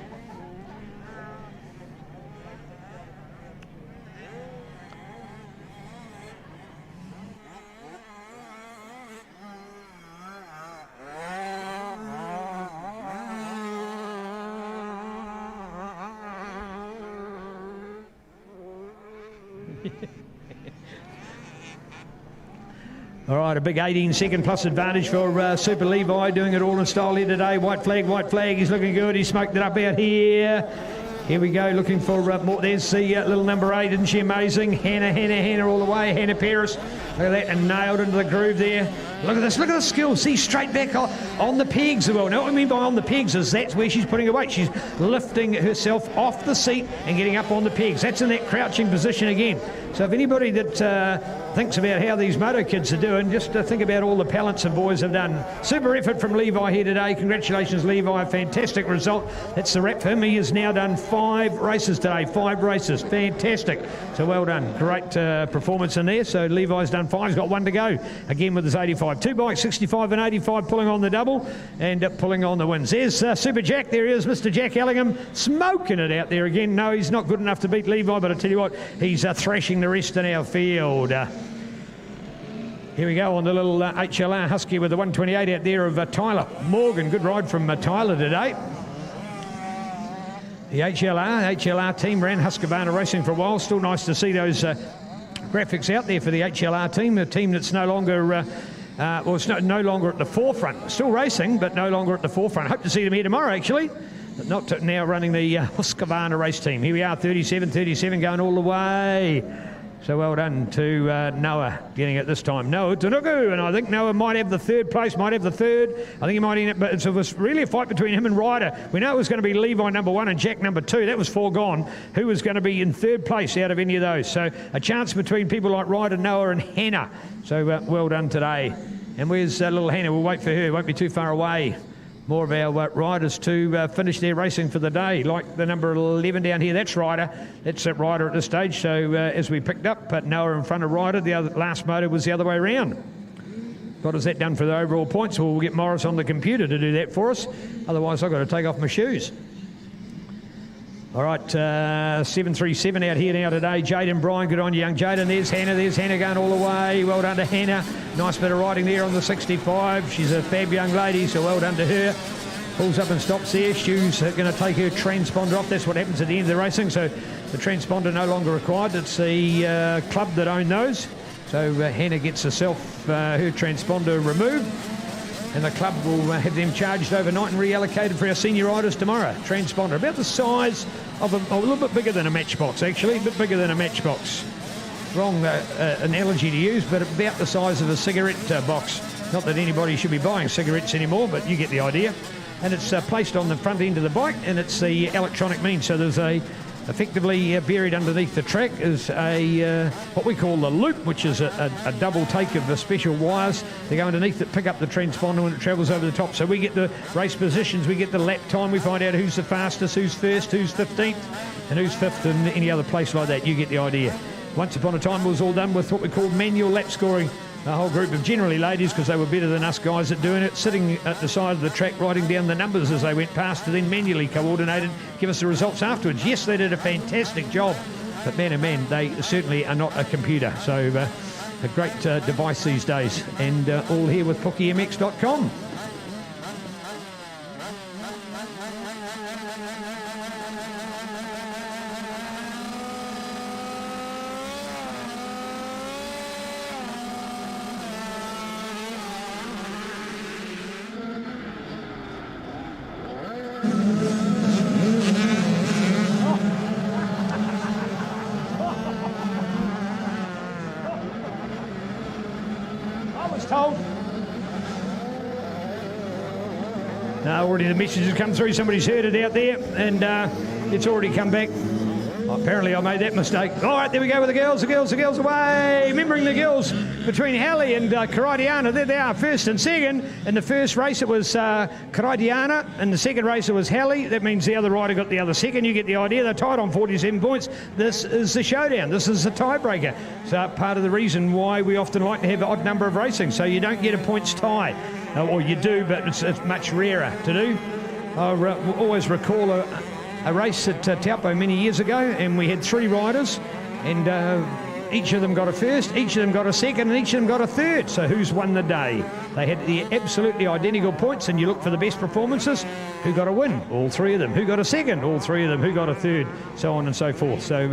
S2: All right, a big 18-second plus advantage for Super Levi, doing it all in style here today. White flag, he's looking good. He smoked it up out here. Here we go, looking for more. There's the little number 8, isn't she amazing? Hannah all the way. Hannah Paris, look at that, and nailed into the groove there. Look at the skill. See, straight back on the pegs. Well, now what I mean by on the pegs is that's where she's putting her weight. She's lifting herself off the seat and getting up on the pegs. That's in that crouching position again. So if anybody that thinks about how these moto kids are doing, just think about all the pallets and boys have done. Super effort from Levi here today. Congratulations, Levi. Fantastic result. That's the wrap for him. He has now done 5 races today. 5 races. Fantastic. So well done. Great performance in there. So Levi's done 5. He's got 1 to go. Again with his 85. 2 bikes, 65 and 85, pulling on the double and pulling on the wins. There's Super Jack. There he is, Mr. Jack Ellingham, smoking it out there again. No, he's not good enough to beat Levi, but I tell you what, he's thrashing the rest in our field. Here we go on the little HLR Husky with the 128 out there of Tyler Morgan. Good ride from Tyler today. The HLR team ran Husqvarna Racing for a while. Still nice to see those graphics out there for the HLR team, a team that's no longer it's no longer at the forefront. Still racing, but no longer at the forefront. Hope to see them here tomorrow, actually. But not now running the Husqvarna race team. Here we are, 37 going all the way. So well done to Noah getting it this time. Noah Tanuku, and I think Noah might have the 3rd place, I think he might end it, but it was really a fight between him and Ryder. We know it was going to be Levi number 1 and Jack number 2. That was foregone. Who was going to be in 3rd place out of any of those? So a chance between people like Ryder, Noah and Hannah. So well done today. And where's little Hannah? We'll wait for her. Won't be too far away. More of our riders to finish their racing for the day, like the number 11 down here. That's Ryder. That's Ryder at this stage. So as we picked up, Noah in front of Ryder. The last motor was the other way around. Got us that done for the overall points. We'll get Morris on the computer to do that for us. Otherwise, I've got to take off my shoes. All right, 737 out here now today. Jaden Bryan, good on you, young Jaden. There's Hannah going all the way. Well done to Hannah. Nice bit of riding there on the 65. She's a fab young lady, so well done to her. Pulls up and stops there. Stu's going to take her transponder off. That's what happens at the end of the racing. So the transponder no longer required. It's the club that own those. So Hannah gets herself her transponder removed. And the club will have them charged overnight and reallocated for our senior riders tomorrow. Transponder, about the size of a little bit bigger than a matchbox, actually. A bit bigger than a matchbox. Wrong analogy to use, but about the size of a cigarette box. Not that anybody should be buying cigarettes anymore, but you get the idea. And it's placed on the front end of the bike, and it's the electronic means. So there's effectively buried underneath the track is a what we call the loop, which is a double take of the special wires. They go underneath it, pick up the transponder when it travels over the top. So we get the race positions, we get the lap time, we find out who's the fastest, who's first, who's 15th, and who's fifth in any other place like that. You get the idea. Once upon a time, it was all done with what we call manual lap scoring. A whole group of generally ladies, because they were better than us guys at doing it, sitting at the side of the track writing down the numbers as they went past, and then manually coordinated, give us the results afterwards. Yes, they did a fantastic job, but man, oh man, they certainly are not a computer. So a great device these days, and all here with PookieMX.com. Already the message has come through, somebody's heard it out there, and it's already come back. Apparently I made that mistake. All right, there we go with the girls away. Remembering the girls between Hallie and Karadiana. There they are, first and second. In the first race it was Karadiana, and the second race it was Hallie. That means the other rider got the other second. You get the idea. They're tied on 47 points. This is the showdown. This is the tiebreaker. So part of the reason why we often like to have an odd number of racing, so you don't get a points tie. Or you do, but it's much rarer to do. I always recall a race at Taupo many years ago, and we had three riders, and each of them got a first, each of them got a second, and each of them got a third. So who's won the day? They had the absolutely identical points, and you look for the best performances. Who got a win? All three of them. Who got a second? All three of them. Who got a third? So on and so forth. So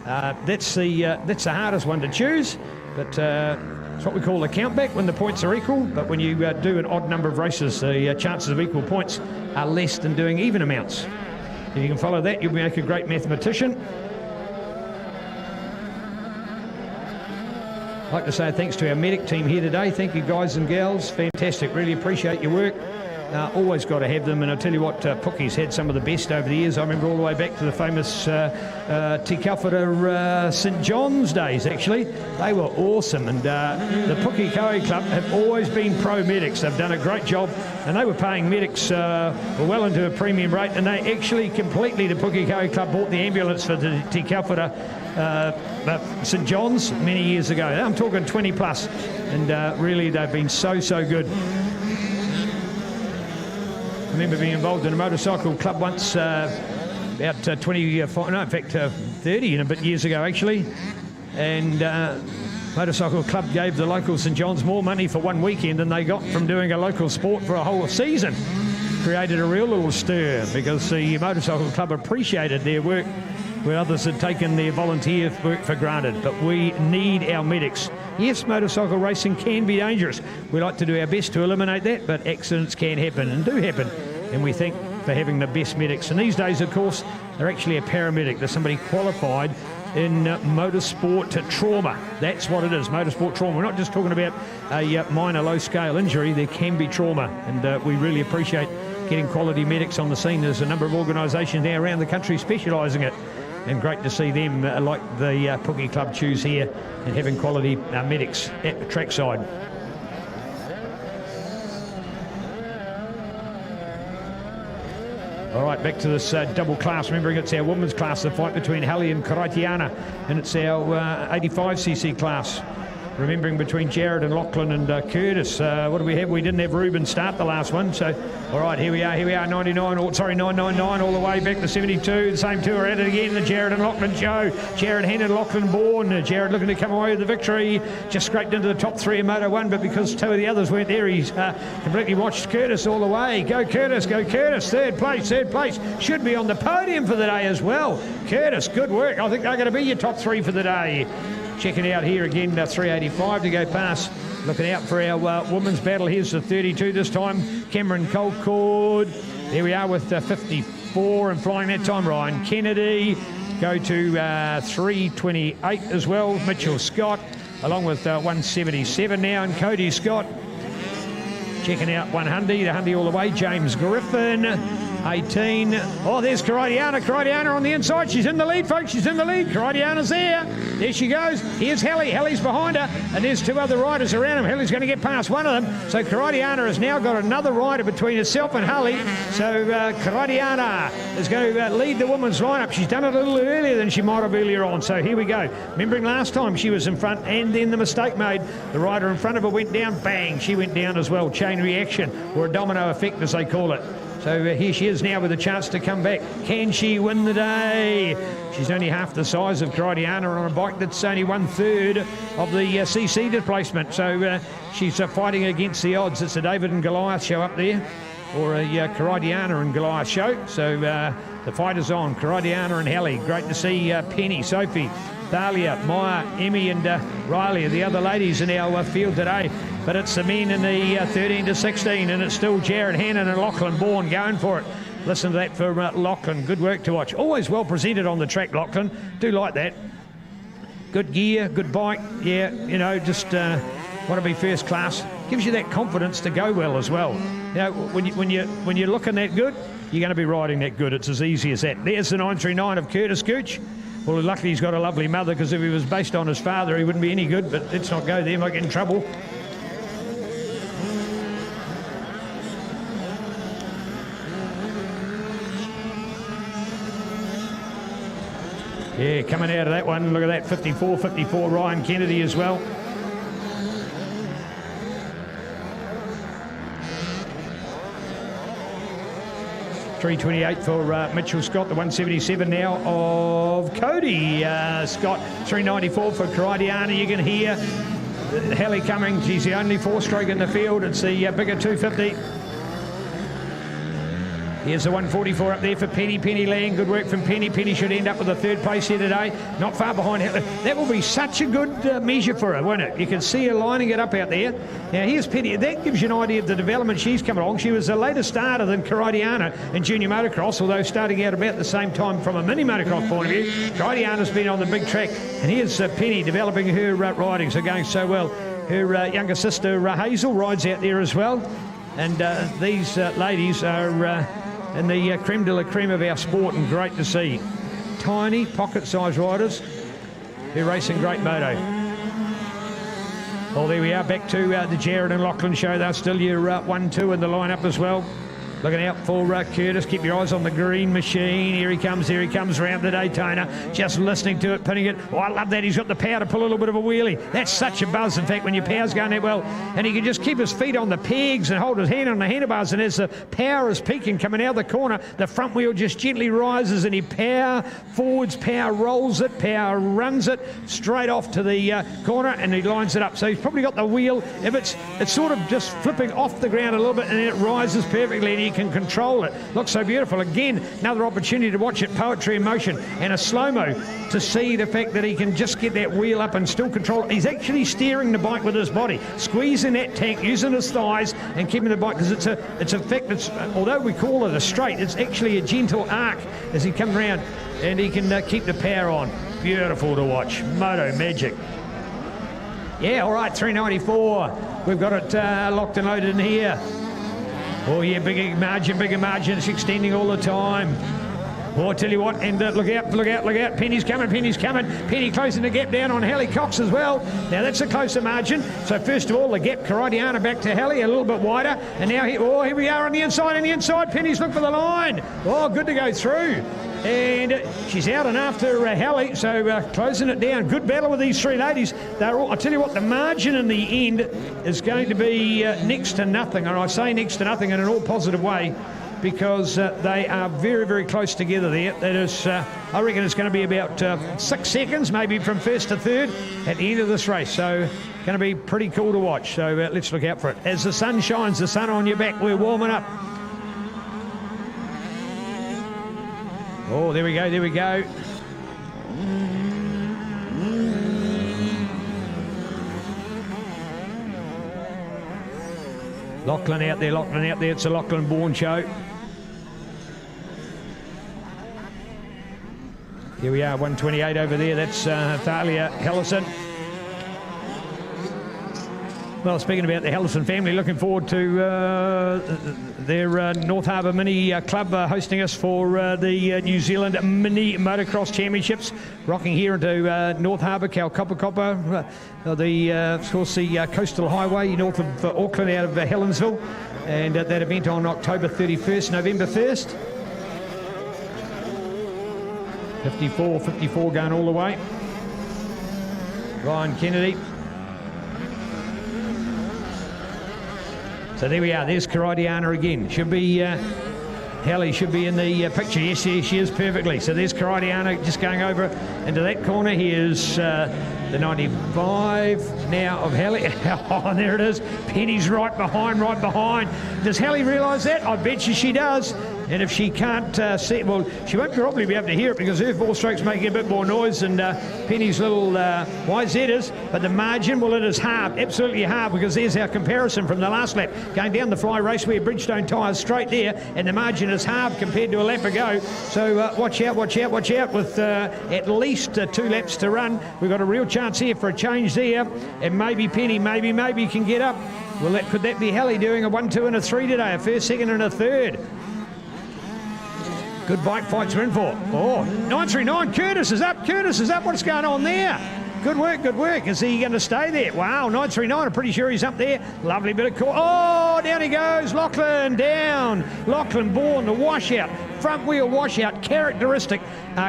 S2: that's the hardest one to choose, but it's what we call a countback when the points are equal, but when you do an odd number of races, the chances of equal points are less than doing even amounts. If you can follow that, you'll make a great mathematician. I'd like to say thanks to our medic team here today. Thank you, guys and gals. Fantastic. Really appreciate your work. Always got to have them, and I'll tell you what, Pookie's had some of the best over the years. I remember all the way back to the famous Te Kauwhata St John's days, actually. They were awesome, and the Pukekohe Club have always been pro medics. They've done a great job, and they were paying medics well into a premium rate, and they actually completely, the Pukekohe Club bought the ambulance for the Te Kauwhata St John's many years ago. I'm talking 20 plus, and really they've been so good. I remember being involved in a motorcycle club once about 30 and a bit years ago actually, and motorcycle club gave the local St John's more money for one weekend than they got from doing a local sport for a whole season. Created a real little stir because the motorcycle club appreciated their work where others had taken their volunteer work for granted. But we need our medics. Yes, motorcycle racing can be dangerous. We like to do our best to eliminate that, but accidents can happen and do happen. And we thank for having the best medics. And these days, of course, they're actually a paramedic. They're somebody qualified in motorsport trauma. That's what it is, motorsport trauma. We're not just talking about a minor low-scale injury. There can be trauma, and we really appreciate getting quality medics on the scene. There's a number of organisations now around the country specialising it, and great to see them, like the Pookie Club, choose here and having quality medics at the trackside. All right, back to this double class. Remembering it's our women's class, the fight between Hallie and Karaitiana, and it's our 85cc class. remembering between Jared and Lachlan and Curtis. What do we have? We didn't have Ruben start the last one. So, all right, here we are, 999 all the way back to 72. The same two are at it again, the Jared and Lachlan show. Jared handed Lachlan Bourne. Jared looking to come away with the victory. Just scraped into the top three in Moto 1, but because two of the others weren't there, he's completely watched Curtis all the way. Go Curtis, third place. Should be on the podium for the day as well. Curtis, good work. I think they're going to be your top three for the day. Checking out here again, 385 to go past. Looking out for our women's battle. Here's the 32 this time. Cameron Colcord. There we are with 54 and flying that time. Ryan Kennedy. Go to 328 as well. Mitchell Scott, along with 177 now. And Cody Scott. Checking out 100, the Hundy all the way. James Griffin, 18. Oh, there's Karadiana on the inside. She's in the lead, folks. She's in the lead. Karadiana's there. There she goes. Here's Helly. Helly's behind her. And there's two other riders around him. Helly's going to get past one of them. So Karadiana has now got another rider between herself and Helly. So Karadiana is going to lead the women's lineup. She's done it a little earlier than she might have earlier on. So here we go. Remembering last time she was in front and then the mistake made. The rider in front of her went down. Bang. She went down as well. Chain reaction, or a domino effect as they call it. So here she is now with a chance to come back. Can she win the day? She's only half the size of Karadiana on a bike that's only 1/3 of the CC displacement. So she's fighting against the odds. It's a David and Goliath show up there, or a Karadiana and Goliath show. So the fight is on. Karadiana and Helly. Great to see Penny, Sophie, Thalia, Maya, Emmy and Riley, the other ladies in our field today. But it's the men in the 13 to 16, and it's still Jared Hannon and Lachlan Bourne going for it. Listen to that for Lachlan. Good work to watch. Always well presented on the track, Lachlan. Do like that. Good gear, good bike. Yeah, you know, just want to be first class. Gives you that confidence to go well as well. You know, when you're looking that good, you're going to be riding that good. It's as easy as that. There's the 939 of Curtis Gooch. Well, luckily he's got a lovely mother, because if he was based on his father, he wouldn't be any good. But let's not go there, might get in trouble. Yeah, coming out of that one, look at that, 54, Ryan Kennedy as well. $328 for Mitchell Scott, the 177 now of Cody Scott. $394 for Karadiana. You can hear Helly coming. She's the only four-stroke in the field. It's the bigger 250. Here's the 144 up there for Penny. Penny Lang, good work from Penny. Penny should end up with a third place here today. Not far behind Helly. That will be such a good measure for her, won't it? You can see her lining it up out there. Now here's Penny. That gives you an idea of the development she's come along. She was a later starter than Karadiana in junior motocross, although starting out about the same time from a mini motocross point of view. Karadiana's been on the big track. And here's Penny developing her riding, so going so well. Her younger sister Hazel rides out there as well. And these ladies are in the creme de la creme of our sport, and great to see. Tiny, pocket-sized riders. They're racing great moto. Well, there we are, back to the Jared and Lachlan show. They're still your 1-2 in the lineup as well. Looking out for Curtis. Keep your eyes on the green machine. Here he comes round the Daytona. Just listening to it, pinning it. Oh, I love that. He's got the power to pull a little bit of a wheelie. That's such a buzz, in fact, when your power's going that well. And he can just keep his feet on the pegs and hold his hand on the handlebars. And as the power is peaking coming out of the corner, the front wheel just gently rises, and he power forwards, power rolls it, power runs it straight off to the corner, and he lines it up. So he's probably got the wheel. If it's sort of just flipping off the ground a little bit, and then it rises perfectly, and he can control it. Looks so beautiful. Again, another opportunity to watch it, poetry in motion, and a slow-mo to see the fact that he can just get that wheel up and still control it. He's actually steering the bike with his body, squeezing that tank, using his thighs, and keeping the bike, because it's a fact that's, although we call it a straight, it's actually a gentle arc as he comes around, and he can keep the power on. Beautiful to watch. Moto magic. Yeah, all right, 394. We've got it locked and loaded in here. Oh yeah, bigger margin, it's extending all the time. Oh, I tell you what, and look out, Penny's coming. Penny closing the gap down on Helly Cox as well. Now that's a closer margin. So first of all, the gap, Karadiana back to Helly, a little bit wider. And now, here we are on the inside, Penny's look for the line. Oh, good to go through. And she's out and after Hallie, so closing it down. Good battle with these three ladies. They're all, I tell you what, the margin in the end is going to be next to nothing, and I say next to nothing in an all positive way, because they are very, very close together there. That is, I reckon it's going to be about 6 seconds, maybe from first to third at the end of this race. So going to be pretty cool to watch. So let's look out for it. As the sun shines, the sun on your back, we're warming up. Oh, there we go, there we go. Lachlan out there, Lachlan out there. It's a Lachlan-born show. Here we are, 128 over there. That's Thalia Hellison. Well, speaking about the Hellison family, looking forward to their North Harbour Mini Club hosting us for the New Zealand Mini Motocross Championships, rocking here into North Harbour, Kaukopapa, of course the Coastal Highway north of Auckland out of Helensville, and that event on October 31st, November 1st. 54 going all the way. Ryan Kennedy. So there we are, there's Karadiana again. Should be, Hallie should be in the picture. Yes, she is perfectly. So there's Karadiana just going over into that corner. Here's the 95 now of Hallie. Oh, there it is. Penny's right behind. Does Hallie realise that? I bet you she does. And if she can't see, well, she won't probably be able to hear it because her four strokes making a bit more noise than Penny's little YZ is. But the margin, well, it is halved, absolutely halved, because there's our comparison from the last lap. Going down the Fly Raceway Bridgestone tyres straight there, and the margin is halved compared to a lap ago. So watch out with at least 2 laps to run. We've got a real chance here for a change there. And maybe Penny, maybe can get up. Well, could that be Hallie doing a 1, 2 and a 3 today? A first, second and a third. Good bike fights are in for. Oh, 939, Curtis is up. What's going on there? Good work. Is he going to stay there? Wow, 939, I'm pretty sure he's up there. Lovely bit of call. Oh, down he goes. Lachlan down. Lachlan-born, the washout. Front wheel washout, characteristic.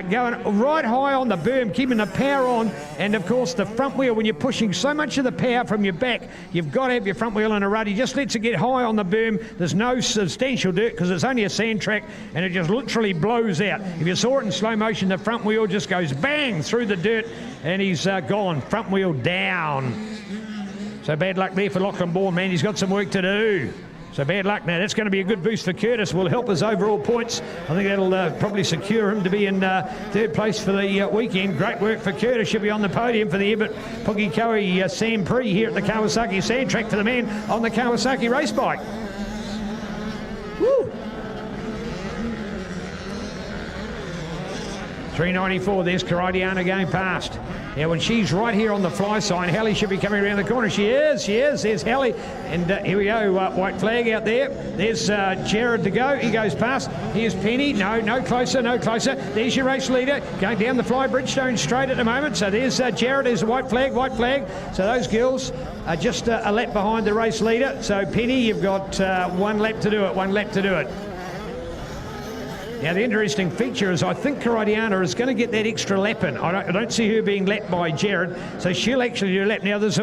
S2: Going right high on the berm, keeping the power on. And of course, the front wheel, when you're pushing so much of the power from your back, you've got to have your front wheel in a rut. He just lets it get high on the berm. There's no substantial dirt because it's only a sand track, and it just literally blows out. If you saw it in slow motion, the front wheel just goes bang through the dirt, and he's gone. Front wheel down. So bad luck there for Lachlan-born, man. He's got some work to do. So bad luck now. That's going to be a good boost for Curtis. Will help his overall points. I think that'll probably secure him to be in third place for the weekend. Great work for Curtis. Should be on the podium for the Ebbett Pukekohe Sand Prix here at the Kawasaki Sand Track for the man on the Kawasaki race bike. Woo! 394, there's Karadiana going past. Now, when she's right here on the fly sign, Hallie should be coming around the corner. She is. There's Hallie. And here we go, white flag out there. There's Jared to go. He goes past. Here's Penny. No closer. There's your race leader. Going down the Fly Bridgestone straight at the moment. So there's Jared. There's a white flag. So those girls are just a lap behind the race leader. So Penny, you've got 1 lap to do it. Now, the interesting feature is I think Karadiana is going to get that extra lap in. I don't see her being lapped by Jared, so she'll actually do a lap. Now, there's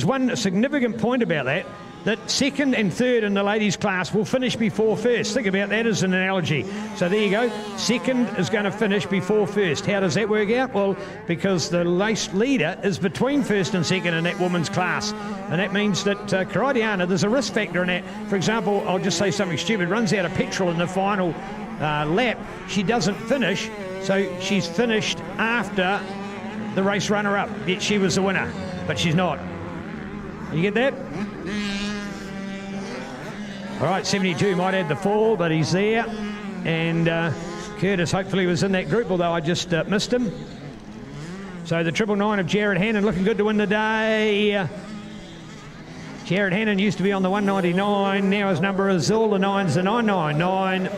S2: one significant point about that second and third in the ladies' class will finish before first. Think about that as an analogy. So there you go. Second is going to finish before first. How does that work out? Well, because the race leader is between first and second in that woman's class. And that means that Karadiana, there's a risk factor in that. For example, I'll just say something stupid, runs out of petrol in the final lap, she doesn't finish, so she's finished after the race runner-up. Yet she was the winner, but she's not. You get that? All right, 72 might add the fall, but he's there. And Curtis hopefully was in that group, although I just missed him. So the 999 of Jared Hannon looking good to win the day. Jared Hannon used to be on the 199. Now his number is all the 9s, the 999.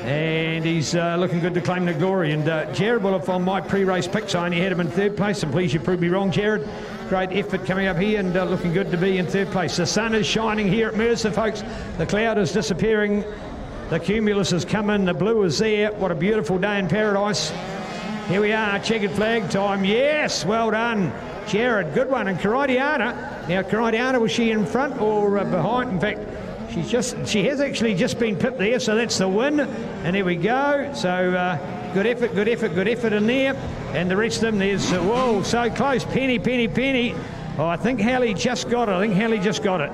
S2: And he's looking good to claim the glory. And Jared, well, if on my pre-race picks I only had him in third place, and please you prove me wrong, Jared. Great effort coming up here and looking good to be in third place. The sun is shining here at Mercer, folks. The cloud is disappearing The cumulus has come in, the blue is there. What a beautiful day in paradise. Here we are, checkered flag time. Yes, well done, Jared, good one. And Karadiana, now Karadiana, was she in front or behind? In fact, she has actually just been pipped there, so that's the win. And there we go. So good effort in there. And the rest of them, there's, whoa, so close. Penny. Oh, I think Hallie just got it.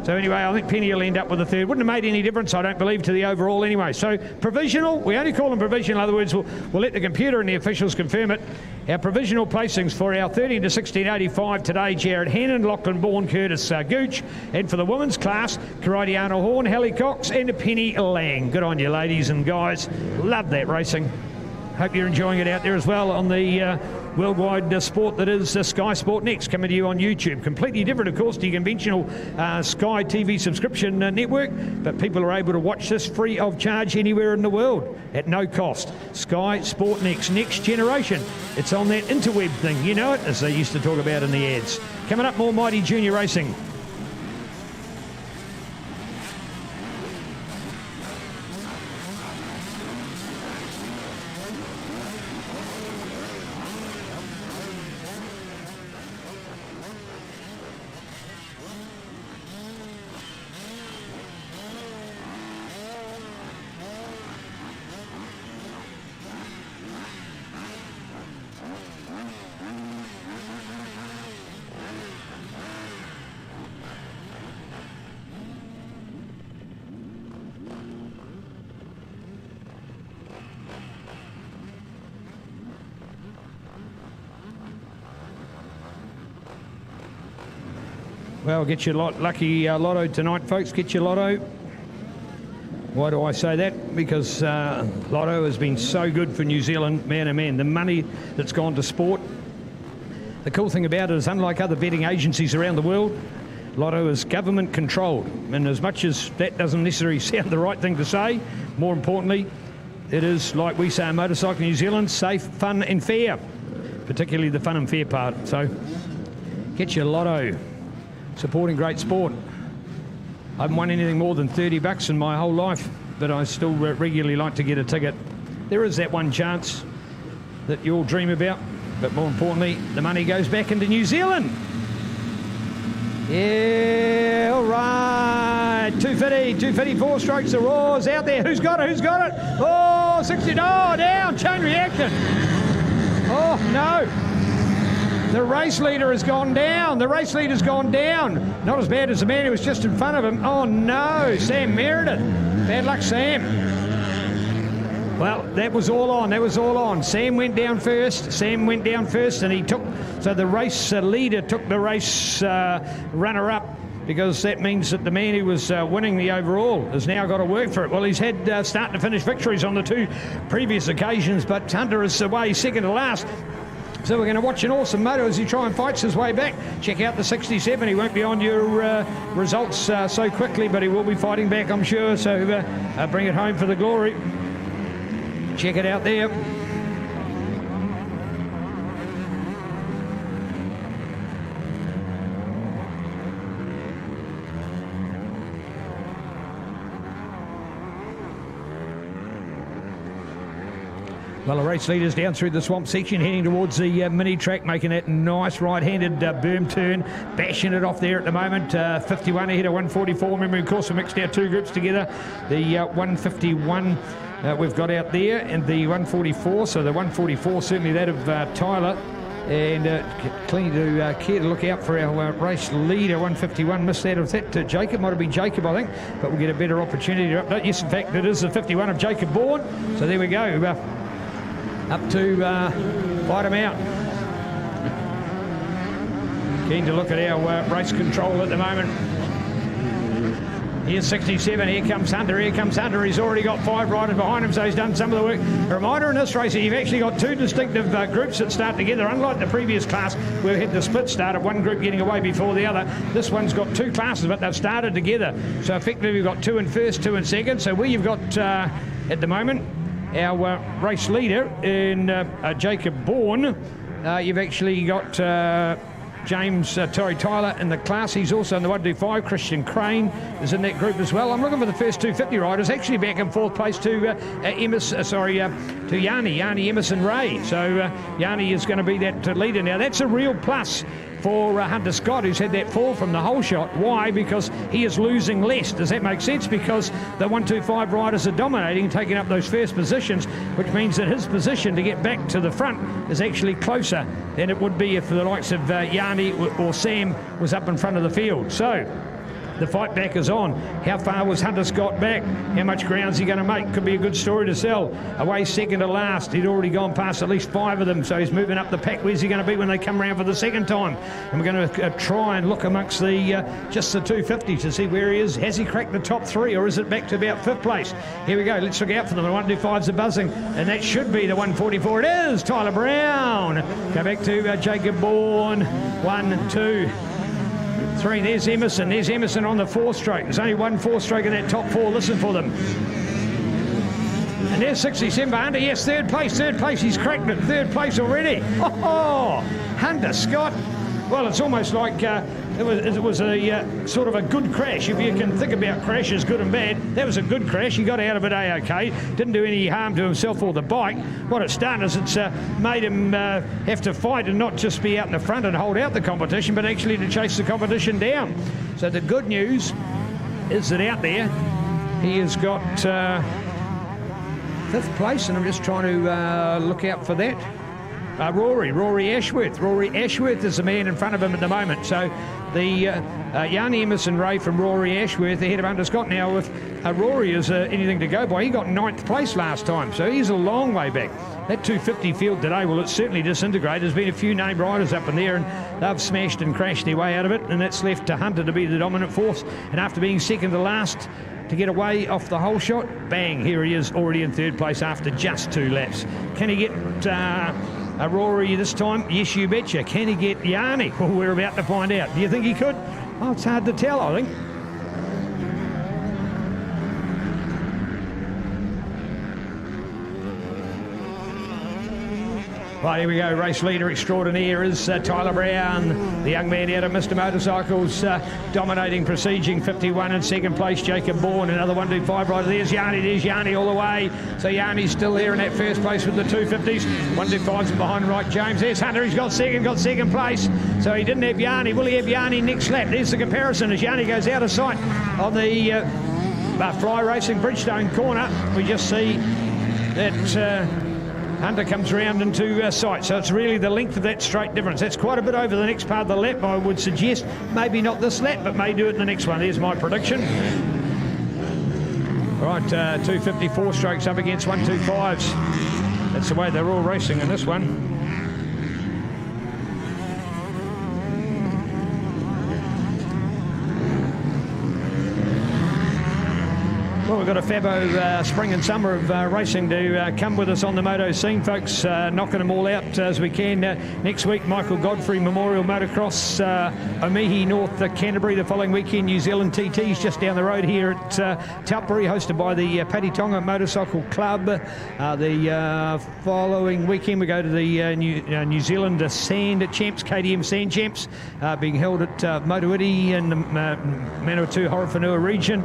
S2: So anyway, I think Penny will end up with the third. Wouldn't have made any difference, I don't believe, to the overall anyway. So provisional, we only call them provisional. In other words, we'll let the computer and the officials confirm it. Our provisional placings for our 13 to 1685 today: Jared Hannon, Lachlan Bourne, Curtis Gooch. And for the women's class, Karadiana Horn, Hallie Cox and Penny Lang. Good on you, ladies and guys. Love that racing. Hope you're enjoying it out there as well on the worldwide sport that is Sky Sport Next, coming to you on YouTube. Completely different, of course, to your conventional Sky TV subscription network, but people are able to watch this free of charge anywhere in the world at no cost. Sky Sport Next, next generation. It's on that interweb thing, you know it, as they used to talk about in the ads. Coming up, more Mighty Junior Racing. Well, get your lucky lotto tonight, folks. Get your lotto. Why do I say that? Because lotto has been so good for New Zealand, man, oh man. The money that's gone to sport. The cool thing about it is, unlike other betting agencies around the world, lotto is government controlled. And as much as that doesn't necessarily sound the right thing to say, more importantly, it is, like we say in Motorcycle New Zealand, safe, fun and fair. Particularly the fun and fair part. So get your lotto. Supporting great sport. I haven't won anything more than $30 in my whole life, but I still regularly like to get a ticket. There is that one chance that you all dream about, but more importantly, the money goes back into New Zealand. Yeah, all right. 250, 4 strokes of roars out there. Who's got it? Oh, 60, oh, down, chain reaction. Oh, no. The race leader has gone down. Not as bad as the man who was just in front of him. Oh, no. Sam Meredith. Bad luck, Sam. Well, that was all on. Sam went down first, and he took... So the race leader took the race runner-up, because that means that the man who was winning the overall has now got to work for it. Well, he's had start-to-finish victories on the 2 previous occasions, but Hunter is away second to last. So we're going to watch an awesome moto as he try and fights his way back. Check out the 67. He won't be on your results so quickly, but he will be fighting back, I'm sure. So bring it home for the glory. Check it out there. Well, the race leader's down through the swamp section, heading towards the mini track, making that nice right-handed berm turn, bashing it off there at the moment. 51 ahead of 144. Remember, of course, we mixed our 2 groups together. The 151 we've got out there, and the 144. So the 144, certainly that of Tyler. And clean to care to look out for our race leader, 151. Missed that. Was that Jacob? Might have been Jacob, I think. But we'll get a better opportunity to update. Yes, in fact, it is the 51 of Jacob Bourne. So there we go. Up to fight him out. Keen to look at our race control at the moment. Here's 67, here comes Hunter. He's already got 5 riders behind him, so he's done some of the work. A reminder in this race, you've actually got 2 distinctive groups that start together. Unlike the previous class, where we had the split start of one group getting away before the other, this one's got 2 classes, but they've started together. So effectively, we've got 2 in first, 2 in second. So where you've got, at the moment, our race leader in Jacob Bourne, you've actually got Tyler in the class. He's also in the 125. Christian Crane is in that group as well. I'm looking for the first 250 riders, actually back in fourth place to Yanni Emerson Ray. So Yanni is going to be that leader now. That's a real plus for Hunter Scott, who's had that fall from the whole shot. Why? Because he is losing less. Does that make sense? Because the 125 riders are dominating, taking up those first positions, which means that his position to get back to the front is actually closer than it would be if the likes of Yanni or Sam was up in front of the field. So the fight back is on. How far was Hunter Scott back? How much ground's he going to make? Could be a good story to sell. Away second to last. He'd already gone past at least 5 of them, so he's moving up the pack. Where's he going to be when they come around for the second time? And we're going to try and look amongst the just the 250 to see where he is. Has he cracked the top 3, or is it back to about 5th place? Here we go. Let's look out for them. The 125s are buzzing, and that should be the 144. It is Tyler Brown. Go back to Jacob Bourne. 1, 2, 3. There's Emerson. There's Emerson on the 4-stroke. There's only one 4-stroke in that top 4. Listen for them. And there's 67 Hunter. Yes, third place. He's cracked it. 3rd place already. Oh, Hunter Scott. Well, it's almost like it was a sort of a good crash. If you can think about crashes, good and bad, that was a good crash. He got out of it A-OK. Didn't do any harm to himself or the bike. What it's done is it's made him have to fight and not just be out in the front and hold out the competition, but actually to chase the competition down. So the good news is that out there, he has got 5th place, and I'm just trying to look out for that. Rory Ashworth. Rory Ashworth is the man in front of him at the moment. So the Yanni Emerson Ray from Rory Ashworth ahead of Hunter Scott now. If Rory is anything to go by, he got 9th place last time, so he's a long way back. That 250 field today, well, it's certainly disintegrated. There's been a few named riders up in there, and they've smashed and crashed their way out of it, and that's left to Hunter to be the dominant force. And after being second to last, to get away off the whole shot, bang, here he is already in 3rd place after just 2 laps. Can he get Rory this time? Yes, you betcha. Can he get Yanni? Well, we're about to find out. Do you think he could? Oh, it's hard to tell, I think. Right, here we go. Race leader extraordinaire is Tyler Brown, the young man out of Mr. Motorcycles, dominating, besieging 51 in 2nd place. Jacob Bourne, another 125 rider. There's Yanni all the way. So Yanni's still there in that 1st place with the 250s. 125s behind right James. There's Hunter, he's got second place. So he didn't have Yanni. Will he have Yanni next lap? There's the comparison as Yanni goes out of sight on the Fly Racing Bridgestone corner. We just see that Hunter comes around into sight, so it's really the length of that straight difference. That's quite a bit over the next part of the lap, I would suggest. Maybe not this lap, but may do it in the next one. There's my prediction. All right, 254 strokes up against 125s. That's the way they're all racing in this one. Well, we've got a fabbo spring and summer of racing to come with us on the moto scene, folks, knocking them all out as we can. Next week, Michael Godfrey Memorial Motocross, Omihi, North Canterbury. The following weekend, New Zealand TTs just down the road here at Taupuri, hosted by the Paddy Tonga Motorcycle Club. The following weekend, we go to the New Zealand Sand Champs, KTM Sand Champs, being held at Motuiti in the Manawatu Horowhenua region.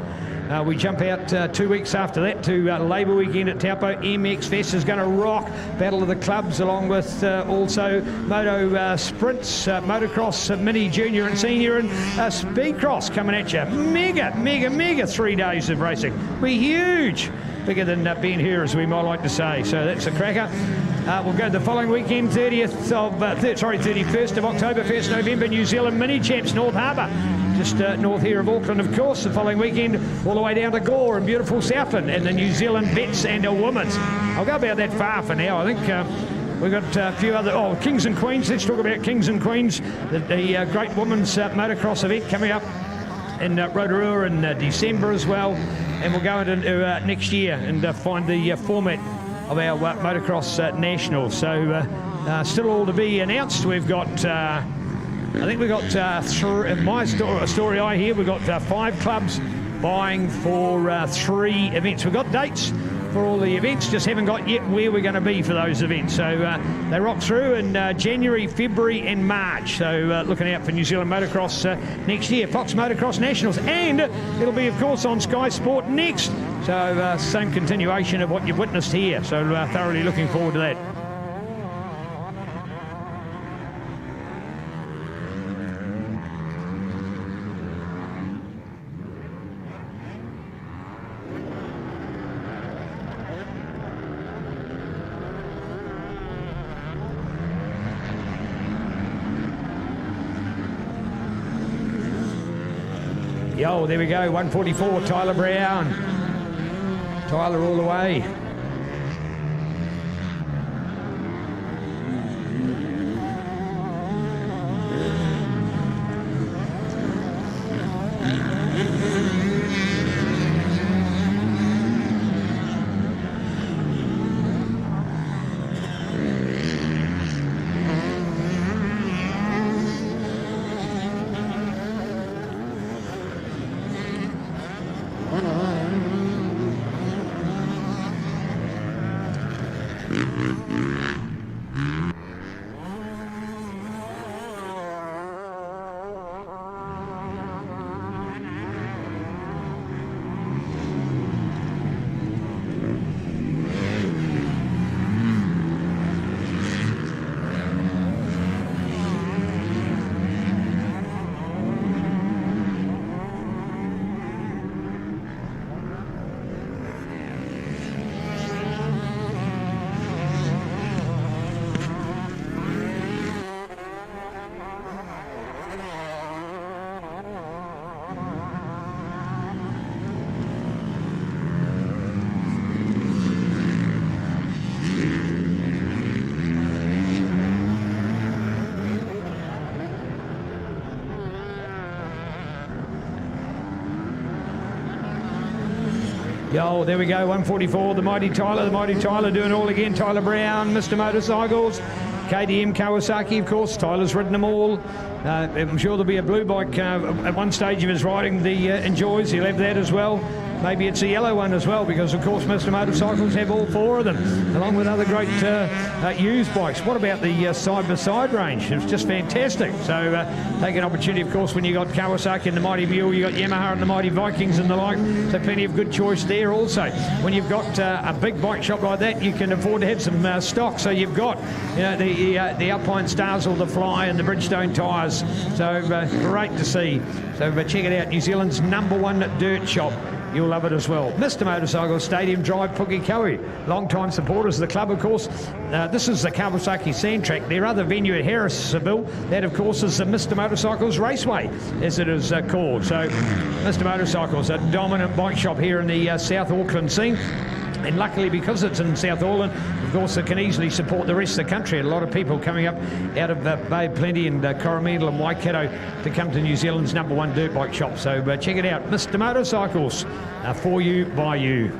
S2: We jump out 2 weeks after that to Labour Weekend at Taupo. MX Fest is going to rock. Battle of the Clubs, along with also Moto Sprints, Motocross, Mini, Junior and Senior, and Speedcross coming at you. Mega 3 days of racing. We're huge. Bigger than Ben Hur, as we might like to say. So that's a cracker. We'll go the following weekend, 31st of October, 1st November, New Zealand Mini Champs, North Harbour. Just north here of Auckland, of course. The following weekend, all the way down to Gore in beautiful Southland, and the New Zealand Vets and a Women's. I'll go about that far for now. I think we've got a few other... Kings and Queens. Let's talk about Kings and Queens. The great women's motocross event coming up in Rotorua in December as well. And we'll go into next year and find the format of our motocross nationals. So still all to be announced. We've got... I think we've got, in my story I hear, we've got 5 clubs vying for 3 events. We've got dates. for all the events, just haven't got yet where we're going to be for those events. So they rock through in January, February and March. So looking out for New Zealand Motocross next year, Fox Motocross Nationals, and it'll be of course on Sky Sport Next. So same continuation of what you've witnessed here. So thoroughly looking forward to that. Yo, there we go, 144, Tyler Brown. Tyler all the way. Yo, there we go, 144, the mighty Tyler doing all again. Tyler Brown, Mr. Motorcycles, KTM Kawasaki, of course. Tyler's ridden them all. I'm sure there'll be a blue bike at one stage of his riding the Enjoys. He'll have that as well. Maybe it's a yellow one as well, because of course Mr. Motorcycles have all four of them, along with other great used bikes. What about the side-by-side range? It's just fantastic. So take an opportunity, of course, when you got Kawasaki and the Mighty Mule, you got Yamaha and the Mighty Vikings and the like. So plenty of good choice there also. When you've got a big bike shop like that, you can afford to have some stock. So you've got, you know, the Alpine Stars or the Fly and the Bridgestone tyres. So great to see. So check it out, New Zealand's #1 dirt shop. You'll love it as well. Mr. Motorcycles Stadium Drive, Pukekohe. Long-time supporters of the club, of course. This is the Kawasaki Sand Track. Their other venue at Harrisville, that, of course, is the Mr. Motorcycles Raceway, as it is called. So, Mr. Motorcycles, a dominant bike shop here in the South Auckland scene. And luckily, because it's in South Auckland, of course, it can easily support the rest of the country. A lot of people coming up out of Bay of Plenty and Coromandel and Waikato to come to New Zealand's #1 dirt bike shop. So check it out. Mr. Motorcycles, for you, by you.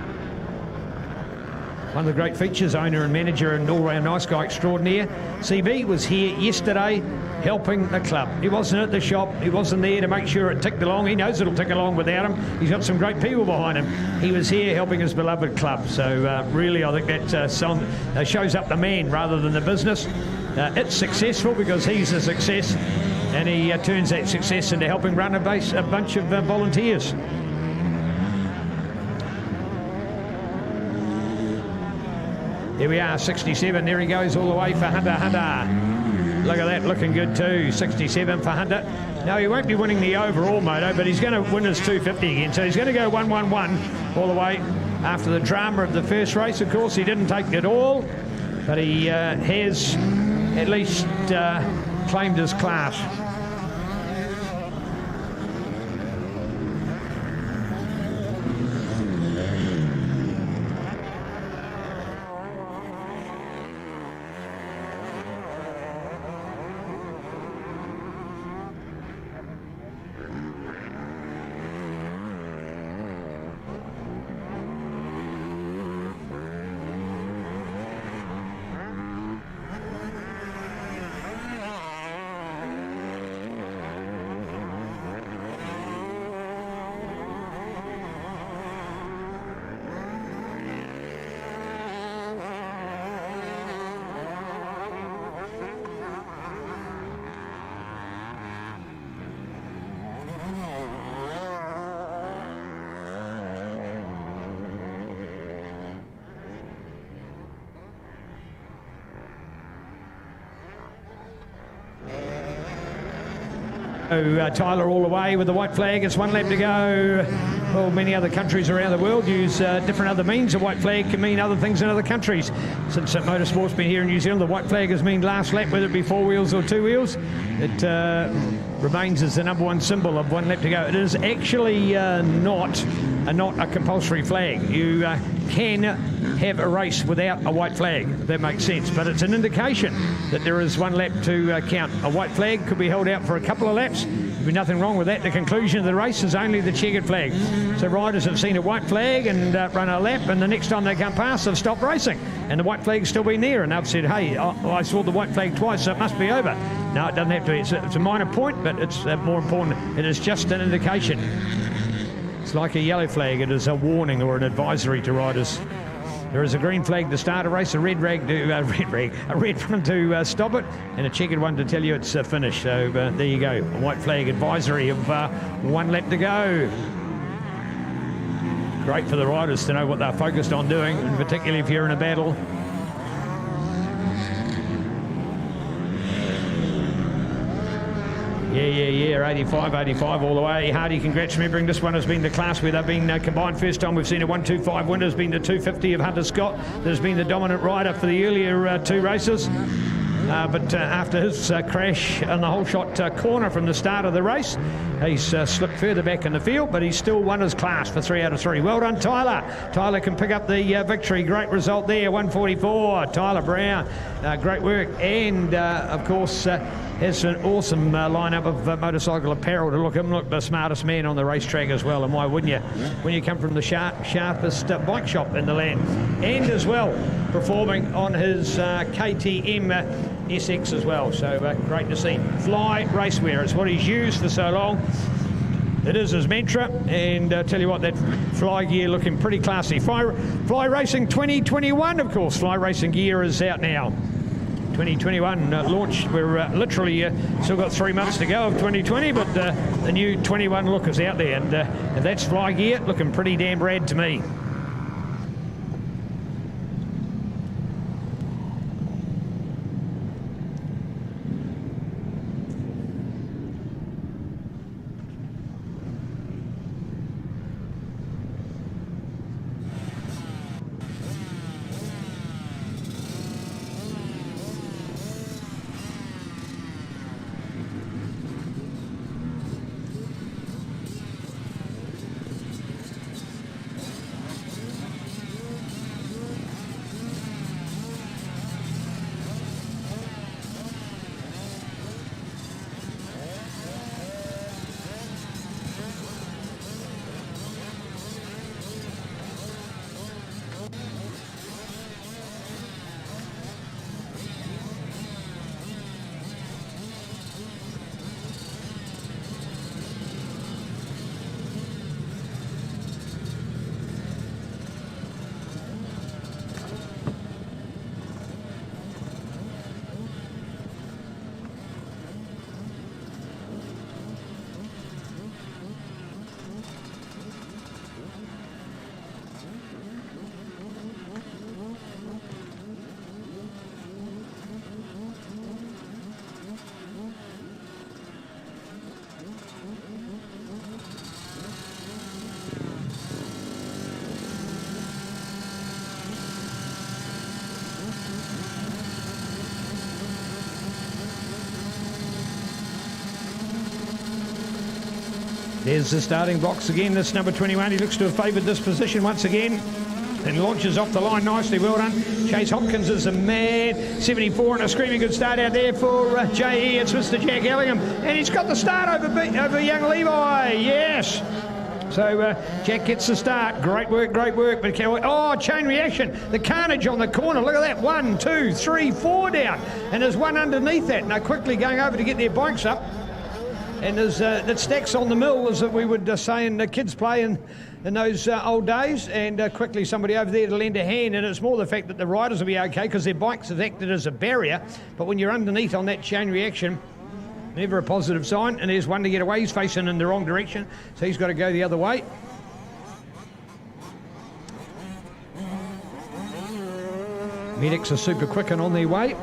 S2: One of the great features, owner and manager and all-round nice guy extraordinaire. CB was here yesterday helping the club. He wasn't at the shop. He wasn't there to make sure it ticked along. He knows it'll tick along without him. He's got some great people behind him. He was here helping his beloved club. So really, I think that song shows up the man rather than the business. It's successful because he's a success, and he turns that success into helping run a bunch of volunteers. Here we are, 67. There he goes all the way for Hunter. Look at that, looking good too. 67 for Hunter. No, he won't be winning the overall moto, but he's going to win his 250 again. So he's going to go 111 all the way. After the drama of the first race, of course, he didn't take it all, but he has at least claimed his class. Tyler all the way with the white flag. It's 1 lap to go. Well, many other countries around the world use different other means. A white flag can mean other things in other countries. Since motorsport's been here in New Zealand, the white flag has mean last lap, whether it be 4 wheels or 2 wheels. It remains as the number 1 symbol of 1 lap to go. It is actually not a compulsory flag. You can have a race without a white flag, if that makes sense, but it's an indication that there is 1 lap to count. A white flag could be held out for a couple of laps. There'd be nothing wrong with that. The conclusion of the race is only the checkered flag. So riders have seen a white flag and run a lap, and the next time they come past, they've stopped racing, and the white flag's still been there, and they've said, hey, I saw the white flag twice, so it must be over. No, it doesn't have to be. It's a minor point, but it's more important. It is just an indication. It's like a yellow flag. It is a warning or an advisory to riders. There is a green flag to start a race, a red one to stop it, and a checkered one to tell you it's finished. So there you go, a white flag advisory of 1 lap to go. Great for the riders to know what they're focused on doing, and particularly if you're in a battle. Yeah, 85 all the way. Hardy, congrats. Remembering this one has been the class where they've been combined. First time we've seen a 125 winner has been the 250 of Hunter Scott. There's been the dominant rider for the earlier 2 races. But after his crash on the whole shot corner from the start of the race, he's slipped further back in the field, but he's still won his class for 3 out of 3. Well done, Tyler. Tyler can pick up the victory. Great result there, 144. Tyler Brown, great work. And, of course, has an awesome lineup of motorcycle apparel to look the smartest man on the racetrack as well. And why wouldn't you? When you come from the sharpest bike shop in the land. And as well, performing on his KTM SX as well. So great to see. Fly racewear. It's what he's used for so long. It is his mantra, and tell you what, that fly gear looking pretty classy. Fly Racing 2021, of course. Fly Racing gear is out now. 2021 launch. We're literally still got 3 months to go of 2020, but the new 21 look is out there, and that's fly gear looking pretty damn rad to me. There's the starting box again. This number 21. He looks to have favoured this position once again. And launches off the line nicely. Well done. Chase Hopkins is a man. 74 and a screaming good start out there for JE. It's Mr. Jack Ellingham. And he's got the start over young Levi. Yes. So Jack gets the start. Great work, great work. But chain reaction. The carnage on the corner. Look at that. 1, 2, 3, 4 down. And there's one underneath that. Now quickly going over to get their bikes up. And there's that stacks on the mill, as we would say in the kids' play in those old days. And quickly somebody over there to lend a hand. And it's more the fact that the riders will be okay because their bikes have acted as a barrier. But when you're underneath on that chain reaction, never a positive sign. And there's one to get away. He's facing in the wrong direction, so he's got to go the other way. Medics are super quick and on their way.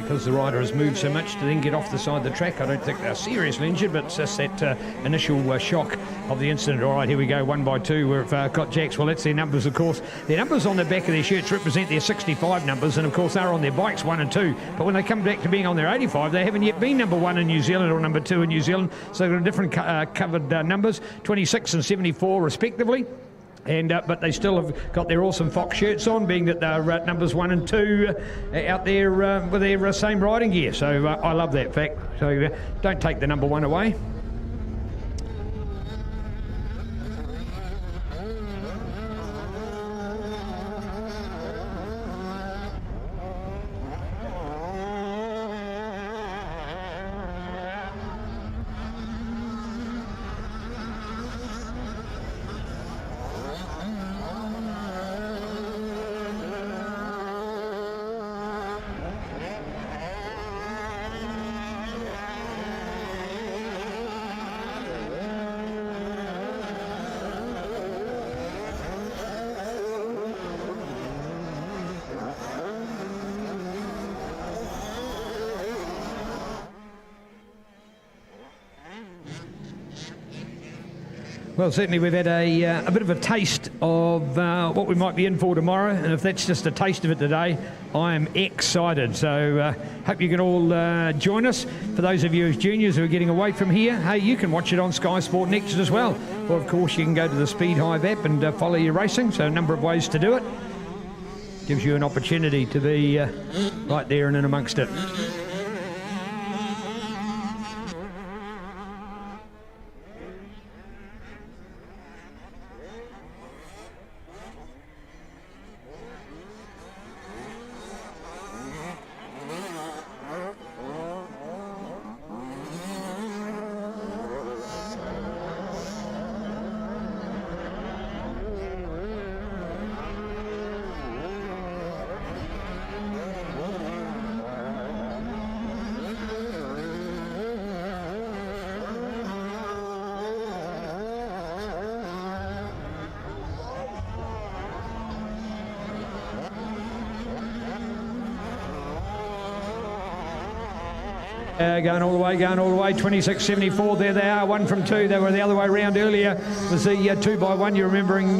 S2: because the rider has moved so much to then get off the side of the track. I don't think they're seriously injured, but it's just that initial shock of the incident. All right, here we go, 1 by 2. We've got Jacks. Well, that's their numbers, of course. Their numbers on the back of their shirts represent their 65 numbers, and of course they're on their bikes 1 and 2. But when they come back to being on their 85, they haven't yet been number 1 in New Zealand or number 2 in New Zealand. So they've got different covered numbers, 26 and 74 respectively. And but they still have got their awesome Fox shirts on, being that they're numbers 1 and 2 out there with their same riding gear. So I love that fact. So don't take the number 1 away. Well, certainly we've had a bit of a taste of what we might be in for tomorrow, and if that's just a taste of it today, I am excited. So hope you can all join us. For those of you as juniors who are getting away from here, hey, you can watch it on Sky Sport Next as well. Or, of course, you can go to the Speed Hive app and follow your racing, so a number of ways to do it. Gives you an opportunity to be right there and in amongst it. Going all the way, 26.74, there they are, 1 from 2. They were the other way around earlier. It was the 2 by 1, you're remembering,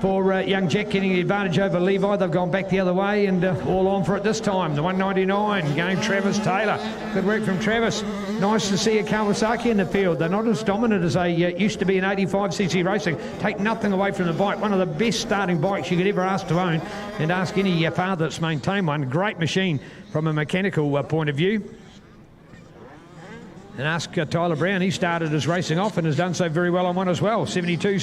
S2: for young Jack getting the advantage over Levi. They've gone back the other way and all on for it this time. The 199 going Travis Taylor. Good work from Travis. Nice to see a Kawasaki in the field. They're not as dominant as they used to be in 85cc racing. Take nothing away from the bike. One of the best starting bikes you could ever ask to own, and ask any father that's maintained one. Great machine from a mechanical point of view. And ask Tyler Brown, he started his racing off and has done so very well on one as well. 72,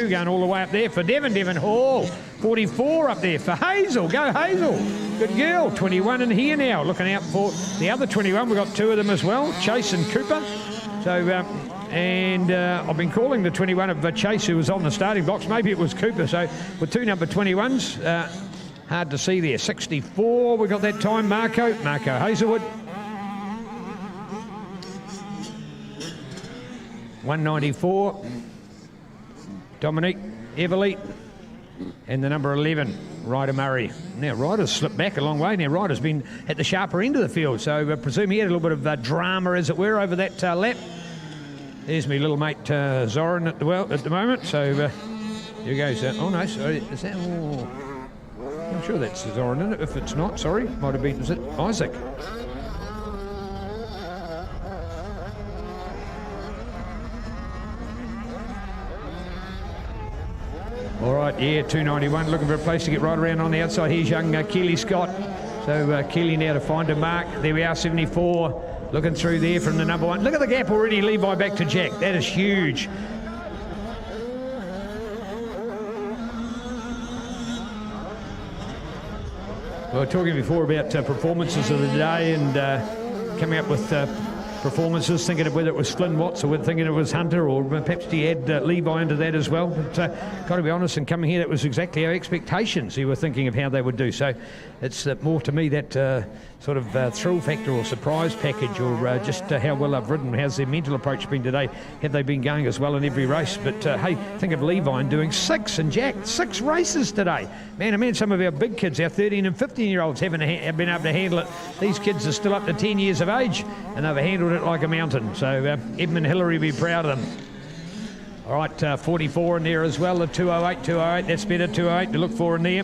S2: going all the way up there for Devon Hall. 44 up there for Hazel. Go Hazel. Good girl. 21 in here now. Looking out for the other 21. We've got 2 of them as well, Chase and Cooper. So, I've been calling the 21 of Chase, who was on the starting box. Maybe it was Cooper. So with 2 number 21s, hard to see there. 64, we got that time. Marco Hazelwood. 194, Dominic Everly, and the number 11, Ryder Murray. Now, Ryder's slipped back a long way. Now, Ryder's been at the sharper end of the field, so I presume he had a little bit of drama, as it were, over that lap. There's my little mate Zoran at the moment, so here goes. Oh, no, sorry, is that... Oh, I'm sure that's Zoran, isn't it? If it's not, sorry, might have been, is it Isaac? All right, yeah, 291, looking for a place to get right around on the outside. Here's young Keely Scott. So Keely now to find a mark. There we are, 74, looking through there from the number 1. Look at the gap already, Levi back to Jack. That is huge. We were talking before about performances of the day and coming up with performances, thinking of whether it was Flynn Watts or thinking it was Hunter, or perhaps he had Levi into that as well. But got to be honest, in coming here, that was exactly our expectations. You were thinking of how they would do. So it's more to me that sort of thrill factor or surprise package, or just how well they've ridden. How's their mental approach been today? Have they been going as well in every race? But hey, think of Levi doing 6 and Jack, 6 races today. Man, I mean, some of our big kids, our 13 and 15-year-olds have been able to handle it. These kids are still up to 10 years of age, and they've handled it like a mountain. So Edmund Hillary will be proud of them. All right, 44 in there as well, the 208, that's better, 208 to look for in there.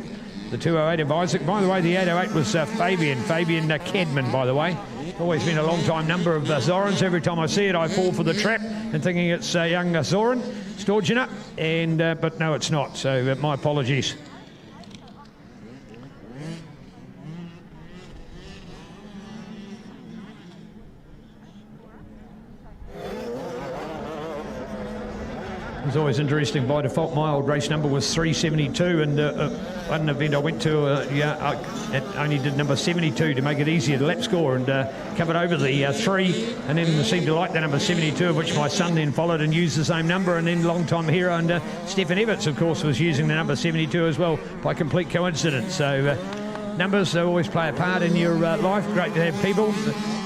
S2: The 208 of Isaac. By the way, the 808 was Fabian Cadman, by the way. Always been a long time number of Zorans. Every time I see it, I fall for the trap and thinking it's young Zoran Storgina, and but no, it's not. So my apologies. It's always interesting. By default, my old race number was 372, and one event I went to, it only did number 72 to make it easier to lap score, and covered over the 3, and then seemed to like the number 72, of which my son then followed and used the same number, and then long-time hero and Stephen Evans, of course, was using the number 72 as well by complete coincidence. So numbers always play a part in your life. Great to have people.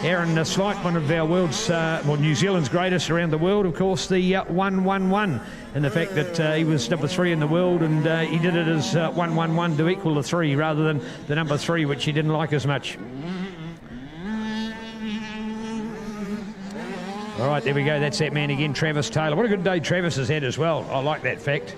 S2: Aaron Slight, one of our world's, New Zealand's greatest around the world, of course, the 111, and the fact that he was number 3 in the world, and he did it as 111 to equal the 3 rather than the number 3, which he didn't like as much. All right, there we go. That's that man again, Travis Taylor. What a good day Travis has had as well. I like that fact.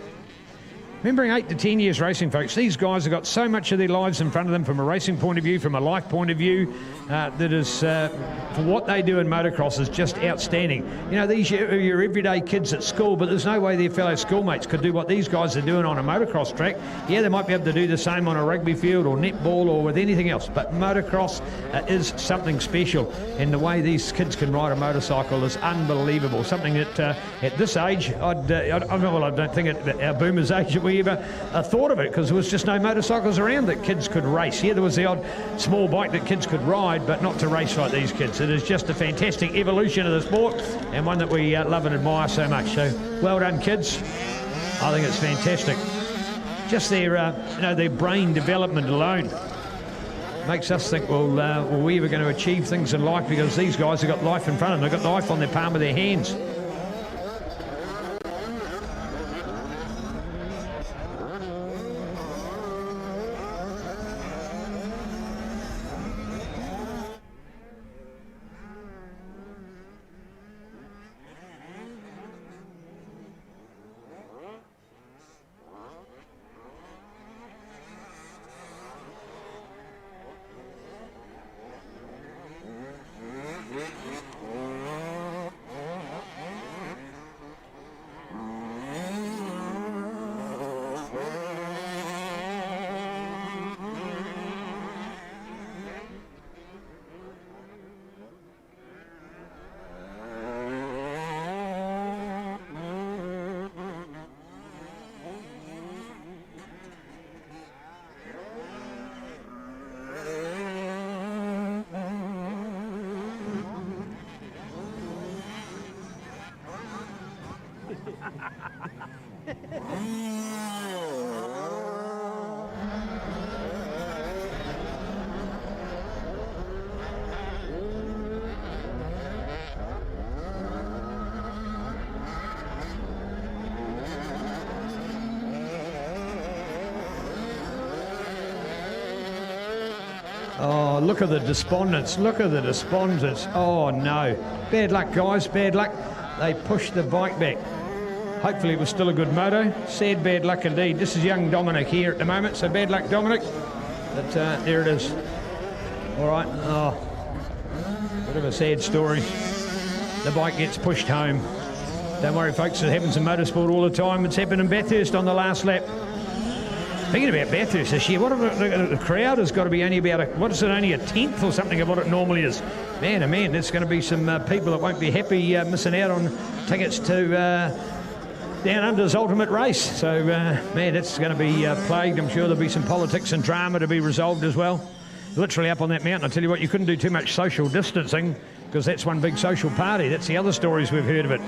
S2: Remembering 8 to 10 years racing, folks, these guys have got so much of their lives in front of them from a racing point of view, from a life point of view, that is, for what they do in motocross is just outstanding. You know, these are your everyday kids at school, but there's no way their fellow schoolmates could do what these guys are doing on a motocross track. Yeah, they might be able to do the same on a rugby field or netball or with anything else, but motocross is something special, and the way these kids can ride a motorcycle is unbelievable. Something that at this age, I don't think at our boomers' age that we ever thought of it, because there was just no motorcycles around that kids could race. Yeah, there was the odd small bike that kids could ride, but not to race like these kids. It is just a fantastic evolution of the sport, and one that we love and admire so much. So well done, kids. I think it's fantastic. Just their their brain development alone makes us think, well, are we ever going to achieve things in life? Because these guys have got life in front of them. They've got life on the palm of their hands. Oh, look at the despondence. Look at the despondence. Oh, no. Bad luck, guys. Bad luck. They pushed the bike back. Hopefully it was still a good moto. Sad bad luck indeed. This is young Dominic here at the moment, so bad luck, Dominic. But there it is. All right. Oh, bit of a sad story. The bike gets pushed home. Don't worry, folks. It happens in motorsport all the time. It's happened in Bathurst on the last lap. Thinking about Bathurst this year, the crowd has got to be only about, only a tenth or something of what it normally is. Man, oh man, there's going to be some people that won't be happy missing out on tickets to Down Under's ultimate race. So, man, it's going to be plagued. I'm sure there'll be some politics and drama to be resolved as well. Literally up on that mountain, I tell you what, you couldn't do too much social distancing. because that's one big social party. That's the other stories we've heard of it.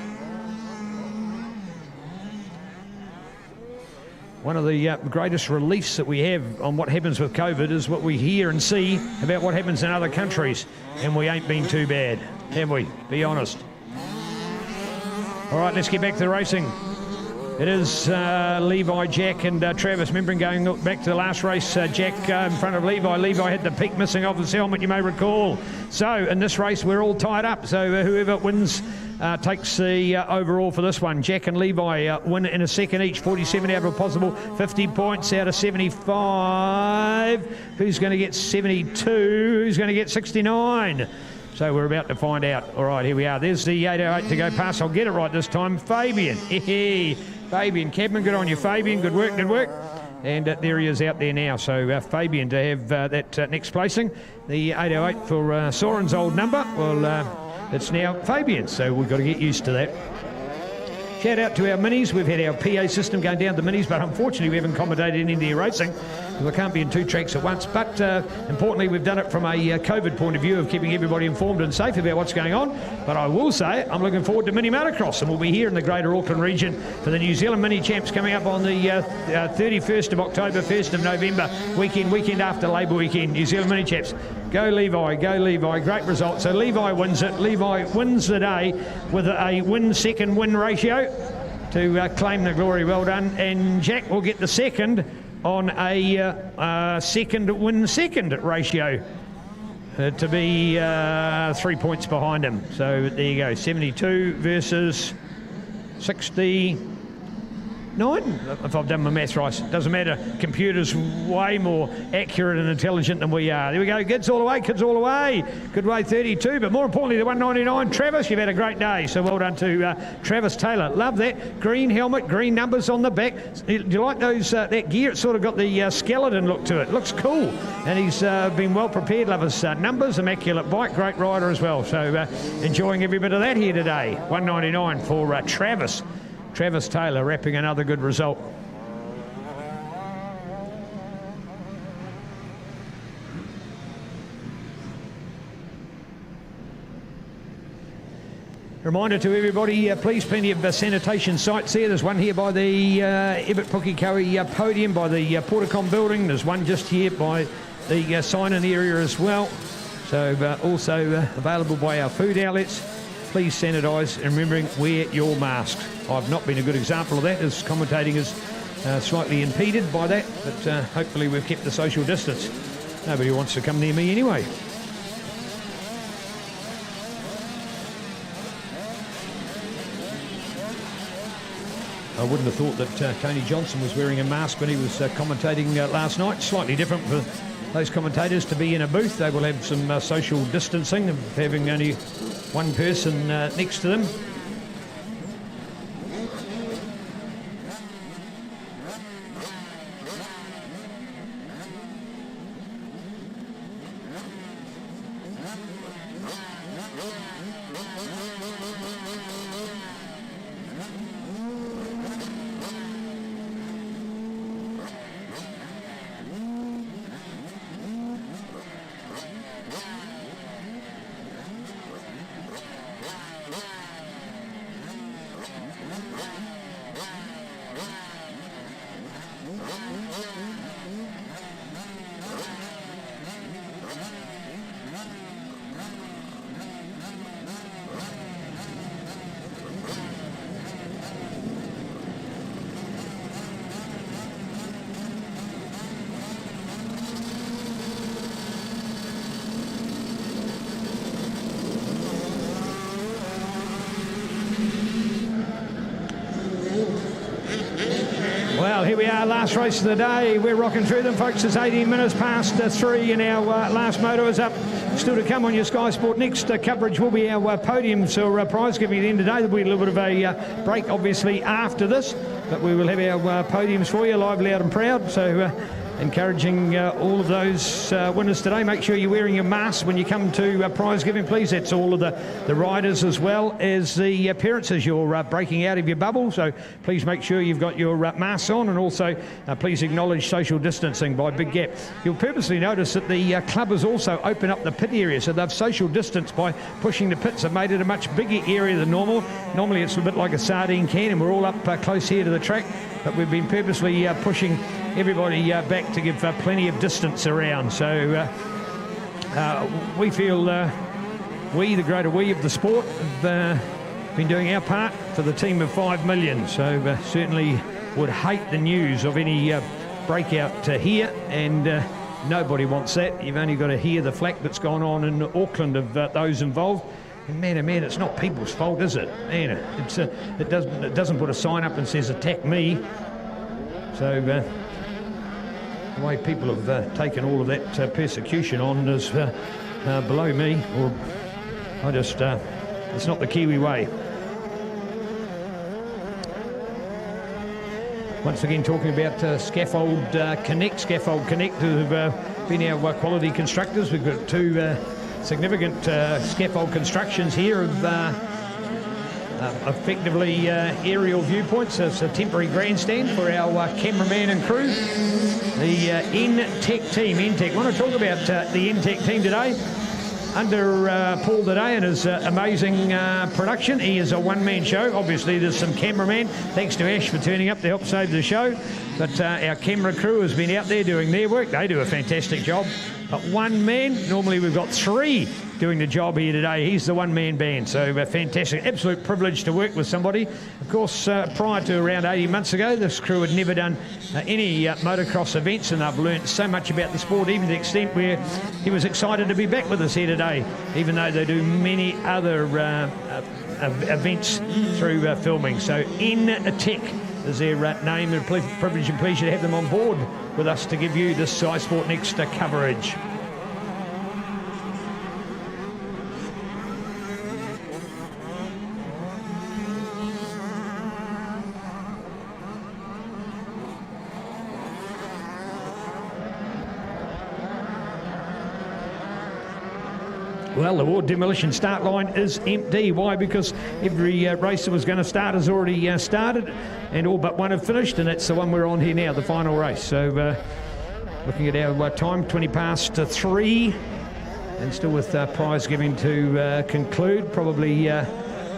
S2: One of the greatest reliefs that we have on what happens with COVID is what we hear and see about what happens in other countries. And we ain't been too bad, have we? Be honest. All right, let's get back to the racing. It is Levi, Jack and Travis. Remembering going back to the last race, Jack in front of Levi. Levi had the peak missing off his helmet, you may recall. So in this race, we're all tied up. So whoever wins takes the overall for this one. Jack and Levi win in a second each, 47 out of a possible 50 points out of 75. Who's going to get 72? Who's going to get 69? So we're about to find out. All right, here we are. There's the 808 to go past. I'll get it right this time. Fabian. Fabian Cadman, good on you, Fabian. Good work, good work. And there he is out there now. So Fabian to have that next placing. The 808 for Soren's old number. Well, it's now Fabian, so we've got to get used to that. Shout out to our minis. We've had our PA system going down the minis, but unfortunately we haven't accommodated any of the racing because I can't be in two tracks at once. But importantly, we've done it from a COVID point of view of keeping everybody informed and safe about what's going on. But I will say I'm looking forward to Mini Motocross, and we'll be here in the Greater Auckland region for the New Zealand Mini Champs coming up on the 31st of October, 1st of November, weekend after Labour weekend, New Zealand Mini Champs. Go Levi, go Levi. Great result. So Levi wins it. Levi wins the day with a win-second win ratio to claim the glory. Well done. And Jack will get the second on a second win-second ratio to be 3 points behind him. So there you go. 72 versus 69. If I've done my maths right, doesn't matter. Computer's way more accurate and intelligent than we are. There we go. Kids all the way, kids all the way. Good way 32, but more importantly, the 199. Travis, you've had a great day. So well done to Travis Taylor. Love that. Green helmet, green numbers on the back. Do you like those? That gear? It's sort of got the skeleton look to it. Looks cool. And he's been well prepared. Love his numbers. Immaculate bike. Great rider as well. So enjoying every bit of that here today. 199 for Travis. Travis Taylor wrapping another good result. Reminder to everybody, please, plenty of sanitation sites there. There's one here by the Ebbett Pukekohe Podium, by the Podium building. There's one just here by the sign-in area as well. So also available by our food outlets. Please sanitise, and remembering, wear your mask. I've not been a good example of that, as commentating is slightly impeded by that, but hopefully we've kept the social distance. Nobody wants to come near me anyway. I wouldn't have thought that Tony Johnson was wearing a mask when he was commentating last night. Slightly different for those commentators to be in a booth. They will have some social distancing of having only one person next to them. Well, here we are, last race of the day. We're rocking through them, folks. It's 18 minutes past 3 and our last moto is up. Still to come on your Sky Sport Next coverage will be our podium. So prize giving at the end of the day. There'll be a little bit of a break, obviously, after this. But we will have our podiums for you, live, loud and proud. So encouraging all of those winners today. Make sure you're wearing your mask when you come to prize giving, please. That's all of the riders as well as the parents as you're breaking out of your bubble. So please make sure you've got your masks on, and also please acknowledge social distancing by Big Gap. You'll purposely notice that the club has also opened up the pit area, so they've social distanced by pushing the pits. They've made it a much bigger area than normal. Normally it's a bit like a sardine can, and we're all up close here to the track, but we've been purposely pushing everybody back to give plenty of distance around. So we feel the greater we of the sport, have been doing our part for the team of 5 million. So certainly would hate the news of any breakout here, and nobody wants that. You've only got to hear the flack that's gone on in Auckland of those involved. And man, oh man, it's not people's fault, is it? Man, it doesn't put a sign up and says attack me. So the way people have taken all of that persecution on is below me, or I just, it's not the Kiwi way. Once again, talking about Scaffold Connect, who've been our quality constructors. We've got two significant scaffold constructions here of effectively aerial viewpoints. It's a temporary grandstand for our cameraman and crew. The N-Tech team, N-Tech. I want to talk about the N-Tech team today. Under Paul today and his amazing production. He is a one-man show. Obviously, there's some cameraman. Thanks to Ash for turning up to help save the show. But our camera crew has been out there doing their work. They do a fantastic job. But one man, normally we've got three doing the job here today. He's the one-man band, so fantastic. Absolute privilege to work with somebody. Of course, prior to around 18 months ago, this crew had never done any motocross events, and they've learnt so much about the sport, even to the extent where he was excited to be back with us here today, even though they do many other events through filming. So N-Tech is their name. They're a privilege and pleasure to have them on board with us to give you this Sky Sport Next coverage. Well, the Ward Demolition start line is empty. Why? Because every race that was going to start has already started, and all but one have finished, and that's the one we're on here now, the final race. So looking at our time, 20 past 3, and still with prize giving to conclude, probably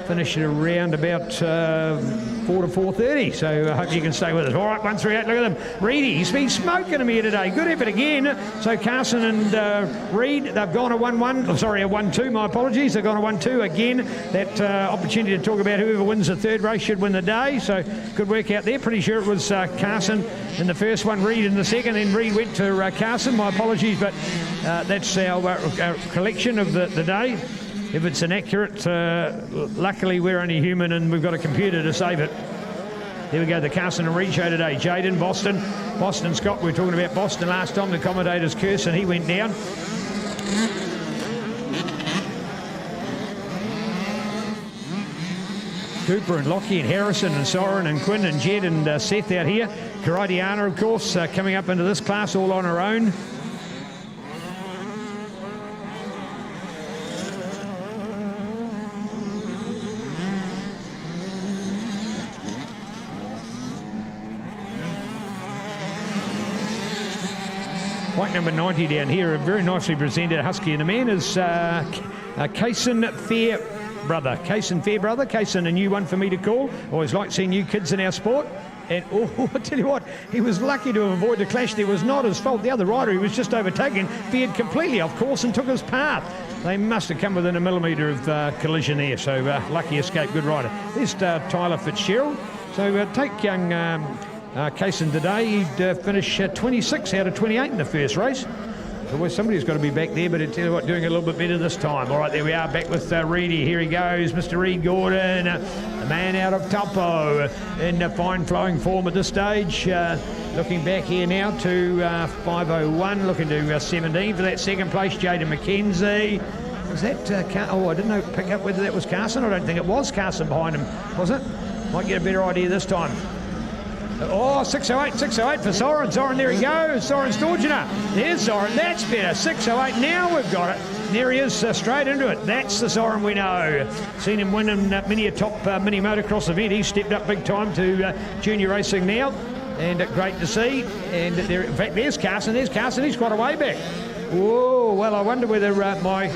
S2: finish at around about 4 to 4:30. So I hope you can stay with us. All right, 138, look at them. Reedy, he's been smoking them here today. Good effort again. So Carson and Reed, they've gone a 1-1. Oh, sorry, a 1-2, my apologies. They've gone a 1-2 again. That opportunity to talk about whoever wins the third race should win the day. So good work out there. Pretty sure it was Carson in the first one, Reed in the second. Then Reed went to Carson. My apologies, but that's our collection of the day. If it's inaccurate, luckily we're only human and we've got a computer to save it. There we go, the Carson and Reed show today. Jaden, Boston, Scott. We were talking about Boston last time. The commentator's curse and he went down. Cooper and Lockie and Harrison and Soren and Quinn and Jed and Seth out here. Karatiana, of course, coming up into this class all on her own. White number 90 down here, very nicely presented husky, and the man is Kaysen Fairbrother. Kaysen, a new one for me to call. Always like seeing new kids in our sport. And I tell you what, he was lucky to avoid the clash. It was not his fault. The other rider, he was just overtaken, veered completely off course and took his path. They must have come within a millimetre of collision there. So lucky escape, good rider. There's Tyler Fitzgerald. So take young Kaysen today. He'd finish 26 out of 28 in the first race. So somebody's got to be back there, but I tell you what, doing a little bit better this time. All right, there we are, back with Reedy. Here he goes, Mr. Reed Gordon, the man out of Taupo, in fine flowing form at this stage. Looking back here now to 5:01, looking to 17 for that second place. Jaden McKenzie. Was that I didn't know, pick up whether that was Carson. I don't think it was Carson behind him, was it? Might get a better idea this time. Oh, 608 for Soren. Soren, there he goes. Soren Storginer. There's Soren. That's better. 608. Now we've got it. There he is, straight into it. That's the Soren we know. Seen him win in many a top mini motocross event. He's stepped up big time to junior racing now. And great to see. And there, in fact, there's Carson. There's Carson. He's quite a way back. Whoa, well, I wonder whether my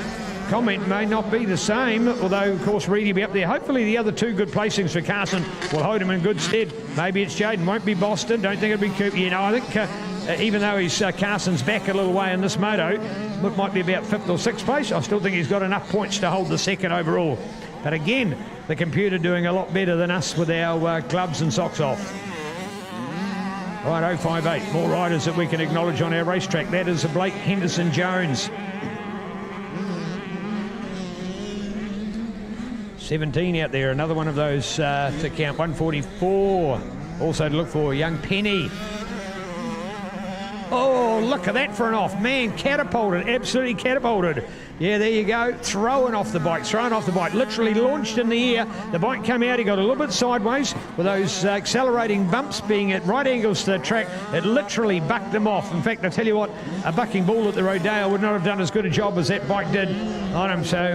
S2: comment may not be the same, although, of course, Reedy will be up there. Hopefully the other two good placings for Carson will hold him in good stead. Maybe it's Jaden. Won't be Boston. Don't think it'll be Cooper. You know, I think even though he's Carson's back a little way in this moto, it might be about 5th or 6th place, I still think he's got enough points to hold the second overall. But again, the computer doing a lot better than us with our gloves and socks off. Right, 058. More riders that we can acknowledge on our racetrack. That is Blake Henderson-Jones. 17 out there, another one of those to count. 144. Also to look for young Penny. Oh, look at that for an off. Man, catapulted, absolutely catapulted. Yeah, there you go. Throwing off the bike. Literally launched in the air. The bike came out. He got a little bit sideways with those accelerating bumps being at right angles to the track. It literally bucked him off. In fact, I tell you what, a bucking bull at the Rodeo would not have done as good a job as that bike did on him. So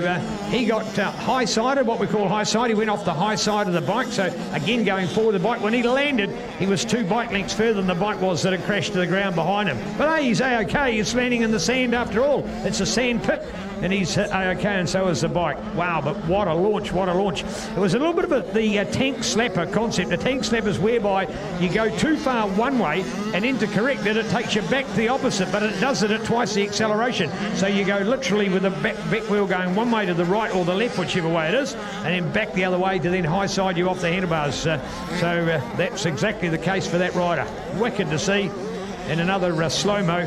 S2: he got high-sided, what we call high-side. He went off the high side of the bike. So again, going forward, the bike, when he landed, he was 2 bike lengths further than the bike was that had crashed to the ground behind him. But hey, he's A-OK. He's landing in the sand after all. It's a sand pit. And he's A-OK, and so is the bike. Wow, but what a launch, what a launch. It was a little bit of the tank slapper concept. A tank slapper is whereby you go too far one way, and then to correct it, it takes you back the opposite, but it does it at twice the acceleration. So you go literally with the back wheel going one way to the right or the left, whichever way it is, and then back the other way to then high side you off the handlebars. So that's exactly the case for that rider. Wicked to see. And another slow-mo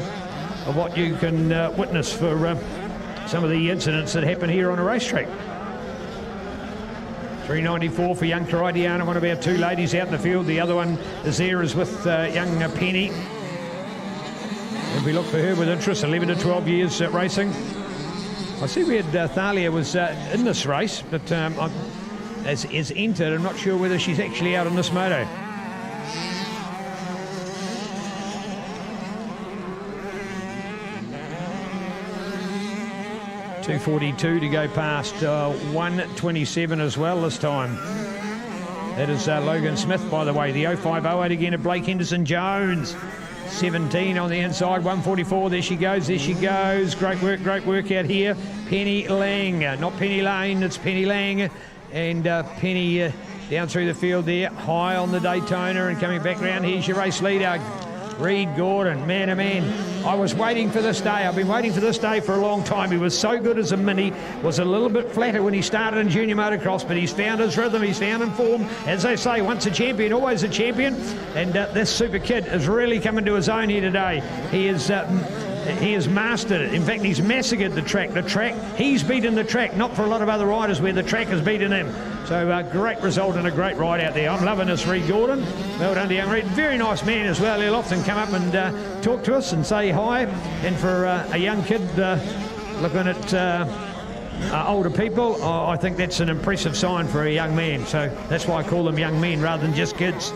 S2: of what you can witness for some of the incidents that happen here on a racetrack. 394 for young Tridiana, one of our 2 ladies out in the field. The other one is with young Penny. And we look for her with interest, 11 to 12 years racing. I see we had Thalia was in this race, but as entered, I'm not sure whether she's actually out on this moto. .242 to go past 127 as well this time. That is Logan Smith, by the way. The 0508 again at Blake Henderson-Jones. 17 on the inside, 144. There she goes. Great work out here. Penny Lang, not Penny Lane, it's Penny Lang. And Penny down through the field there, high on the Daytona, and coming back round. Here's your race leader, Reed Gordon. Man, oh man, I was waiting for this day. I've been waiting for this day for a long time. He was so good as a mini, was a little bit flatter when he started in junior motocross, but he's found his rhythm, he's found in form. As they say, once a champion, always a champion. And this super kid is really coming to his own here today. He has mastered it. In fact, he's massacred the track. He's beaten the track, not for a lot of other riders where the track has beaten him. So great result and a great ride out there. I'm loving this, Reed Gordon. Well done to young Reed. Very nice man as well. He'll often come up and talk to us and say hi. And for a young kid looking at older people, I think that's an impressive sign for a young man. So that's why I call them young men rather than just kids.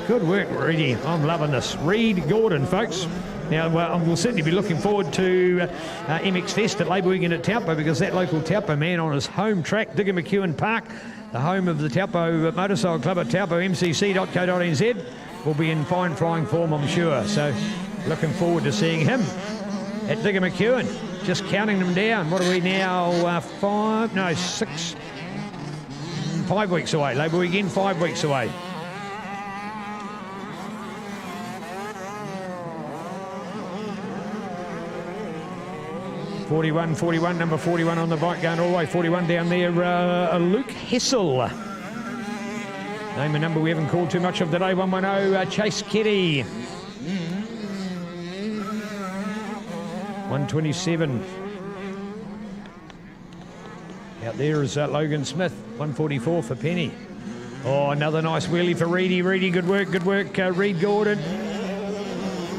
S2: Good work, Reedy. I'm loving this. Reed Gordon, folks. Now, we'll certainly be looking forward to MX Fest at Labour Weekend at Taupo, because that local Taupo man on his home track, Digger McEwen Park, the home of the Taupo Motorcycle Club at taupomcc.co.nz, will be in fine flying form, I'm sure. So looking forward to seeing him at Digger McEwen. Just counting them down. What are we now? 5 weeks away. Labour Weekend, 5 weeks away. .41, number 41 on the bike, going all the way. 41 down there, Luke Hessel. Name and number we haven't called too much of today. 110, Chase Keddy. 127. Out there is Logan Smith. 144 for Penny. Oh, another nice wheelie for Reedy. Reedy, good work, Reed Gordon.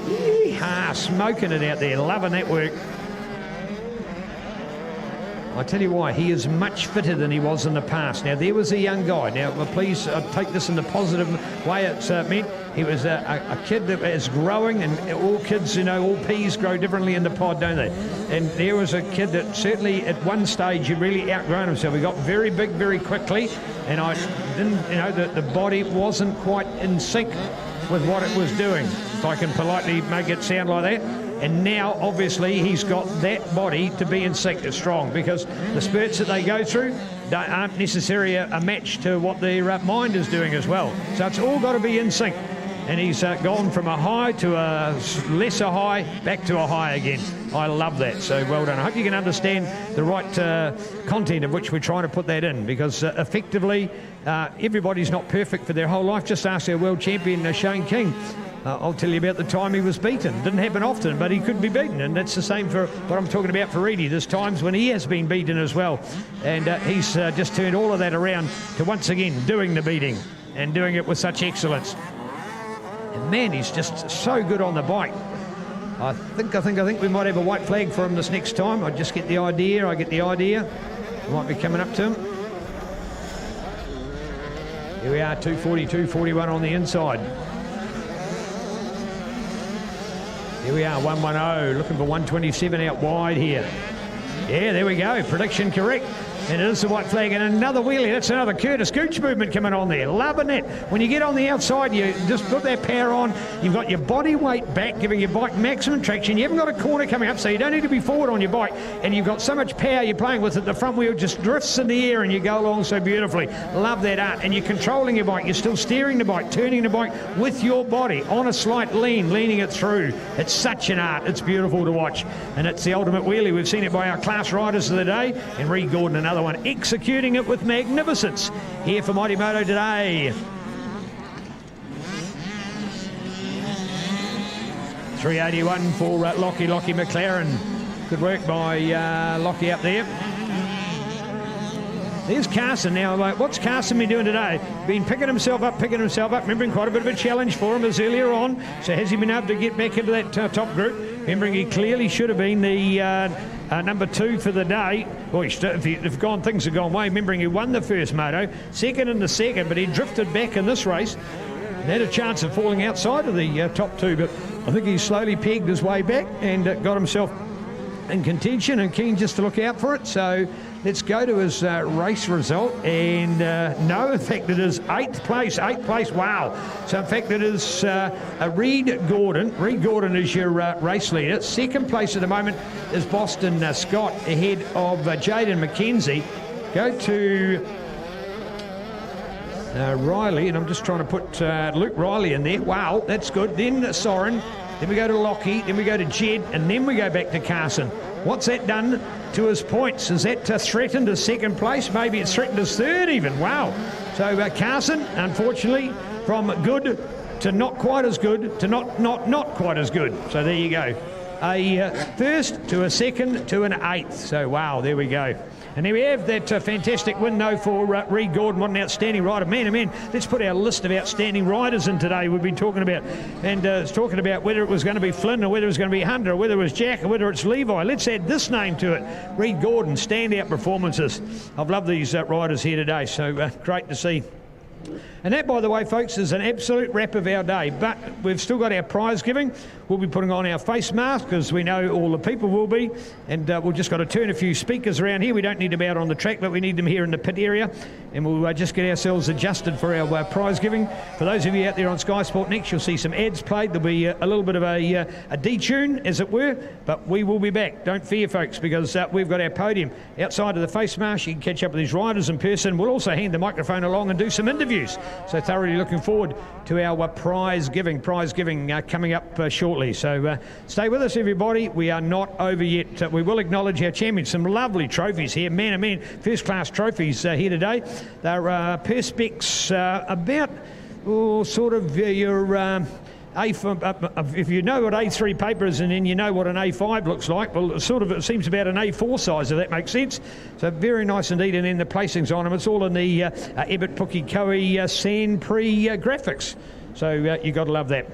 S2: Yeehaw, smoking it out there. Loving that work. I tell you why, he is much fitter than he was in the past. Now, there was a young guy. Now, please take this in the positive way it's meant. He was a kid that is growing, and all kids, you know, all peas grow differently in the pod, don't they? And there was a kid that certainly at one stage had really outgrown himself. He got very big very quickly, and I didn't, you know, the body wasn't quite in sync with what it was doing, if I can politely make it sound like that. And now, obviously, he's got that body to be in sync. It's strong, because the spurts that they go through aren't necessarily a match to what their mind is doing as well. So it's all got to be in sync. And he's gone from a high to a lesser high, back to a high again. I love that, so well done. I hope you can understand the right content of which we're trying to put that in, because effectively, everybody's not perfect for their whole life. Just ask our world champion, Shane King. I'll tell you about the time he was beaten. Didn't happen often, but he could be beaten, and that's the same for what I'm talking about for Reedy. There's times when he has been beaten as well, and he's just turned all of that around to once again doing the beating and doing it with such excellence. And man, he's just so good on the bike. I think we might have a white flag for him this next time. I just get the idea. Might be coming up to him. Here we are, 240, 241 on the inside. Here we are, 110, looking for 127 out wide here. Yeah, there we go, prediction correct. And it is the white flag, and another wheelie. That's another Curtis Gooch movement coming on there. Loving it. When you get on the outside, you just put that power on. You've got your body weight back, giving your bike maximum traction. You haven't got a corner coming up, so you don't need to be forward on your bike. And you've got so much power you're playing with it. The front wheel just drifts in the air, and you go along so beautifully. Love that art. And you're controlling your bike. You're still steering the bike, turning the bike with your body on a slight leaning it through. It's such an art. It's beautiful to watch. And it's the ultimate wheelie. We've seen it by our class riders of the day. And Reed Gordon, another one, executing it with magnificence here for Mighty Moto today. 381 for Lockie McLaren. Good work by Lockie up there. There's Carson now. What's Carson been doing today? Been picking himself up. Remembering quite a bit of a challenge for him as earlier on. So has he been able to get back into that top group? Remembering he clearly should have been the number 2 for the day. Well, things have gone way. Remembering he won the first moto, second in the second, but he drifted back in this race. And had a chance of falling outside of the top 2, but I think he slowly pegged his way back and got himself in contention, and keen just to look out for it. So let's go to his race result, and no, in fact it is 8th place, wow. So in fact it is Reed Gordon is your race leader. Second place at the moment is Boston Scott, ahead of Jaden McKenzie. Go to Riley, and I'm just trying to put Luke Riley in there. Wow, that's good. Then Soren. Then we go to Lockie, then we go to Jed, and then we go back to Carson. What's that done to his points? Has that threatened his second place? Maybe it's threatened his third even. Wow. So Carson, unfortunately, from good to not quite as good to not quite as good. So there you go. A first to a second to an 8th. So wow, there we go. And there we have that fantastic win, though, for Reed Gordon. What an outstanding rider. Man, let's put our list of outstanding riders in today we've been talking about. And it's talking about whether it was going to be Flynn or whether it was going to be Hunter or whether it was Jack or whether it's Levi. Let's add this name to it. Reed Gordon, standout performances. I've loved these riders here today, so great to see. And that, by the way, folks, is an absolute wrap of our day. But we've still got our prize giving. We'll be putting on our face mask because we know all the people will be. And we've just got to turn a few speakers around here. We don't need them out on the track, but we need them here in the pit area. And we'll just get ourselves adjusted for our prize giving. For those of you out there on Sky Sport Next, you'll see some ads played. There'll be a little bit of a detune, as it were. But we will be back. Don't fear, folks, because we've got our podium outside of the face mask. You can catch up with these riders in person. We'll also hand the microphone along and do some interviews. So thoroughly looking forward to our prize giving coming up shortly. So stay with us, everybody. We are not over yet. We will acknowledge our champions. Some lovely trophies here. Man, first class trophies here today. They're Perspex about sort of your if you know what A3 paper is and then you know what an A5 looks like, well, it seems about an A4 size, if that makes sense. So very nice indeed, and then the placings on them, it's all in the Ebbett Pukekohe Sand Prix graphics. So you got to love that.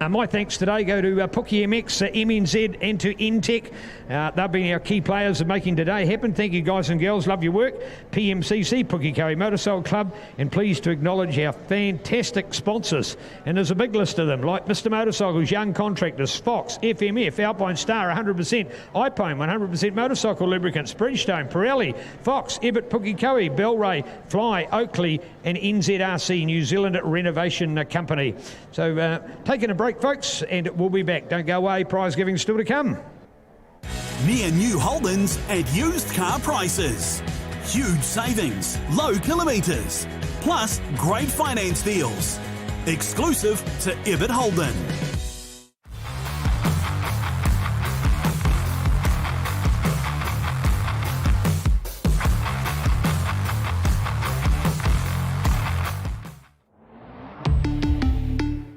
S2: My thanks today go to Pookie MX, MNZ and to NTech. They've been our key players of making today happen. Thank you guys and girls, love your work. PMCC, Pukekohe Motorcycle Club, and pleased to acknowledge our fantastic sponsors. And there's a big list of them, like Mr. Motorcycles, Young Contractors, Fox, FMF, Alpine Star, 100%, iPone, 100% Motorcycle Lubricants, Bridgestone, Pirelli, Fox, Ebbett Pukekohe, Bellray, Fly, Oakley, and NZRC, New Zealand Renovation Company. So taking a break, folks, and we'll be back. Don't go away, prize giving still to come.
S1: Near new Holdens at used car prices. Huge savings, low kilometres, plus great finance deals. Exclusive to Ebbett Holden.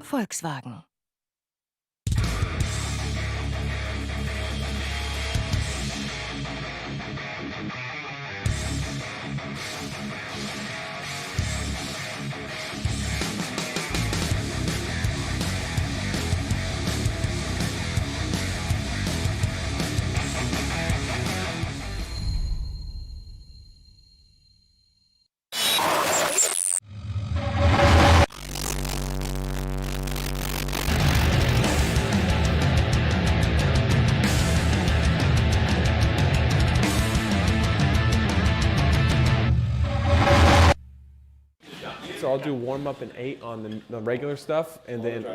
S11: Volkswagen.
S3: So I'll do warm up in 8 on the regular stuff, and then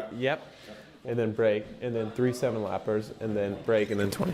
S3: and then brake, and then 3 7-lappers, and then brake, and then 20.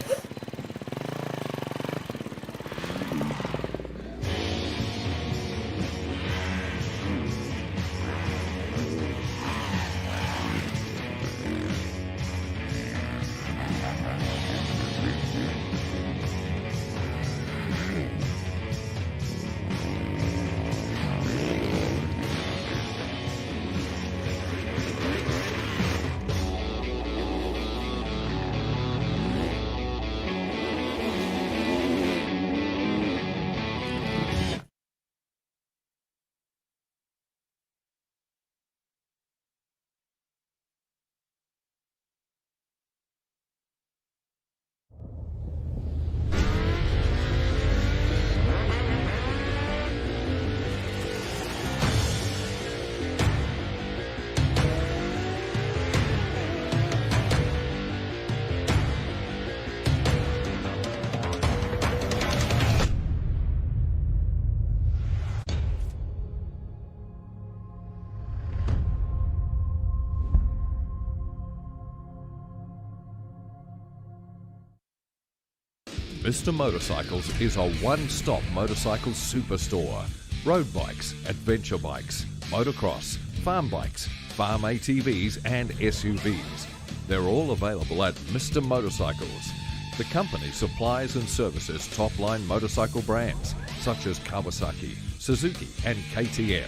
S4: Mr. Motorcycles is a one-stop motorcycle superstore. Road bikes, adventure bikes, motocross, farm bikes, farm ATVs and SUVs. They're all available at Mr. Motorcycles. The company supplies and services top-line motorcycle brands such as Kawasaki, Suzuki and KTM.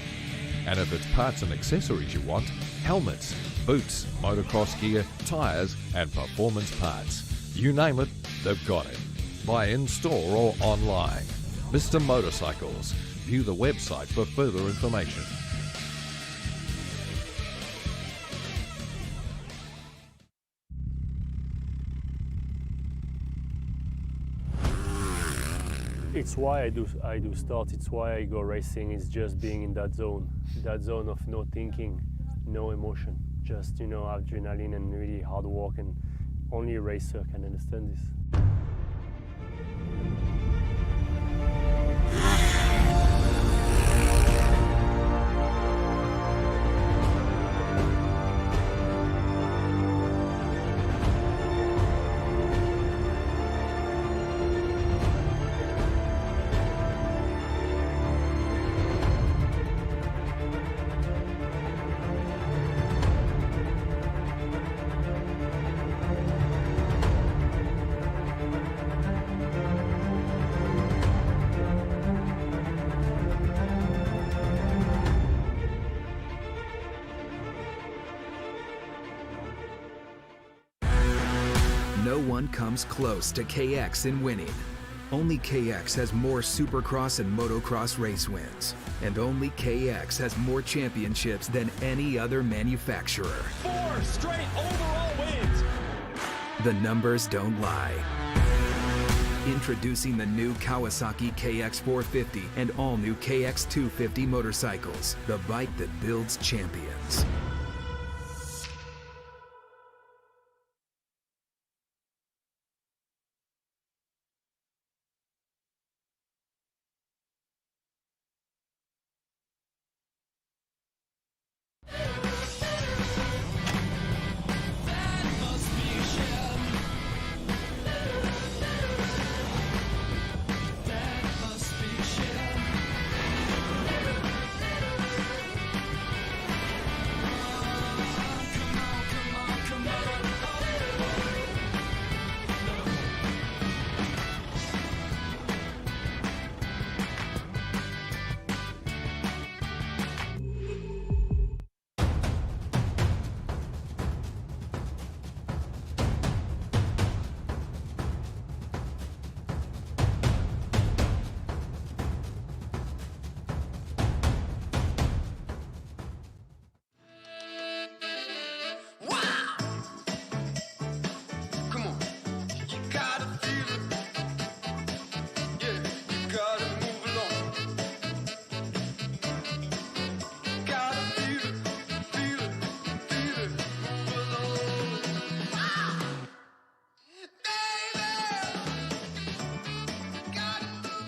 S4: And if it's parts and accessories you want, helmets, boots, motocross gear, tyres and performance parts. You name it, they've got it. Buy in-store or online. Mr. Motorcycles. View the website for further information.
S5: It's why I do start. It's why I go racing. It's just being in that zone of no thinking, no emotion, just adrenaline and really hard work, and only a racer can understand this.
S6: No one comes close to KX in winning. Only KX has more Supercross and Motocross race wins. And only KX has more championships than any other manufacturer.
S7: 4 straight overall wins.
S6: The numbers don't lie. Introducing the new Kawasaki KX450 and all new KX250 motorcycles, the bike that builds champions.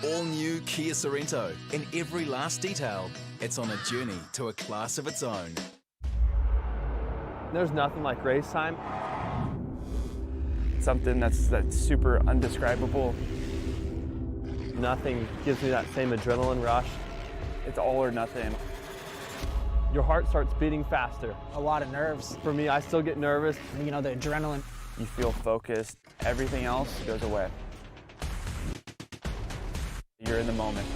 S8: All new Kia Sorento. In every last detail, it's on a journey to a class of its own.
S9: There's nothing like race time. Something that's super undescribable. Nothing gives me that same adrenaline rush. It's all or nothing. Your heart starts beating faster.
S10: A lot of nerves.
S9: For me, I still get nervous.
S10: You know, the adrenaline.
S9: You feel focused. Everything else goes away. You're in the moment.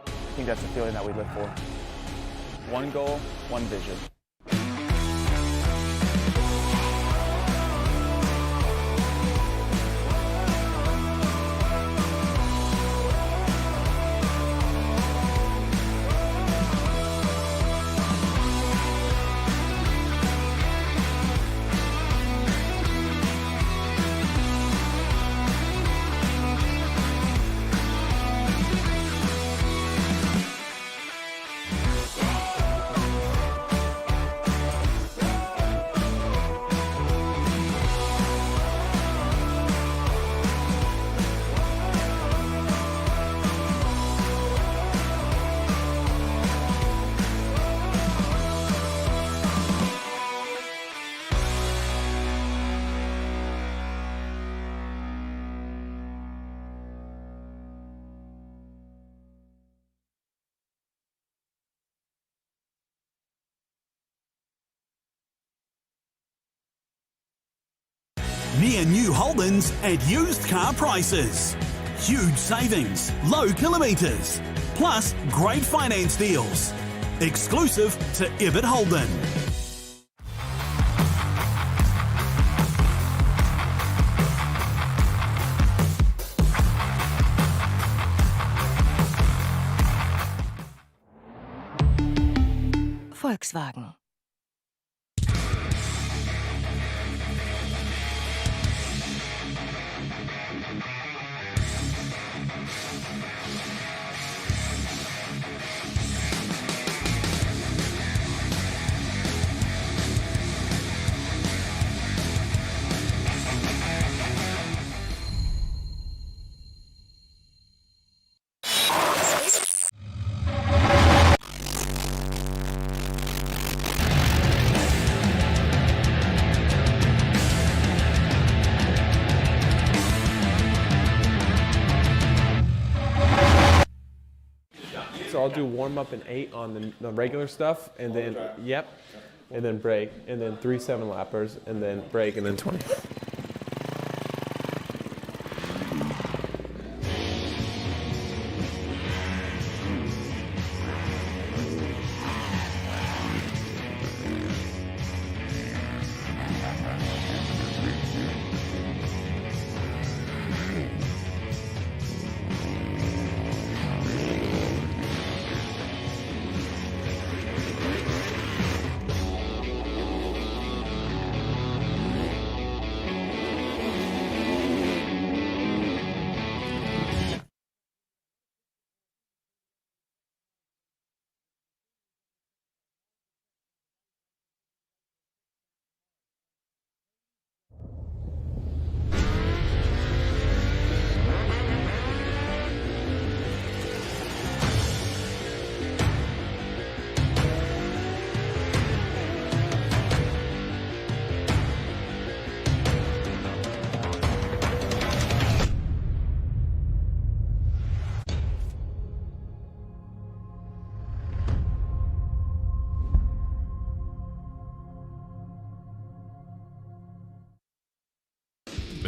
S9: I think that's the feeling that we live for. One goal, one vision.
S1: Near new Holdens at used car prices. Huge savings, low kilometres, plus great finance deals. Exclusive to Ebbett Holden.
S11: Volkswagen.
S3: So I'll do warm up in 8 on the regular stuff, and then and then brake, and then 3 7-lappers, and then brake, and then 20.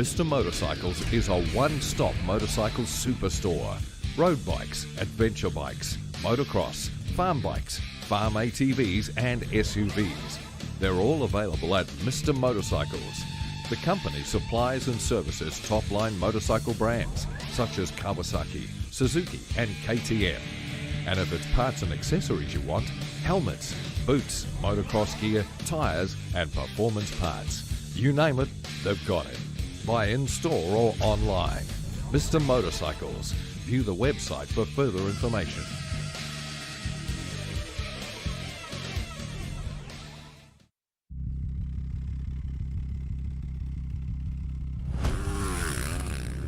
S4: Mr. Motorcycles is a one-stop motorcycle superstore. Road bikes, adventure bikes, motocross, farm bikes, farm ATVs and SUVs. They're all available at Mr. Motorcycles. The company supplies and services top-line motorcycle brands such as Kawasaki, Suzuki and KTM. And if it's parts and accessories you want, helmets, boots, motocross gear, tyres and performance parts. You name it, they've got it. Buy in-store or online. Mr. Motorcycles. View the website for further information.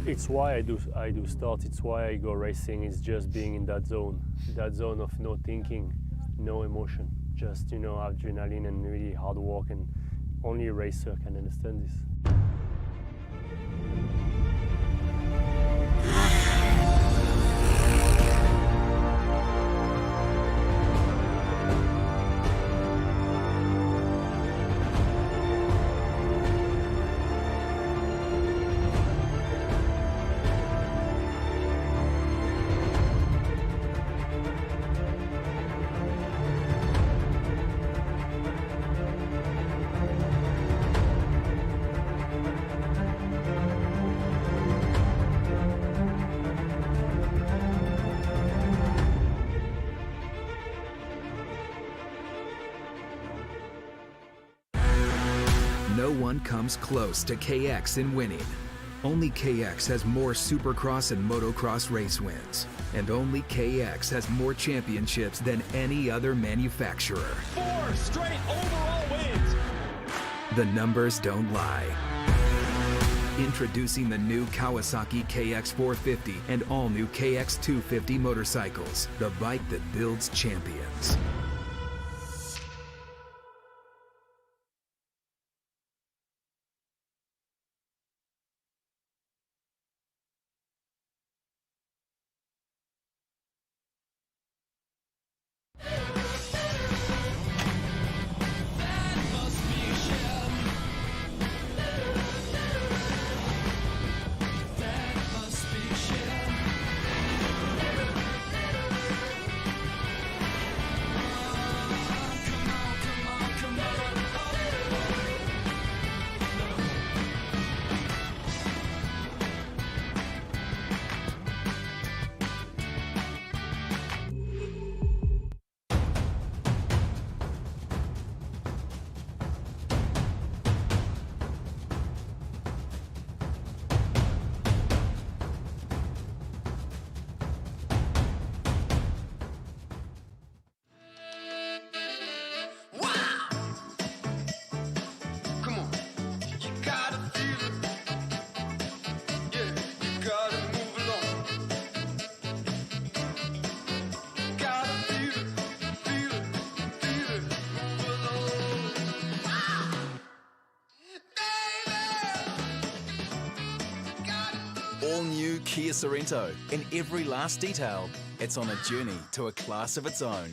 S5: It's why I do start. It's why I go racing. It's just being in that zone of no thinking, no emotion, just adrenaline and really hard work, and only a racer can understand this.
S6: No one comes close to KX in winning. Only KX has more Supercross and Motocross race wins. And only KX has more championships than any other manufacturer.
S7: 4 straight overall wins.
S6: The numbers don't lie. Introducing the new Kawasaki KX450 and all new KX250 motorcycles, the bike that builds champions.
S8: All new Kia Sorento. In every last detail, it's on a journey to a class of its own.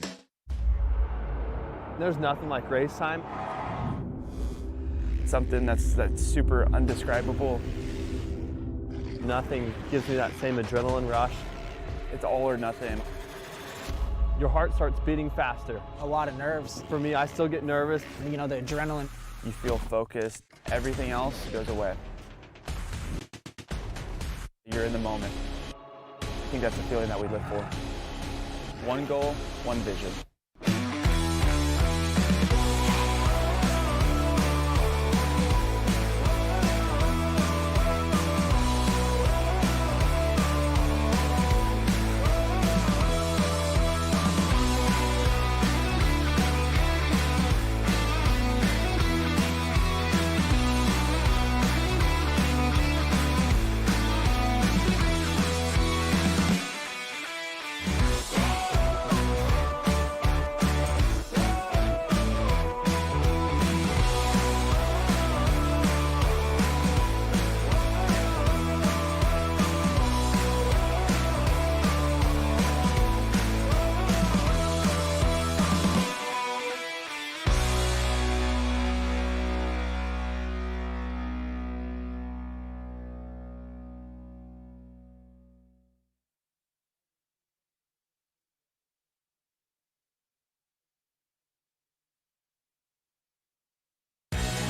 S9: There's nothing like race time. Something that's super undescribable.
S3: Nothing gives me that same adrenaline rush.
S9: It's all or nothing.
S3: Your heart starts beating faster.
S10: A lot of nerves.
S3: For me, I still get nervous.
S10: The adrenaline.
S9: You feel focused. Everything else goes away. You're in the moment. I think that's the feeling that we live for. One goal, one vision.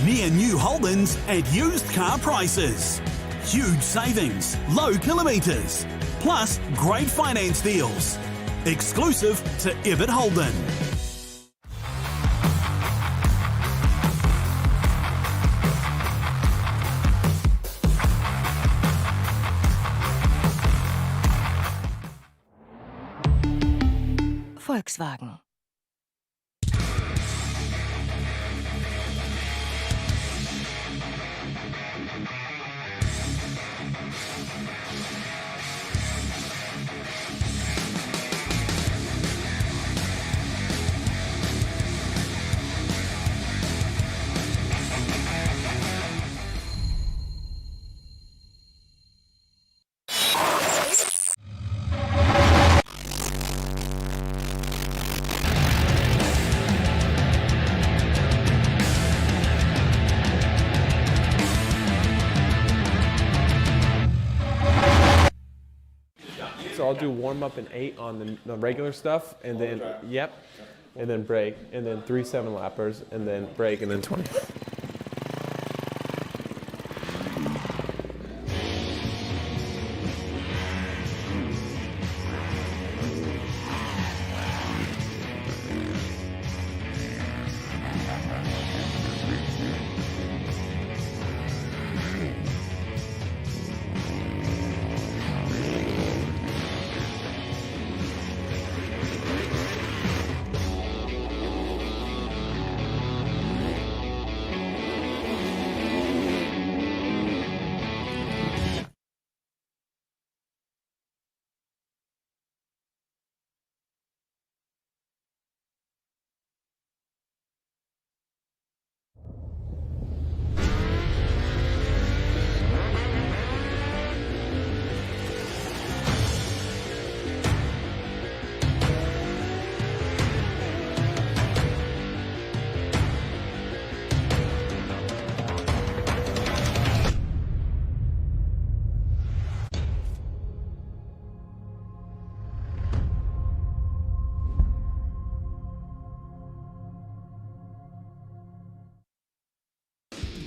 S1: Near new Holdens at used car prices. Huge savings, low kilometres, plus great finance deals. Exclusive to Ebbett Holden.
S11: Volkswagen.
S3: So I'll do warm up in 8 on the regular stuff, and then and then brake, and then 3 7-lappers, and then brake, and then 20.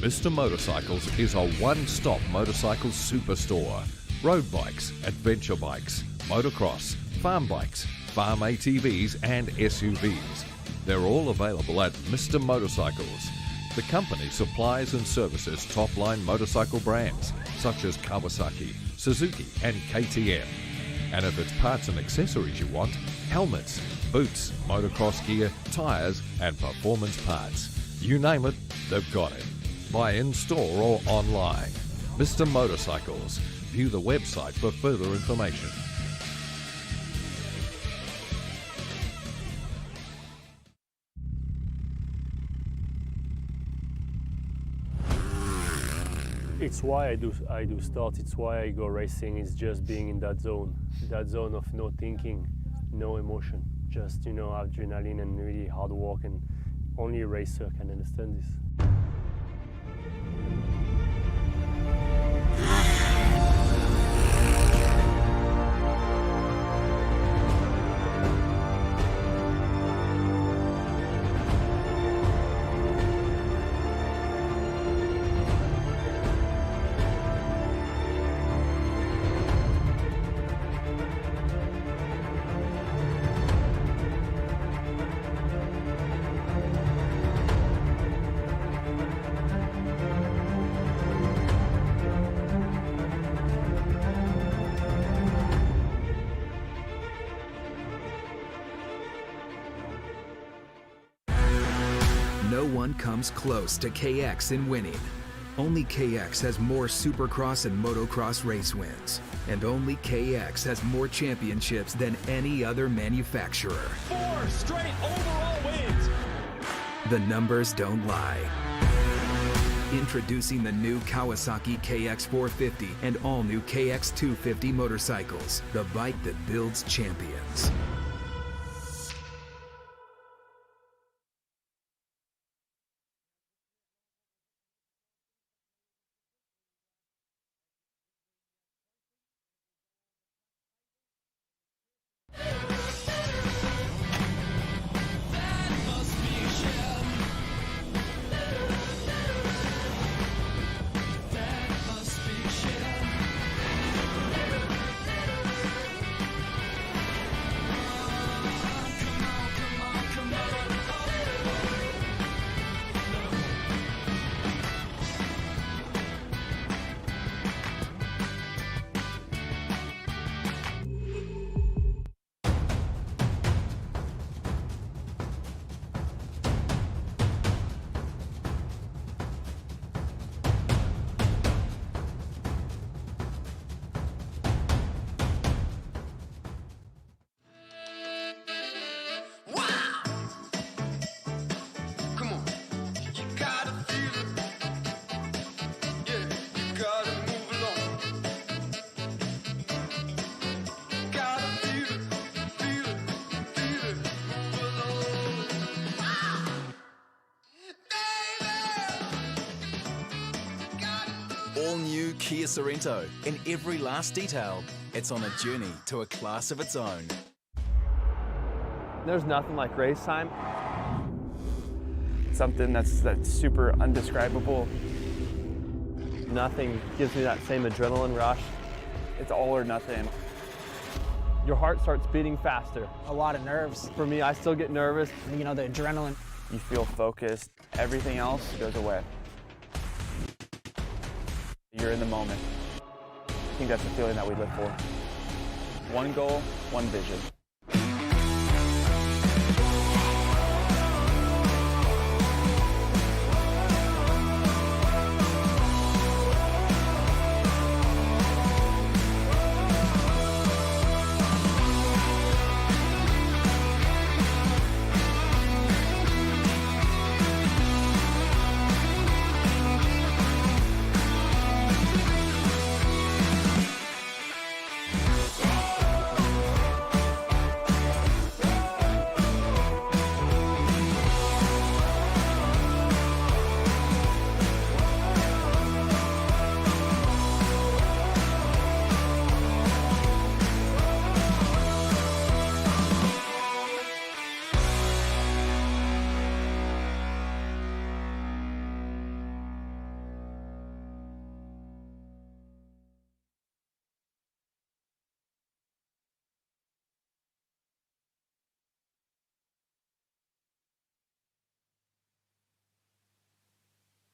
S4: Mr. Motorcycles is a one-stop motorcycle superstore. Road bikes, adventure bikes, motocross, farm bikes, farm ATVs and SUVs. They're all available at Mr. Motorcycles. The company supplies and services top-line motorcycle brands such as Kawasaki, Suzuki and KTM. And if it's parts and accessories you want, helmets, boots, motocross gear, tyres and performance parts. You name it, they've got it. Buy in-store or online. Mr. Motorcycles. View the website for further information.
S5: It's why I do start. It's why I go racing. It's just being in that zone of no thinking, no emotion, just adrenaline and really hard work, and only a racer can understand this.
S6: No one comes close to KX in winning. Only KX has more Supercross and Motocross race wins. And only KX has more championships than any other manufacturer.
S7: 4 straight overall wins.
S6: The numbers don't lie. Introducing the new Kawasaki KX450 and all new KX250 motorcycles, the bike that builds champions.
S8: Kia Sorento. In every last detail, it's on a journey to a class of its own.
S9: There's nothing like race time. Something that's super undescribable. Nothing gives me that same adrenaline rush. It's all or nothing. Your heart starts beating faster.
S10: A lot of nerves.
S9: For me, I still get nervous.
S10: You know, the adrenaline.
S9: You feel focused. Everything else goes away. You're in the moment. I think that's the feeling that we live for. One goal, one vision.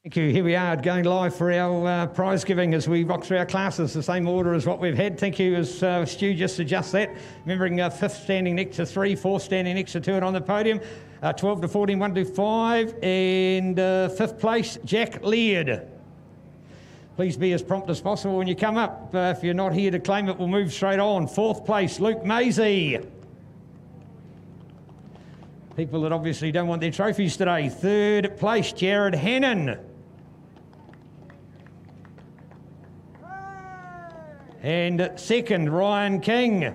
S2: Thank you. Here we are going live for our prize giving as we rock through our classes, the same order as what we've had. Thank you as Stu just adjusts that. Remembering 5th standing next to 3, 4th standing next to 2 and on the podium. 12 to 14, 1 to 5 and 5th place, Jack Leard. Please be as prompt as possible when you come up. If you're not here to claim it, we'll move straight on. 4th place, Luke Maisie. People that obviously don't want their trophies today. 3rd place, Jared Hannon. And 2nd, Ryan King.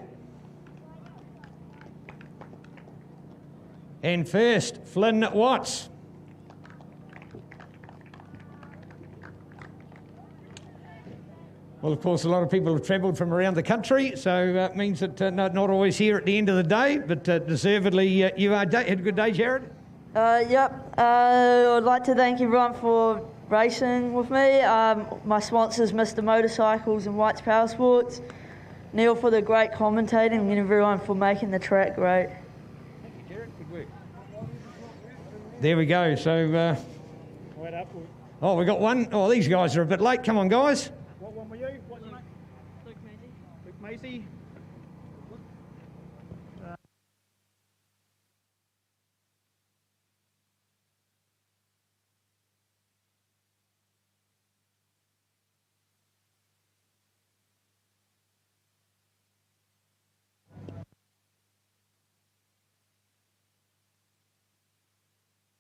S2: And 1st, Flynn Watts. Well, of course, a lot of people have travelled from around the country, so it means that not always here at the end of the day, but deservedly you are. Had a good day, Jared?
S11: Yep. I'd like to thank everyone for racing with me. My sponsors, Mr. Motorcycles and White's Power Sports. Neil for the great commentating and everyone for making the track great.
S2: Thank you, Jared. Good work. There we go. So, oh, we got one. Oh, these guys are a bit late. Come on, guys.
S12: What one were you? What's your name? Luke Maisie. Luke Maisie.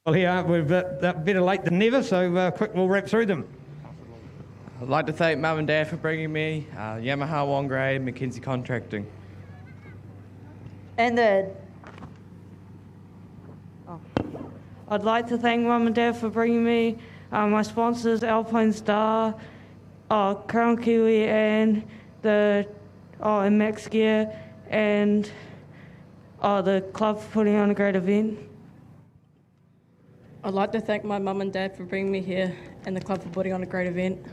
S2: Well, here we're better late than never, so quick, we'll wrap through them.
S13: I'd like to thank Mum and Dad for bringing me, Yamaha 1 grade, McKinsey Contracting.
S11: And Dad.
S14: Oh. I'd like to thank Mum and Dad for bringing me, my sponsors, Alpine Star, Crown Kiwi, and and Max Gear, and the club for putting on a great event.
S15: I'd like to thank my mum and dad for bringing me here and the club for putting on a great event.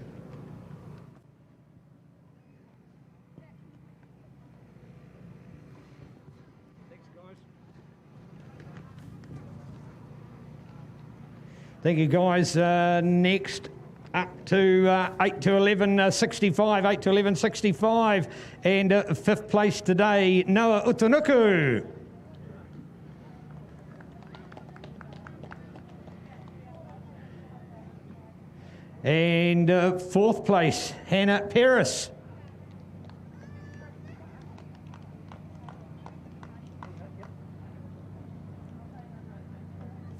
S2: Thank you, guys. Next up to 8 to 11, 65, 8 to 11, 65. And 5th place today, Noah Utunuku. And 4th place, Hannah Paris.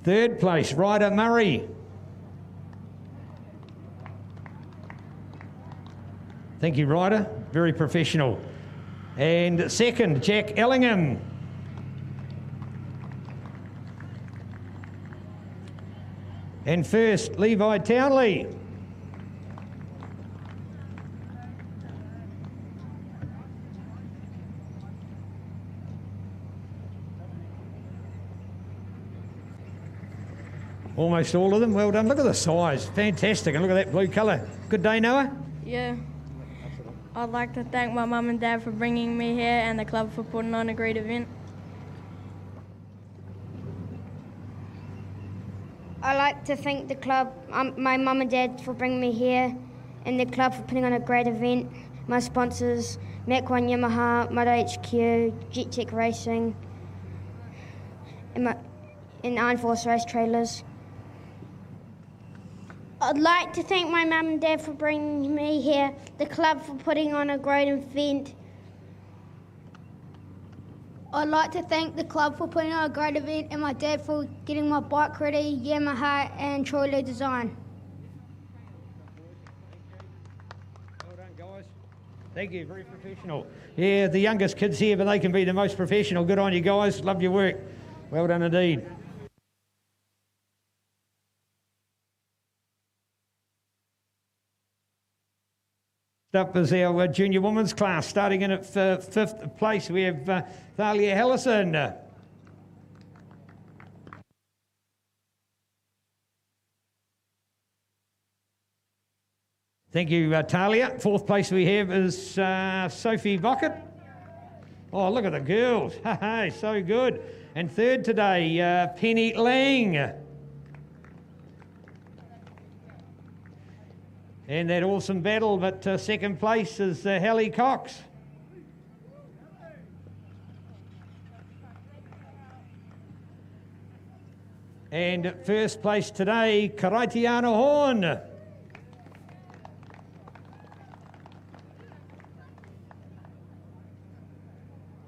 S2: Third place, Ryder Murray. Thank you, Ryder. Very professional. And 2nd, Jack Ellingham. And 1st, Levi Townley. Almost all of them. Well done. Look at the size. Fantastic. And look at that blue colour. Good day, Noah?
S15: Yeah. I'd like to thank my mum and dad for bringing me here and the club for putting on a great event.
S16: I'd like to thank the club, my mum and dad for bringing me here and the club for putting on a great event. My sponsors, Mach 1 Yamaha, Moto HQ, Jet Tech Racing, and Iron Force Race Trailers. I'd like to thank my mum and dad for bringing me here, the club for putting on a great event.
S17: I'd like to thank the club for putting on a great event and my dad for getting my bike ready, Yamaha and Troy Lee Design.
S2: Well done, guys. Thank you, very professional. Yeah, the youngest kids here, but they can be the most professional. Good on you guys, love your work. Well done indeed. Up is our junior women's class. Starting in at fifth place, we have Thalia Hallison. Thank you, Talia. Fourth place we have is Sophie Bockett. Oh, look at the girls. So good. And third today, Penny Lang. And that awesome battle, but second place is Hallie Cox. And at first place today, Karaitiana Horn.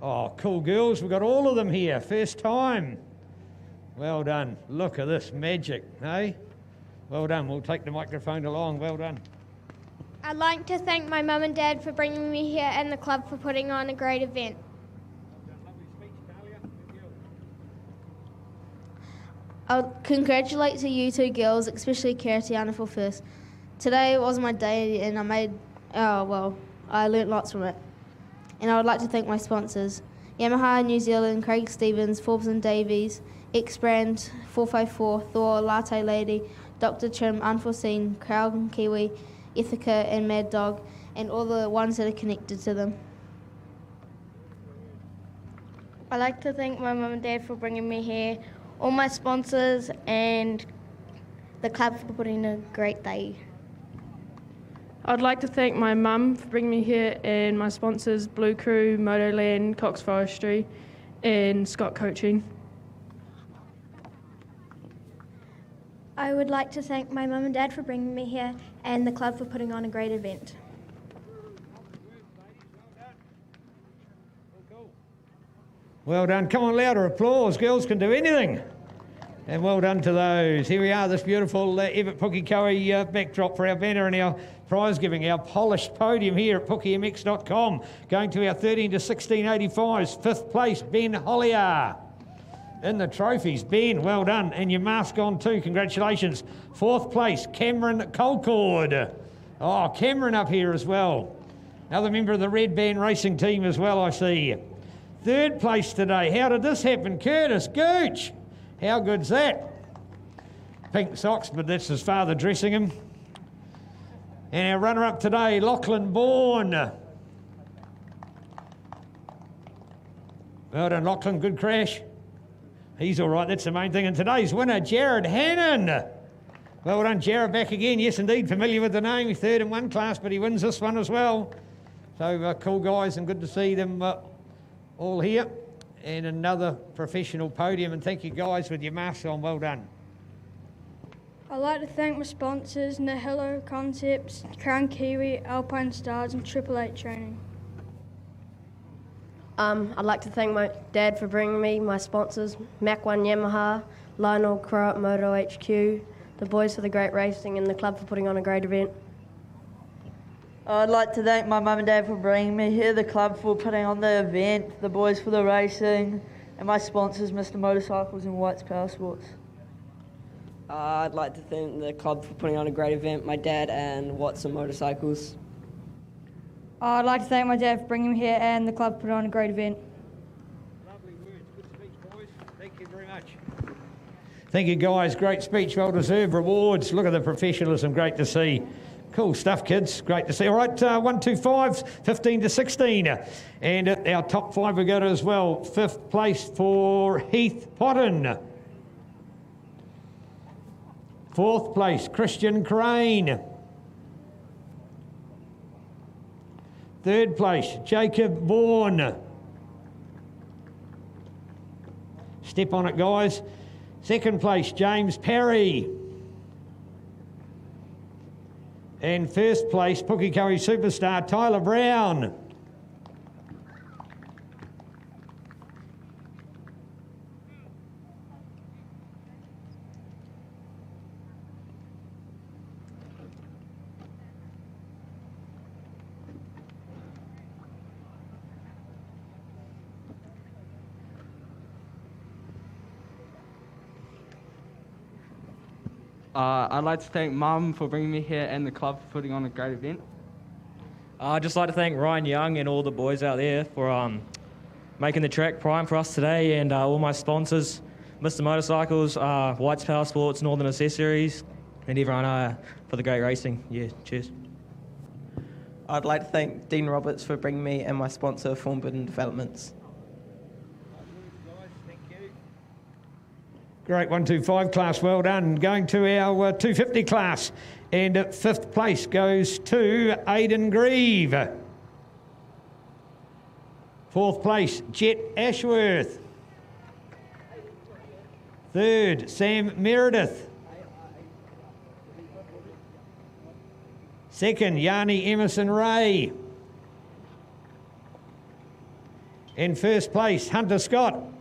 S2: Oh, cool girls. We've got all of them here. First time. Well done. Look at this magic, eh? Well done. We'll take the microphone along. Well done.
S17: I'd like to thank my mum and dad for bringing me here and the club for putting on a great event.
S18: I'll congratulate to you two girls, especially Karatiana for first. Today was my day and I learnt lots from it. And I would like to thank my sponsors, Yamaha New Zealand, Craig Stevens, Forbes and Davies, X-Brand, 454, Thor, Latte Lady, Dr. Trim, Unforeseen, Crown Kiwi, Ithaca and Mad Dog, and all the ones that are connected to them.
S15: I'd like to thank my mum and dad for bringing me here, all my sponsors and the club for putting a great day.
S19: I'd like to thank my mum for bringing me here and my sponsors, Blue Crew, Motoland, Cox Forestry and Scott Coaching.
S17: I would like to thank my mum and dad for bringing me here and the club for putting on a great event.
S2: Well done. Come on, louder applause. Girls can do anything. And well done to those. Here we are, this beautiful Ebbett Pukekohe backdrop for our banner and our prize giving, our polished podium here at PookieMX.com. Going to our 13 to 1685s. Fifth place, Ben Hollier. In the trophies, Ben, well done. And your mask on too, congratulations. Fourth place, Cameron Colcord. Oh, Cameron up here as well. Another member of the Red Band Racing team as well, I see. Third place today, how did this happen? Curtis Gooch. How good's that? Pink socks, but that's his father dressing him. And our runner-up today, Lachlan Bourne. Well done, Lachlan, good crash. He's all right, that's the main thing. And today's winner, Jared Hannon. Well done, Jared, back again. Yes, indeed, familiar with the name. He's third in one class, but he wins this one as well. So cool guys, and good to see them all here. And another professional podium. And thank you guys with your masks on. Well done.
S17: I'd like to thank my sponsors, Nahilo Concepts, Crown Kiwi, Alpine Stars and Triple Eight Training.
S20: I'd like to thank my dad for bringing me, my sponsors, Mach 1 Yamaha, Lionel Croat Moto HQ, the boys for the great racing and the club for putting on a great event.
S11: I'd like to thank my mum and dad for bringing me here, the club for putting on the event, the boys for the racing, and my sponsors, Mr. Motorcycles and White's Power Sports.
S21: I'd like to thank the club for putting on a great event, my dad and Watson Motorcycles.
S22: I'd like to thank my dad for bringing me here and the club for putting on a great event.
S2: Lovely words, good speech, boys. Thank you very much. Thank you, guys. Great speech, well-deserved rewards. Look at the professionalism, great to see. Cool stuff, kids. Great to see. All right, 1, 2, 5, 15 to 16. And at our top 5 we go to as well. 5th place for Heath Potton. 4th place, Christian Crane. 3rd place, Jacob Vaughan. Step on it, guys. 2nd place, James Perry. And 1st place, Pukekohe superstar Tyler Brown.
S13: I'd like to thank Mum for bringing me here and the club for putting on a great event.
S1: I'd just like to thank Ryan Young and all the boys out there for making the track prime for us today, and all my sponsors, Mr. Motorcycles, White's Power Sports, Northern Accessories, and everyone for the great racing. Yeah, cheers.
S3: I'd like to thank Dean Roberts for bringing me and my sponsor, Thornburn Developments.
S2: Great 125 class, well done. Going to our 250 class, and at 5th place goes to Aidan Grieve. 4th place, Jet Ashworth. 3rd, Sam Meredith. 2nd, Yanni Emerson Ray. In 1st place, Hunter Scott.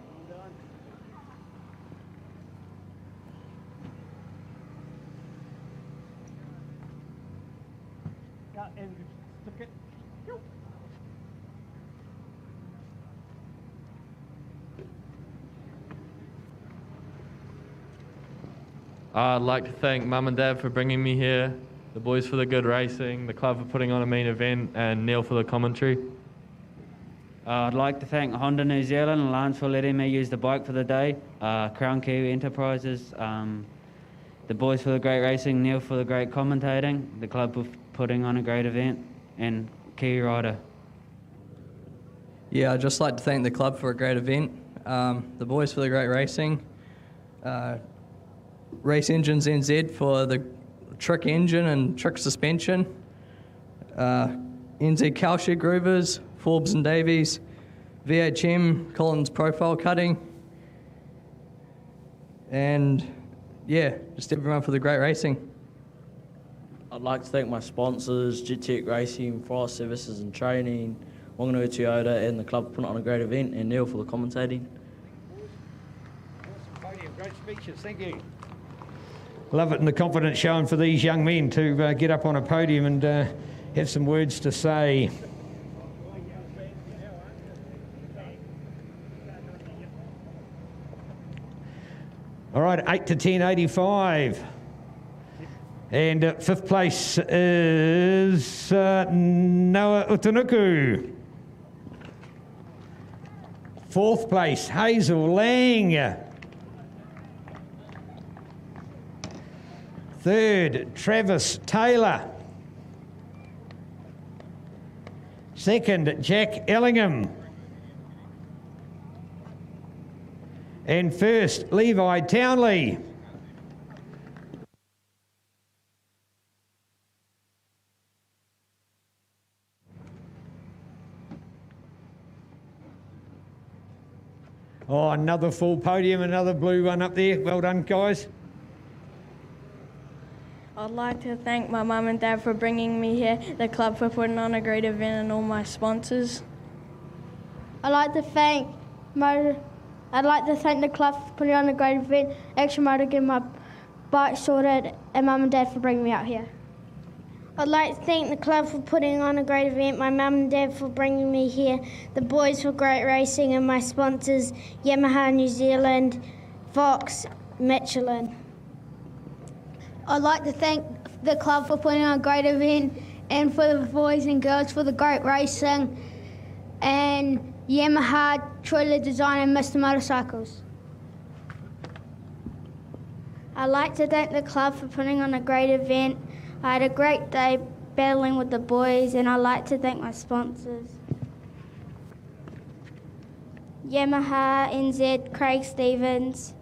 S23: I'd like to thank Mum and Dad for bringing me here, the boys for the good racing, the club for putting on a mean event, and Neil for the commentary.
S24: I'd like to thank Honda New Zealand and Lance for letting me use the bike for the day, Crown Kiwi Enterprises, the boys for the great racing, Neil for the great commentating, the club for putting on a great event, and Kiwi Rider.
S3: Yeah, I'd just like to thank the club for a great event, the boys for the great racing, Race Engines NZ for the trick engine and trick suspension, NZ Cowshed Groovers, Forbes and Davies, VHM, Collins Profile Cutting, and yeah, just everyone for the great racing.
S1: I'd like to thank my sponsors, JetTech Racing, Frost Services and Training, Wanganui Toyota, and the club for putting on a great event, and Neil for the commentating.
S2: Podium, great speeches, thank you. Love it, and the confidence shown for these young men to get up on a podium and have some words to say. All right, 8 to 10, 85. And 5th place is Noah Utanuku. 4th place, Hazel Lang. 3rd, Travis Taylor. 2nd, Jack Ellingham. And 1st, Levi Townley. Oh, another full podium, another blue one up there. Well done, guys.
S17: I'd like to thank my mum and dad for bringing me here, the club for putting on a great event, and all my sponsors.
S16: I'd like to thank the club for putting on a great event, Extra Motor getting my bike sorted, and mum and dad for bringing me out here. I'd like to thank the club for putting on a great event, my mum and dad for bringing me here, the boys for great racing, and my sponsors, Yamaha New Zealand, Fox, Michelin.
S18: I'd like to thank the club for putting on a great event, and for the boys and girls for the great racing, and Yamaha, Troiler Design and Mr. Motorcycles.
S15: I'd like to thank the club for putting on a great event. I had a great day battling with the boys, and I'd like to thank my sponsors. Yamaha, NZ, Craig Stevens,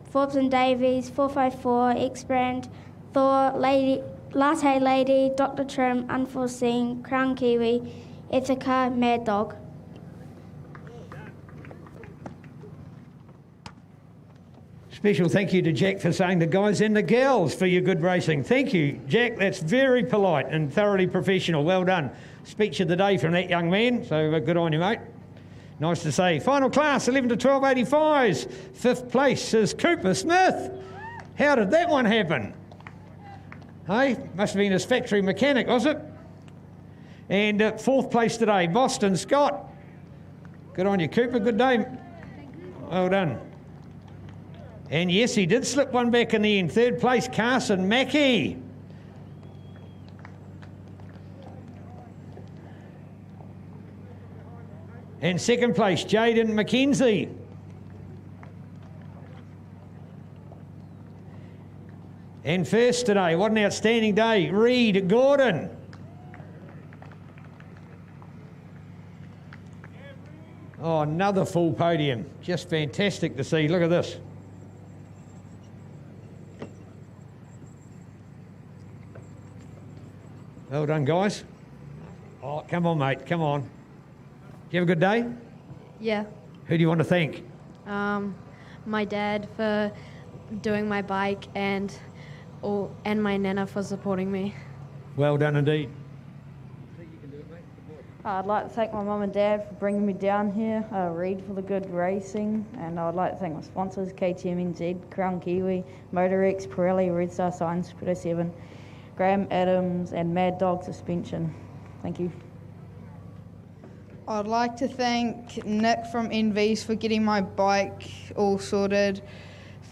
S15: Forbes and Davies, 454, X-Brand, Thor, Latte Lady, Dr. Trim, Unforeseen, Crown Kiwi, Ithaca, Mad Dog.
S2: Special thank you to Jack for saying the guys and the girls for your good racing. Thank you, Jack. That's very polite and thoroughly professional. Well done. Speech of the day from that young man. So good on you, mate. Nice to say. Final class, 11 to 12.85s. Fifth place is Cooper Smith. How did that one happen? Hey, must have been his factory mechanic, was it? And fourth place today, Boston Scott. Good on you, Cooper. Good day. Well done. And yes, he did slip one back in the end. Third place, Carson Mackey. And second place, Jaden McKenzie. And first today, what an outstanding day, Reed Gordon. Oh, another full podium. Just fantastic to see. Look at this. Well done, guys. Oh, come on, mate. Come on. Did you have a good day?
S4: Yeah.
S2: Who do you want to thank?
S4: My dad for doing my bike and my nana for supporting me.
S2: Well done indeed.
S22: I'd like to thank my mum and dad for bringing me down here, Reed for the good racing, and I'd like to thank my sponsors, KTM NZ, Crown Kiwi, MotorX, Pirelli, Red Star Science, Speedo 7, Graham Adams and Mad Dog Suspension. Thank you.
S5: I'd like to thank Nick from NVs for getting my bike all sorted,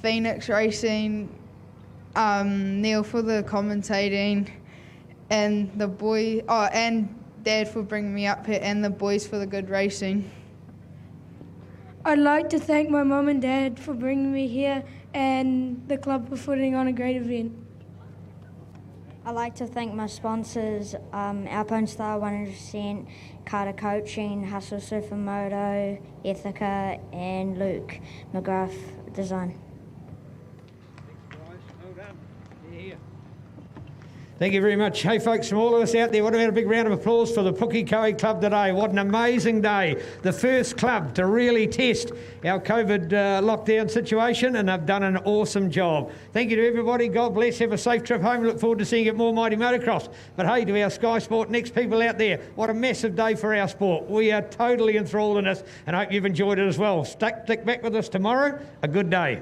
S5: Phoenix Racing, Neil for the commentating, and the boy, and Dad for bringing me up here, and the boys for the good racing.
S17: I'd like to thank my mum and dad for bringing me here and the club for putting on a great event.
S11: I'd like to thank my sponsors, Alpine Star 100%, Carter Coaching, Hustle Supermoto, Ithaca, and Luke McGrath Design.
S2: Thank you very much. Hey, folks, from all of us out there, what about a big round of applause for the Pukekohe Club today? What an amazing day. The first club to really test our COVID lockdown situation, and they've done an awesome job. Thank you to everybody. God bless. Have a safe trip home. Look forward to seeing you at more Mighty Motocross. But hey, to our Sky Sport Next people out there, what a massive day for our sport. We are totally enthralled in this, and I hope you've enjoyed it as well. Stick back with us tomorrow. A good day.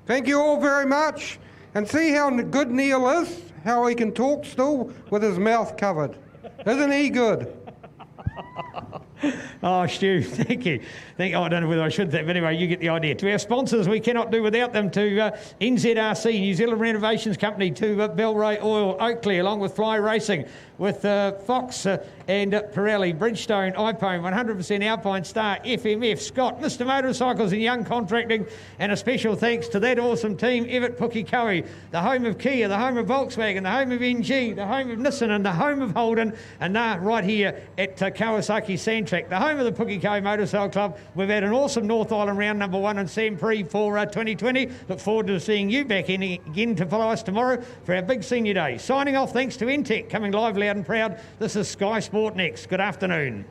S6: Thank you all very much. And see how good Neil is? How he can talk still with his mouth covered. Isn't he good?
S2: Oh, Stu, thank you. I don't know whether I should thank, but anyway, you get the idea. To our sponsors, we cannot do without them. To NZRC, New Zealand Renovations Company, to Bellray Oil, Oakley, along with Fly Racing, with Fox and Pirelli, Bridgestone, iPhone, 100% Alpine Star, FMF, Scott, Mr. Motorcycles and Young Contracting, and a special thanks to that awesome team, Ebbett Pukekohe, the home of Kia, the home of Volkswagen, the home of NG, the home of Nissan, and the home of Holden, and they're right here at Kawasaki Sand Track, the home of the Pukekohe Motorcycle Club. We've had an awesome North Island round number 1 in Sand Prix for 2020. Look forward to seeing you back in again to follow us tomorrow for our big senior day. Signing off, thanks to Entech, coming live loud and proud. This is Sky Sport Next. Good afternoon.